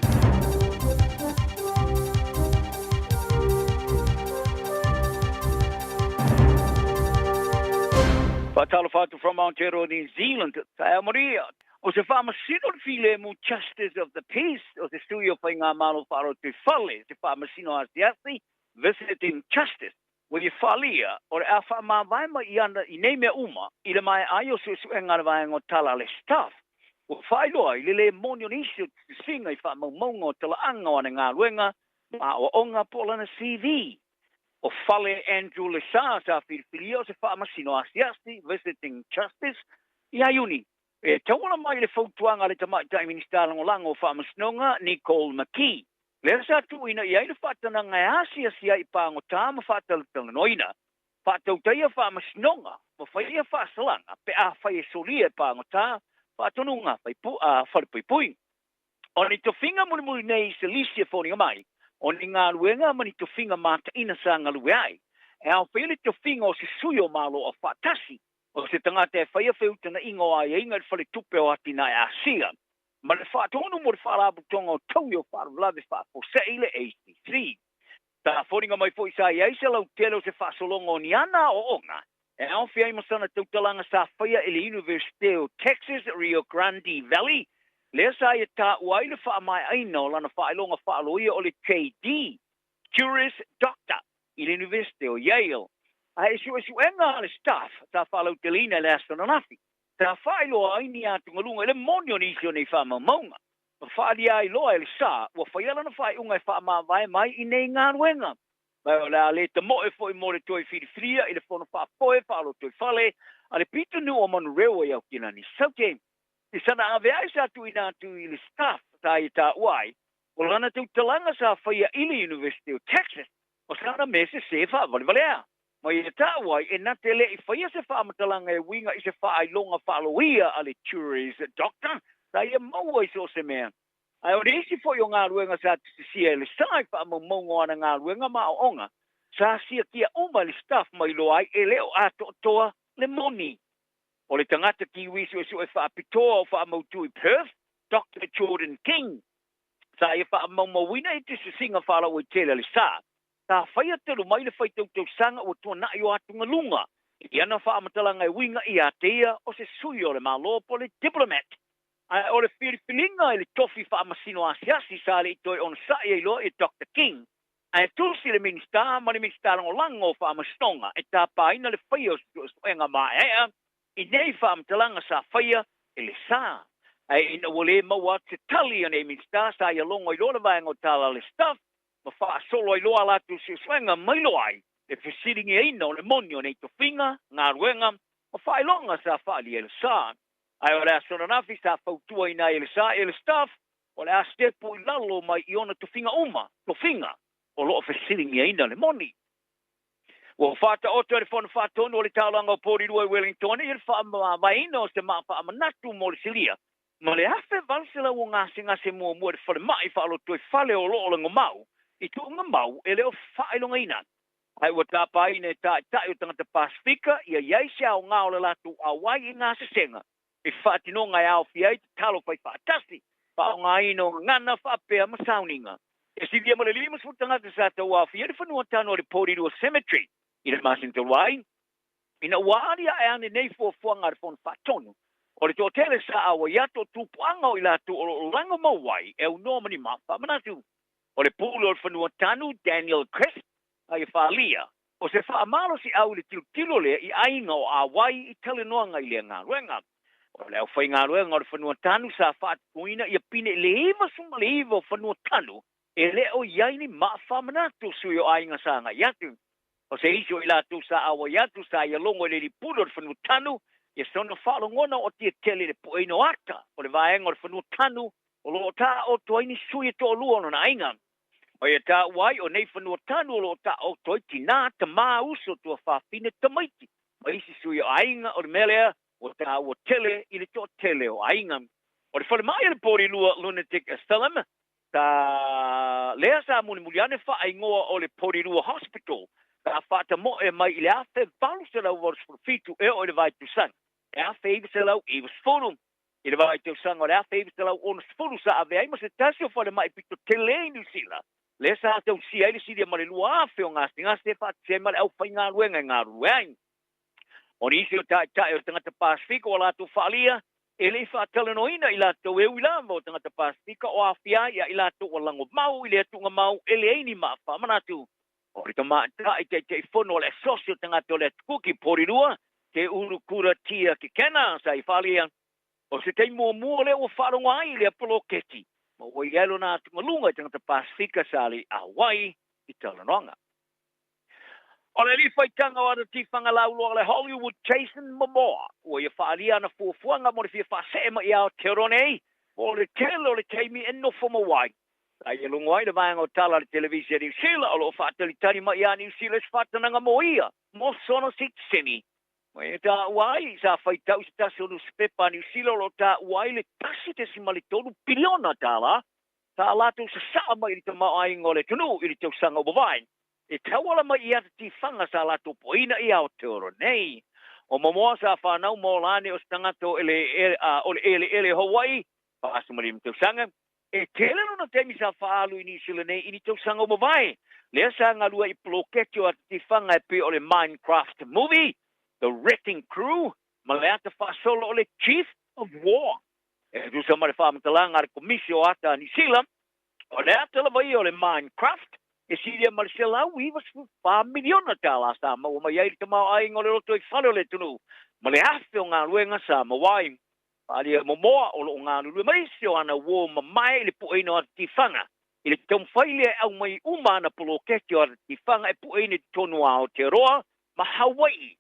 Fatalafatu from Aotearoa, New Zealand, Taia Maria. O se whamasino file mu Justice of the Peace, o se studio whai ngā malo wharo te whale, se whamasino as te ati, visiting Justice. Wa ye whalia, o re a whamāwaima i ana i nei mea uma, i le mai ai o se ngara vai ngō tala le staff. O whailoa, i le monio nisi o te singa i whamaumaunga o tala anga o ngā ruenga, ma o onga polana CV. O whale Andrew Lessar sa whiriwhiri o se whaamasino asiasi, visiting Justice, i aiuni. E tauana mai le whautuanga le tamaitai ministarango lango o whaamasinoga, Nicole McKee. Lea sa tuina i aina whaatananga e asiasia i pāngo tāma whaatalutanga noina. Whaatautai a whaamasinoga, ma whaia whaasalanga, pe a whaia solia i pāngo tā, whaatonunga, wharipuipui. O ni tofinga muni nei se lisia whoninga mai, o ni ngā luenga mani tofinga mata ina sa ngā lue ai. E au while tofinga o se suyo malo o whaatasi, o se tangata e whaia whiutana ingo ai e inga whare tupe o ati nai a sia. Ma le whaatonu mo le whaarabutonga o tauio whaarulawe whaaposeile ACC. Tā whoringa mai fo isa i aisa lau tele o se whaasolonga o ni ana o onga. E au whiai masana tautalanga sa whaia ele University of Texas, Rio Grande Valley, lea sa ia tā uai le wha mai aina o lana whaelonga whaaloia o le JD, Juris Doctor, i le University o Yale. A e su enga le staff, tā whalau te lina le astronafi. Tā whaeloa aini a tungalunga, ele monio nisi o nei whamamaunga. Ma whaali ai loa ele sa, ua whaialana whae unga e whaamawai mai i nei ngā ruenga. Mai o lea le te moe fo i mo le toi whiriwhiria, i le whono whaapoe, whaalo toi whale, a le pitu nu o manu reo e au kina ni saute. I sana ave ai sa tu ina tu i le staff ta i ta uai, o lana tu talanga sa whaia i le University of Texas, o sana mese se wha waliwalea. Ma i ta uai, e na te le i whaia se wha matalanga e winga i se wha ai longa whaaloia a le Juris Doctor, ta i a maua i so se mea. Ai o reisi fo i o ngā ruenga sa te sia le sai wha maungo ana ngā ruenga ma o onga, sa sia kia uma le staff mai lo ai e leo ato toa le moni. O le tangata ki wisi o su e whaapitoa o whaamautu i Perth, Dr. Jordan King. Sa e whaamaumawina i te singa whala o i tele le sa. Tā whaia te rumai le whaitautau sanga o tua nai o atunga lunga. I ana whaamatalanga e winga i atea o se sui o le malo po le diplomat. O le whiriwhilinga i le tofi whaamasino asiasi sa le itoi on sa e ilo i Dr. King. Ai tulsi le minister, ma le minister o lango whaamastonga. E tā pāina le whaia o suenga mai ea. I nei whaamtalanga sa whaia e le sā. Ai ina wale maua te tali ane minsta sa ia longo i loa vai ngō tala le staff, ma wha solo i loa latu si swenga mailo ai, le whisiringi e ina o le monio nei to whinga, ngā ruenga, ma wha ilonga sa wha li e le sā. Ai o le astronafi sa whautua ina e le sā e le staff, o le a stepo i lalo mai i ona to whinga uma, to whinga, o loa whisiringi e ina le moni. Wa fata o te fona fatonu o le taulanga o Porirua i Wellington i le whaamawaina o se maa whaamanatu mo le silia. Ma le hafe valsela o ngase mua mua le whale mai whaalo toi whale o loo lango mau, i tuunga mau e leo whaelonga ina. Ai wa tāpa ina e tai o tangata Pasifika i a iaisia o ngā o le latu a wai i ngase senga. I whaatinonga e au fiai te talo pai whaatasi, wha o ngā ino ngana whaapea masauninga. E si via mo le limas futangata sa tau au fiai le whanua tano o le Porirua Cemetery. I le masinto wai, ina waaria e ane nei fuafuanga le fon fatonu. O le tōtele sa awa iato tūpuanga o ilatu o langa mawai e unoma ni mawha manatu. O le pūlo o le whanua tanu, Daniel Crisp, a i whaalia. O se whaamalo si au le tilo le i ainga o awai i talenoanga i le ngā ruenga. O le au whai ngā ruenga o le whanua tanu sa whaatuina i a pine le eva suma le eva o whanua tanu e le o iaini mawha manatu sui o ainga sa ngā iatu. O se iso i lātou sa awa iatu sa ia longo le li pūlo le whanua tanu, ia sona whaalongona o tia tele le pueino ata, o le vaenga o le whanua tanu, o lo ta o toini sui to lua no na inga. O ia ta wai o nei whanua tanu o lo ta o toi tina ta maa uso tua whawhine tamaiti. O isi sui o ainga o le melea, o ta o tele i le to tele o ainga. O le whale mai le pori lua lunatic asylum, ta lea sa muliane wha ai ngoa o le pori lua hospital, ka whata mo e mai i le awhi valu se lau waru fitu e o le vai tu sang. E awhi iwi se lau i was fulu. I le vai tu sang o le awhi iwi se lau o fulu sa ave ai, ma se tasi o whale mai pito tele New Zealand. Le sa tau si ai le si dia male lua awhi o ngasti whata se male au whai ngā ruenga ngā ruenga. O ni isi o tai o tangata Pasifika o lātou whaalia, e le whaatalanoina i lātou e uilama o tangata Pasifika o awhia ia i lātou o lango mau, i le atunga mau, e le eini maa whamanatu. O rita maa tai te whono le sosio tangata o le tukuki porirua, te uru kura tia ki kena sa i whaalia. O se te mua le o wharonga ai le apolo keti. Ma o i alo nā tunga lunga i tangata Pasifika sa li Hawaii i Talanonga. O le li whaitanga o ana tifanga lauloa le Hollywood Jason Momoa. O ia whaalia na fuafuanga mo le fia whaasema i ao te ronei. O le telo le teimi e nofo mawai. Ai e lungo ai le vanga o tala le televisia New Zealand. O lo whaatalitani ma i a New Zealand whaatananga mo ia. Mo sono sitseni. Mo e ta uai sa whaitau si tasi o newspaper New Zealand. O lo ta uai le tasi te si malitonu piliona tala. Ta latu sa saa mai i te maai ngole tunu i te usanga o bawain. E tauala mai i ata ti whanga sa lato poina i ao te oro nei. O mamoa sa whanau mo lane o stangato ele Hawaii, whaasumari mi tau sanga, e tele no temi sa whaalu i nisila nei i ni tau sanga o mawai. Lea sa ngalua i ploketi o ata ti whanga e pe o le Minecraft movie, The Wrecking Crew, ma le ata whaasolo o le Chief of War. E du sa mare whaamatalanga ar komisi o ata ni sila, o le ata la vai o le Minecraft, e siria Marcela uiva su pa miliona tala sa ma o mai ai te mau ai ngole roto i whalo le tunu. Ma le hawhi o ngā ruenga sa ma wai. Ali mo moa o lo ngā ruenga mai se o ana wo ma mai le pueino a ti whanga. I le tau whaile au mai umana polo keki o ti whanga e pueine tonu a o te roa ma Hawaii.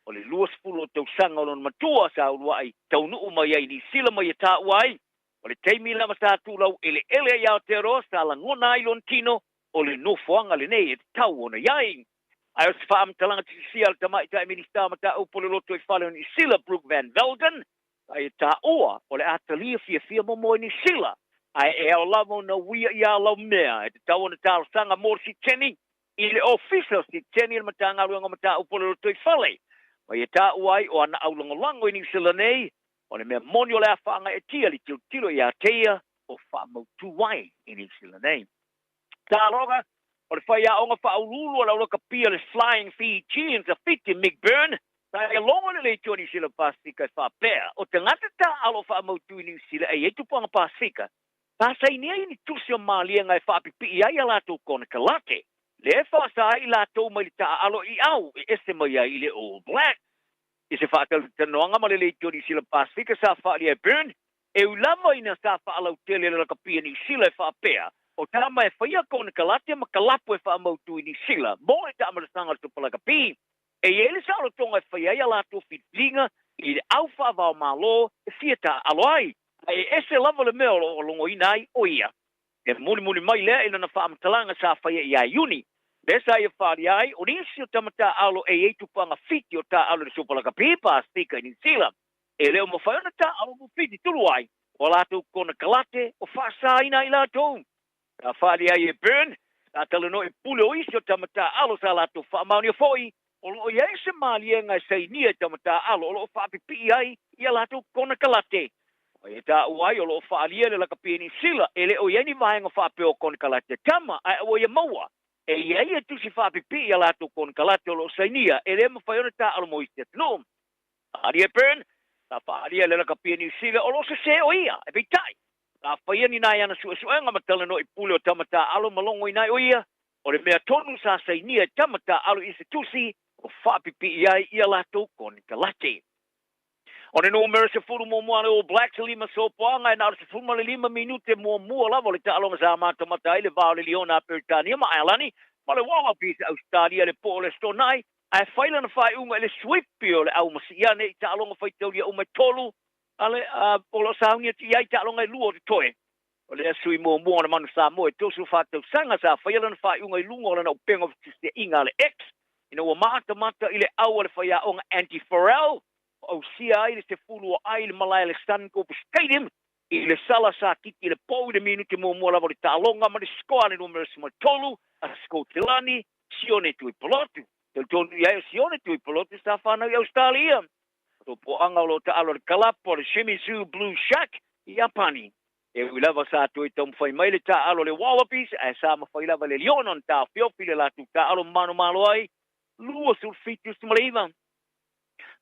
O le luas fulo tau sanga o lon matua sa urua ai tau nuu mai ai ni sila mai e tā uai. O le teimi lama sa tūlau ele i ao te roa sa la ngona i lon tino o le nofoanga le nei e tau ona iai. Ai o se whaamtalanga ti sia le tamai tai minista ma ta upo le loto i whale ni sila Brooke Van Velden. Ai e ta oa o le atalia fia momo ni sila. Ai e ao lavo na wia i a lau mea. E te tau ona tau sanga mor si teni. I le official si teni le matanga ruanga ma ta upo le loto i whale. Ai e ta uai o ana aulongolango i ni sila nei. O le mea moni o le a whaanga e tia li tilo i a teia o whaamautu wai i ni sila nei. Tā roga, o le whaia o ngā whaurulu o la roka pia le Flying Fijians a fiti Mick Byrne, tā e longa le leitio ni sila Pasifika e whapea. O te ngata tā alo whaamautu ni sila e etupanga Pasifika. Tā sai nea ni tusi o mālia ngai whapipi i ai a lātou kona kalate. Le e whaasa ai lātou mai tā alo i au e ese mai ai le All Black. I se whaatau tanoanga ma le leitio ni sila Pasifika sa whaalia Byrne, e ulava ina sa whaalau tele le kapia ni sila e whapea. O tama e whaia kona kalate ma kalapu e whaamautu i ni sila. Mo e tama le sanga tu palaka pi. E ele sa alo tonga e whaia ia lato fitlinga i le au whaavao malo e fiata aloai. E ese lava le mea o longo inai o ia. E muni mai lea ina na whaamatalanga sa whaia i ai uni. Desa ia whaari ai o nisi o tamata alo e eitupanga fiti o ta alo le supalaka pi Pasifika i ni sila. E leo mo whaia na ta alo mo fiti tulu ai. O lato kona kalate o whaasa ina i lato. Ka whaari ai e Byrne, ka talano e pule o isi o tamata alo sa lato whaamauni o foi, o lo ia ese maalia ngai sei nia tamata alo, o lo whaapipi ai, ia lato kona kalate. O ia ta uai, o lo whaalia le laka pini sila, ele o ia ni vahenga whaapeo kona kalate tama, ai o ia maua. E ia ia tusi whaapipi ia lato kona kalate, o lo sei nia, ele ma whaiona ta alo mo isi atino. Whaari e Byrne, ka whaalia le laka pini sila, o lo se o ia, e bitai. Ka whaia ni nai ana suenga matala no i pule o tamata alo malongo i nai o ia, o le mea tonu sa sainia tamata alo i se tusi, o whapipi iai ia lato koni kalate. O ne no merese furu mo mua le All Blacks lima sopoanga, e nara se furu ma le 5 minute mua mua lavo le taalonga sa amata mata ile vao le Liona Peritania ma ailani, ma le wawa pisa Australia le po le stonai, a whaila na whai unga le swipi o le au masiane i taalonga whaitauria ume tolu, ale o lo saungia ti ai ta longa luo te toe o le sui mo na manu sa mo e tosu fatau sanga sa whaia na whai unga lungo na upenga te inga le X ina ua mata ile au le whaia onga anti-Pharrell o sia ai le te fulu o ai le malai le Suncorp Stadium I le sala sa kiti le pou le minuti mo mo lava le talonga ma le skoa le numero sima tolu a Skotilani sione tui polotu. Te tonu ia sione tui polotu sa whanau i Australia. To po anga lo te alo le kalapo le Shimizu Blue Shack i Japani. E ui lava sa tui tom whai mai le ta alo le Wallabies e sa ma whai lava le Leonon ta whiopi le latu ta alo mano malo ai lua sulfitu sumaliva.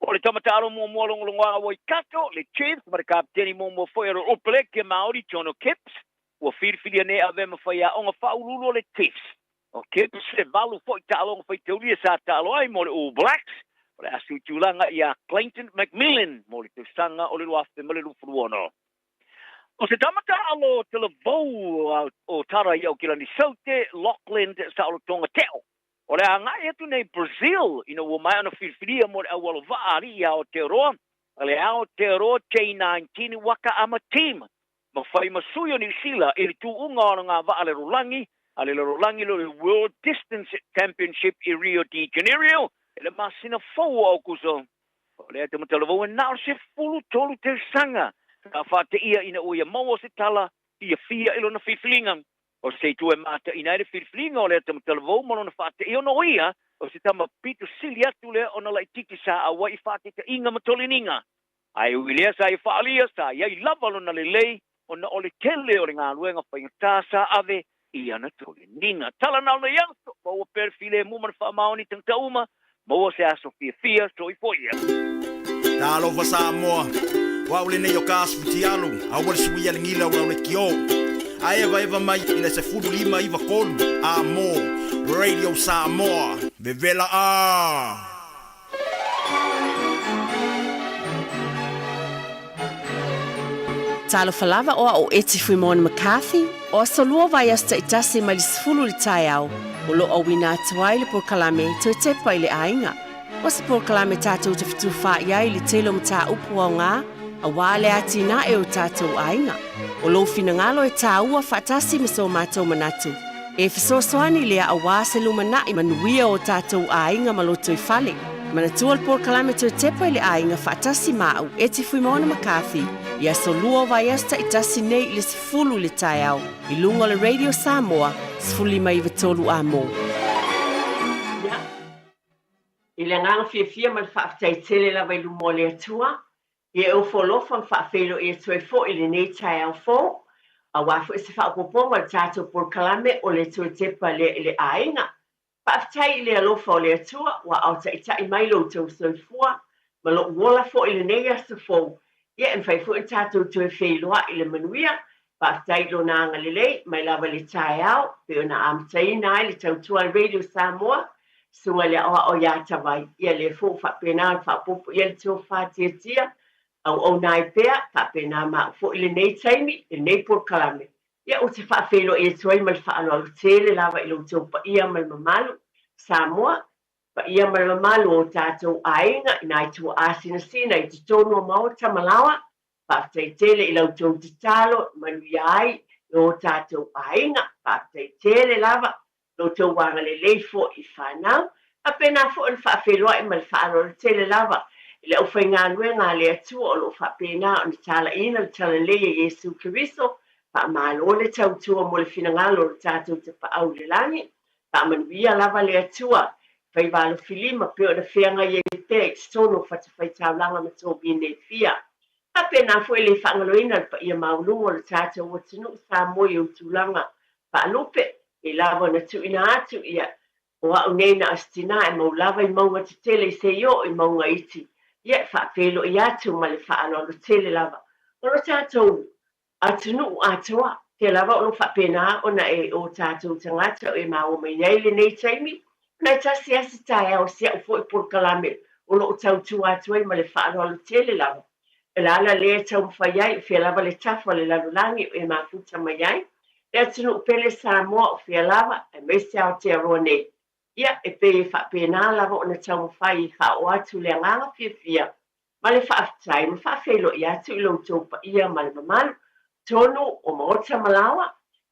O le tamata alo mo mo longa wai kato le Chiefs ma le kapteni mo mo foi ro opele ke Maori Tono Kips o firfili ne ave ma foi a onga faululo le Chiefs. O Kips le valu foi ta alo foi teoria sa ta alo ai mo le All Blacks. O le asu tulanga ia Clayton McMillan mo le sanga o le wafe mo le lufuono. O se tamata alo te le vou o tara i au kilani saute Lockland sa alo tonga teo. O le angai atu nei Brazil, ina ua mai ana whirwhiria mo le awalo vaari i Aotearoa. A le Aotearoa K19 waka ama team. Ma whai masui o New Zealand e le tu unga o ngā vaa le rolangi, a le rolangi lo le World Distance Championship i Rio de Janeiro, e le masina fau au kuso. O le ate matalavo e nao se fulu tolu te sanga. Ka whate ia ina uia maua se tala, ia fia ilo na whiwhilinga. O se tu e mata ina ele whiwhilinga o le ate matalavo mono na whate ia no ia, o se tama pitu sili atu le o na lai tiki sa awa i whate ka inga matolininga. Ai uilea sa i whaalia sa ia i lava lo na lelei, o na ole tele o le ngā luenga whaingatā sa ave i ana tolininga. Tala nao na ianto, maua perfile mumana whaamaoni tang tauma, maua se aso fia so i foia. Talo fa Samoa, waule ne yo kasputi alu, awal suia le ngila waule kio. Aeva eva mai ina se fudu lima iva kolu, amo, Radio Samoa, vevela a. Talo falava o eti fui mona McCarthy, o solua vai asta itasi mai sfulu li tai au, o lo o wina tuai le por kalame to te pai le ainga. O se por kalame tātou te fitu wha iai li telo mta upu au ngā, a wale ati na e o tātou ainga. O lo fina ngalo e tā ua whaatasi miso mātou manatu. E fisosoani lea a wā se lumana i manuia o tātou ainga maloto i fale. Manatua le por kalame to te pai le ainga whaatasi mau e te fui mona McCarthy. Ia solua vai asta i tasi nei le sifulu le tai au. I lunga le Radio Samoa, sifuli mai vitolu a mo. I le nganga fia man whaafitai tele la vai lumo le atua. I e ufolofa whaafelo e tue fo i le nei tai au fo. A wafu e se whaapoponga le tātou por kalame o le tue tepa le ainga. Whaafitai i le alofa o le atua, wa au ta i tai mai lo tau soifua. Ma lo uola fo i le nei asta fo. Ia en fai fu tātou tue whailoa i le manuia, whaafitai lo nanga lelei, mai lava le tai au, pe ona amtai nai le tautua Radio Samoa, sunga le awa o iata vai, ia le fu whapena, whapopo, ia le tō whātia, au nai pea, whapena ma fu i le nei taimi, le nei por kalame. Ia o te whaafelo e tuai mal whaano alu tele lava i lo tō pa ia mal mamalu, Samoa, pa ia mal mamalu o tātou ainga, i nai tua asina sina i te tono mau tamalawa, whaafitai tele i lau tō te talo, manu iai, o tātou ainga, whaafitai tele lava, lo tō wanga le leifo i whanau, a pena fo en whaafeloa i mal whaano le tele lava, i le ufai ngā nue ngā le atua o lo whaapena o ni tala ina le tala leia Jesu Kiriso, pa malo le tautua mo le finangalo le tātou te pa au le langi, pa manuia lava le atua, fai valo filima peo na whianga i e te ekstono whatawhai taulanga ma tō bine fia. A pena fo le whangaloina pa ia maulungo le tātou o tinu sa moi o tūlanga, pa alupe, e lava na tu ina atu ia, o au neina astina e mau lava i maunga te tele i se io i maunga iti. Ia whaapelo i atu ma le whaano lo tele lava. Ono tātou atunu atua, te lava ono whaapena ona e o tātou tangata e mau mai nei le nei taimi. Nei tasi asi tae au sia u foi por kalame, o lo tautu atua i ma le whaano lo tele lava. E la ala lea tau mwhaiai, fia lava le tafa le lalulangi e mafuta mai ai. E atunu pele Samoa o fia lava, e mese au te aroa nei. Ia e pe e whaapena lava o na tau mwhai i wha o atu le nganga fia. Ma le whaafitai, ma whaafelo i atu i lo tōpa ia ma le mamalu, tonu o maota malawa.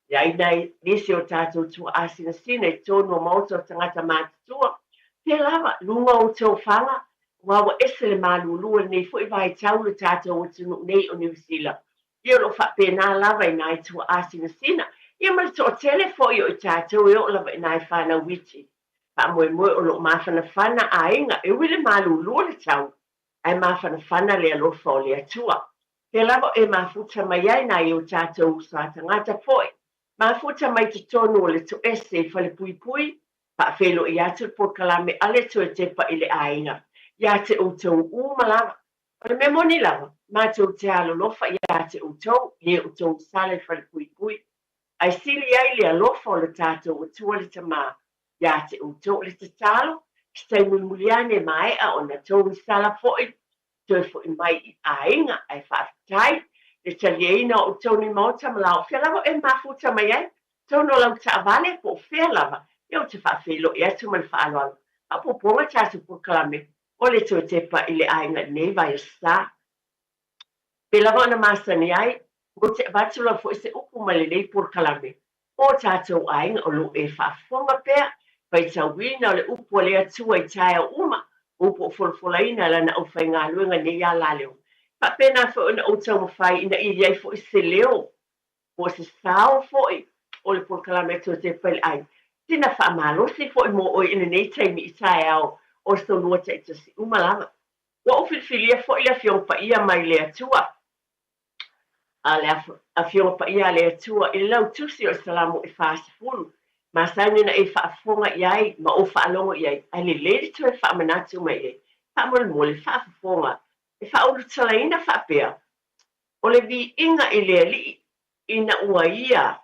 Iai nei, nisi o tātou tua asina sina i tonu o maota o tangata mātutua. Pia lava, lunga o tau whanga, wawa ese le malulua nei fo i vai tau le tātou o tunu nei o New Zealand. Ia lo whapena lava i nai tua asina sina. Ia ma to tele fo i o tātou e o lava i nai whana witi. Pa moe moe o lo mawhana whana a inga. E wile malu lua le tau. Ai mawhana whana le alofa o le atua. Te lava e mafuta mai ai nai o tātou sa tangata foi. Mafuta mai te tonu o le to ese whale pui pui. Pa whelo i atu po kalame ale to e te pa i le a inga. Ia te o tau umalava. Ora me moni lava, mātou te alolofa ia te utou, ie utou sale whare pui pui. Ai sili ai le alofa o le tātou o tua le tamā, ia te utou le te talo, ki tei muliane maea o na tau i sala foi, tui foi mai i ainga, ai whaafitai, le talieina o tau ni mauta malao, whia lava e mafuta mai ai, tau no lau ta avale po whia lava, iau te whaafelo i atu man whaaloalo, a po ponga tātou po kalame, o le tō te pa i le ainga nei vai sta. Pe lava ana masani ai, mo te abatula fo i se upu ma le nei por kalame. O tātou ainga o lo e whaafonga pēr, pai tau wina o le upu o le atua i taia uma, upu o folfolaina lana au whai ngā luenga nei a la leo. Pa pēnā fo ina o tau mawhai ina i iai fo i se leo, o se sao fo i o le por kalame tō te pa i le ainga. Tina wha amalosi fo i mo o ina nei taimi i taia au, o so lua te tasi umalama. Wa o filfilia fo i la fiong pa ia mai le atua. A fiong pa ia le atua i lau tusi o salamu e whaasifuru. Ma saini na e whaafonga iai, ma o whaalongo iai. Ai le ledi tu e whaamanatu mai e. Whaamole mole whaafonga. E whaulu talaina whaapea. O le vi inga i le li ina ua ia.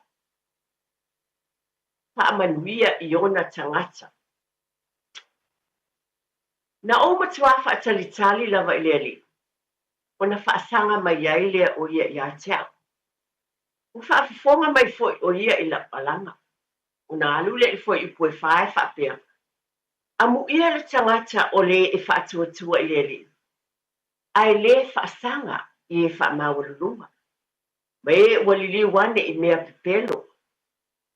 Whaamanuia i ona tangata. Na o matua whaatalitali lava i lea li. O na whaasanga mai ai lea o ia i a tea. O whaafonga mai foi o ia i la palanga. O na alule i foi i pue whae whaapea. A mu ia le tangata o le e whaatuatua i lea li. Ai le whaasanga i e whaamawalulunga. Ma e walili wane i mea pepelo.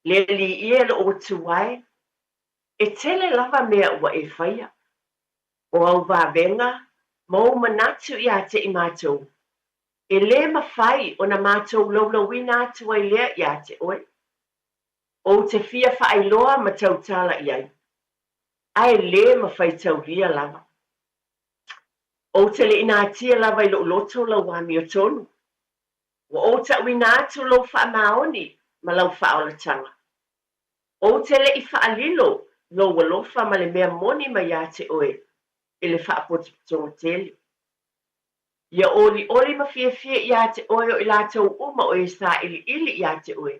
Le li ia le o tuai. E tele lava mea ua e whaia. O au wawenga, mau manatu i ate i mātou. E le mawhai o na mātou laulawina atu ai lea i ate oe. O te fia whaailoa ma tau tala i ai. Ai le mawhai tau ria lava. O te le ina atia lava i lo loto lau wami o tonu. O ta wina atu lau wha maoni ma lau wha o la tanga. O te le i whaalilo lau walofa ma le mea moni ma i ate oe. Ele whaapoti tonga tele. Ia oli ma fia i ate oe o i lātou uma o e sa ili i ate oe.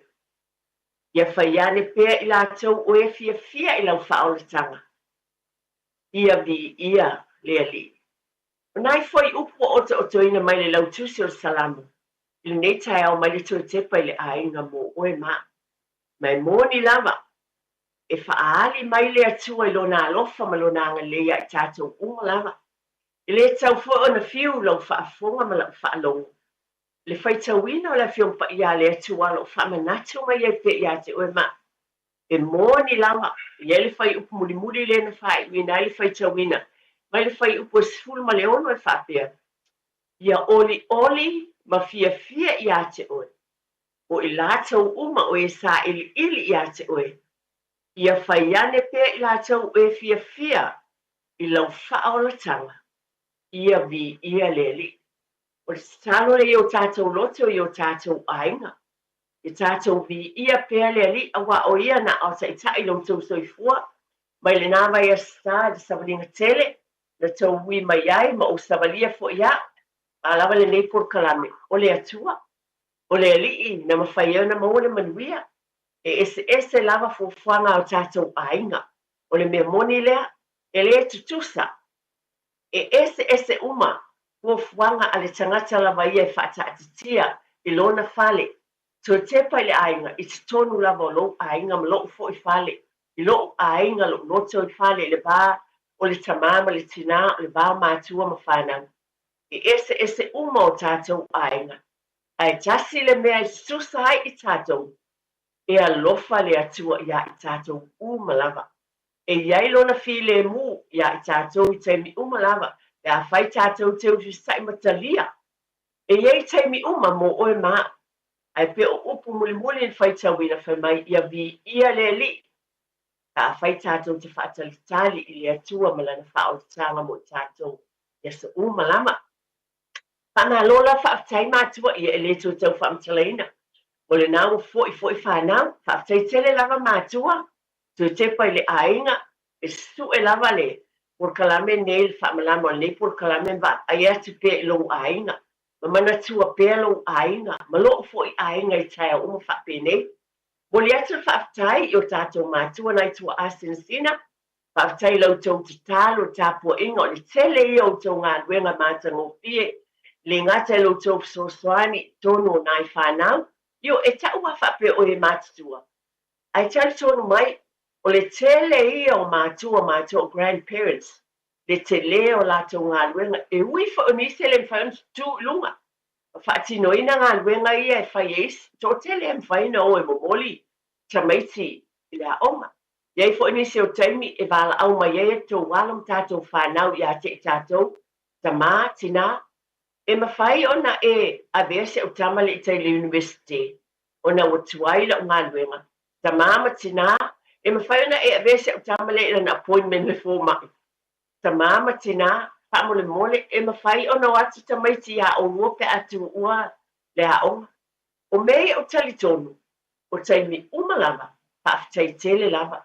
Ia whaiane pēr i lātou oe fia i lau whaolatanga. Ia vi ia lea li. O nai foi upu o te otoina mai le lau tusi o salamu. Ili nei tai au mai le tue tepa i le ainga mo oe ma. Mai mōni lava. E whaali mai le atua i lona alofa ma lona anga lea i tātou unga lava. I le tau fo o na fiu lau whaafonga ma lau whaalonga. Le whai tauina o la fiong pa ia le atua lau whaamanatu mai e pe ia te oe ma. E mōni lava, ia le whai upu muli le na whai, wina le whai tauina. Mai le whai upu sifuru ma le ono e whapea. Ia oli ma fia ia te oe. O i lātou uma o e sa ili ia te oe. Ia whaiane pē i lātou e fia i lau whaolatanga. Ia vi ia leli. O le talo le i o tātou loto i o tātou ainga. I tātou vi ia pē leli awa o ia na o sa i tai lau tau soifua. Mai le nāwai a sta di savalinga tele. Na tau hui mai ai ma o savalia fo ia. A lava le nei por kalame. O le atua. O le li na mawhaia na maua le manuia. E ese lava fufuanga o tātou ainga. O le mea moni lea, e le tutusa. E ese uma, fufuanga a le tangata lava ia e whata atitia, i lona fale. Tō tepa i le ainga, i te tonu lava o lo ainga ma lo fo i fale. I lo ainga lo noto i fale, le bā, o le tamama, le tina, o le bā mātua ma whanau. E ese uma o tātou ainga. Ai tasi le mea i tutusa ai i tātou. E alofa le atua ia i tātou umalava. E iai lona file mu ia i tātou i teimi umalava. E a whai tātou teu fisai matalia. E iei taimi uma mo oe maa. Ai pe o upu muli muli in whai tawina whai mai ia vi ia le li. Ka whai tātou te whaatalitali i le atua malana wha o tanga mo tātou. Ia sa malama. Pana lola whaatai mātua ia e le tō tau whaamtalaina. O le nāu foi whanau, whaatai tele lava mātua. Tō te pai le ainga, e su e lava le. Por kalame neil whaamalama o le por kalame va. Ai atu pe lo ainga. Mamana tua pe lo ainga. Malo foi ainga i taia uma whaapene. Moli atu whaatai i o tātou mātua nai tua asin sina. Whaatai lau tau te talo tāpua inga o le tele i o tau ngā ruenga mātango pie. Le ngata lo tau sosoani tono nai whanau. Yo e taua whape o e mātua. Ai tali tonu mai, o le tele i o mātua grandparents. Le tele o lātou ngā luenga. E uifa o nise le mwhaun tu lunga. Whaatino ina ngā luenga ia e whai eis. Tō tele e mwhaina o e momoli. Tamaiti i le aonga. Iei fo nise o taimi e wala au mai e tō walam tātou whanau i ate i tātou. Tamā, tina. E mawhai ona e a vese o tamale i taile university. Ona o tuaila o ngā luenga. Ta mama tina. E mawhai ona e a vese o tamale i an appointment le fō mai. Ta mama tina. Pamole mole. E mawhai ona o atu tamaiti a o ruope atu ua le aonga. O mei o tali tonu. O taimi umalama. Paafitai tele lava.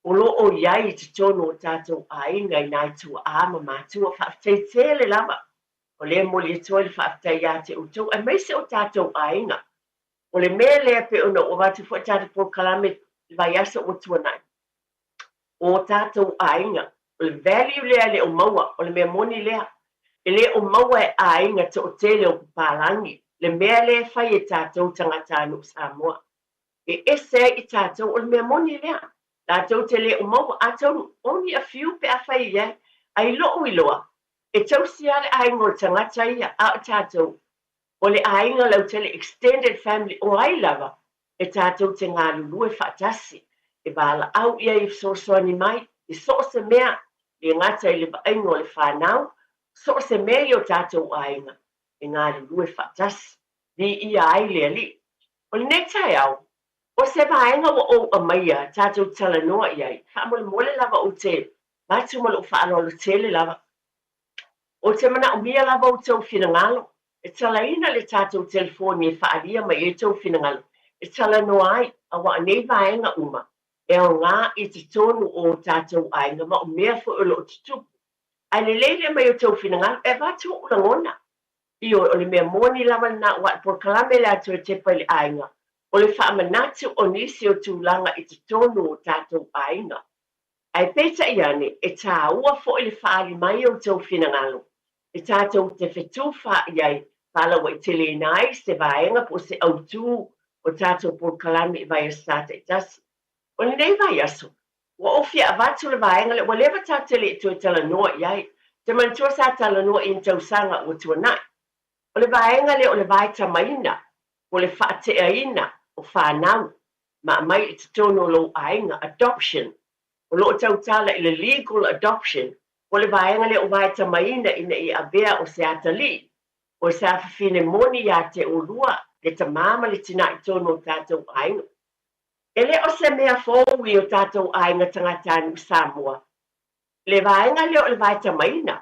O lo o iai te tonu o tātou ainga i nai tua ama mātua. Paafitai tele lava. O le moli e toi le whaafitai ia te utou, a meise o tātou ainga. O le mea lea pe ona o watu fo tātou po kalame vai asa o tuanai. O tātou ainga. O le value lea le o maua, o le mea moni lea. E le o maua e ainga te o tele o palangi. Le mea lea whai e tātou tangata anu Samoa. E ese i tātou o le mea moni lea. Tātou te le o maua, atou only a few pe a whai ia. Ai loo i loa. E tausi ale ainga o tangata ia a tātou. O le ainga lau tele extended family o ai lava. E tātou te ngā lulu e whaatasi. E wala au ia i sosoani mai. E so se mea le ngata i le ainga o le whanau. So se mea i o tātou ainga. E ngā lulu e whaatasi. Ni ia ai le ali. O le netai au. O se ainga o a maia tātou tala noa iai. Whamole mole lava o te. Matu malo whaano lo tele lava. O te mana o mia lava o tau whinangalo. E tala ina le tātou telefoni e whaalia mai e tau whinangalo. E tala no ai, a wa nei vaenga uma. E o ngā i te tonu o tātou ainga ma o mea fo olo o tutupu. Ai le leile mai o tau whinangalo, e vātu o langona. I o le mea moni lava na wa por kalame le atu e te pai le ainga. O le whaamanatu o nisi o tūlanga i te tonu o tātou ainga. Ai peta iane, e tā ua fo i le whaali mai o tau whinangalo. E tātou te whetūwha iai, pala wa i tele nai, se vaenga po se autu o tātou por kalame i vai asata i tasi. O le nei vai aso, wa ofia avatu le vaenga le, wa lewa tā tele i tue tala noa iai, te mantua sa tala noa i tausanga o tua nai. O le vaenga le o le vai tamaina, o le whaateaina o whanau, ma mai i te tono lo ainga, adoption, o lo tau tala i le legal adoption, o le vaenga le o vai tamaina ina i avea o se atali, o se awhawhine moni ia te o lua, le tamama le tina i tono o tātou ainga. E le o se mea fōui o tātou ainga tangatanu Samoa. Le vaenga le o le vai tamaina,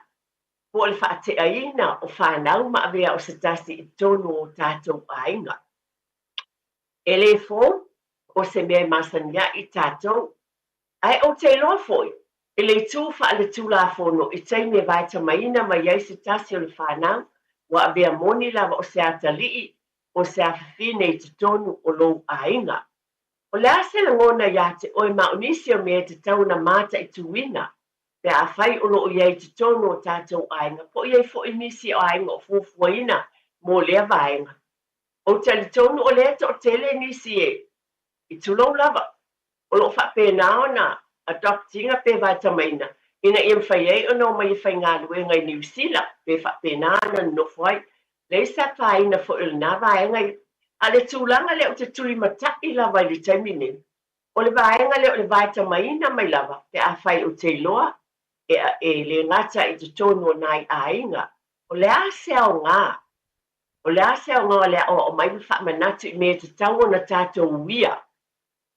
o le whaateaina o whanau ma avea o se tasi i tono o tātou ainga. E le fō, o se mea masania i tātou, ai o te loa fōi, e le tū wha le tūla whono i teime vai tamaina ma iei se tasi o le whanau, wa avea moni lava o se atalii, o se awhawhine i te tonu o lou ainga. O le ase la ngona ia te oe maunisi o mea te tauna mata i tuina, pe a whai o loo iei te tonu o tātou ainga, po iei fo inisi o ainga o fufuaina mō lea vaenga. O tali tonu o lea to o tele nisi e, i tulou lava, o loo whapena ona, adoptinga pe vai tamaina, ina i mwhaiei o no mai whai ngā luenga i New Zealand, pe whapena ana no whai, leisa whaina fo il nā vaenga i, a le tūlanga leo te tui matai lava i le taimine. O le vaenga leo le vai tamaina mai lava, pe a whai o te loa, e le ngata i te tono nai ainga, o le ase au ngā, O le ase o ngā lea o mai wha manatu I mea te tau o na tātou wia.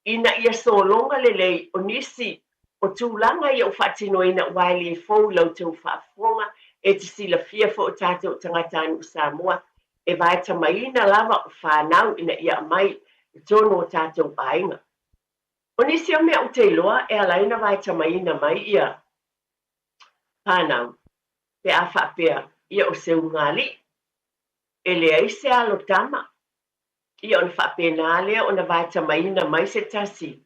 Ina ia solonga le lei o nisi o tūlanga ia o whatino ina waile e fau lau tau whaafonga e te sila fia fo o tātou tangata anu Samoa e vai tamaina lava o whanau ina ia mai e tono o tātou ainga. O nisi o mea o te loa e alaina vai tamaina mai ia whanau pe a whapea ia o se ungali e lea I se alo tama. Ia ona whapena lea ona vai tamaina mai se tasi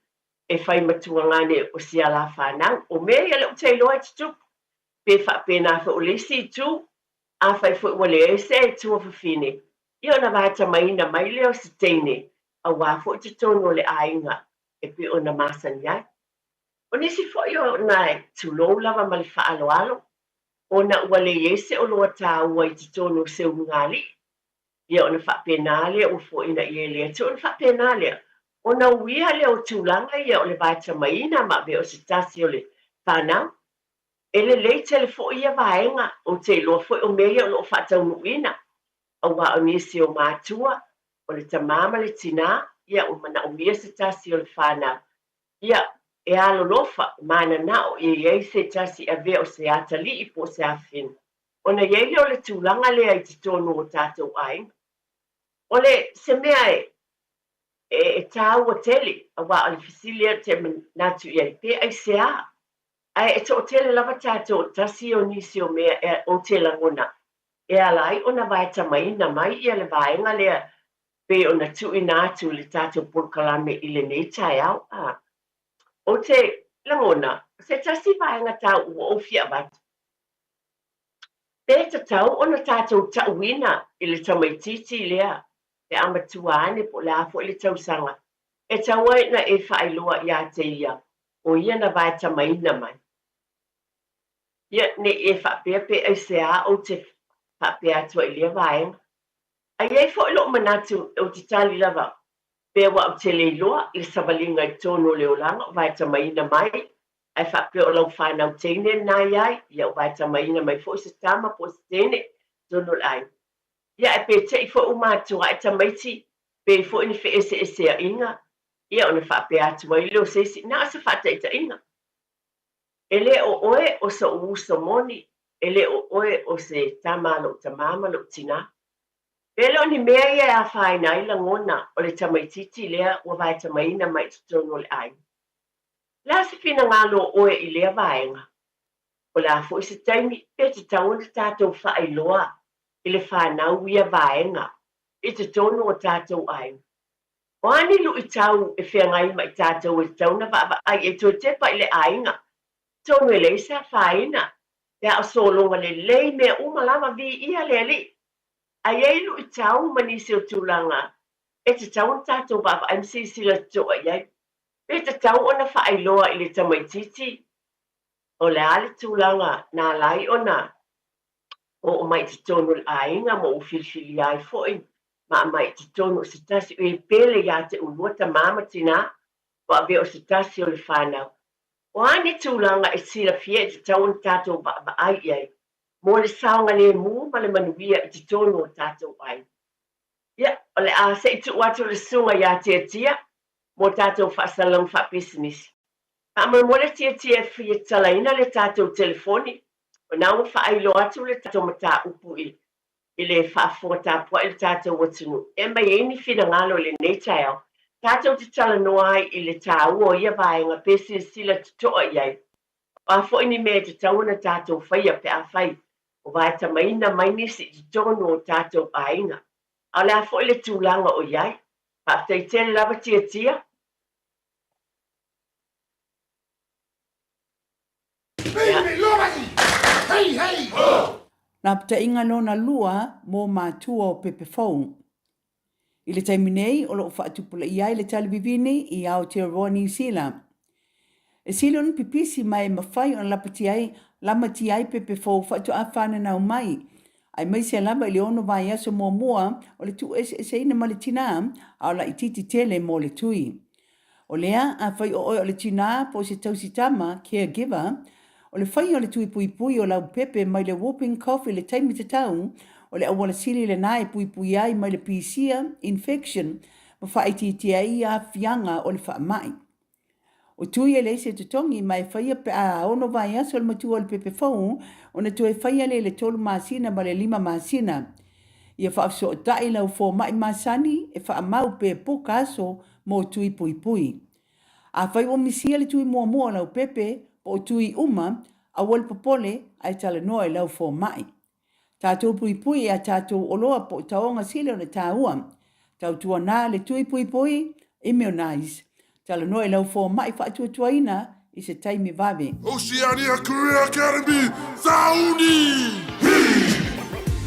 e whai matua ngane o si ala whanau. O mea ia leo te loa te tupu. Pe whapena wha o lesi tu a whai fo wale e se e tua whawhine. Ia ona vai tamaina mai leo se teine a wafo te tono le ainga e pe ona masani ai. O nisi fo i o nai tulou lava ma le whaalo alo. Ona wale e se o loa tā ua I te tono se ungali. Ia ona whapena lea o fo ina I e lea. Te ona whapena lea. Ona uia lea o tūlanga ia o le vai tamaina ma ve o se tasi o le whanau. Ele lei tele fo ia vaenga o te loa fo o mea o lo whatau nuina. A wa o nisi o mātua o le tamama le tina ia o mana o mea se tasi o le whanau. Ia e alo lofa mana nao ia se tasi a ve o se atali I po se afin. Ona iei leo le tūlanga lea I te tono o tātou ainga. Ole se mea e tau o tele a wa o le fisilia te natu iei pe ai se a. Ai e to tele lava tātou tasi o nisi o mea e o te langona. E alai ona vai tamaina mai ia le vaenga lea pe ona tui nātu le tātou pulkalame I le nei tai au. O te langona, se tasi vaenga tau ua o fia vatu. Pe te tau ona tātou tauina I le tamaititi lea. E amatua ane po le afo I le tausanga. E taua na e whailoa ia te ia. O ia na vai tamaina mai. Ia ne e whapea pe ai se a o te whapea atua I lea vaenga. A iei fo ilo manatu o te tali lava. Pe wa o te leiloa I le savalinga I tono leo langa o vai tamaina mai. Ai whapea o lau whanau teine na iai. Ia o vai tamaina mai fo se tama po se tene tono lai. Ia e pe te I fo umatua e tamaiti pe fo ini fe ese a inga. Ia ona whapea atua I leo sesi na asa whata ita inga. Ele o oe o sa uso moni. Ele o oe o se tamalo tamama lo tina. Pele o ni mea ia a whaina I langona o le tamaititi lea o vai tamaina mai tutono le ai. La se fina ngalo oe I lea vaenga. O la fo se taimi pe te tauna tātou whaailoa I le whanau ia vaenga. I te tono o tātou ai. O ani lu I tau e whiangai mai tātou e tauna va ai e to te pa I le ainga. Tono e leisa whaina. Ia o solonga le lei mea umalama vi ia le li. Ai ei lu I tau manisi o tūlanga. E te tauna tātou va ai msi sila toa iai. E te tau ona whaailoa I le tamaititi. O le ale tūlanga nā lai ona. O mai te tono ainga mo o filfili ai foi. Ma mai te tono se tasi o e pele ia te unuata mama tina. O ave o se tasi o le whanau. O ane tūlanga e sila fia te tauna tātou ba ai iai. Mo le saonga le mu ma le manuia I te tono o tātou ai. Ia, o le a se tu watu le sunga ia tia tia. Mo tātou whaasalang whaapesinisi. Ama mo le tia tia fia talaina le tātou telefoni. O nau whaeilo atu le tātou mata upu I le whaafua tāpua I le tātou watunu. E mai eni whina ngalo le nei taeo. Tātou te tala noai I le tāua o ia vaenga pesi sila tutoa iai. O a fo ini mea te tauna tātou whaia pe a whai. O vai tamaina mai nisi te tono o tātou ainga. A le a fo I le tūlanga o iai. Pātai tele lava tia tia. Na pata inga lona lua mō mātua o Pepe Fong. I le taiminei o lo whaatupula iai le talivivini I Aotearoa New Zealand. E silon pipisi mai mawhai o lamati ai Pepe Fong whaatu a whananau mai. Ai mai se lava I le ono vai aso mō mua o le tu e ina ma le tina au la ititi tele mō le tui. O lea a whai o le tina po se tausitama caregiver. O le whai o le tui pui pui o lau Pepe mai le whooping cough I le taimi te tau, o le awala sili le nai pui pui ai mai le pisia infection ma whaititia i a fianga o le whaamai. O tui e leise te tongi mai whaia pe a ono vai aso le matua le pepe fau o na tue whaia le tolu masina ma le 5 masina. Ia whaafso o tai lau fo mai masani e whaamau pe poka aso mo tui pui pui. A whai o misia le tui mua mua lau pepe po tui uma a wal popole ai tala noa lau fo mai. Tātou pui pui a tātou oloa po taonga sile o na tāua. Tau tua nā le tui pui pui immunize. Tala noa lau fo mai whaatua tuaina i se taimi vave. Oceania Career Academy, Sauni!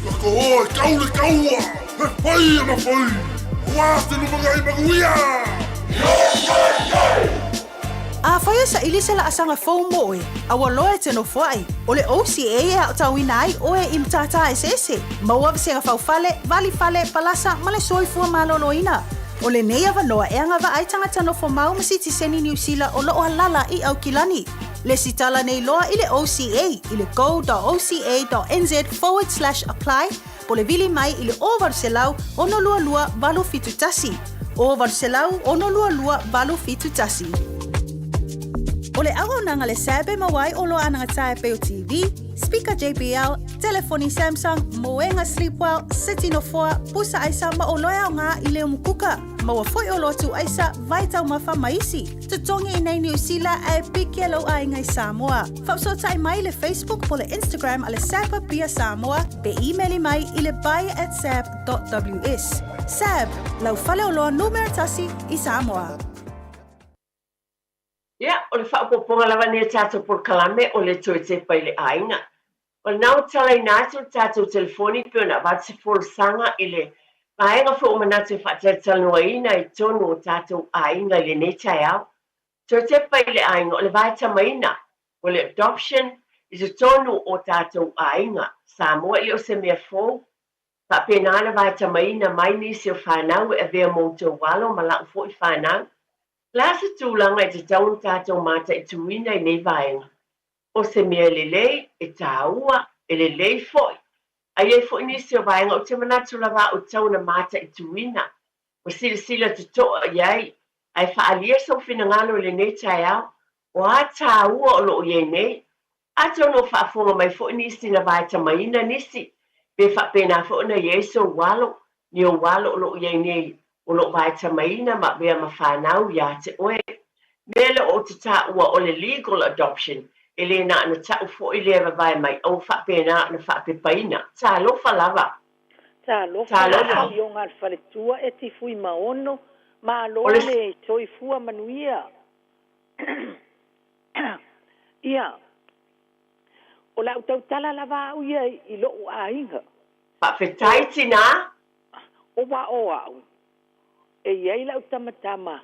Kako hoa, kaule kaua, he whai ama whai. Wāse lumangai maguia! A whaia sa ilisa la asanga fau moe, a waloe te no whai. O le OCA e au tauina ai o e im tata e sese. Maua visenga fau fale, vali fale, palasa, male soifua maloloina. O le nei avanoa e anga wa ai tangata no whamau masiti seni New Zealand o loo halala i au kilani. Le sitala nei loa i le OCA, i le go.oca.nz/apply, po le vili mai i le overselau ono lua lua balu fitu tasi. Overselau ono lua lua balu fitu tasi. O le awa nanga le sabe mawai o lo ananga tae peo TV, speaker JBL, telefoni Samsung, moenga Sleepwell, City no 4, pusa aisa ma o loea o ngā i leo mukuka. Maua foi o lotu aisa, vai tau mawha maisi. Tutongi i nei New Zealand e piki alo ai ngai Samoa. Whapso tai mai le Facebook po le Instagram a le Sapa Pia Samoa, pe emaili mai i le buy@sap.ws. Sap, lau fale o loa numeratasi i Samoa. Ia, o le whaapoponga lawa ni tātou por kalame o le toi te pai le ainga. O nau talai nātou tātou telefoni pio na wat se for sanga i le ainga fo o manatu whaatatala noa ina i tonu o tātou ainga le ne tai au. Toi te pai le ainga o le vaita maina o le adoption i se tonu o tātou ainga. Samoa i o se mea fō. Whaapenana vaita maina mai nisi o whanau e vea moutou walo ma lau fo i whanau. Lasa tūlanga e te taun tātou mata i tuina i nei vaenga. O se mea lelei e tāua e lelei foi. Ai e foi nisi o vaenga o te manatu lawa o tauna mata i tuina. O sila te toa iai. Ai whaalia sau whinangalo le nei tai au. O a tāua o lo iei nei. A tau no whaafonga mai foi nisi na vaita maina nisi. Pe whaapena foi na Yeso walo. Ni o walo o lo iei nei. O lo vaita maina ma bea ma whanau ia te oe. Mele o te tāua o le legal adoption. E le na ana tau fo i le vai mai o whapena na whapepaina. Tā lofa lava. Tā lofa lava. I o ngā wharetua e ti fui maono. Ma alo le toi fua manuia. Ia. O lau tau tala lava au ia i lo a inga. Whapetaiti tina? O wa o au. E iai lau tamatama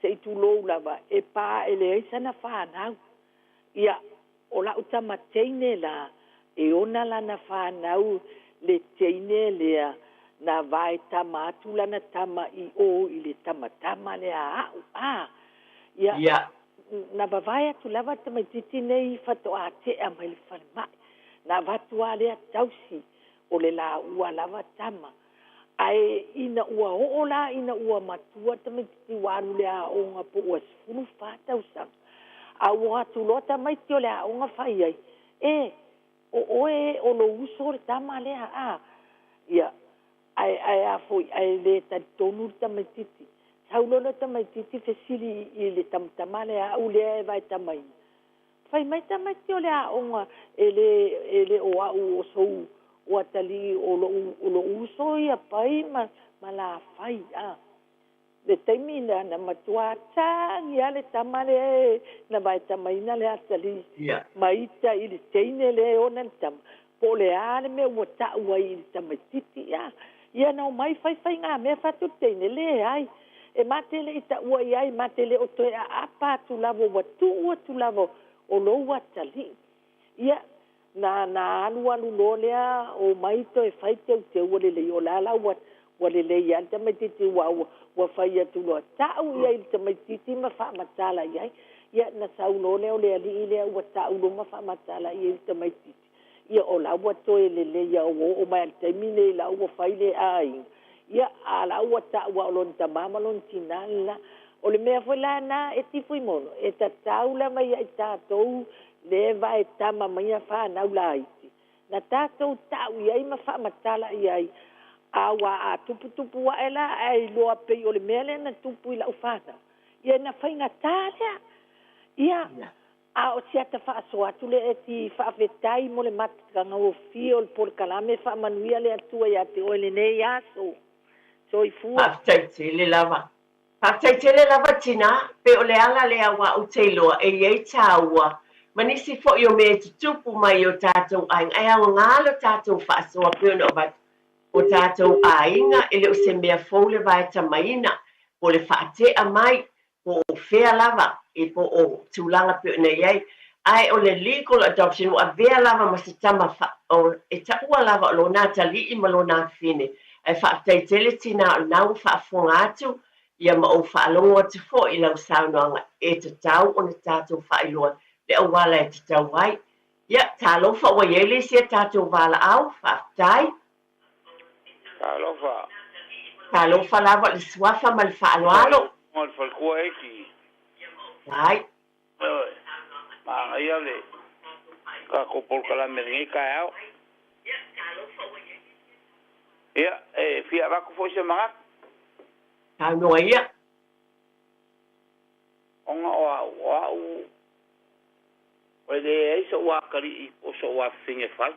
se i tūlou lava e pā e le eisana whanau. Ia, o lau tamateine la e ona lana whanau le teine lea na vai tamatu lana tama i o i le tamatama lea au. Ia, na bavai atu lava tamaititi nei fato a te a mai le whanmai. Na vatua lea tausi o le la ua lava tama. Ai ina ua oola, ina ua matua tami titi waru lea onga po ua sifuru whātau sang. A ua atu lota mai tio lea onga whai ai. O oe o lo uso le tama lea a. Ia, ai a foi, ai le tonu tami titi. Saulolo tami titi fesiri i le tamtama lea au lea e vai tamai. Whai mai tamai tio lea onga e le o au o sou. O atali o lo uso ia pai ma la fai a. Le taimi na matua tangi ale tamale na vai tamaina le atali. Maita i le teine le ona le tam. Po le ale me ua ta ua i le tamatiti a. Ia nau mai fai ngā mea fatu teine le ai. E mate le ita ua i ai mate le o toe a apa tu lavo watu ua tu lavo o lo ua tali. Ia na alu lo lea o maito e fai te wale le o lala wale le ian tamatiti wa fai atu loa tau ia il tamatiti ma wha matala iai ia na sau lo lea o lea li ilea wa tau lo ma wha matala ia il tamatiti ia o la ua toe lele ia o mai al taimine la ua faile ai ia a la ua ta ua o lon tamama lon tinala o le mea foi la na e tifui mono e tatau la mai ai tātou le vai tama mai a whanau la iti na tātou tau iai ma whaamatala iai awa a tupu wa ela ai loa pei o le mea le na tupu i la ufana ia na whainga tālea ia a o tiata whaaso atu le e ti whaafetai mo le matakanga o fio le por kalame whaamanuia le atua ia te oele nei aso so i fua Whaaftaitele lava. Whaaftaitele lava tina, pe o le ala le awa o te loa e iei tāua. Manisi fo i o me te tupu mai o tātou ainga. Ai au ngālo tātou whaasoa pe o bat o tātou ainga ele o se mea fau le vai tamaina o le whaatea mai po o whea lava e po o tūlanga pe o nei ei. Ai o le legal adoption o a vea lava ma se tama o e taua lava o lo nā tali i ma lo nā whine. Ai whaaftaitele tina o nau whaafonga atu ia ma o whaalongo atu fo i lau saunoanga e te tau o na tātou whaailoa le au wala e te tau ai. Ia, tālo wha ele sia tātou wala au, whaaftai. Tālo wha lava le suafa ma le whaaloalo. Ma le whalkua eki. Ai. Ma ngai ale. Ka kopol kala merengi kai au. Ia, fia rako fo se mga. Tau noa ia. Onga o au. O le e so wakari i o so wa finge fai.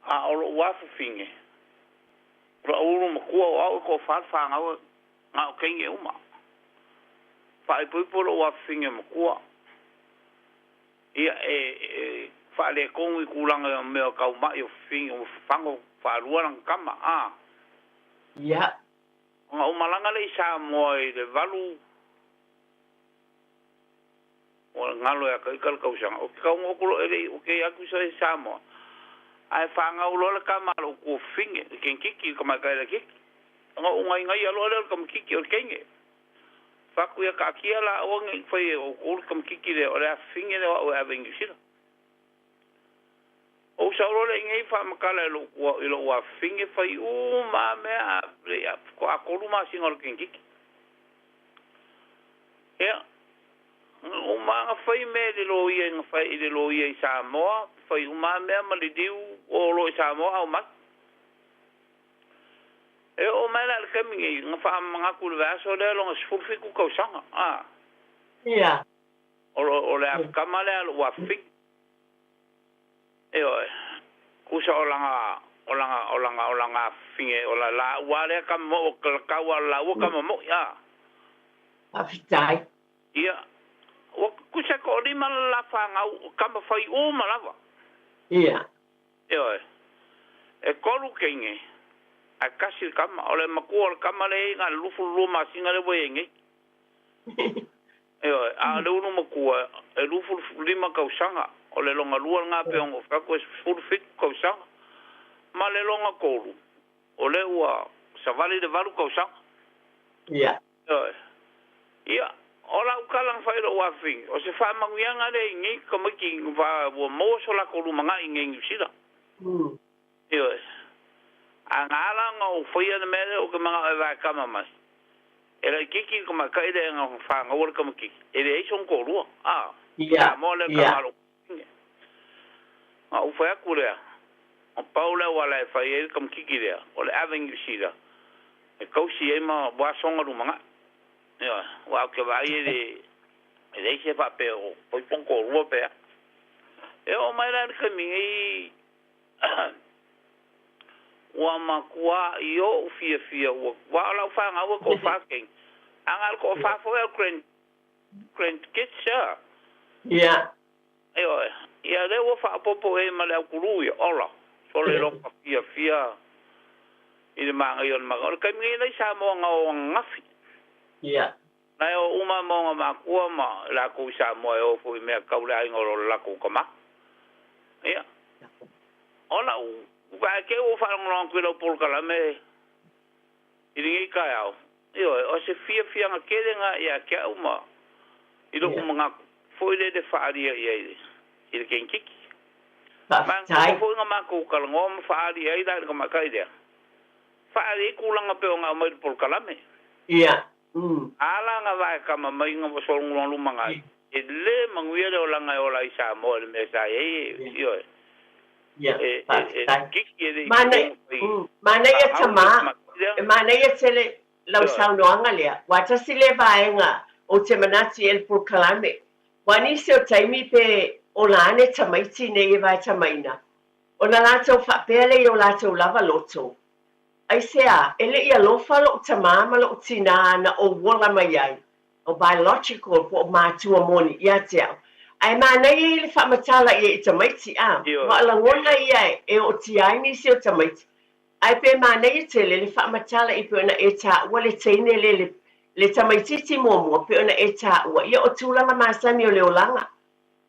A o lo wa finge. Ra uru makua o au ko fal fa ngau ngau kenge uma. Fa i pui polo wa finge makua. Ia fa le kongi kulanga me o kau mai o finge o fango fa luana kama a. Ia. Nga umalanga le isa moi le valu. O ngalo ya kai kal kausanga. O kau ngokulo ele o ke aku sa isa mo. Ai fanga ulo le kama lo ko finge ken kiki kama kai le kiki. Nga ungai ngai alo le kam kiki o kenge. Faku ya ka kia la o ngai fai o ko kam kiki le o le finge le o having shit. O sauro le ngai fa makala lo wa finge fai u ma me a ko akolu ma singol ken kiki. Ya. O ma fai me le lo ye fai le lo ye sa mo fai uma me ma le diu o lo sa mo au ma. E o ma la kamingi nga fa mga kulva so le lo sfufi ku ko sanga. Ah. Ia. O le kamale lo wa fi. E o kusa olanga finge ola la wale kam mo ka wala wo kam mo ya. Afitai. Ia. O kusa ko di mal la fa nga kam fai o malava. Ia. E kolu kenge. A kasi kama ole makuol kama le nga lufu luma singa le boyenge. A le unu makua e lufu lima kausanga ole longa lua nga pe ngo fa ko full fit kausanga. Ma le longa kolu. Ole ua savali de valu kausanga. Ia. Ia. Ola ukalang fa ilo wa fing. O se fa manguianga le ngi komiki va wo mo so la kolu manga ngi sida. Angala ngo foia de mele o que manga va kama mas. Era kiki como kai de ngo fa ngo como kiki. Ele é son kolu. Ah. Ia. Mole kamalo. Ah, o fa kure. O Paula wala fa ele como kiki le. O le avenue sida. E kausi e ma wa songa lu manga. Ja, wa ke vai ele se fa pe o poi pon kolu pe. E o mai la kamingi wa makua yo fia wa la fa nga wa ko fa king angal ko fa fo el krent kitcha ya ayo ya de wo fa popo e ma la kulu ya ola so le lo fia ile ma yo ma ko ka mi le sa mo nga o ngafi ya na yo uma mo ma ku ma la ku sa mo o fu me ka ula ngolo la ku kama ya ola va que o fa un quilo por calame iringi ka ao io o se fia nga kedenga ya ka uma ilo nga foi de faria ia i le kenkiki tai fo nga mako kalongo ma faali ai da ka makai dia faali kulanga pe nga mai por kalame ia ala nga vai ka mai nga so ngulu mangai le manguia le olanga ola isa mo le mesa yo mana ia tama mana ia tele lau saunoanga lea wata sile vaenga o te manati el por kalame wani se o taimi pe o lane tamaiti ne i vai tamaina o na lato whapele o lato lava loto ai sea ele ia lofa lo tamama lo tina na o wala mai ai o biological po mātua moni ia te au ai mana i le whamatala i tamaiti a wa ala ngona ia e o tiai ni se o tamaiti ai pe mana i tele le whamatala i pe ona e tā ua le teine le tamaititi momo pe ona e tā ua ia o tūlanga masani o leolanga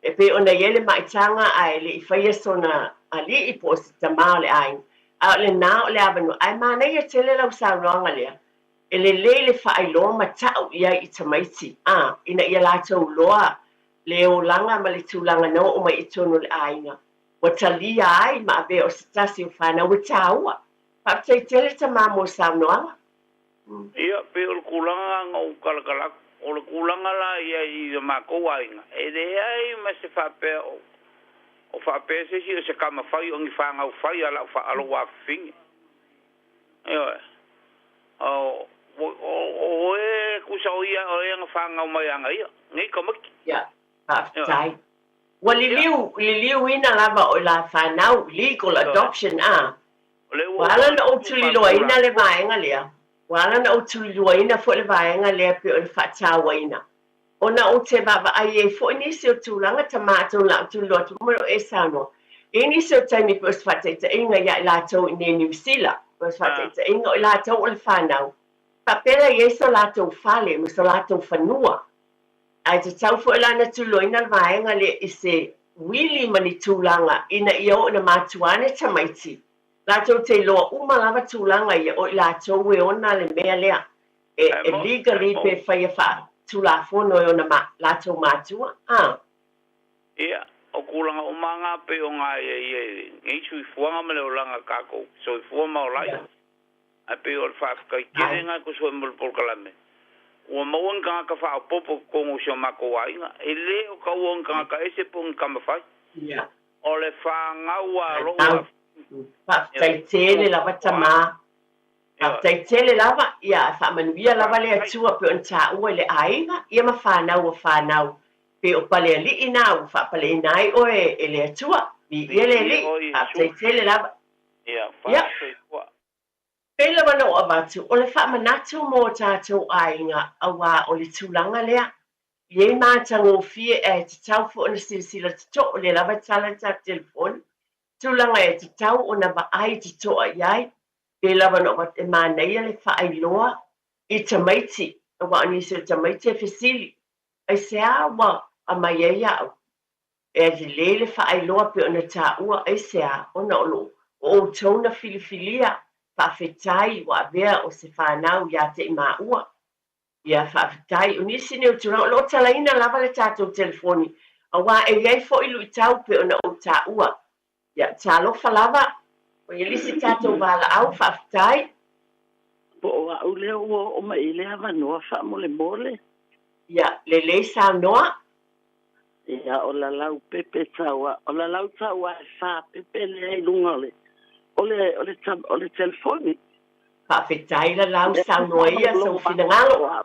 e pe ona ia le maitanga ai le i whaia sona ali i po si tamao le ai a le nā o le avanu ai mana i tele lau sauronga lea e le whaailoa matau ia i tamaiti ina ia lātou loa leolanga ma le tūlanga no o mai i tono le ainga wa talia ai ma be o stasi o whana wa tāua Pate tele ta mamo saunoanga. Ia pe o kulanga ngau kalakala o kulanga la ia i mako wainga. E de ai ma se fa pe o fa pe se si se kama fai o ngi fa ngau fai ala fa alo wa fing. Ia. O e kusa o ia o nga fa ngau mai anga ia. Ngi kamaki. Ia. Tai. Wali liu ina lava o la fa now legal adoption Wala na o tuli loina le vaenga lea. Wala na o tuli loina fo le vaenga lea pe o le whatawa ina. Ona o te baba ai e fo nisi o tūlanga tamato la tuli loa tumaro e sano. E nisi o taimi pe o se whataita inga ia i lātou i ne New Zealand. Pe o se whataita inga o i lātou o le whanau. Papela i e so lātou whale, mo so lātou whanua. Ai te tau fo lana tuli loina le vaenga lea i se wili mani tūlanga ina i o na mātuane tamaiti. Lātou te loa umalawa tūlanga ia o i lātou e ona le mea lea. E legally pe whaia wha tūla whono e ona lātou mātua. Ia, o kūlanga o manga pe o ngā e ngei sui fuanga me leo langa kako. So i fuama o lai. A pe o le whaakai kerenga ko so e mulpol kalame. Ua mauan kanga ka wha popo kongo sio mako wainga. E le o ka uan kanga ka ese po ngama whai. O le whaangaua roa Whaftaitele lava tamā. Whaftaitele lava, ia whamanuia lava le atua pe on tā ua le ainga, ia ma whanau o whanau. Pe o pale ali ina u whapale nai o e le atua. Ia le li, whaftaitele lava. Ia, whaftaitele. Pe lava no o matu, o le whamanatu mō tātou ainga awa o le tūlanga lea. Ie mātango fie e te tau fo ona sila te to o le lava tala ta telefoni. Tūlanga e te tau o na ai te toa iai, pe lava no wat e māneia le whaailoa i tamaiti, a wa anisi o tamaiti e whisili. Ai se awa a mai e iau. E te lele whaailoa pe o na tā ua ai se a, o na olo, o tona filifilia, whawhetai wa vea o se whanau ia te ima ua. Ia whawhetai, o nisi ne o tūranga, lo talaina lava le tātou telefoni, a wa e iai fo ilu i tau pe o na o tā ua. Ia, talo falava, o i lisi tātou wala au whaftai. Po o au leo o mai lea wanoa wha mole mole. Ia, le sao noa. Ia, o la lau pepe taua, o la lau taua e wha pepe lea i lunga le. O le telefoni. Whawhetai la lau sao noa ia sa ufina ngalo.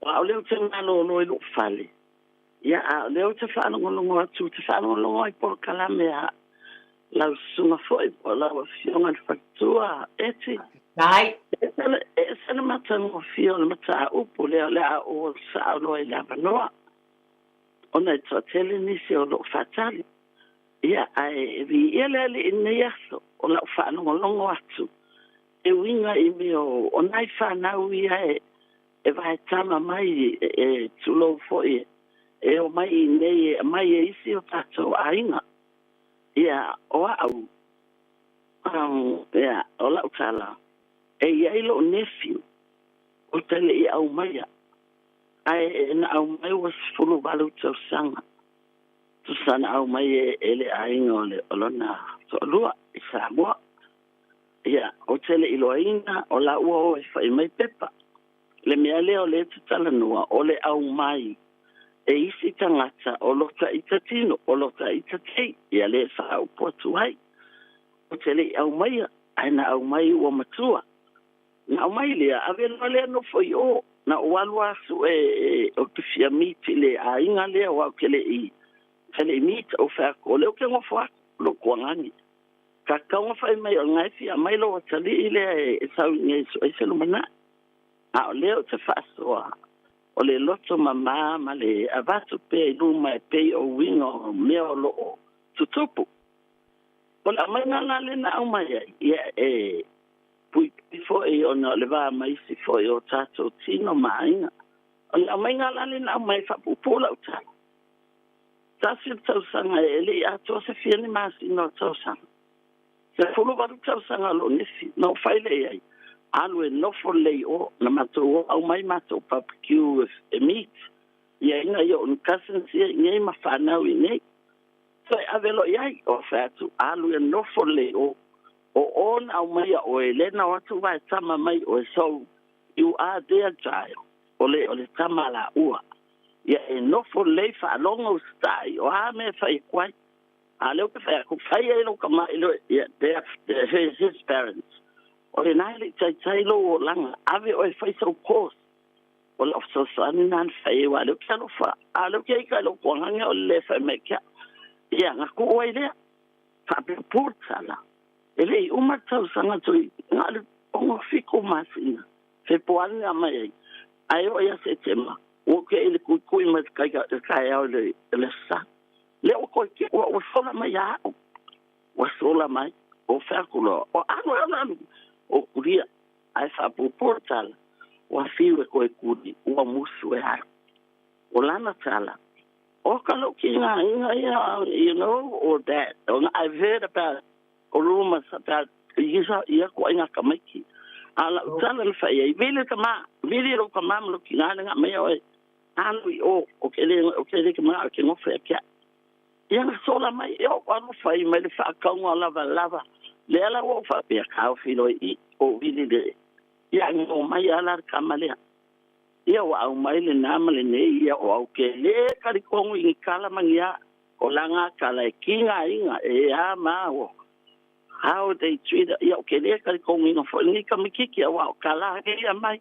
O leo te ngalo no i luk fale. Ia, leo te whanongo atu, te whanongo i por kalame a. Lau sunga foi po lau fionga de factua eti. Dai. E sana matango fionga mata upu leo lea o sao loa i lava noa. Ona i toa tele nisi o lo fatali. Ia ai vi ia lea li ina yaso o lau whanongo longo atu. E winga i mi o nai whanau ia e vai tama mai e tulo foi. E o mai i nei mai e isi o tato ainga. Ia, o au. Ia, o lau tala. E iai lo nephew. O tele i au maia. Ai, na au mai was fulu walu tau sanga. tu sana au mai ele ainga o lona so lua i Samoa ia o tele iloina o la ua o e whai mai pepa le mea leo le tutala noa o le au mai e isi tangata o lota i tatino o lota i tatei ia le wha au potu hai o tele au mai aina au mai ua matua na au mai lea ave no lea no foi o na o alua asu o kifia miti le a inga lea o au kele i kele mita o wha ko leo ke ngofo ako lo kuangani ka kaunga whai mai o ngai fia mai lo watali i lea e sau ngai so e selu mana a o leo te whaasoa o le loto mama ma le avatu pe i luma e pe o winga o mea o loo tutupu. O la mai ngana le na au mai ia e pui fo e o na le va mai si fo e o tato tino mainga. O la mai ngana le na au mai whapupula o tala. Tasi tausanga e le ato se fiani masi no tausanga. Se fulu varu tausanga lo nisi no whaile ei. Alu e nofo lei o na matou au mai matou barbecue e meat. Ia inga i o nkasen sia inga i mawhanau i nei. So e avelo iai o whatu alu e nofo lei o ona au mai o e lena watu vai tama mai o e so you are there child. O le tama la ua. Ia e nofo lei whalonga o stai o a me whai kwai. A leo ke whai aku whai e lo kama ilo ia his parents. O le nai le tai lo o langa ave o e whai sau kos. O le ofso sani nan whai e wa leo kia lo wha. A leo kia ika lo kuanganga o le whai me kia. Ia ngaku o e lea. Whape pūtala. E lei umatau sanga tui. Ngā le ongo whiko masina. Whe poani a mai ei. Ai o ia se tema. O ke ele kui mai kai au le sa. Le o koi ke o sola mai a o. O sola mai. O whakulo. O anu. O kuria. Ai whapu pūtala. O whiwe koe kuri. O musu e haru. O lana tala. O kalo ki ngā inga, you know, or that. I've heard about rumors about ia ko inga kamaiki. Ala utala na whai ei. Vile ro ka mama lo ki ngā nga mea oe. Anu i o kele ka maa o ke ngofe a kia. Ia nga sola mai, e o anu whai mai le whaakaunga lava. Le ala o whapea kao whilo i o vile le. Ia ngō mai ala ka malea. Ia wa au mai le nama le nei ia o au ke le karikongu i kala mangia o langa kala e kinga inga e a mao. How they treat ia o ke le karikongu inga fo ni kamikiki wa o kala ke ia mai.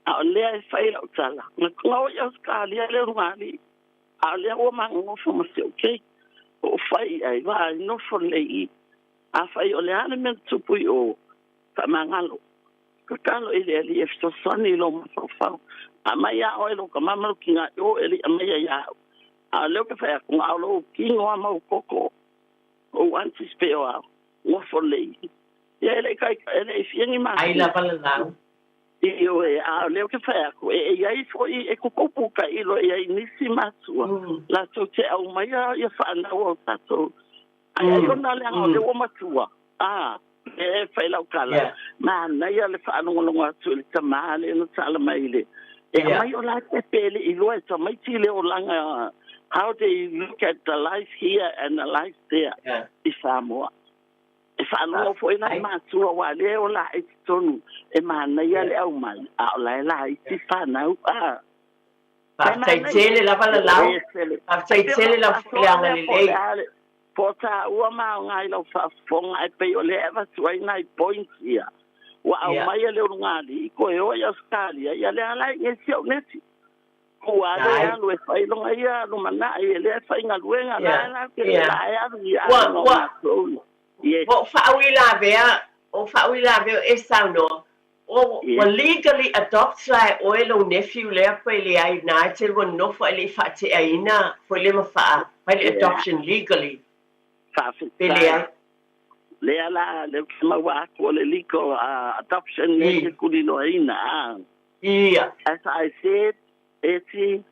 A o lea e whai lau tala. Nga ngau ia skali a le rungani. A lea o mango fo masi o kei. O whai ai wa no fo le i. A whai o le ane men tupui o tamangalo. Kakalo ili ali e fito sani lo mafafau. A mai a oe lo ka mamalu ki ngā o eli a mai a iau. A leo ke whai a kunga au lo ki ngoa mau koko. O antis pe o au. Ngofo lei. Ia ele kai ele e fiengi maa. Ai la pala lau. I o e a leo ke whai a ku. E iai fo i e kukopu ka ilo e ai nisi matua. La so te au mai a ia whanau o tato. Ai ai ona leanga o leo matua. E whai lau kala. Ma nei a le whanonga atu le tamale no tala mai le. E mai o la te pele I loa ta mai tile o langa how they look at the life here and the life there I Samoa. E whanonga fo ina mātua wa le o la I tonu e mana ia le au mai a o la I ti whanau Tai tele la pala lau. Tai tele la fuleanga le lei. Po ta ua mao ngai lau whafonga e pei o le ewa tuai nai points ia. Wa au mai a leo ngali, ko e oi Australia, ia le alai nge siau neti. Ko a le alu e whailonga ia, no mana e le whai ngaluenga, la la ke la e alu i alu no matou. O whauila vea e sauno, o legally adopt lai o e lo nephew lea koe le ai nai te rua nofo e le whaate aina, koe le mawha, mai le adoption legally. Pele ai. Lea la, le maua ako le liko adoption le kulino ina. Yeah. As I said, Eti,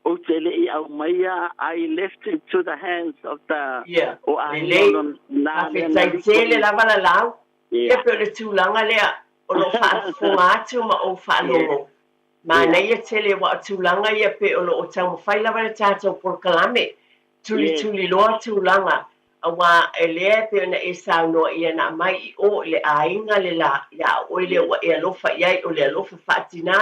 o te lei au maia, I left it to the hands of the... Yeah. O a lei, a whetai tele la wala lau. E pe le tūlanga lea, o lo whaafunga atu ma o whanongo. Ma nei e tele wa tūlanga ia pe o lo o tau mawhai la wale tātou por kalame. tuli loa tūlanga a wā e lea pe ona e saunoa ia na mai I o le ainga le la ia o le ua e alofa iai o le alofa whaatina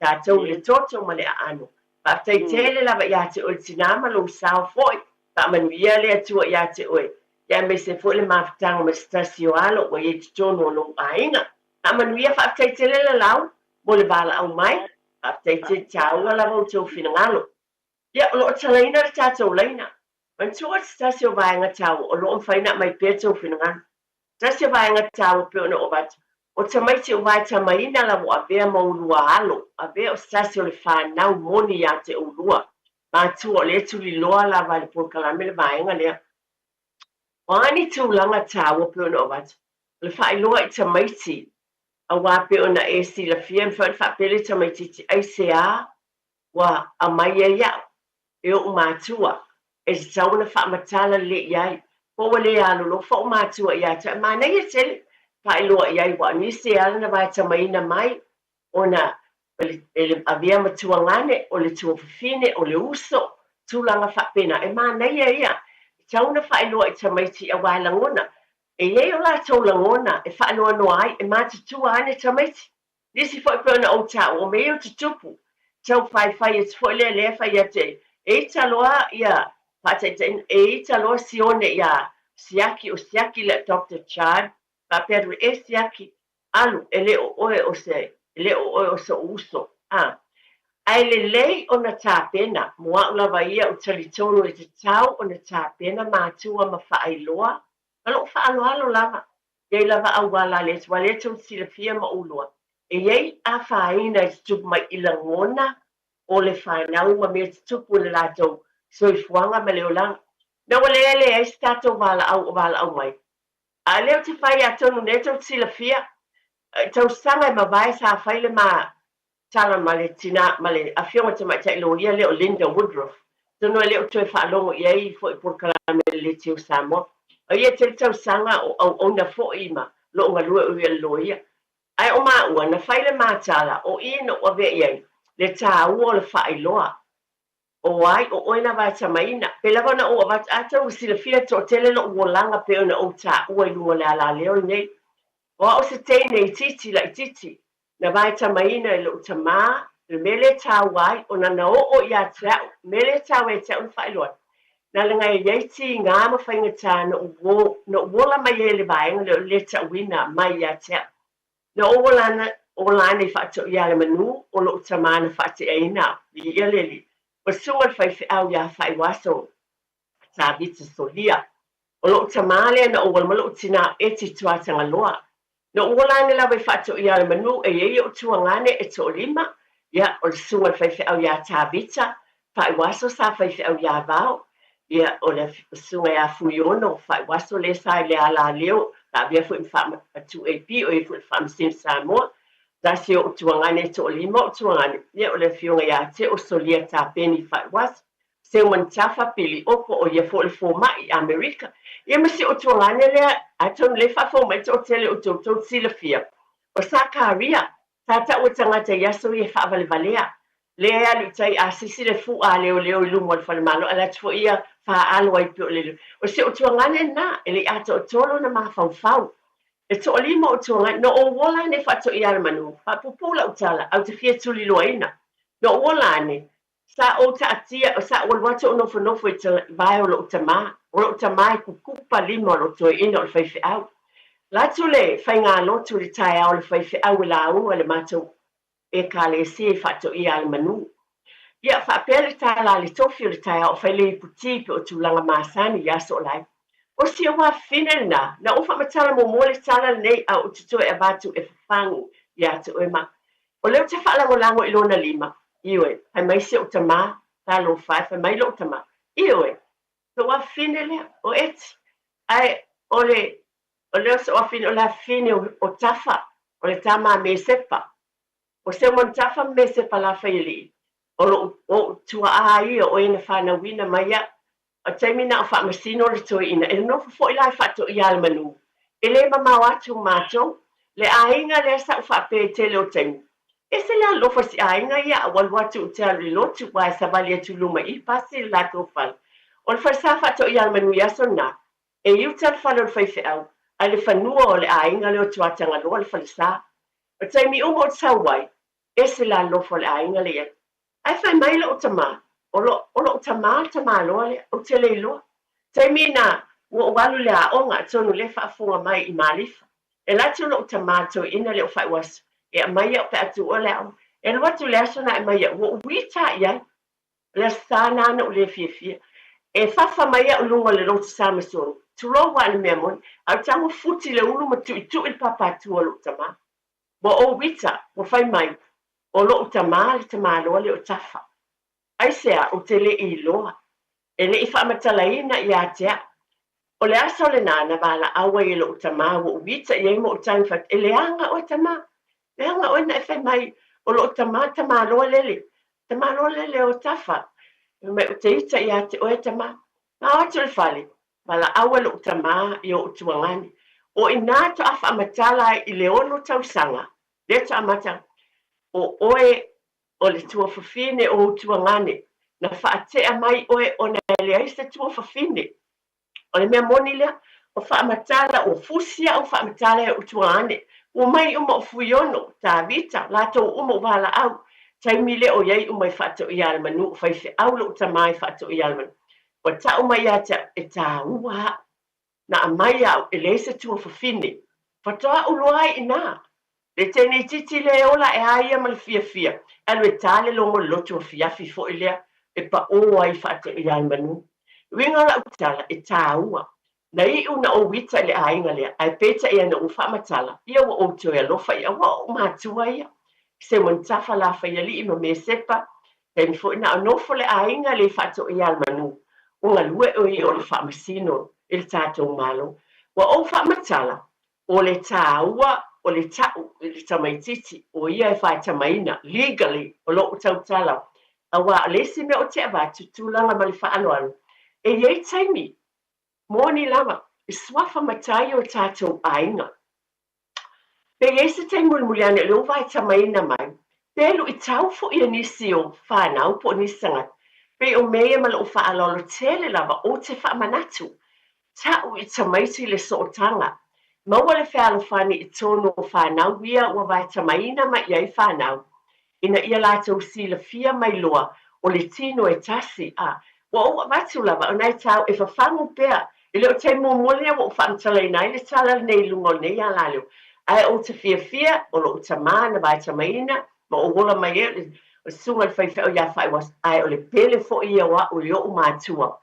tātou le toto ma le aano. Whaatai tele lava ia te o le tina ma lo sao foi pa manuia le atua ia te oe. Ia me se fo le mawhatanga ma stasio alo wa ye te tono lo ainga. Pa manuia whaatai tele le lau mo le bala au mai. Whaatai te taunga lava o tau whina ia o loo talaina le tātou laina. Man tua stasio vaenga tau o loo mwhaina mai pia tau whina stasio vaenga tau pe ona o vatu. O tamaiti o vai tamaina la wa avea maulua alo. Avea o stasio le whanau moni ia te ulua. Ma tu o le tuli loa la vai le Pōkalame le vaenga lea. O ani tūlanga tau pe ona o vatu. Le whailoa I tamaiti. A wā pe ona e si la fia mwhaapele tamaiti ti ACA wa a mai e iau. E o mātua, e se tauna whaamatala le iai, po wale alo lo wha o mātua iai, ta mana ia tele, pa iloa iai wa nisi ala na vai tamaina mai, ona ele avia matua ngane, o le tua fifine, o le uso, tūlanga whaapena, e mana ia, tauna wha iloa I tamaiti a wai langona, e iei o la tau langona, e wha anoa noa ai, e mātutua ane tamaiti, nisi fo I peona o tau, o meo tutupu, tau whai e tfo le whai a te, e taloa ia pataitain e taloa sione ia siaki o siaki le Dr. Chad pa peru e siaki alu ele o oe o se ele o oe o se uso ai le lei ona tāpena mua lava ia o talitonu e te tau ona tāpena mātua ma whaailoa alo whaaloalo lava iei lava au wala le wale tau silafia ma ulua e iei a whaina I tupu mai ilangona o le whanau ma mea tupu le lātou soifuanga ma leo lang. Na wale ele e stato wala au mai. A leo te whai a tonu ne tau sila fia. Tau sanga ma vai sa whaile ma tala ma le tina, ma le awhionga te mai tailo ia leo Linda Woodruff. Tono e leo tue whaalongo iei fo I Pōkalame le teo Samoa. O ia te tau sanga o ona fo ima lo ngā lua ui a loia. Ai o maa ua na whaile ma tala o ino o ve iei. Le tā ua le whaailoa. O ai, o oina vai tamaina. Pe lava na o avat atau sila fia to tele no uolanga pe ona o tā ua I lunga le ala leo nei. O o se teine I titi la I titi. Na vai tamaina I lo tamā, le mele tā wai, o na o ia tau, mele tā wai tau na whaailoa. Na le ngai yeiti ngā ma whainga tā na uola mai e le vaenga le tā wina mai ia tau. Na o lana o lana I whaato ia le manu, o lo tamana whaate eina, I ia leli. O sunga whaifi au ia whai waso, tā vita solia. O lo tamale na o walma lo tina eti tuatanga loa. Na o lana la whaato ia le manu, e ie o tuangane e to lima, ia o sunga whaifi au ia tā vita, whai waso sa whaifi au ia vau, ia o le sunga ia fuiono, whai waso le sa le ala leo, tā via fu wha atu AP o e fu wha msim Samoa, Dasi o tuangane to lima o tuangane. Ia o le fionga ia te o solia tā peni whai was. Se o mantafa pili opo o ia fo le fō mai Amerika. Ia masi o tuangane lea atonu le whafo mai to tele o tōtou sila fia. O sa kāria, tāta o tangata iaso ia whaavale valea. Lea ali tai a sisi le fu a leo I lumo le whalemalo. Ala tfo ia wha alo ai pio leo. O se o tuangane na, ele ato o tolo na maha whau. E to lima o tuanga, no o wola ne whato I ala manu, pa pupula utala, au te fia tuli loaina. No o wola ne, sa o ta atia, o sa o wato o nofo I te vai o lo utama, o lo utama I kukupa lima o lo toi ina o le whaifi au. La tule, whai ngā lotu le tai au le whaifi au la au, le mato e ka le si e whato I ala manu. Ia whaapele tai la le tofi o le tai au, whai le I puti pe o tūlanga māsani, ia so lai. O si wa fine na o fa matala mo mole tala nei a o tuto e vatu e fangu ia te o ma. O leo te whala lango I lona lima, iwe, hai mai se o tama, ta lo fai, hai mai lo tama, iwe. So wa fine lea, o eti, ai, o leo se wa fine, o la fine o tafa, o le tama me sepa. O se mon tafa me sepa la whaili, o tua a ia o ina whana wina mai ia, a taimina o whaamasino le toi ina, e no fo I lai whato I ala manu. E le mamau atu mātou, le ainga le sa u whape tele o taimu. E se le alofa si ainga ia, a walu atu o te alu lotu, wa e savali atu luma I pasi le lato whal. O le whaisa whato i almanu iaso nā. E iu tal whalo le whaifeau. A le whanua o le ainga le o tuatanga loa le whalisa. O taimi umo o tawai. E se la lofo le ainga le ia. Ai whai mai le o tamā. O lo tamā loa le o te le loa. Taimi nā ua walu le aonga tonu le whaafunga mai I malifa. E lati o lo tamā to ina le o whai wasu. E a mai o pe atu o le au. E le watu le aso na e mai ua uita iai. Le sana ana o le fia. E fafa mai o lunga le rota samasoni. Turo wa le mea moni. Au tango futi le ulu ma tu il papatu o lo tamā. Wa o wita, wa whai mai. O lo tamā le tamā loa le o tafa. Ai sea o te le I loa. E le I whaamatalaina I atea. O le aso le nana wala awa I lo tamā wa o wita I mo o taimfat. E le anga o tamā. Le anga o na e whai mai. O lo tamā loa lele. Tamā loa lele o tafa. Me o te ita I ate o e tamā. Ma o te le whale. Wala awa lo tamā I o tuangani. O ina to afa amatala I le ono tausanga. Le to amata. O oe o le tua fafine o tuangani. Na whaatea mai oe o na le aisa tua fafine. O le mea moni lea. O whaamatala o fusia o whaamatala o tuangani. O mai uma o fuiono. Tā vita. Lato uma wala au. Taimi le o iei umai whato I almanu. O whaife au lo tamai whato I almanu. O ta umai ata e tā ua. Na amai au e leisa tua fafine. Whatoa uloai ina. Le tene titi le ola e aia ma le fia. Alu e tale longo loto fiafi fo I lea. E pa oa I whato I almanu. Winga la utala e tā ua. Na I una o wita le ainga lea. Ai peta ia na ufa matala. Ia wa o teo e lofa ia wa o matua ia. Se montafa la fa ia li ima me sepa. Teni fo ina anofo le ainga le whato I almanu. Unga lue o I o le whaamasino. Il tātou malo. Wa o whaamatala. O le tā ua. O le tau. Le tamaititi. O ia e whae tamaina. Legally. O lo o tautala. A wa lesi me o te avatu. Tūlanga ma le whaaloalo. E iei taimi. Mōni lama. I swafa matai o tātou ainga. Pe iei se taimi muliane. Le o whae tamaina mai. Pelu I tau fo I nisi o whanau po nisangat. Pe o mea ma le o whaalolo tele lava. O te whaamanatu. Tau I tamaiti le sootanga. Maua le whaalo whani I tono o whanau wia ua vai tamaina ma iai whanau. Ina ia lātou sila fia mai loa o le tino e tasi a. Wa o watu lava o nai tau e whawhangu pēr. I leo te mōmole wa o whamtala I nai le tala nei lungo nei a laleo. Ai o te fia o lo tamā na vai tamaina ma o wola mai e o sunga le whaiwhao ia whai was. Ai o le pele fo ia wa o leo o mātua.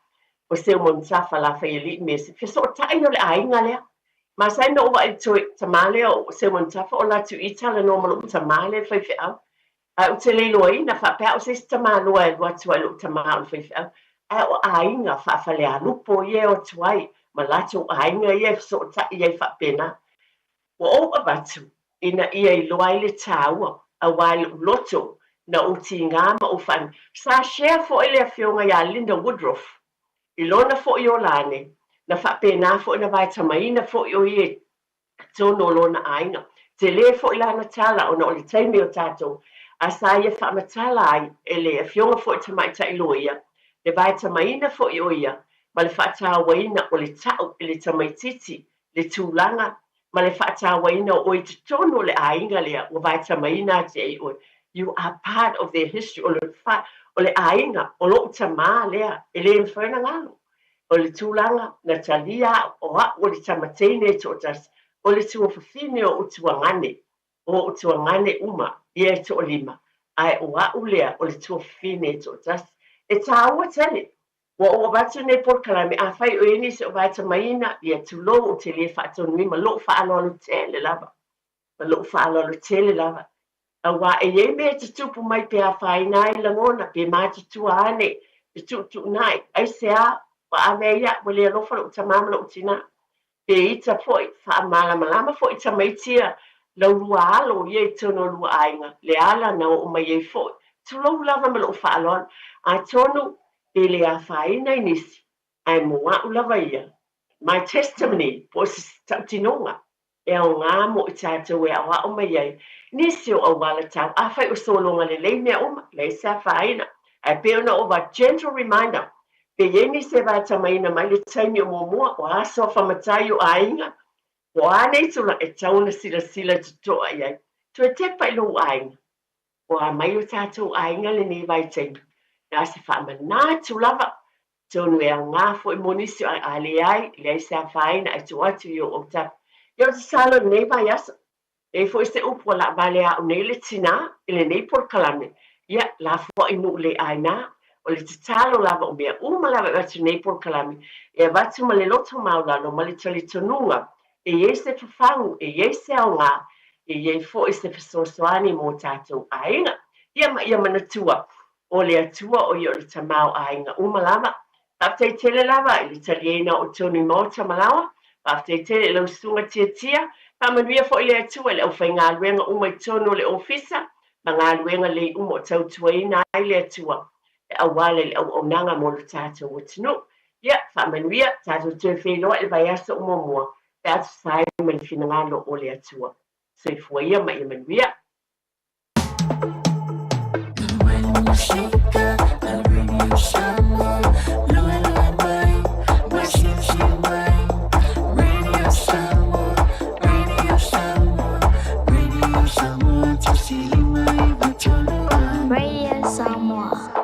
O se o montafa la whai li mesi. Fia so o tai no le ainga lea. Ma sai no wa I toi tamale o se o montafa o la tu itala no ma lo tamale whaiwhao. Ai o te leiloi na whapea o se tamaloa e watu ai lo tamā o whaiwhao. Ai o ainga whaafale a lupo ie o tuai. Ma lato ainga ie so o ta ie whapena. Wa o a watu ina ia I loa I le tāua. A wai loto na o ti ngama o whan. Sa share fo I le whionga ia Linda Woodruff. I lona fo I o lane. Na whapena fo ina vai tamaina fo I o ie. Tono lona ainga. Te le fo I lana tala o na o le taimi o tātou. A sa ia whaamatala ai e le whionga fo I tamaita I loia. Le vai tamaina fo I o ia. Ma le whaatawaina o le tau I le tamaititi. Le tūlanga. Ma le whaatawaina o I te tono le ainga lea. O vai tamaina te e oi. You are part of their history. O le ainga. O lo tamā lea. E le mwhana ngalo. O le tūlanga na talia o le tamateine tōtas. O le tuawhawhine o tuangane. O tuangane uma. Ia e tō lima. Ai o lea o le tuawhawhine tōtas. E tāua tele. Wa o watu nei porkalame a whai o eni se o vai tamaina. Ia tūlo o te le whaatonui. Ma lo whaalolo tele lava. Ma lo whaalolo tele lava. A wa e ye me te tupu mai pe a whai nai langona. Pe mai te tua ane. Te tutu nai. Ai se a. Wa aveia. Wa le alofa lo tamama lo tina. Pe ita foi. Wha malama foi tamaitia. Lau lua alo. Ie tono lua ainga. Le ala na o mai e foi. Tulo lava ma lo whaalon. A tono. Pe le a whai nai nisi. Ai mua ulava ia. My testimony. Po se tautinonga. E o ngā mo I tātou e awa o mai ai. Nisi o awala tau. A whai o solonga le lei mea oma. Lei sa whaina. Ai pe ona ova gentle reminder. Pe yeni se va tamaina mai le taimi o mua o aso whamatai o ainga. O anei tula e tauna sila tutoa iai. Tu e te pailo ainga. O a mai o tātou ainga le nei vai taimi. Nā se whamana tulawa. Tonu e a ngā fo i monisi a le ai, le ai se a whaina ai tu atu i o tap. Iau te salo nei vai asa. E fo i se upo la vale a o nei le tina, i le nei por kalame. Ia, la fo i nu le aina. O le te talo lava o mea uma lava watu nei por kalame. E a watu ma le loto maulano, ma le tali tonunga. E ye se fafangu, e ye se au ngā. E ye fo i se fasosoani mō tātou ainga. Ia manatua. O le atua o yo le tamau ainga uma lava. Paftai tele lava, i le taliena o tonu mōta malawa. Paftai tele lau sunga tia. Pamanuia fo i le atua, le au whai ngā luenga uma i tonu le ofisa. Ma ngā luenga le uma o tau tuaina ai le atua. E awale le au nanga mo le tātou o tunu. Ia, whamanuia, tātou tue wheloa e vai asa o mua. Pe atu sai ma le whinangalo o le atua. So i fuaia ma i manuia. Radio Samoa.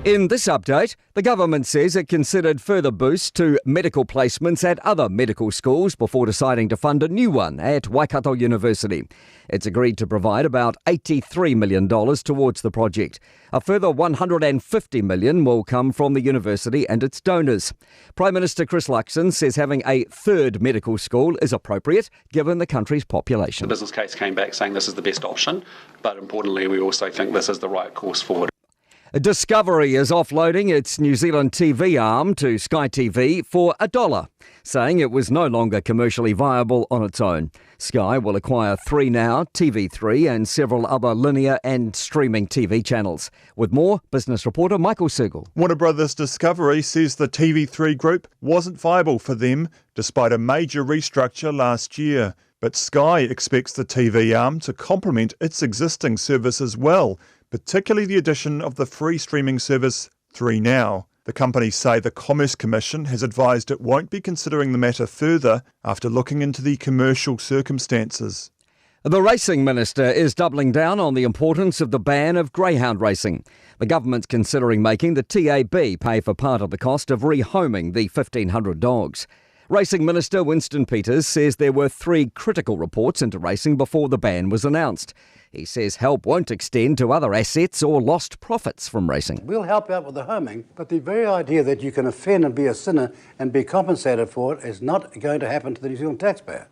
In this update, the government says it considered further boosts to medical placements at other medical schools before deciding to fund a new one at Waikato University. It's agreed to provide about $83 million towards the project. A further $150 million will come from the university and its donors. Prime Minister Chris Luxon says having a third medical school is appropriate given the country's population. The business case came back saying this is the best option, but importantly we also think this is the right course forward. Discovery is offloading its New Zealand TV arm to Sky TV for $1, saying it was no longer commercially viable on its own. Sky will acquire 3Now, TV3 and several other linear and streaming TV channels. With more, business reporter Michael Segal. Warner Brothers Discovery says the TV3 group wasn't viable for them despite a major restructure last year. But Sky expects the TV arm to complement its existing service as well, particularly the addition of the free streaming service 3Now. The companies say the Commerce Commission has advised it won't be considering the matter further after looking into the commercial circumstances. The Racing Minister is doubling down on the importance of the ban of greyhound racing. The government's considering making the TAB pay for part of the cost of rehoming the 1,500 dogs. Racing Minister Winston Peters says there were 3 critical reports into racing before the ban was announced. He says help won't extend to other assets or lost profits from racing. We'll help out with the homing, but the very idea that you can offend and be a sinner and be compensated for it is not going to happen to the New Zealand taxpayer.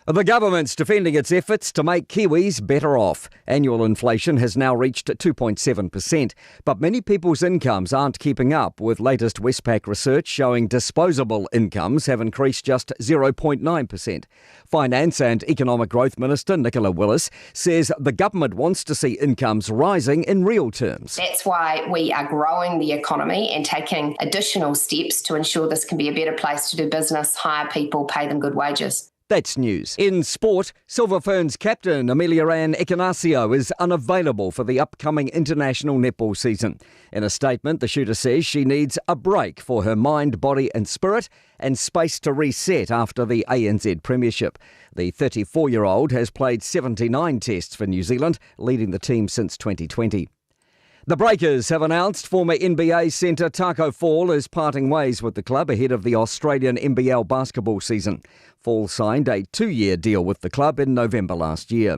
The government's defending its efforts to make Kiwis better off. Annual inflation has now reached 2.7%, but many people's incomes aren't keeping up, with latest Westpac research showing disposable incomes have increased just 0.9%. Finance and Economic Growth Minister Nicola Willis says the government wants to see incomes rising in real terms. That's why we are growing the economy and taking additional steps to ensure this can be a better place to do business, hire people, pay them good wages. That's news. In sport, Silver Ferns captain Amelia-Ann Ekenasio is unavailable for the upcoming international netball season. In a statement, the shooter says she needs a break for her mind, body and spirit and space to reset after the ANZ Premiership. The 34-year-old has played 79 tests for New Zealand, leading the team since 2020. The Breakers have announced former NBA centre Taco Fall is parting ways with the club ahead of the Australian NBL basketball season. Fall signed a 2-year deal with the club in November last year.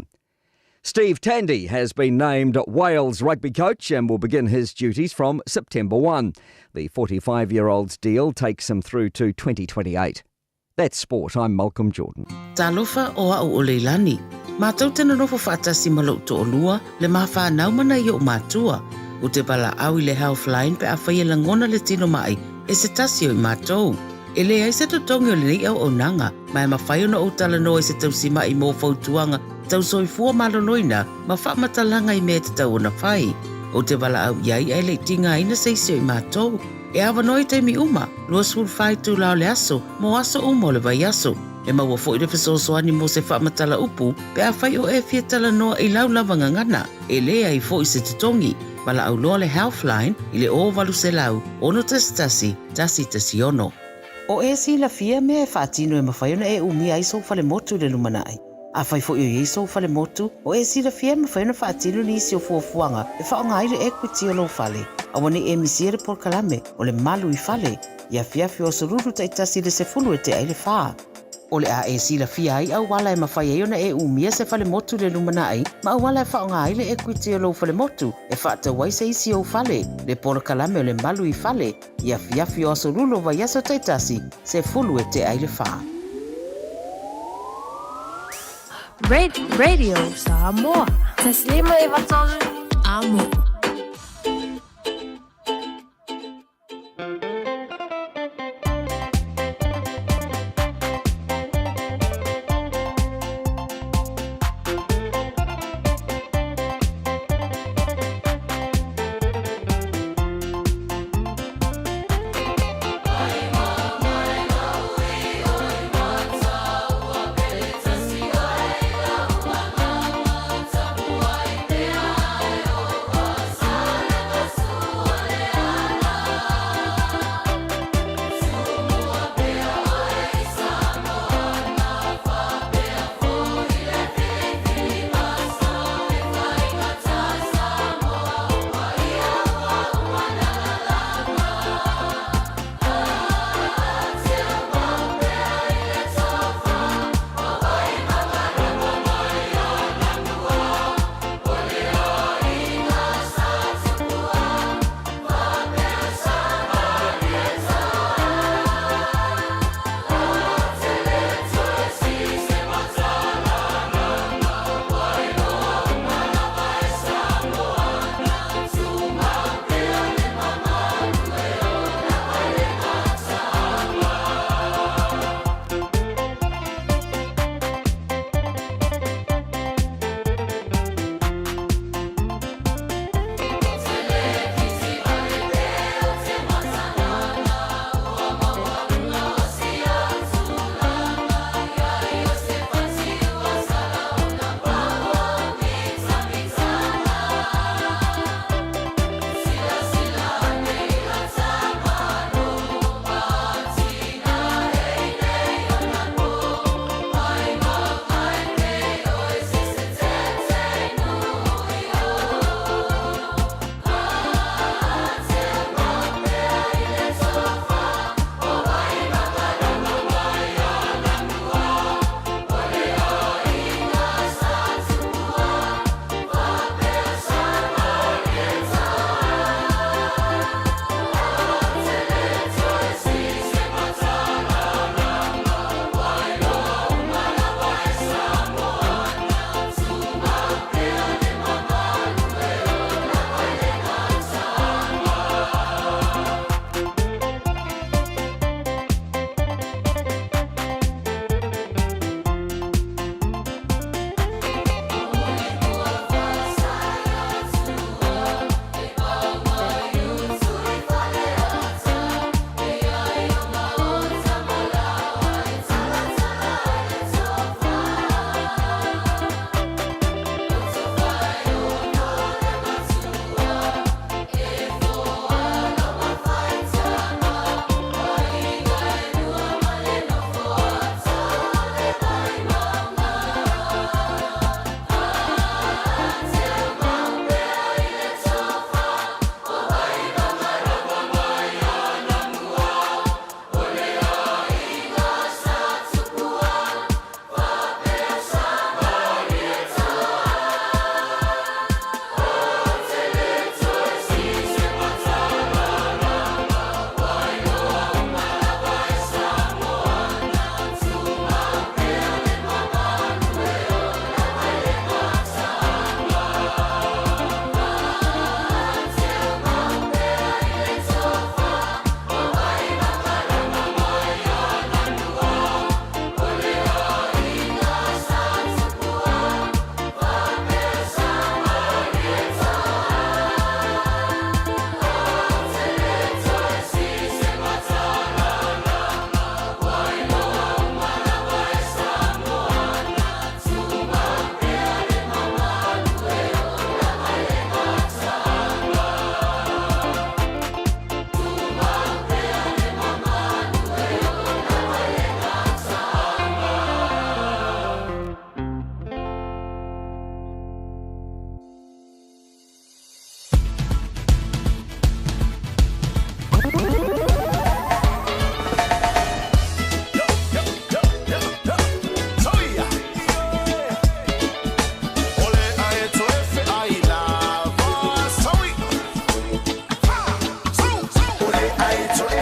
Steve Tandy has been named Wales rugby coach and will begin his duties from September 1. The 45-year-old's deal takes him through to 2028. That's sport. I'm Malcolm Jordan. Talofa o au o leilani. Mātou tena nofo whaatasi malau to olua le mawha naumana i o mātua. O te pala au I le Healthline pe a whaia langona le tino mai e se tasi o I mātou. E le ai se to tongi o le nei au o nanga, mai mawhai ona o tala no e se tausi mai mō fautuanga, tau soifua malonoina, ma wha matalanga I mea te tau ona whai. o te wala au iai e le tinga ina seisio i mātou. E awa noi te mi uma, lua sul fai tu lao le aso, mo aso uma o le vai aso. E maua fo i le fesoasoani mo se whaamatala upu, pe a whai o e fia tala noa i lau lava ngangana, e lea i fo i se tutongi. Wala au loa le Healthline i le o walu se lau, ono tasi tasi ono. O e si la fia mea e whaatino e mawhaiona e umia i so fale motu le lumanai. A whai fo i o so fale motu, o e si la fia mawhaiona whaatino ni isi o fuafuanga, e whaonga aire equity o lo fale. A wane e misia le porkalame, o le malu i fale, ia fiafi o sururu ta itasi le se fulu e te aile whaa. O le a e si la fia ai au wala e mawhaiona e umia se fale motu le lumanai, ma au wala e whaonga aile equity o lo fale motu, e whaata wai se isi o fale, le porkalame o le malu i fale, ia fiafi o sururu o vaiaso ta itasi, se fulu e te aile whaa. Radio Samoa. Taslima iwatolu amo.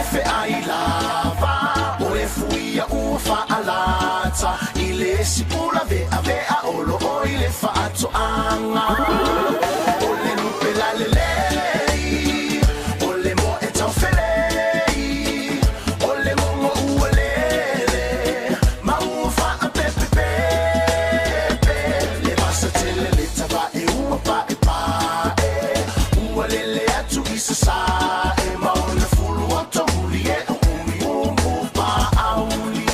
fe ai lava o e fuia ua fa'alata i le sipula vea olo o i le fa'ato'aga o le lupe lalelei o le mo e taufelei o le mongo ua lele ma ua fa'apepepepe le vasatele le tavae ua pa'e ua lele atu i sasae ma ona fulu o tomuli e umi umu pa'auli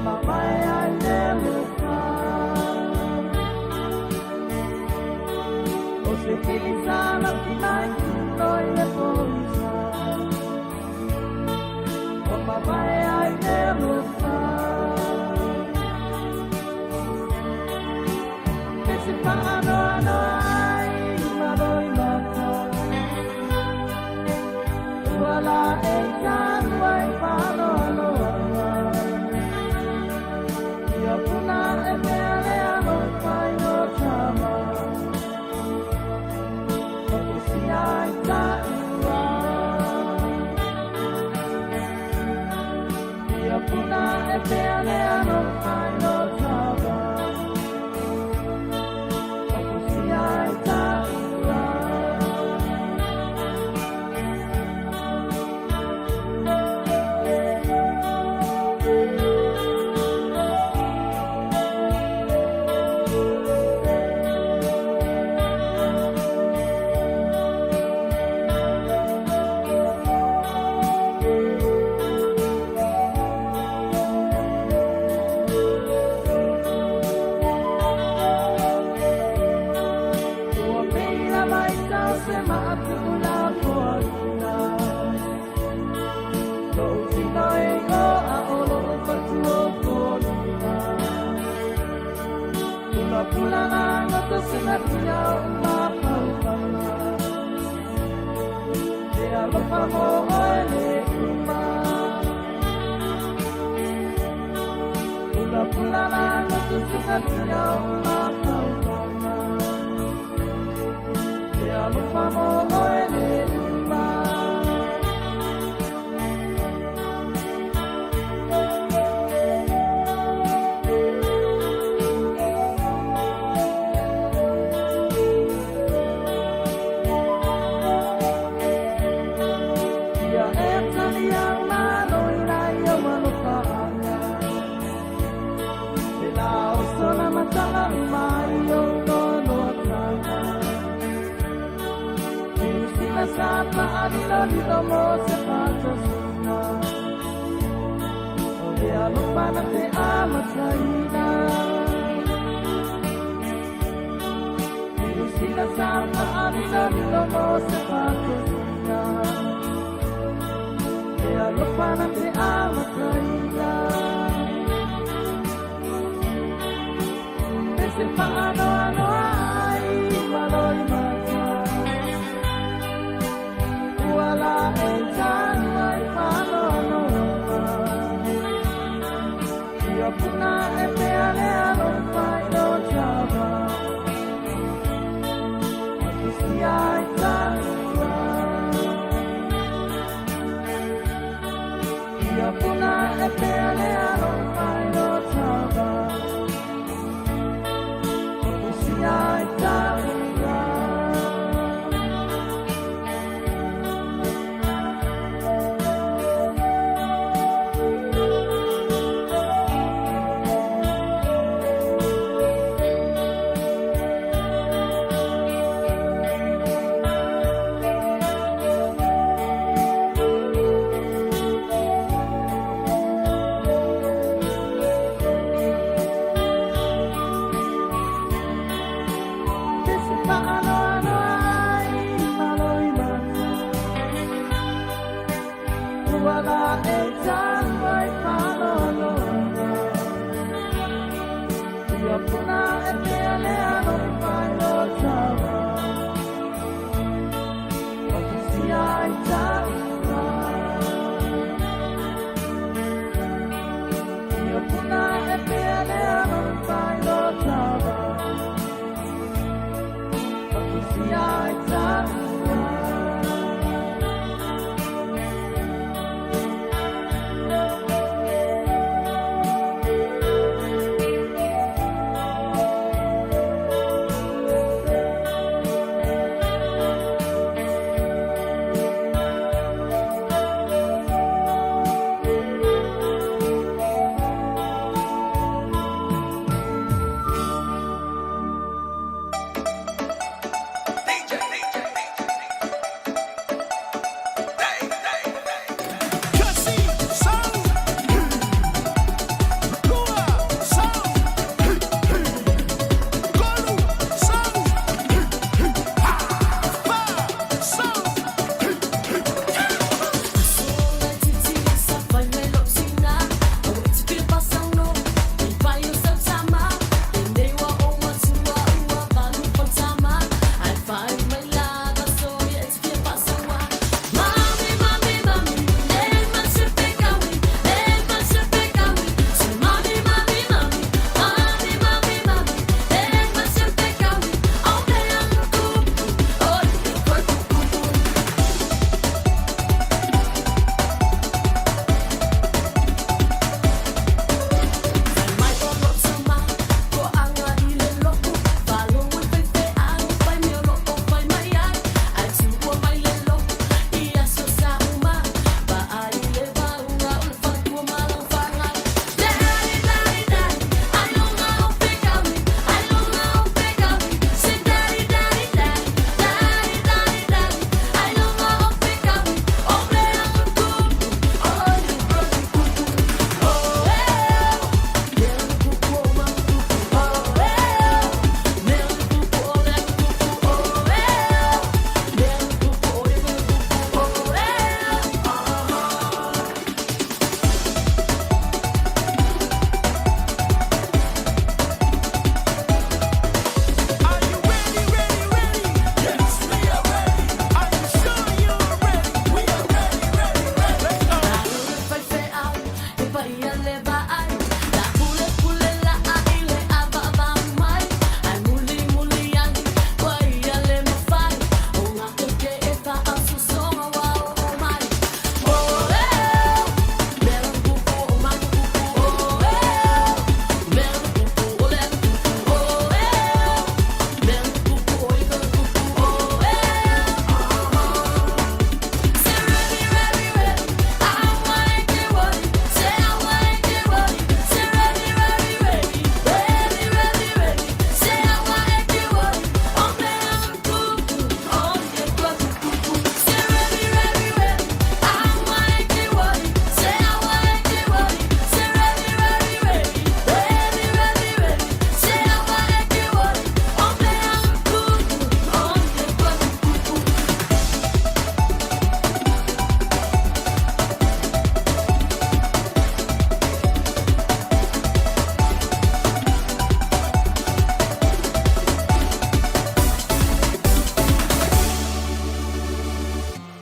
Mama,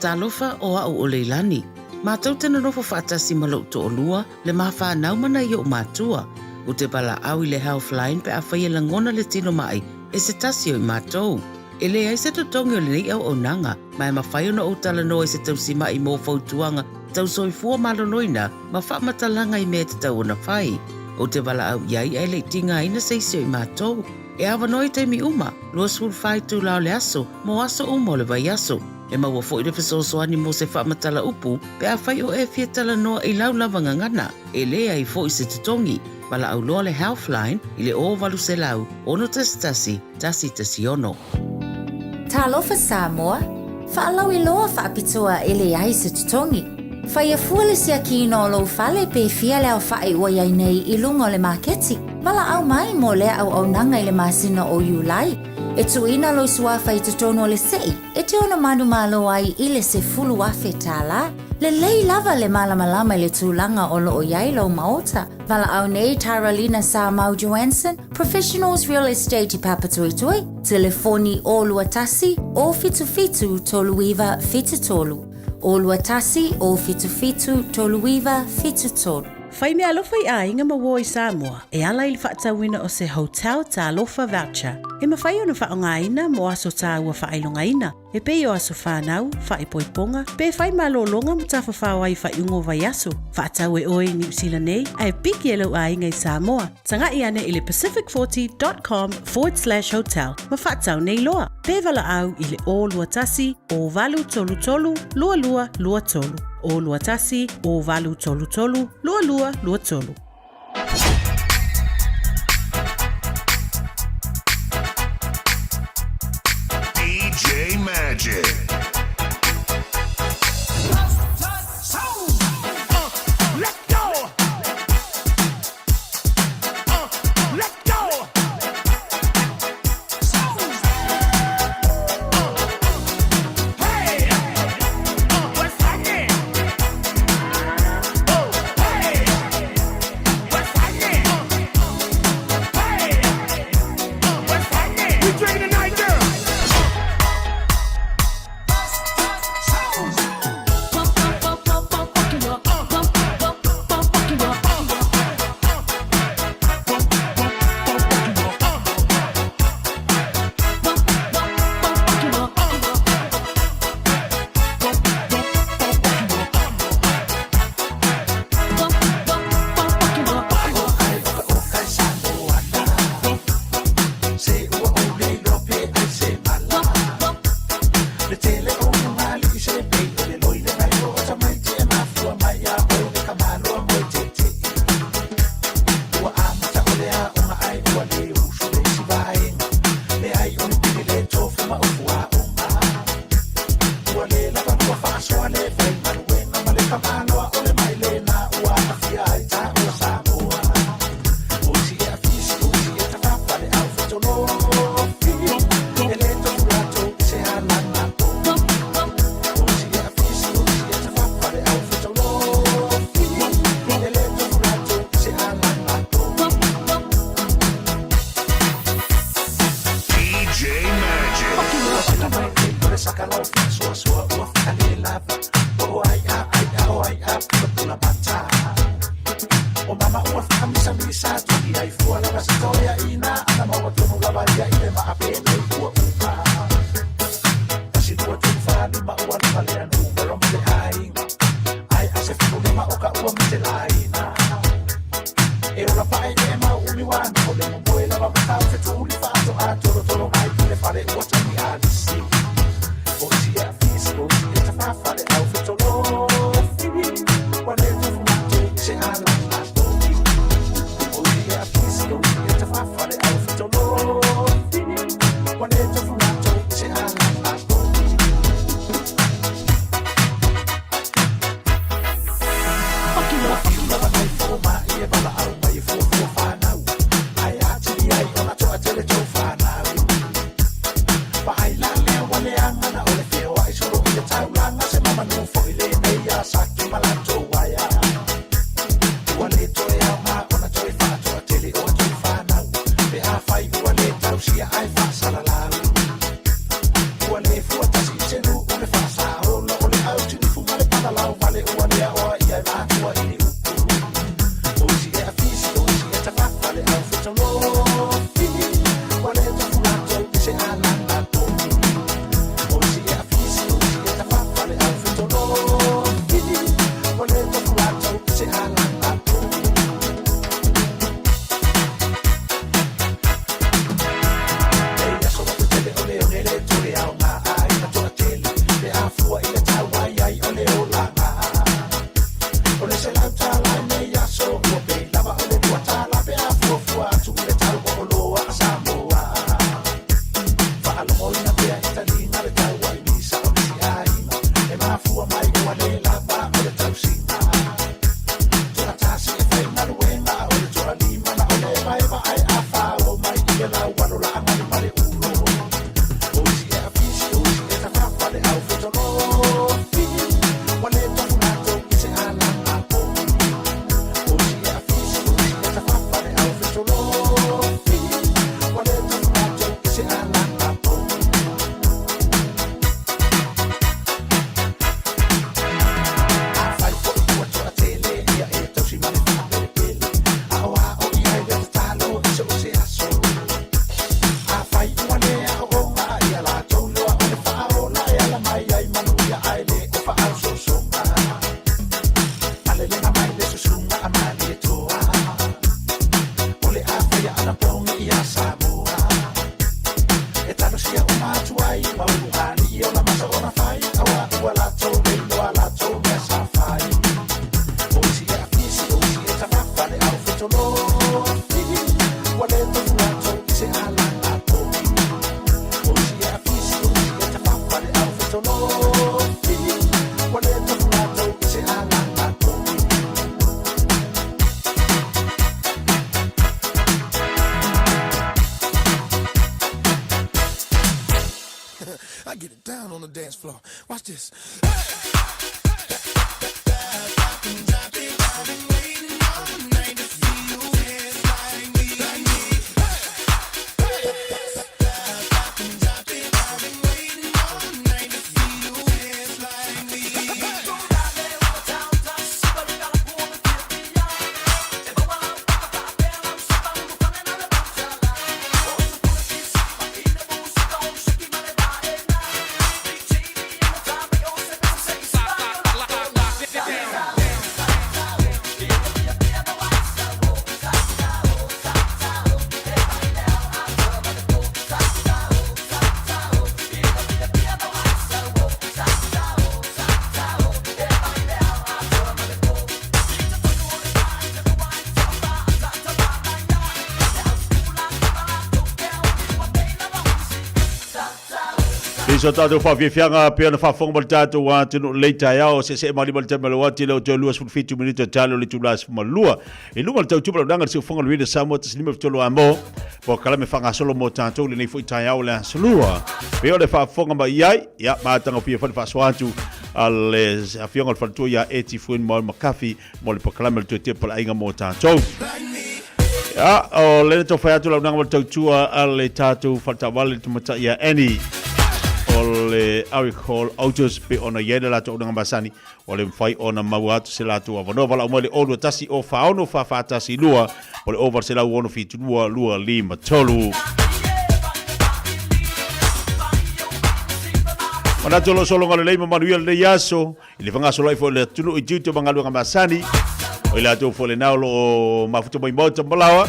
Talofa o au o leilani. Mātou tena nofo whaatasi malau to o lua le mawha naumana i o mātua. O te pala au i le Healthline pe a whaia langona le tino mai e se tasi o i mātou. E le ai se totongi o le nei au o nanga, mai mawhai ona o tala no e se tausima i mō fautuanga, tau soifua malonoina, ma whaamatalanga i mea te tau ona whai. O te pala au iai e le tinga ina seisi o i mātou. E awa noi te mi uma, lua sul whai tu lao le aso, mo aso umo le vai aso. E maua fo i le fesosoani mo se whaamatala upu, pe a whai o e fia tala noa i lau lavanga ngana. E lea i fo i se tutongi, pala au loa le Healthline, i le o walu se lau, ono tasi tasi ono. Talofa Samoa, whaalau i loa whaapitoa e le ai se tutongi. Whai a fuale si a kino o lau whale pe fia leo whae ua iai nei i lungo le maketi. Mala au mai mo lea au nanga i le masina o Iulai. E tuina lo sua whai tutono le sei, e te ona manu malo ai i le se fulu afe tāla. Le lei lava le malamalama i le tūlanga o lo o iai lo maota. Vala au nei Taralina Samau Johansson, Professionals Real Estate i Papatoetoi, telefoni o luatasi o fitu toluiva fitutolu. O luatasi o fitu toluiva fitutolu. Whai mea alofa i a inga mawo i Samoa, e ala i whaatawina o se hotel ta alofa voucher. E mawhai ona whaongaina mo aso ta ua whailongaina. E pei o aso whanau, whaipoiponga, pe whai malolonga mo ta whawhawai whaiungo vai aso. Whaatau e oi New Zealand nei, ai piki e lau a inga i Samoa. Tanga i ane i le pacific40.com/hotel. Ma whaatau nei loa. Pe vala au i le o luatasi o valu tolu lua tolu. O luatasi o valu tolu lua tolu. DJ Magic. Bye. down on the dance floor. Watch this. So tatu fa fianga pe na fa fong bal tatu wa tinu leita ya o se mali bal tama wa tilo to luas fu fitu minute talo le tulas malua e lunga tau tupa danga se fonga le samo tslime tolo amo po kala me fanga solo mo tatu le nei fu taya o la solua pe o le fa fonga ba yai ya ma tanga fi fa swatu ale afianga fa tu ya eti fu mo makafi mo le po kala me te pa ainga mo tatu ya o le to fa tu la danga tau tua ale tatu fa tawale tu mata ya any ole au call autos pe ona yele la to nga basani ole mfai ona mawat se la to ava nova la mo le ono tasi o fa ono fa tasi lua ole over se la ono fi tu lua lima tolu mana tolo solo ngale le manuel le yaso ile fanga solo fo le tunu i tuto mangalu nga basani ole la to fo le naulo mafuto mo moto malawa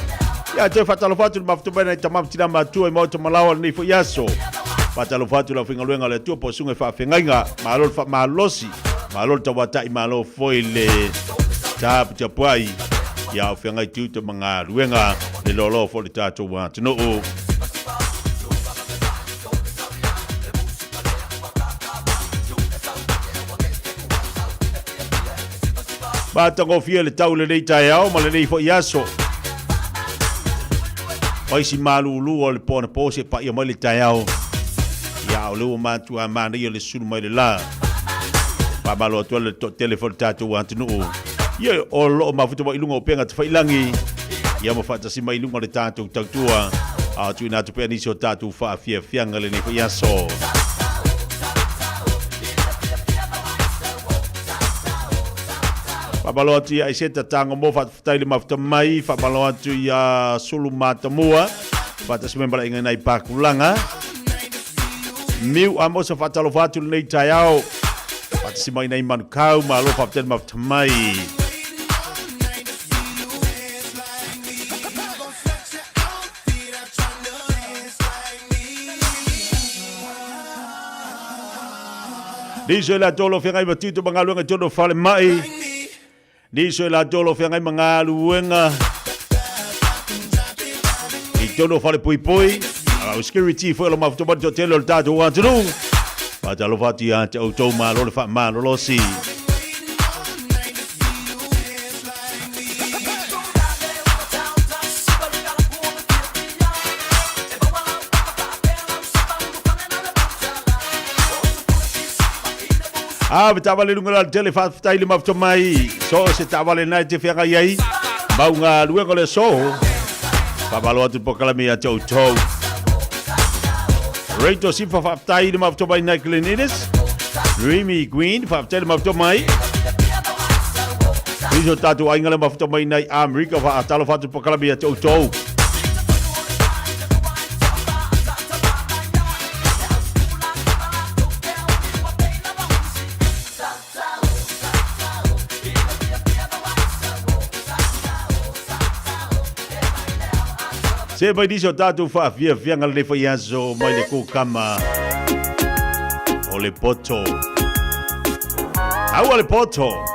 ya te fatalo fatu mafuto bana tamam tina matu e moto malawa ni fo yaso patalo fatu la finga luenga le tu po sunga fa finga malol fa malosi malol tawata i malo foile tap tapai ya finga tu te manga luenga le lolo fo le tatu wa tno o bata go fie le tau le nei tai au ma le nei fo yaso oi si malulu o le pona pose pa ia mai le tai au ya o lu ma tu ma ni le sulu mai la pa malo to le telefone tatu wa tnu ye o lo ma futu mai lunga o penga te failangi ya mo fata si mai lunga le tatu tua a tu na tu pe ni so tatu fa fia fianga le ni ya so pa malo tu ya seta tanga mo fa taile ma futu mai fa malo tu ya sulu mata mua fata si membra inga nai pa kulanga miu amo sa fatalo fatu nei taiao pat si mai nei man kau ma lo faten ma tamai Diso la tolo fengai batito mangaluenga todo fale mai Diso la tolo fengai mangaluenga I todo fale pui pui security foi lo mafto ba hotel o tatu wa tru pa talo fati a auto ma lo fa ma lo si betava le lunga tele fa taile mafto mai so se tava le night fianga yai ba nga luego le so pa balo atu pokala mi a auto Reito si fa tai de mafto by Nicolinides Dreamy Queen fa tai de mafto mai Riso tatu ainga le mafto mai nai America fa atalo fa tu pokala bia toto Se vai diso tatu fa via fianga le fa yaso mai le ko kama o le poto au le poto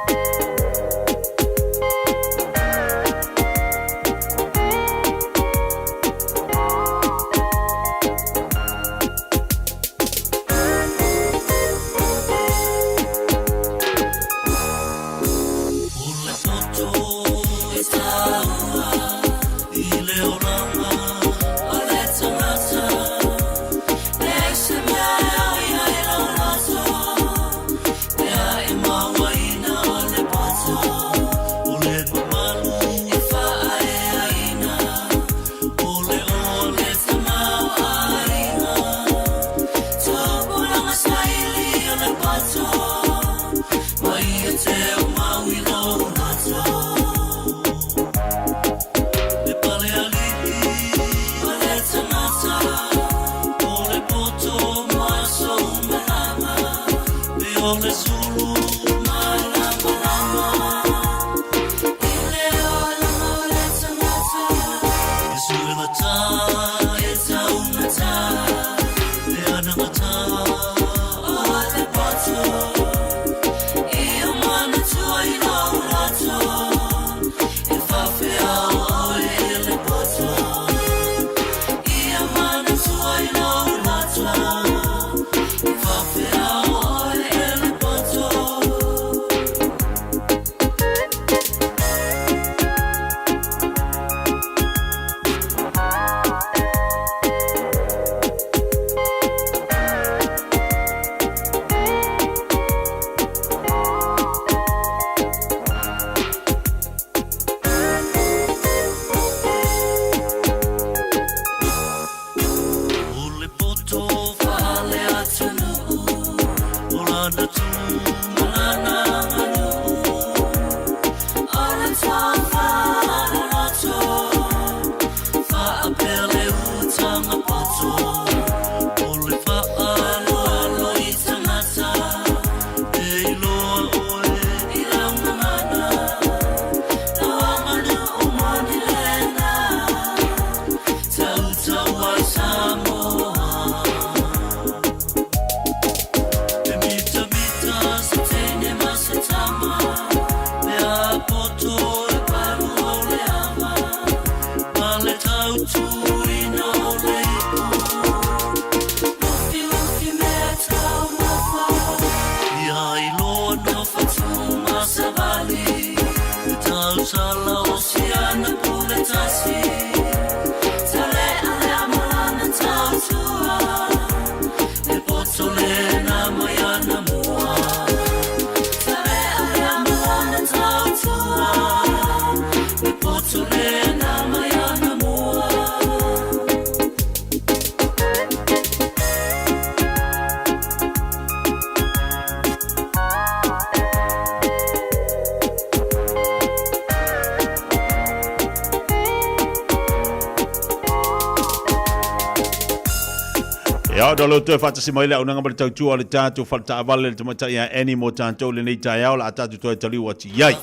Ya, dolo tu fata si mai le unanga ba tau tua le tatu fata avale le tamata ya any mo tanto le nei tai au la tatu tu tali wati yai.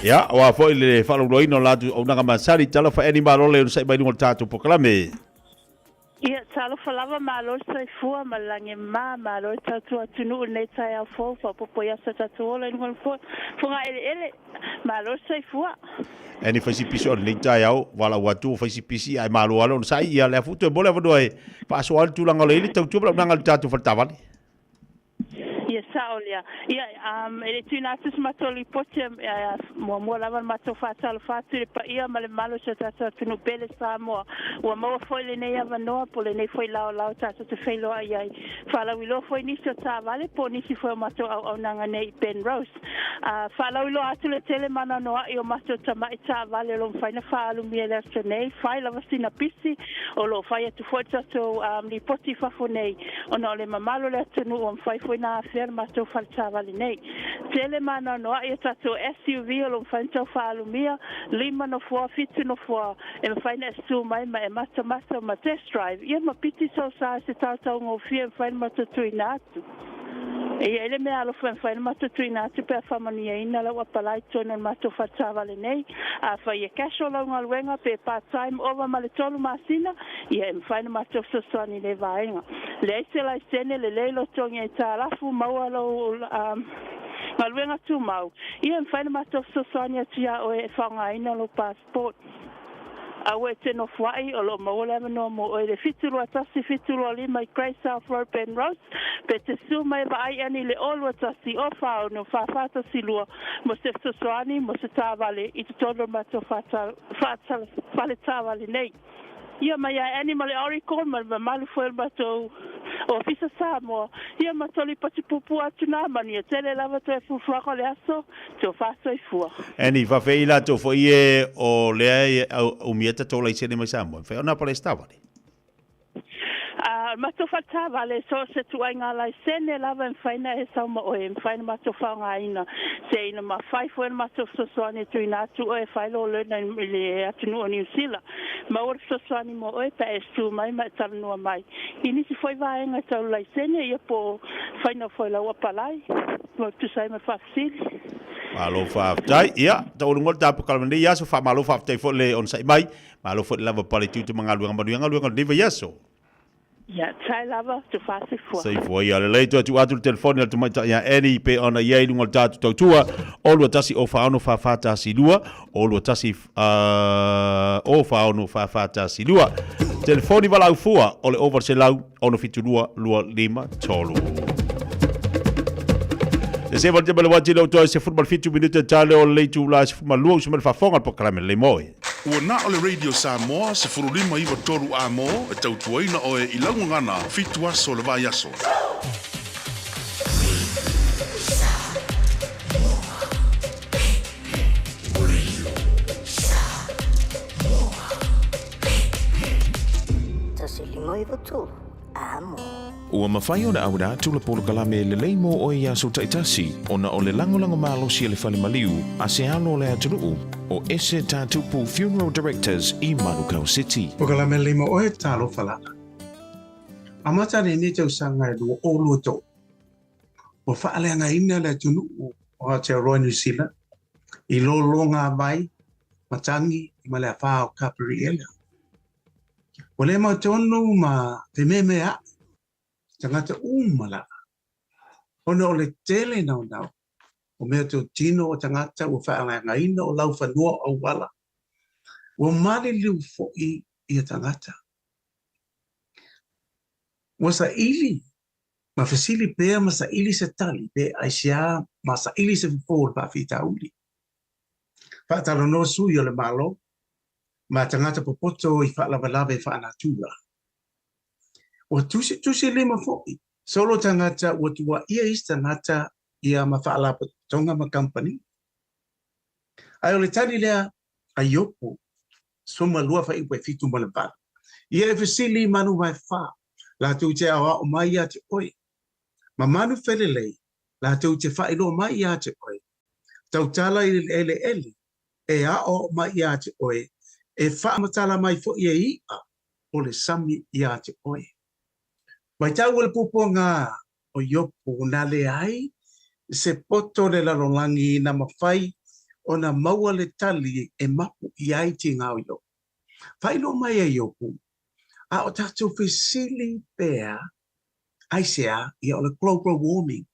Ya, wa foi le falo loino la tu unanga masari tala fa any malo le sai bai no tatu poklame. Ia talo falava malo sai fua malange malo tatu atunu nei tai au fo popo ya sa tatu le ngol fo funga ele malo sai fua. Eni fasi piso le tai au wala watu fasi pisi ai malo alo sai ia le futu bola vodoi pa so al tulanga le tau tu nanga tatu fatavali. Ia saolia. Ia ele tuna tus matoli pote mo lava mato fatal fatu pa ia male malo sa tatu tunu pele sa mo o mo foi le nei ava no pole nei foi lao tatu te felo ai fala wilo foi ni so ta vale po ni si foi mato au nanga nei Penrose. Fala wilo atu le tele mana no io mato tama ta vale lo faina falu mi le nei fai lava sina pisi o lo fai tu foi tatu li poti fa fonei o no le mamalo le tunu o fai foi na mato falta vale nei tele mana no ia tato SUV lo fanto falu mia lima no fo fitu no fo e faina su mai mato ma test drive ia ma piti so sa se tato ngo fie faina mato tuinatu e ele me alo faina mato tuinatu pe famania ina la wapalai tono mato falta vale nei a fa ia casho lo ngalwenga pe part time over male tolu masina ia faina mato so soni le vainga le se la sene le lo tonge tala fu mawalo malwenga tu mau ia faina mato so sonia tia o e fanga ina lo passport awe te no fwai o lo maola no mo o le fitulu atasi fitulu ali mai Grace South Road Penrose pe te su mai vai ani le olo atasi o fao no fa fata silua mo se soani mo se tavale i te todo mato fata fale tavale nei ia mai animal oricon ma malu foi bato ofisa Samoa ia matoli pati pupu atuna mani tele lava te fufa le aso to faso i fua Eni va feila to foi o le o mieta to la isene mai Samoa fe ona para estava mato fata vale so se tu ainga la sene lava en faina e sama o en faina mato fanga ina se ina ma fai foi mato so soani tu ina tu e failo le na le atunu ni sila ma or so soani mo e pa estu mai ma tanu mai ini si foi vai nga tau la sene e po faina foi la wapalai mo tu sai ma fasil Malo whaafitai, ia, tau ngol tāpu kalamani yaso, wha malo whaafitai fo le on sai mai, malo fo lava pale tiu te mga luanga niva yaso. Ia, tai lava, tu whaasi fua. Sai fua, ia, le leitu atu atu telefoni, atu maita, ia, eni pe ona iei ngol tātu tau tua, o lua tasi o whaono whaafata si lua, o lua tasi o whaono whaafata si lua. Telefoni walau fua, o le over se lau, ono fitu lua, lima, tolu. E se wate mele wati lau toa se football fitu minuta tale o leitu la se football lua usumele whafonga po kalame le moe. Ua na o le Radio Samoa se furulima iwa toru a mo e tautuaina o e ilangu ngana fitu aso le vai aso. Tasi lima iwa toru a mo. Ua mawhai o na aura tula polo kalame le leimo o ia so taitasi o na o le langolango malo si le whale maliu a se alo le atunuu o ese tātupu Funeral Directors i Manukau City. O kalame leimo o e talo falana. Amata ni tau sanga e lua o lua tō. O whaale anga ina le atunuu o Aotearoa New Zealand i lo ngā vai matangi i ma le a whao kapiri ele. O le mau tonu ma te meme a tangata umala. Ona o le tele nau nau. O mea tō tino o tangata o whaanga ina o lau whanua o wala. O mali liu fo'i i a tangata. O sa ili. Ma fasili pēr ma sa ili se tali. Pē aisia ma sa ili se fōr pa whita uli. Whaatalo no sui o le malo. Ma tangata popoto i whaalawalawe whaanatula. O tusi lima fo'i. Solo tangata o tua ia is tangata ia ma whaala tonga ma company. Ai o le tani lea a yopo. Soma lua wha iwe fitu ma le bala. Ia e fasili manu mai wha. La tu te awa o mai ia te oi. Ma manu whelelei. La tu te wha ilo mai ia te oi. Tau tala i ele ele. E a o mai ia te oi. E wha matala mai fo ia ia. O le sami ia te oi. Mai tau le pupo ngā o yopo na le ai, se poto le larolangi na mawhai o na maua le tali e mapu i ai ti ngā o yopo. Whaino mai e yopo, a o tātou whisili pēr, aisea i o le global warming.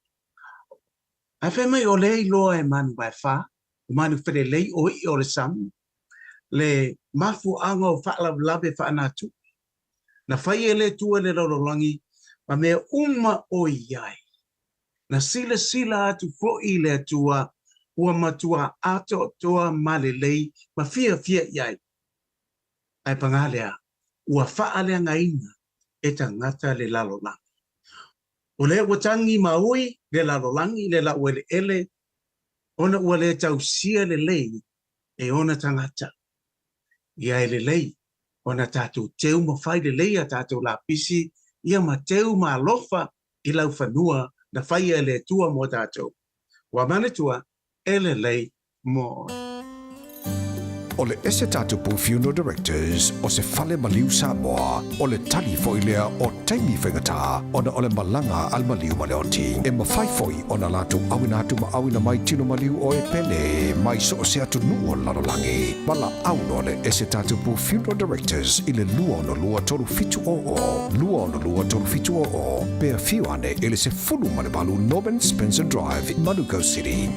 A whemai o le loa e manu mai wha, o manu where lei o i o le samu, le mafu anga o whaalawe whaanatu. Na whai e le tua le larolangi, ma mea o iai. Na sila atu fo i le atua, ua matua ato toa malelei, ma fia iai. Ai pangalea, ua whaalea ngaina e tangata le lalolangi. O le watangi maui, le lalolangi, le la uele ele, ona ua le tausia le lei, e ona tangata. Iai le lei, ona tātou teu mawhai le lei a tātou la pisi, ia ma teu ma alofa i lau whanua na whaia le tua mo tātou. Wa manatua ele lei mo. O le ese tātupu Funeral Directors o se whale maliu Samoa o le tali foilea o taimi whengata ona o le malanga al maliu maleoti. E mawhai foi o na latu awina atu ma awina mai tino maliu o e pele mai so o se atu nuo lalolangi. Mala auno le ese tātupu Funeral Directors i le lua no lua toru fitu o. Lua no lua toru fitu o. Pea fiuane ele se fulu male balu Norman Spencer Drive in Manukau City.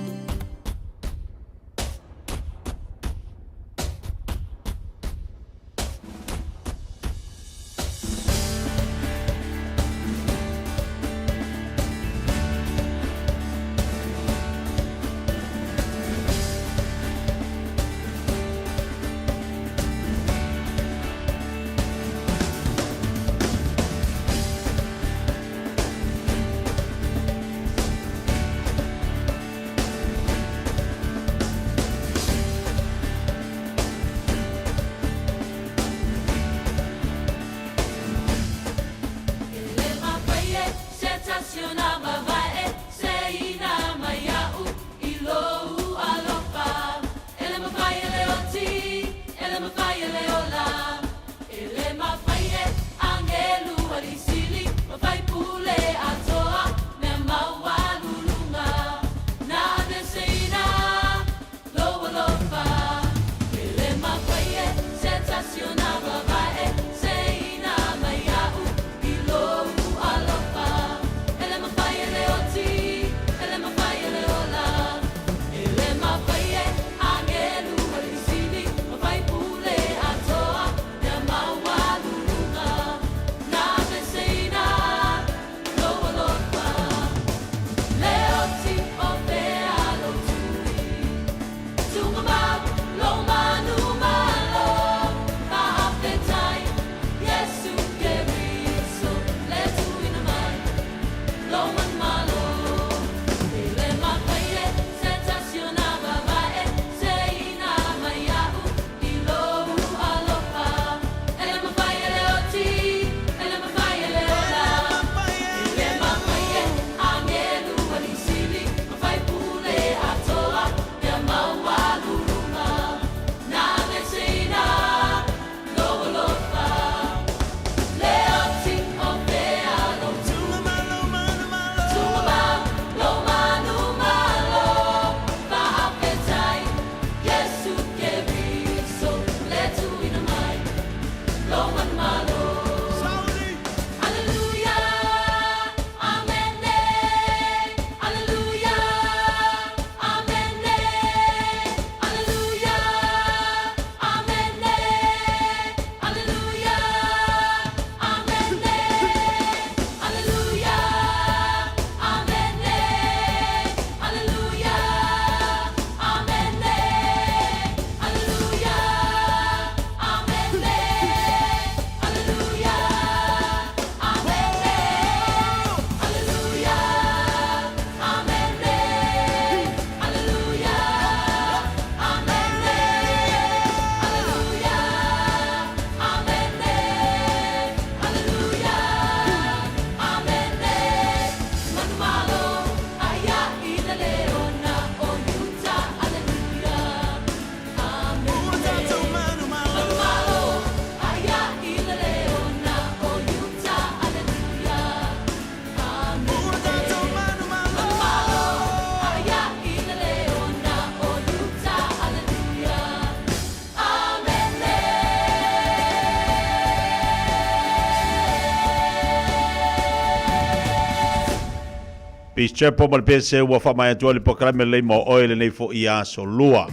Pis po mal pese wa fa mai atu le pokalame le mo oile nei fo ia so lua.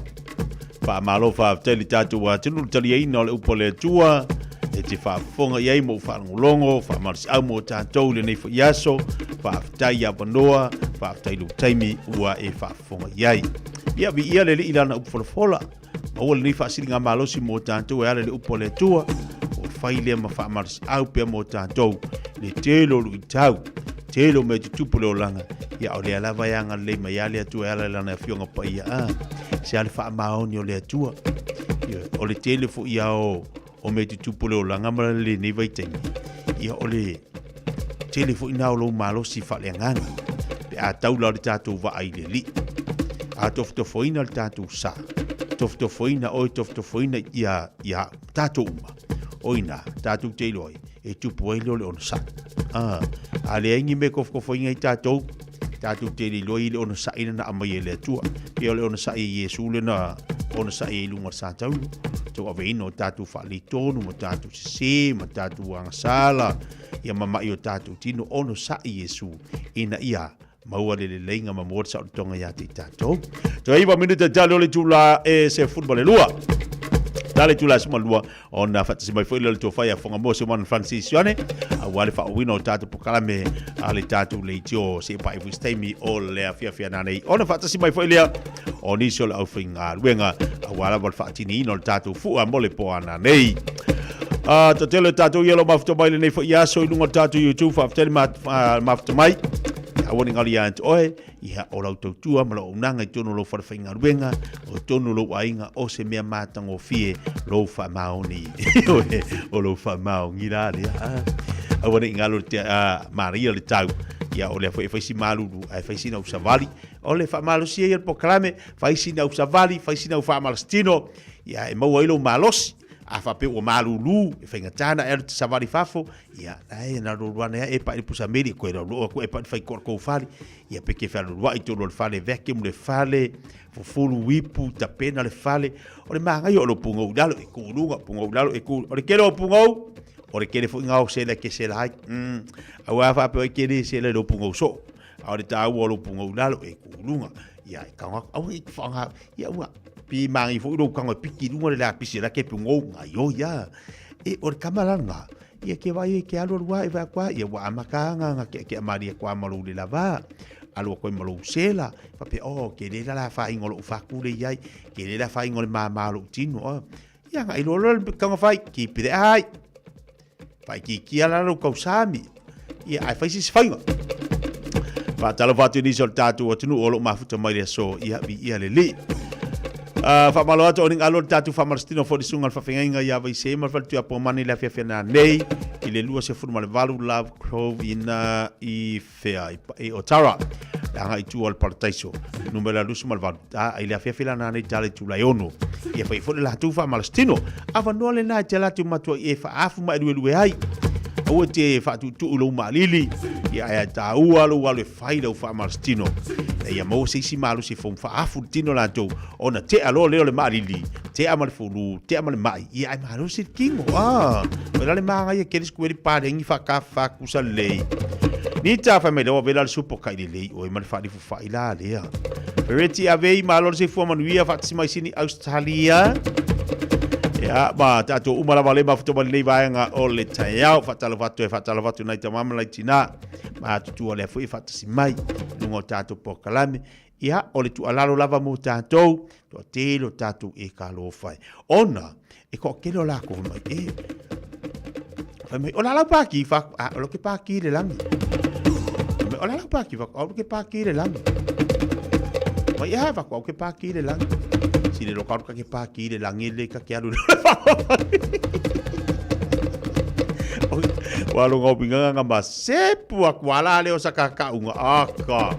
Fa malo fa teli tatu wa tinu tali ina le upole tua. E te fa fonga iei mo fa ngolongo, fa marsi au mo tātou le nei fo iaso, fa tai a panoa, fa tai lu taimi ua e fa fonga iei. Ia vi ia le li ilana upolofola. Maua le nei fa siringa malosi mo tātou e ale le upole tua. O fai le ma fa marsi au pe mo tātou. Le telo lu itau. Telo me tutupu le olanga. Ia o le alava yanga le mai ale atua e ale lana e fionga pa ia. Se ale fa maoni o le atua. O le tele fo ia o me tutupu le olanga mara le nei vaitemi. Ia o le tele fo ina o lo malosi fa le ngana. Pe a taula le tātou va ai le li. A toftofoina le tātou sa. Toftofoina oi toftofoina ia tātou uma. Oina, tātou teilo ai. E tupu ai le ono sa. A le aingi me kofkofoinga i tātou. Tātou tele loi le ono sa ina na amai e le atua. Pia le ono sa i Yesu le na ono sa i lunga sa tau. Tau aveino tātou whaali tonu, ma tātou se, ma tātou angasala. Ia mamai o tātou tino ono sa i Yesu. Ina ia maua le leinga ma mora sa o tonga ia te tātou. Tau iwa minuta tali ole tula e se futbol e lua. Dale tula suma lua ona fatasi mai foi le tofai a fonga mo se man Francis Yane a wale fa wino tatu pokalame ale tatu le tio se pa i stemi o le afia nanei ona fatasi mai foi le oni sol au finga wenga a wala bal fatini no tatu fu a mole po ana nei to tele tatu yelo mafto mai le nei foi ya so lunga tatu YouTube fa tele mafto mai a woni ngali ant oe ia o lau tautua ma lau unanga i tono lo wharwhainga ruenga o tono lo wainga o se mea mātango fie lo whamaoni o lo whamao ngira lea a wane ingalo te Maria le tau ia o le fo e faisi malulu ai faisi na usavali o le whamalo sia ia pokalame faisi na usavali faisi na ufamalastino ia e maua ilo malosi a fape o malulu e fainga tana e te savali fafo ia ai na ruana e pa i pusa meri ko era lo ko e pa fai ko fali ia peke fa lo i to lo fale vecchio le fale fo fulu wipu ta pena le fale o le manga yo lo pungo dalo e kulunga pungo dalo e kul o le kelo pungo o le kele fo ngau se le ke se lai a wa fa pe ke se le lo pungo so a le ta o lo pungo dalo e kulunga ia ka au i fanga ia wa pi mangi fo ro kanga piki lunga le la pisi la ke pungo ngayo ya e o kamalanga ia ke vai ke alo wa e va kwa ia wa makanga nga ke maria kwa malu le lava alo ko malu sela pa pe o ke le la fa ingolo fa ku le yai ke le la fa ingolo malu tino ia nga ilo lo kanga fai ki pide ai fai ki ala lo kausami ia ai fai si fainga pa talo fatu ni sol tatu o tunu o lo mafuta mai le so ia vi ia le li fa malo ato ning alo tatu fa marstino fo di sungal fa fenga ia vai se mal fal tu apo mani la fia na nei ile lua se fu mal valu love crove ina i fea i otara anga i tu al partaiso numero lus mal valu ile fia na nei tale tu la ono ia fa fo la tu fa marstino ava no le na tela tu matua e fa afu ma lu ai o te fa tu lo malili ia ia ta ualo wale faida fa marstino ia mo se si malu se fom fa afu tino la to ona te alo le malili te amal fulu te amal mai ia ai malu se kingo wala le manga ia kelis ku ri pa ngi fa ka fa ku sa le ni ta fa me do vela supo kai le o mal fa di fa ila le pereti ave malo se fo manuia fa si mai sini Australia ya ba tato umala vale ba futo vale vaanga o le taiao fatalo vatu nai tamama lai tina ma tu ole fu fatasi mai lungo tato pokalame ya o le tu alalo lava mo tato to telo tato e kalo fai ona e ko kelo la ko mai fa mai ona la pa ki fa lo ke pa ki le langi ona la pa ki fa o ke pa ki le langi ma ya fa ko ke pa ki le langi si le lokal ka ke pa ki le langi le ka ke alu walo ngau pinga nga masepu akwala le o sakaka unga aka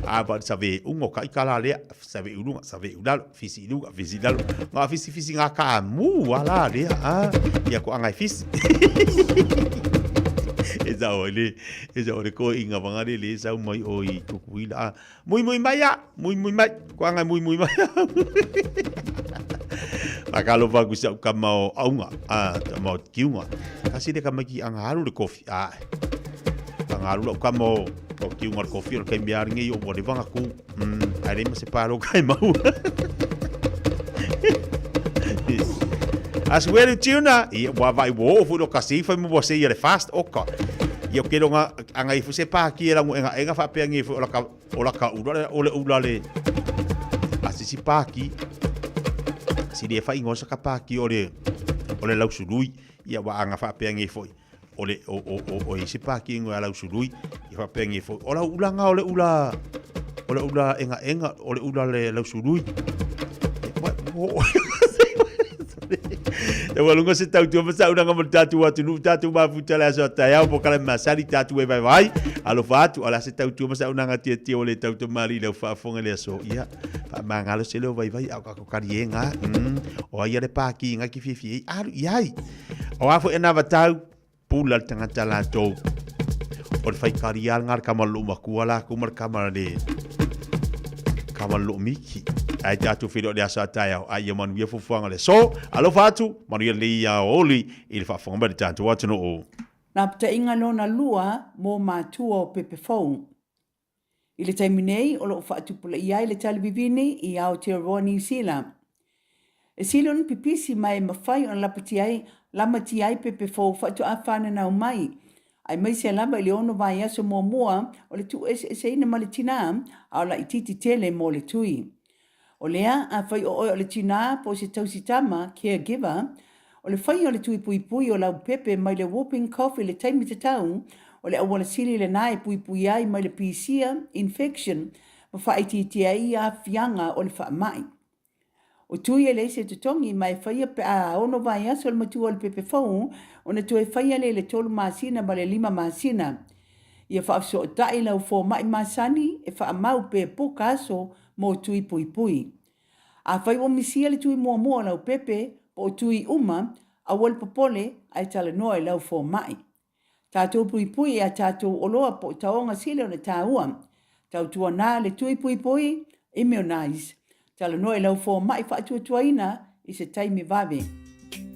aba sabe ungo ka ikala le sabe ulunga sabe udalo fisi lunga fisi dalo nga fisi nga ka mu wala le ya ko anga fisi eza ole ko inga bangale le sa mai oi kukuila muy maya muy mai ko anga muy maya makalo va kusa kama aunga tamo kiunga kasi de kama ki anga haru le kofi anga haru kama ko ki ungar kofi o kai miar ngi o bode vanga ku ai ma se paro kai mau as well tuna e wa vai wo fu do kasi fa mo se ye fast oka yo kero nga anga ifu se pa ki era nga fa pe ngi fu ola ka ula le asisi pa ki si dia fa ingosa ka pa ki ole lau sului ia wa anga fa pe ngi fu ole o isi pa ki ngo lau sului ia fa pe ngi fu ola ulanga ole ula enga ole ula le lau sului e walunga se tau tu masa una ngam tatu atu nu tatu ma futa la so ta ya po kala masali tatu e vai alo fatu ala se tau tu masa una ngati ti ole tau tu mari le fa fonga le so ia fa mangalo se le vai a ko karienga o ia le pa ki nga ki fifi a ia o afo ena vatau pula tanga tala to o fai karial ngar kamalu makuala kumar kamale kamalu miki ai tatu fido de asa taia ai man wie fuanga le so alo fatu man ia le ia oli il fa fonga de tatu watu no o na pta inga lona lua mo matua o pepe fou ile taiminei o lo fatu pula ia le talivivini i Aotearoa New Zealand e silon pipisi mai mafai on lamati ai pepe fou fatu afana na mai ai mai se lava le ono vai aso mo moa o le tu ese ina malitina au la ititi tele mo le tui o lea a fai o le tina po se tausitama caregiver o le fai o le tui pui pui o lau pepe mai le whooping cough le taimi te tau o le awala sili le nae pui pui ai mai le PCA infection ma fai titi ai a fianga o le wha mai. O tui e le se tutongi mai fai a ono vai aso le matua o le pepe fau o na tue fai le tolu masina ma le 5 masina. Ia wha so o tai lau fo mai masani e wha mau pe poka aso mo tui pui pui. A fai o misia le tui mua mua lau pepe po tui uma a wal popole ai tala noa lau fo mai. Tātou pui pui a tātou oloa po taonga sile o le tāua. Tau tua nā le tui pui pui immunize. Tala noa lau fo mai wha atua tuaina i se taimi vave.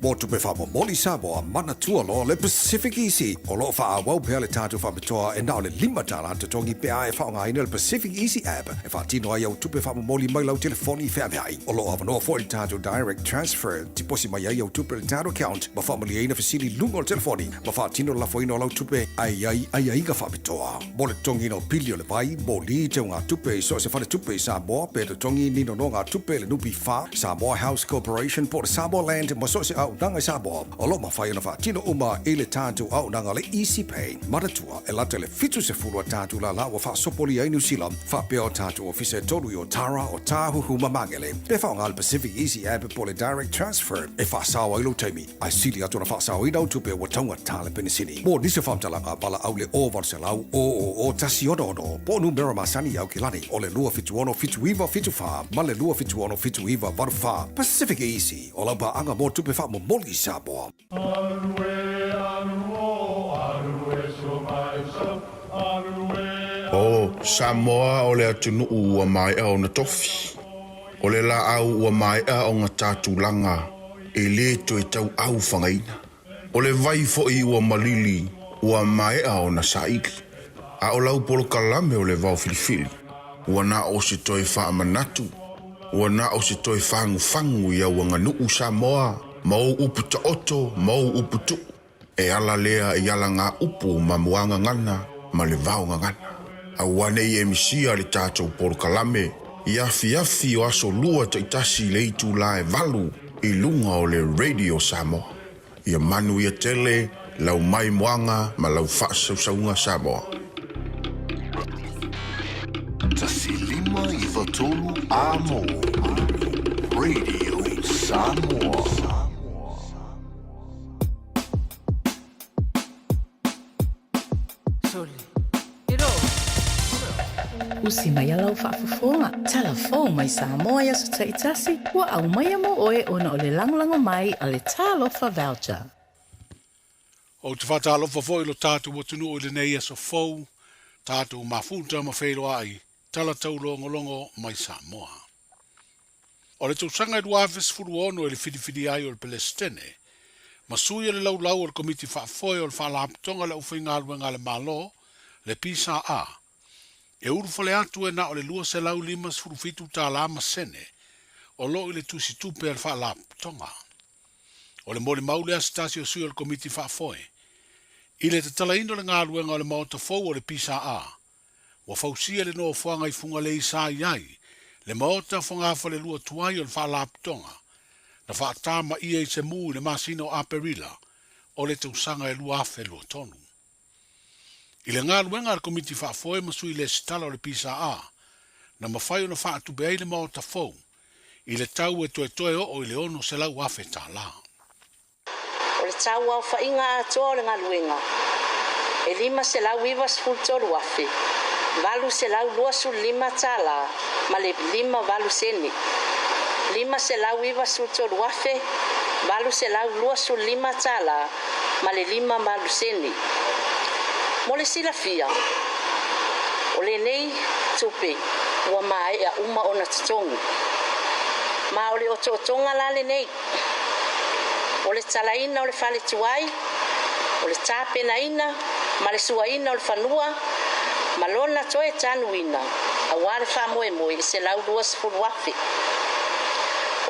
Mo tupe wha moli Samoa mana tua lo le Pacific Easy. O lo wha a wau pea le tātou wha metoa e nao le 5 tala anta tongi pea e wha ngaina le Pacific Easy app. E wha tino ai au tupe wha moli mai lau telefoni wha mehai. O lo awanoa fo le tātou direct transfer. Tiposi mai ai au tupe le tātou account. Ma wha mali eina fasili lungo le telefoni. Ma wha tino la fo ino lau tupe ai ga wha metoa. Mo le tongi no pili o le vai. Mo li te ngā tupe so se wha le tupe Samoa. Pe le tongi nino no ngā tupe le nupi wha. Samoa House Corporation po le Samoa Land. Ma so se au nanga Samoa. O lo ma whai ana wha tino uma e le tātou au nanga le Easy Pay. Maratua e lata le fitu se furua tātou la wa wha sopoli ai New Zealand. Wha peo tātou ofise tolu i o Tara o Tāhuhu Mamangele. Pe wha ngā le Pacific Easy app po le direct transfer. E wha sawa ilo teimi. Ai sili atu na wha sawa i nau tupe wa taunga tāle penisini. Mo nise whamtalanga pala au le o varselau o tasi odo. Po numera masani au kilani. O le lua fitu ono fitu iwa fitu wha. Ma le lua fitu ono fitu iwa varu wha. Pacific Easy. O lau pa anga mo tupe wha mo moli Samoa. O Samoa o le atunu ua mai au na tofi. O le la au ua mai au ngā tātulanga. E le to e tau au whangaina. O le vai fo i ua malili ua mai au na saiki. A o lau polo kalame o le vau filifili. Ua na o se toi wha manatu. Ua na o se toi whangu i au anga nuu Samoa. Mau upu ta oto, mau upu tu. E ala lea e ala ngā upu ma muanga ngana, ma le vau ngana. A wane i emisia le tātou poro kalame, i afi o aso lua ta itasi le itu la e valu, i lunga o le Radio Samoa. I a manu i a tele, lau mai muanga, ma lau whaasaunga Samoa. Tasi 5 i watolu amo. Radio Samoa. Usi mai alau whaafafonga. Tala fō mai Samoa ia sa taitasi. Ua au mai amo oe ona o le langolango mai a le tālofa voucher. O te whatalofa fōi lo tātou o tunu o le nei aso fōu. Tātou mafuta ma whelo ai. Tala tau longo mai Samoa. O le tausanga i duawes furu ono e le whidiwhidi ai o le Palestine. Ma sui le lau o le komiti whaafoi o le whalaptonga le uwhi ngālua ngā le malo. Le pisa a. E uru fale atu e na o le lua se lau lima sfurufitu ta la masene, o lo i le tusi tupe al wha la tonga. O le mole maule a stasi o sui al komiti wha foe. I le te tala ino le ngā luenga o le maota fau o le pisa a. Wa fausia le noa fuanga i funga le isa iai, le maota funga fa le lua tuai o le wha la tonga. Na wha atama ia i se muu le masino a perila, o le te usanga e lua afe lua tonu. I le ngā luenga al komiti wha foe masui le sitala o le pisa a, na mawhai o na wha atu beai le maota fau, i le tau e toe o i le ono se lau afe tā la. O le tau au whainga atoa o le ngā luenga. E lima se lau iwa sfultoru afe. Valu se lau lua su lima tā la, ma le lima valu seni. Lima se lau iwa sfultoru afe. Valu se lau lua su lima tā la, ma le lima valu seni. Mo le sila fia. O le nei tupe, ua mae a uma o na tutongu. Ma o le ototonga la le nei. O le talaina o le fale tuai, o le tāpena ina, ma le suaina o le whanua, ma lona toe tanuina, a wale wha moe moe i se lau lua sifuru afe.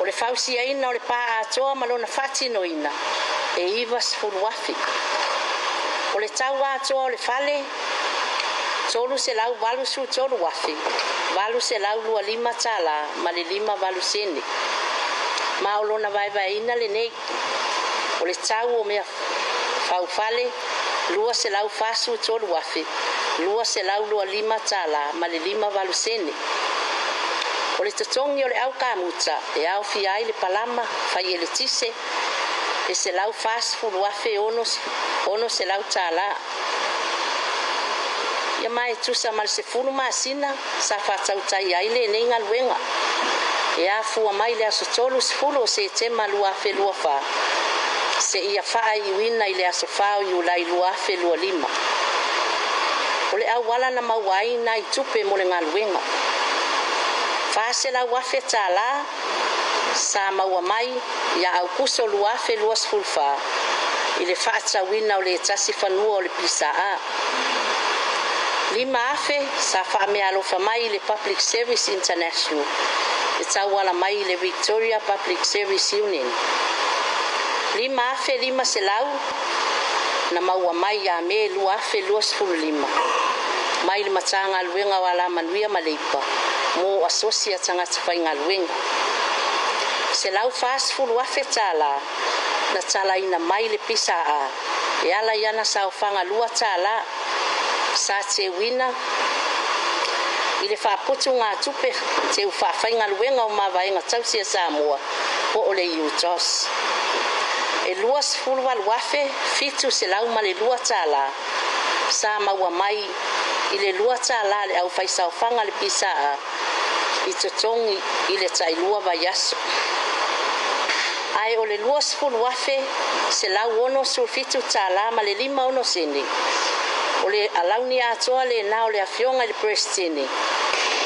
O le fausia ina o le pā atoa ma lona whatino ina, e iwa sifuru afe. O le tau atoa o le fale, tolu se lau valu su tolu afe, valu se lau lua lima tala, ma le lima valu sene. Ma o lona vai ina le nei, o le tau o mea faufale, lua se lau fasu tolu afe, lua se lau lua lima tala, ma le lima valu sene. O le tatongi o le au kamuta, e au fiai le palama, fai ele tise, e se lau fasu fulu afe ono se lau tala. Ia mai tusa mal se fulu masina, sa fatau tai aile nei ngaluenga. E a fua mai le aso tolu se fulu se te malua afe lua fa. Se ia faa i wina i le aso fao i ulai lua afe lua lima. O le au wala na mauai na i tupe mo le ngaluenga. Faa se lau afe tala, sa maua mai, ia au kuso lua afe lua sfulfa. I le faa tawina o le tasi fanua o le pisa a. Lima afe, sa faa me alofa mai le Public Service International. E tawala mai le Victoria Public Service Union. Lima afe lima se lau, na maua mai a me lua afe lua sfulu lima. Mai le matanga luenga wala manuia maleipa, mo asosia tanga tawhainga luenga. Se lau fast fulu afe tala, na tala ina mai le pisa a, e ala iana sa ofanga lua tala, sa te wina, i le whaputu ngā tupe, te u whawhainga luenga o mawainga tausia Samoa, po o le UTOS. E lua sfulu walu afe, fitu se lau ma le lua tala, sa maua mai, i le lua tala le au whaisa ofanga le pisa a, i totongi i le tai lua vaiaso. Ai o le lua sfulu afe, se lau ono sulfitu tala ma le lima ono sene. O le alauni atoa le na o le afionga le prestini.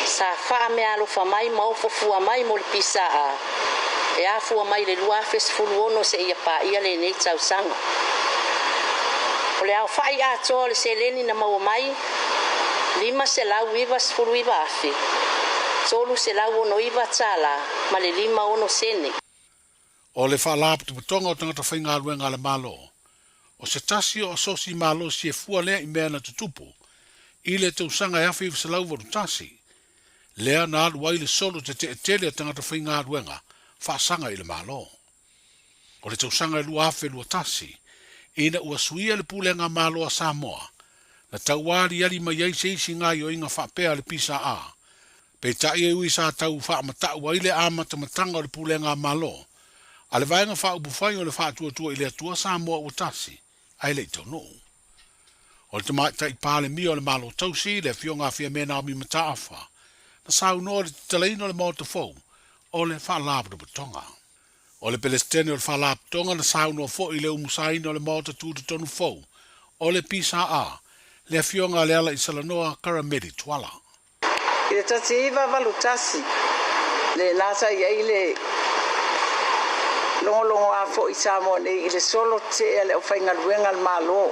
Sa faa me alofa mai maofofua mai mo le pisa a. E afua mai le lua afe sfulu ono se ia pa ia le nei tau sanga. O le au fai atoa le se leni na maua mai, lima se lau iwa sfulu iwa afe. Tolu se lau ono iwa tala, ma le lima ono sene. O le whaalapu tu putonga o tangata whainga aluenga le malo. O se tasi o asosi malo si e fua lea i mea na tutupu, i le te usanga e awhi se lau waru tasi. Lea na alu wai le solo te te etele a tangata whainga aluenga, whaasanga i le malo. O le te usanga e lua awhi lua tasi, ina ua suia le pulenga malo a Samoa, na tauari ali mai ai se isi ngai o inga whapea le pisa a. Pe tai e ui sa tau whaamata ua ile amata matanga o le pulenga malo, a le vaenga wha ubufai o le wha atua i le atua Samoa ua tasi, ai le tau no. O le tamai tai pāle mi o le malo tausi, le fionga fia mena o mi mata awha, na sau no le talaino le mauta fau, o le wha labu tonga. O le pelestene o le wha labu tonga na sau no fo i le umusaino le mauta tu tonu fau, o le pisa a, le fionga le ala i salanoa karamedi tuala. I le tati iwa valutasi, le nasa i eile longo a fo i Samoa nei i le solo te e le whainga luenga al malo.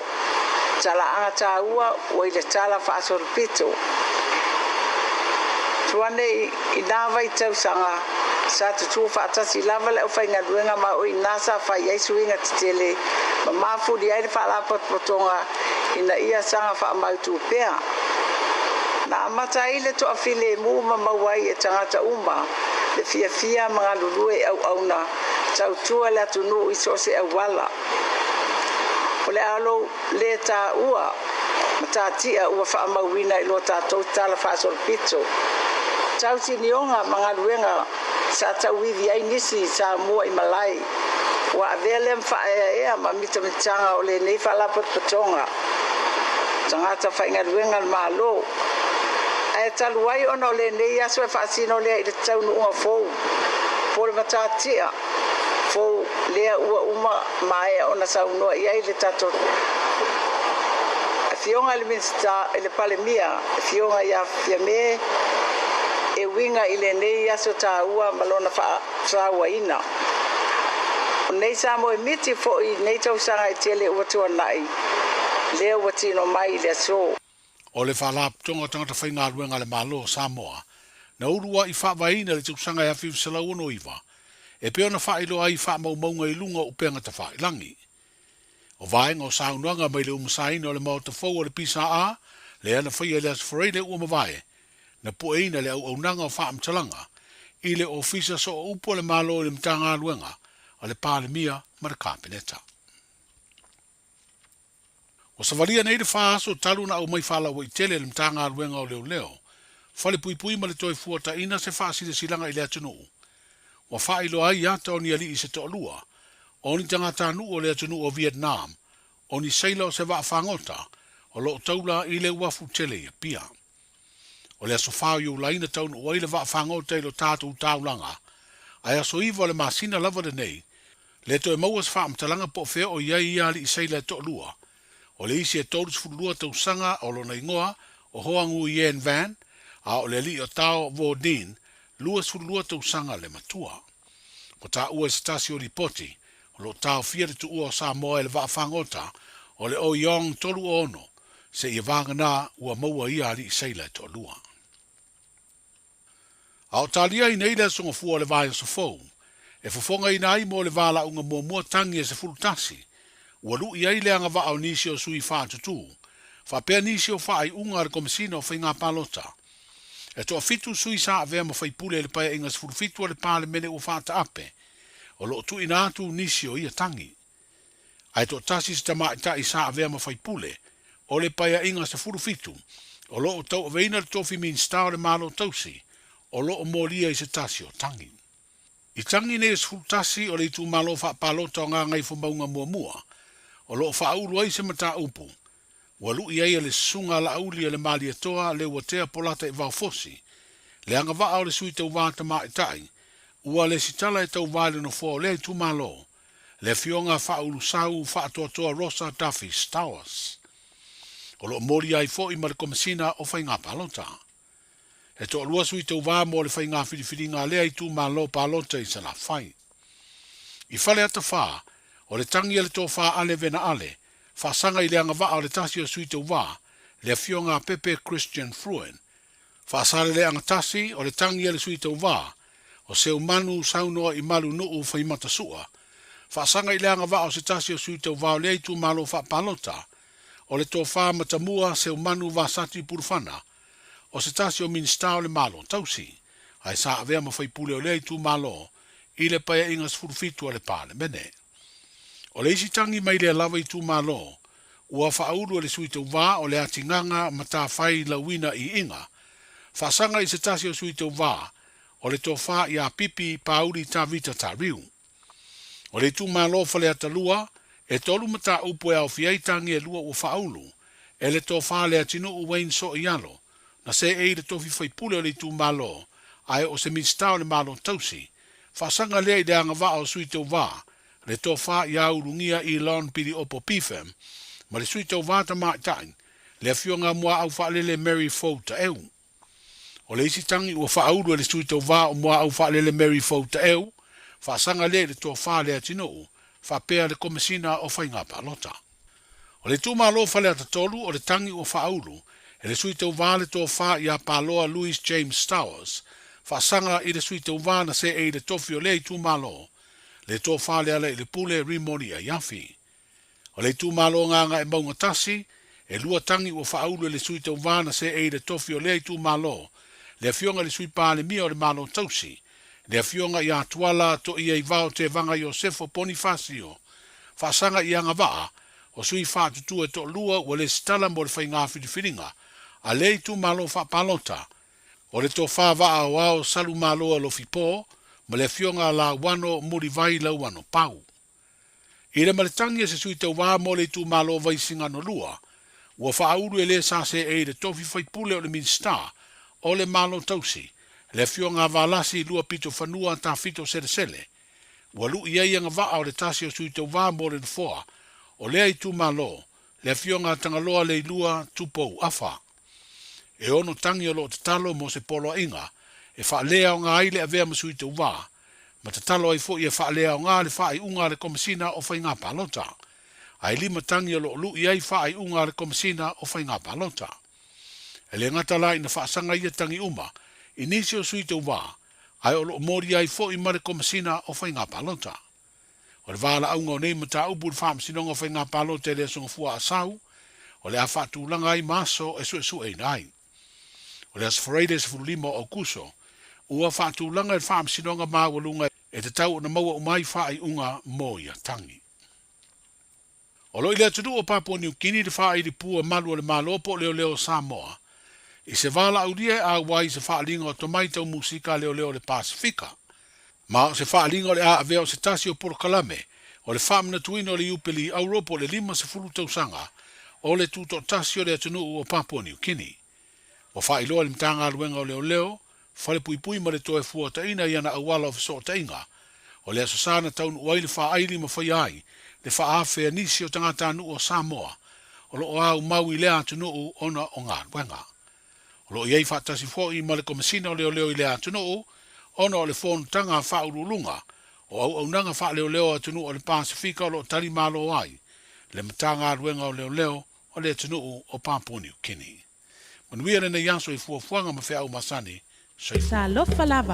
Tala anga tā ua o i le tala whaasoro pito. tuane I nava I tau sanga sa tutu whaatasi lava le uwhai ngā ruenga ma o I nasa whai eisu inga titele ma mafu di aere wha potonga ina ia sanga wha mautu pea. Na amata ile to afile mu ma mawai e tangata uma le fia mga lulue au na tau tua le atunu I so se awala. O le alo le ta ua matatia ua wha mawina I lo tātou tala wha sol pito. Tau sinionga mga luenga sa tau wivi ai nisi sa mua I malai. Wa avele mfa ea ma mita mitanga o le nei wha lapot patonga. Tangata wha inga luenga malo. Ai taluai ona o le nei aso e wha asino lea I le tau nuunga fou. Pole matatia. Fou lea ua uma mae ona sa unua iai le tato. Fionga le minsta le palemia, fionga ia fiame e winga ile nei aso ta ua malona fa ina. Nei sa mo miti fo I nei tau sanga I tele ua tua nai. Lea ua tino mai le so. O le whalap tonga tangata whainga ruenga le malo Samoa. Na urua I whawaina le tukusanga ia fiu sala uno iwa. E peona whailo ai wha maunga I lunga upenga ta whailangi. O vaenga o saunuanga mai le umasaina o le maota fau o le pisa a, le ana whaia le asfareile ua mawae, na pueina le au nanga o whaamtalanga, I le ofisa so o upo le malo le mtanga aluenga, o le palemia ma le kāpeneta. O savalia nei le whaaso talu na au mai whala o I tele le mtanga aluenga o leo, whale pui ma le toi fuata ina se whaasile silanga I le atunu. Wa whailo ai ata o ni ali I se to'alua, Oni tangata nu o le atunu o Vietnam, oni seila o se waa whangota, o lo taula I le wafu tele ia pia. O le aso whao iu laina taunu o ile waa whangota I lo tātou taulanga, ai aso iwa le masina lava de nei, le to e mauas whaamtalanga po fea o iai iali I seila e toa lua, o le isi e tōrus fulua tau sanga o lo na ingoa, o hoangu I en van, a o le li o tau Vodin, luas fulua tau sanga le matua. Ko tā ua stasio ripoti, lo tau fia tu ua Samoa le va fangota o le o yong tolu ono se I vangana ua maua ia ali seila to lua. Au talia I nei le songa fua le vai so fou. E fofonga I nai mo le vala unga mua tangi e se fulutasi. Ua lu ia I le anga va au nisi o sui fa tutu. Fa pea nisi o fa ai unga le komisina o whainga palota. E to fitu sui sa avea mo whaipule le paia inga se fulufitu o le pale mene o fa ta ape. O lo tu ina atu nisi o ia tangi. Ai to tasi se tama ita I sa avea ma whaipule, o le paia inga se furufitu, o lo o tau aveina le tofi min stao le malo tausi, o lo o molia I se tasi o tangi. I tangi ne se furu tasi o le tu malo wha palota o ngā ngai fumaunga mua, o lo o wha auru ai se mata upu, walu I aia le sunga la auli le mali atoa le watea polata I vau fosi, le anga va au le sui tau vāta ma itai, ua le sitala e tau vale no fo le tu malo, le fionga fa ulu sau fa toa Rosa Duffy Stowers. O lo mori ai fo I ma le komisina o whainga palota. E to alua sui tau vā mo le whainga whiriwhiringa lea I tu malo palota I sa la whai. I whale ata wha, o le tangi le tō wha ale vena ale, wha sanga I le anga va o le tasi o sui tau vā, le fionga Pepe Christian Fruen. Wha sale le anga tasi o le tangi le sui tau vā, o se umanu saunoa I malu nuu whaimata sua. Whaasanga I leanga wa o se tasi o sui tau wao lei tu malo wha palota, o le tō wha matamua se umanu wa sati purufana, o se tasi o minstao le malo tausi, ai sa avea ma whaipule o lei tu malo, I le paia ingas furufitu o le pāle mene. O le isi tangi mai le lava I tu malo, ua whauru o le sui tau wā o le atinganga mata whai lawina I inga, whaasanga I se tasi o sui tau wā, o le tofa I a pipi pauri ta vita ta riu. O le tu malo fale atalua, e tolu mata upo e au fiaitangi e lua ua whaulu, e le tofa le atinu uwein so I alo, na se e le tofi whaipule o le tu malo, ai o se minstao le malo tausi, whasanga lea I le anga wa o sui tau wā, le tofa I au rungia I lon pili opo pifem, ma le sui tau wā ta maitain, le fionga mua au whaalele Mary Fou ta eu. O le isi tangi ua whauru le sui tau wā o mua au whaalele Mary Fou ta eu, whaasanga le tō wha le atinou, whapea le komisina o whainga palota. O le tūmalo whale ata tolu o le tangi o whauru, E le sui tau vale tō wha i a paloa Louis James Towers, whaasanga i le sui tau vana se e le tofi o le tu malo, le tō wha le ala i le pule rimoni a yafi. O le tu malo nganga e maunga tasi, e lua tangi o whaaulu le sui tau vana se e le tofi o le tu malo, le fionga le sui pāle mia o le malo tausi, le fionga i a tuala to i ei vao te vanga Iosefo Bonifacio, whaasanga i anga waa, o sui whaatutu e to lua o le stala mo le whainga whiriwhiringa, a le tu malo wha palota, o le to wha waa o ao salu malo a lo fipo, ma le fionga la wano muri vai la wano pau. I le maletangi se sui tau waa mo le tu malo vai singa no lua, ua whauru e le sa se e le tofi whaipule o le Minstar, o le malo tausi, le fionga valasi lua pito whanua ta fito sele sele, ua lu iei anga waa o le tasi o sui tau waa mo le nfoa, o le ai tu malo, le fionga tangaloa le lua tupou afa. E ono tangi o lo te talo mo se polo inga, e wha lea o ngā aile a vea masui tau waa, ma te talo ai fo i e wha lea o ngā le wha i unga le komisina o whai ngā palota. Ai lima tangi o lo lu i ai wha i unga le komisina o whai ngā palota. E le ngata la ina wha sanga ia tangi uma, inisi o sui tau waa, ai o lo mori ai fo i ma le komisina o whai ngā palota. O le wala aunga o nei mata ubu le wha msinonga o whai ngā palota e le songa fua asau, o le a wha tūlanga ai maso e su e nai. O le asfareide se fulima o kuso, ua whaatulanga e whaamsinonga māwalunga e te tau na maua umai whaai unga moia tangi. O lo i lea tudu o Papua New Guinea le whaai di pua malu o le malopo leo leo Samoa, i se vala aulia a wai se whaalinga o tomaitau musika leo leo le Pasifika, ma o se whaalinga o le a avea o se tasi o Porokalame, o le whaamna tuina o le upeli Auropo le 5 tausanga, o le tuto tasi o le atunu o Papua New Guinea. O whailoa le mtanga aluenga o leo leo, whale pui pui ma le toe fua taina i ana awala o fiso tainga, o le asosana taunu uai le wha aili ma whai ai, le wha awhea nisi o tangata anu o Samoa, o lo o au mau i lea atunu ona o ngā ruenga. O lo iei whaatasi fwoi ma le komisina o leo leo i lea atunu, ona o le whonu tanga wha urulunga, o au nanga wha leo leo atunu o le Pasifika o lo tari malo ai, le mtanga aluenga o leo leo o le atunu o Papua New Guinea. Manuia le na yaso i fuafuanga ma whea au masani. Sa lofa lava.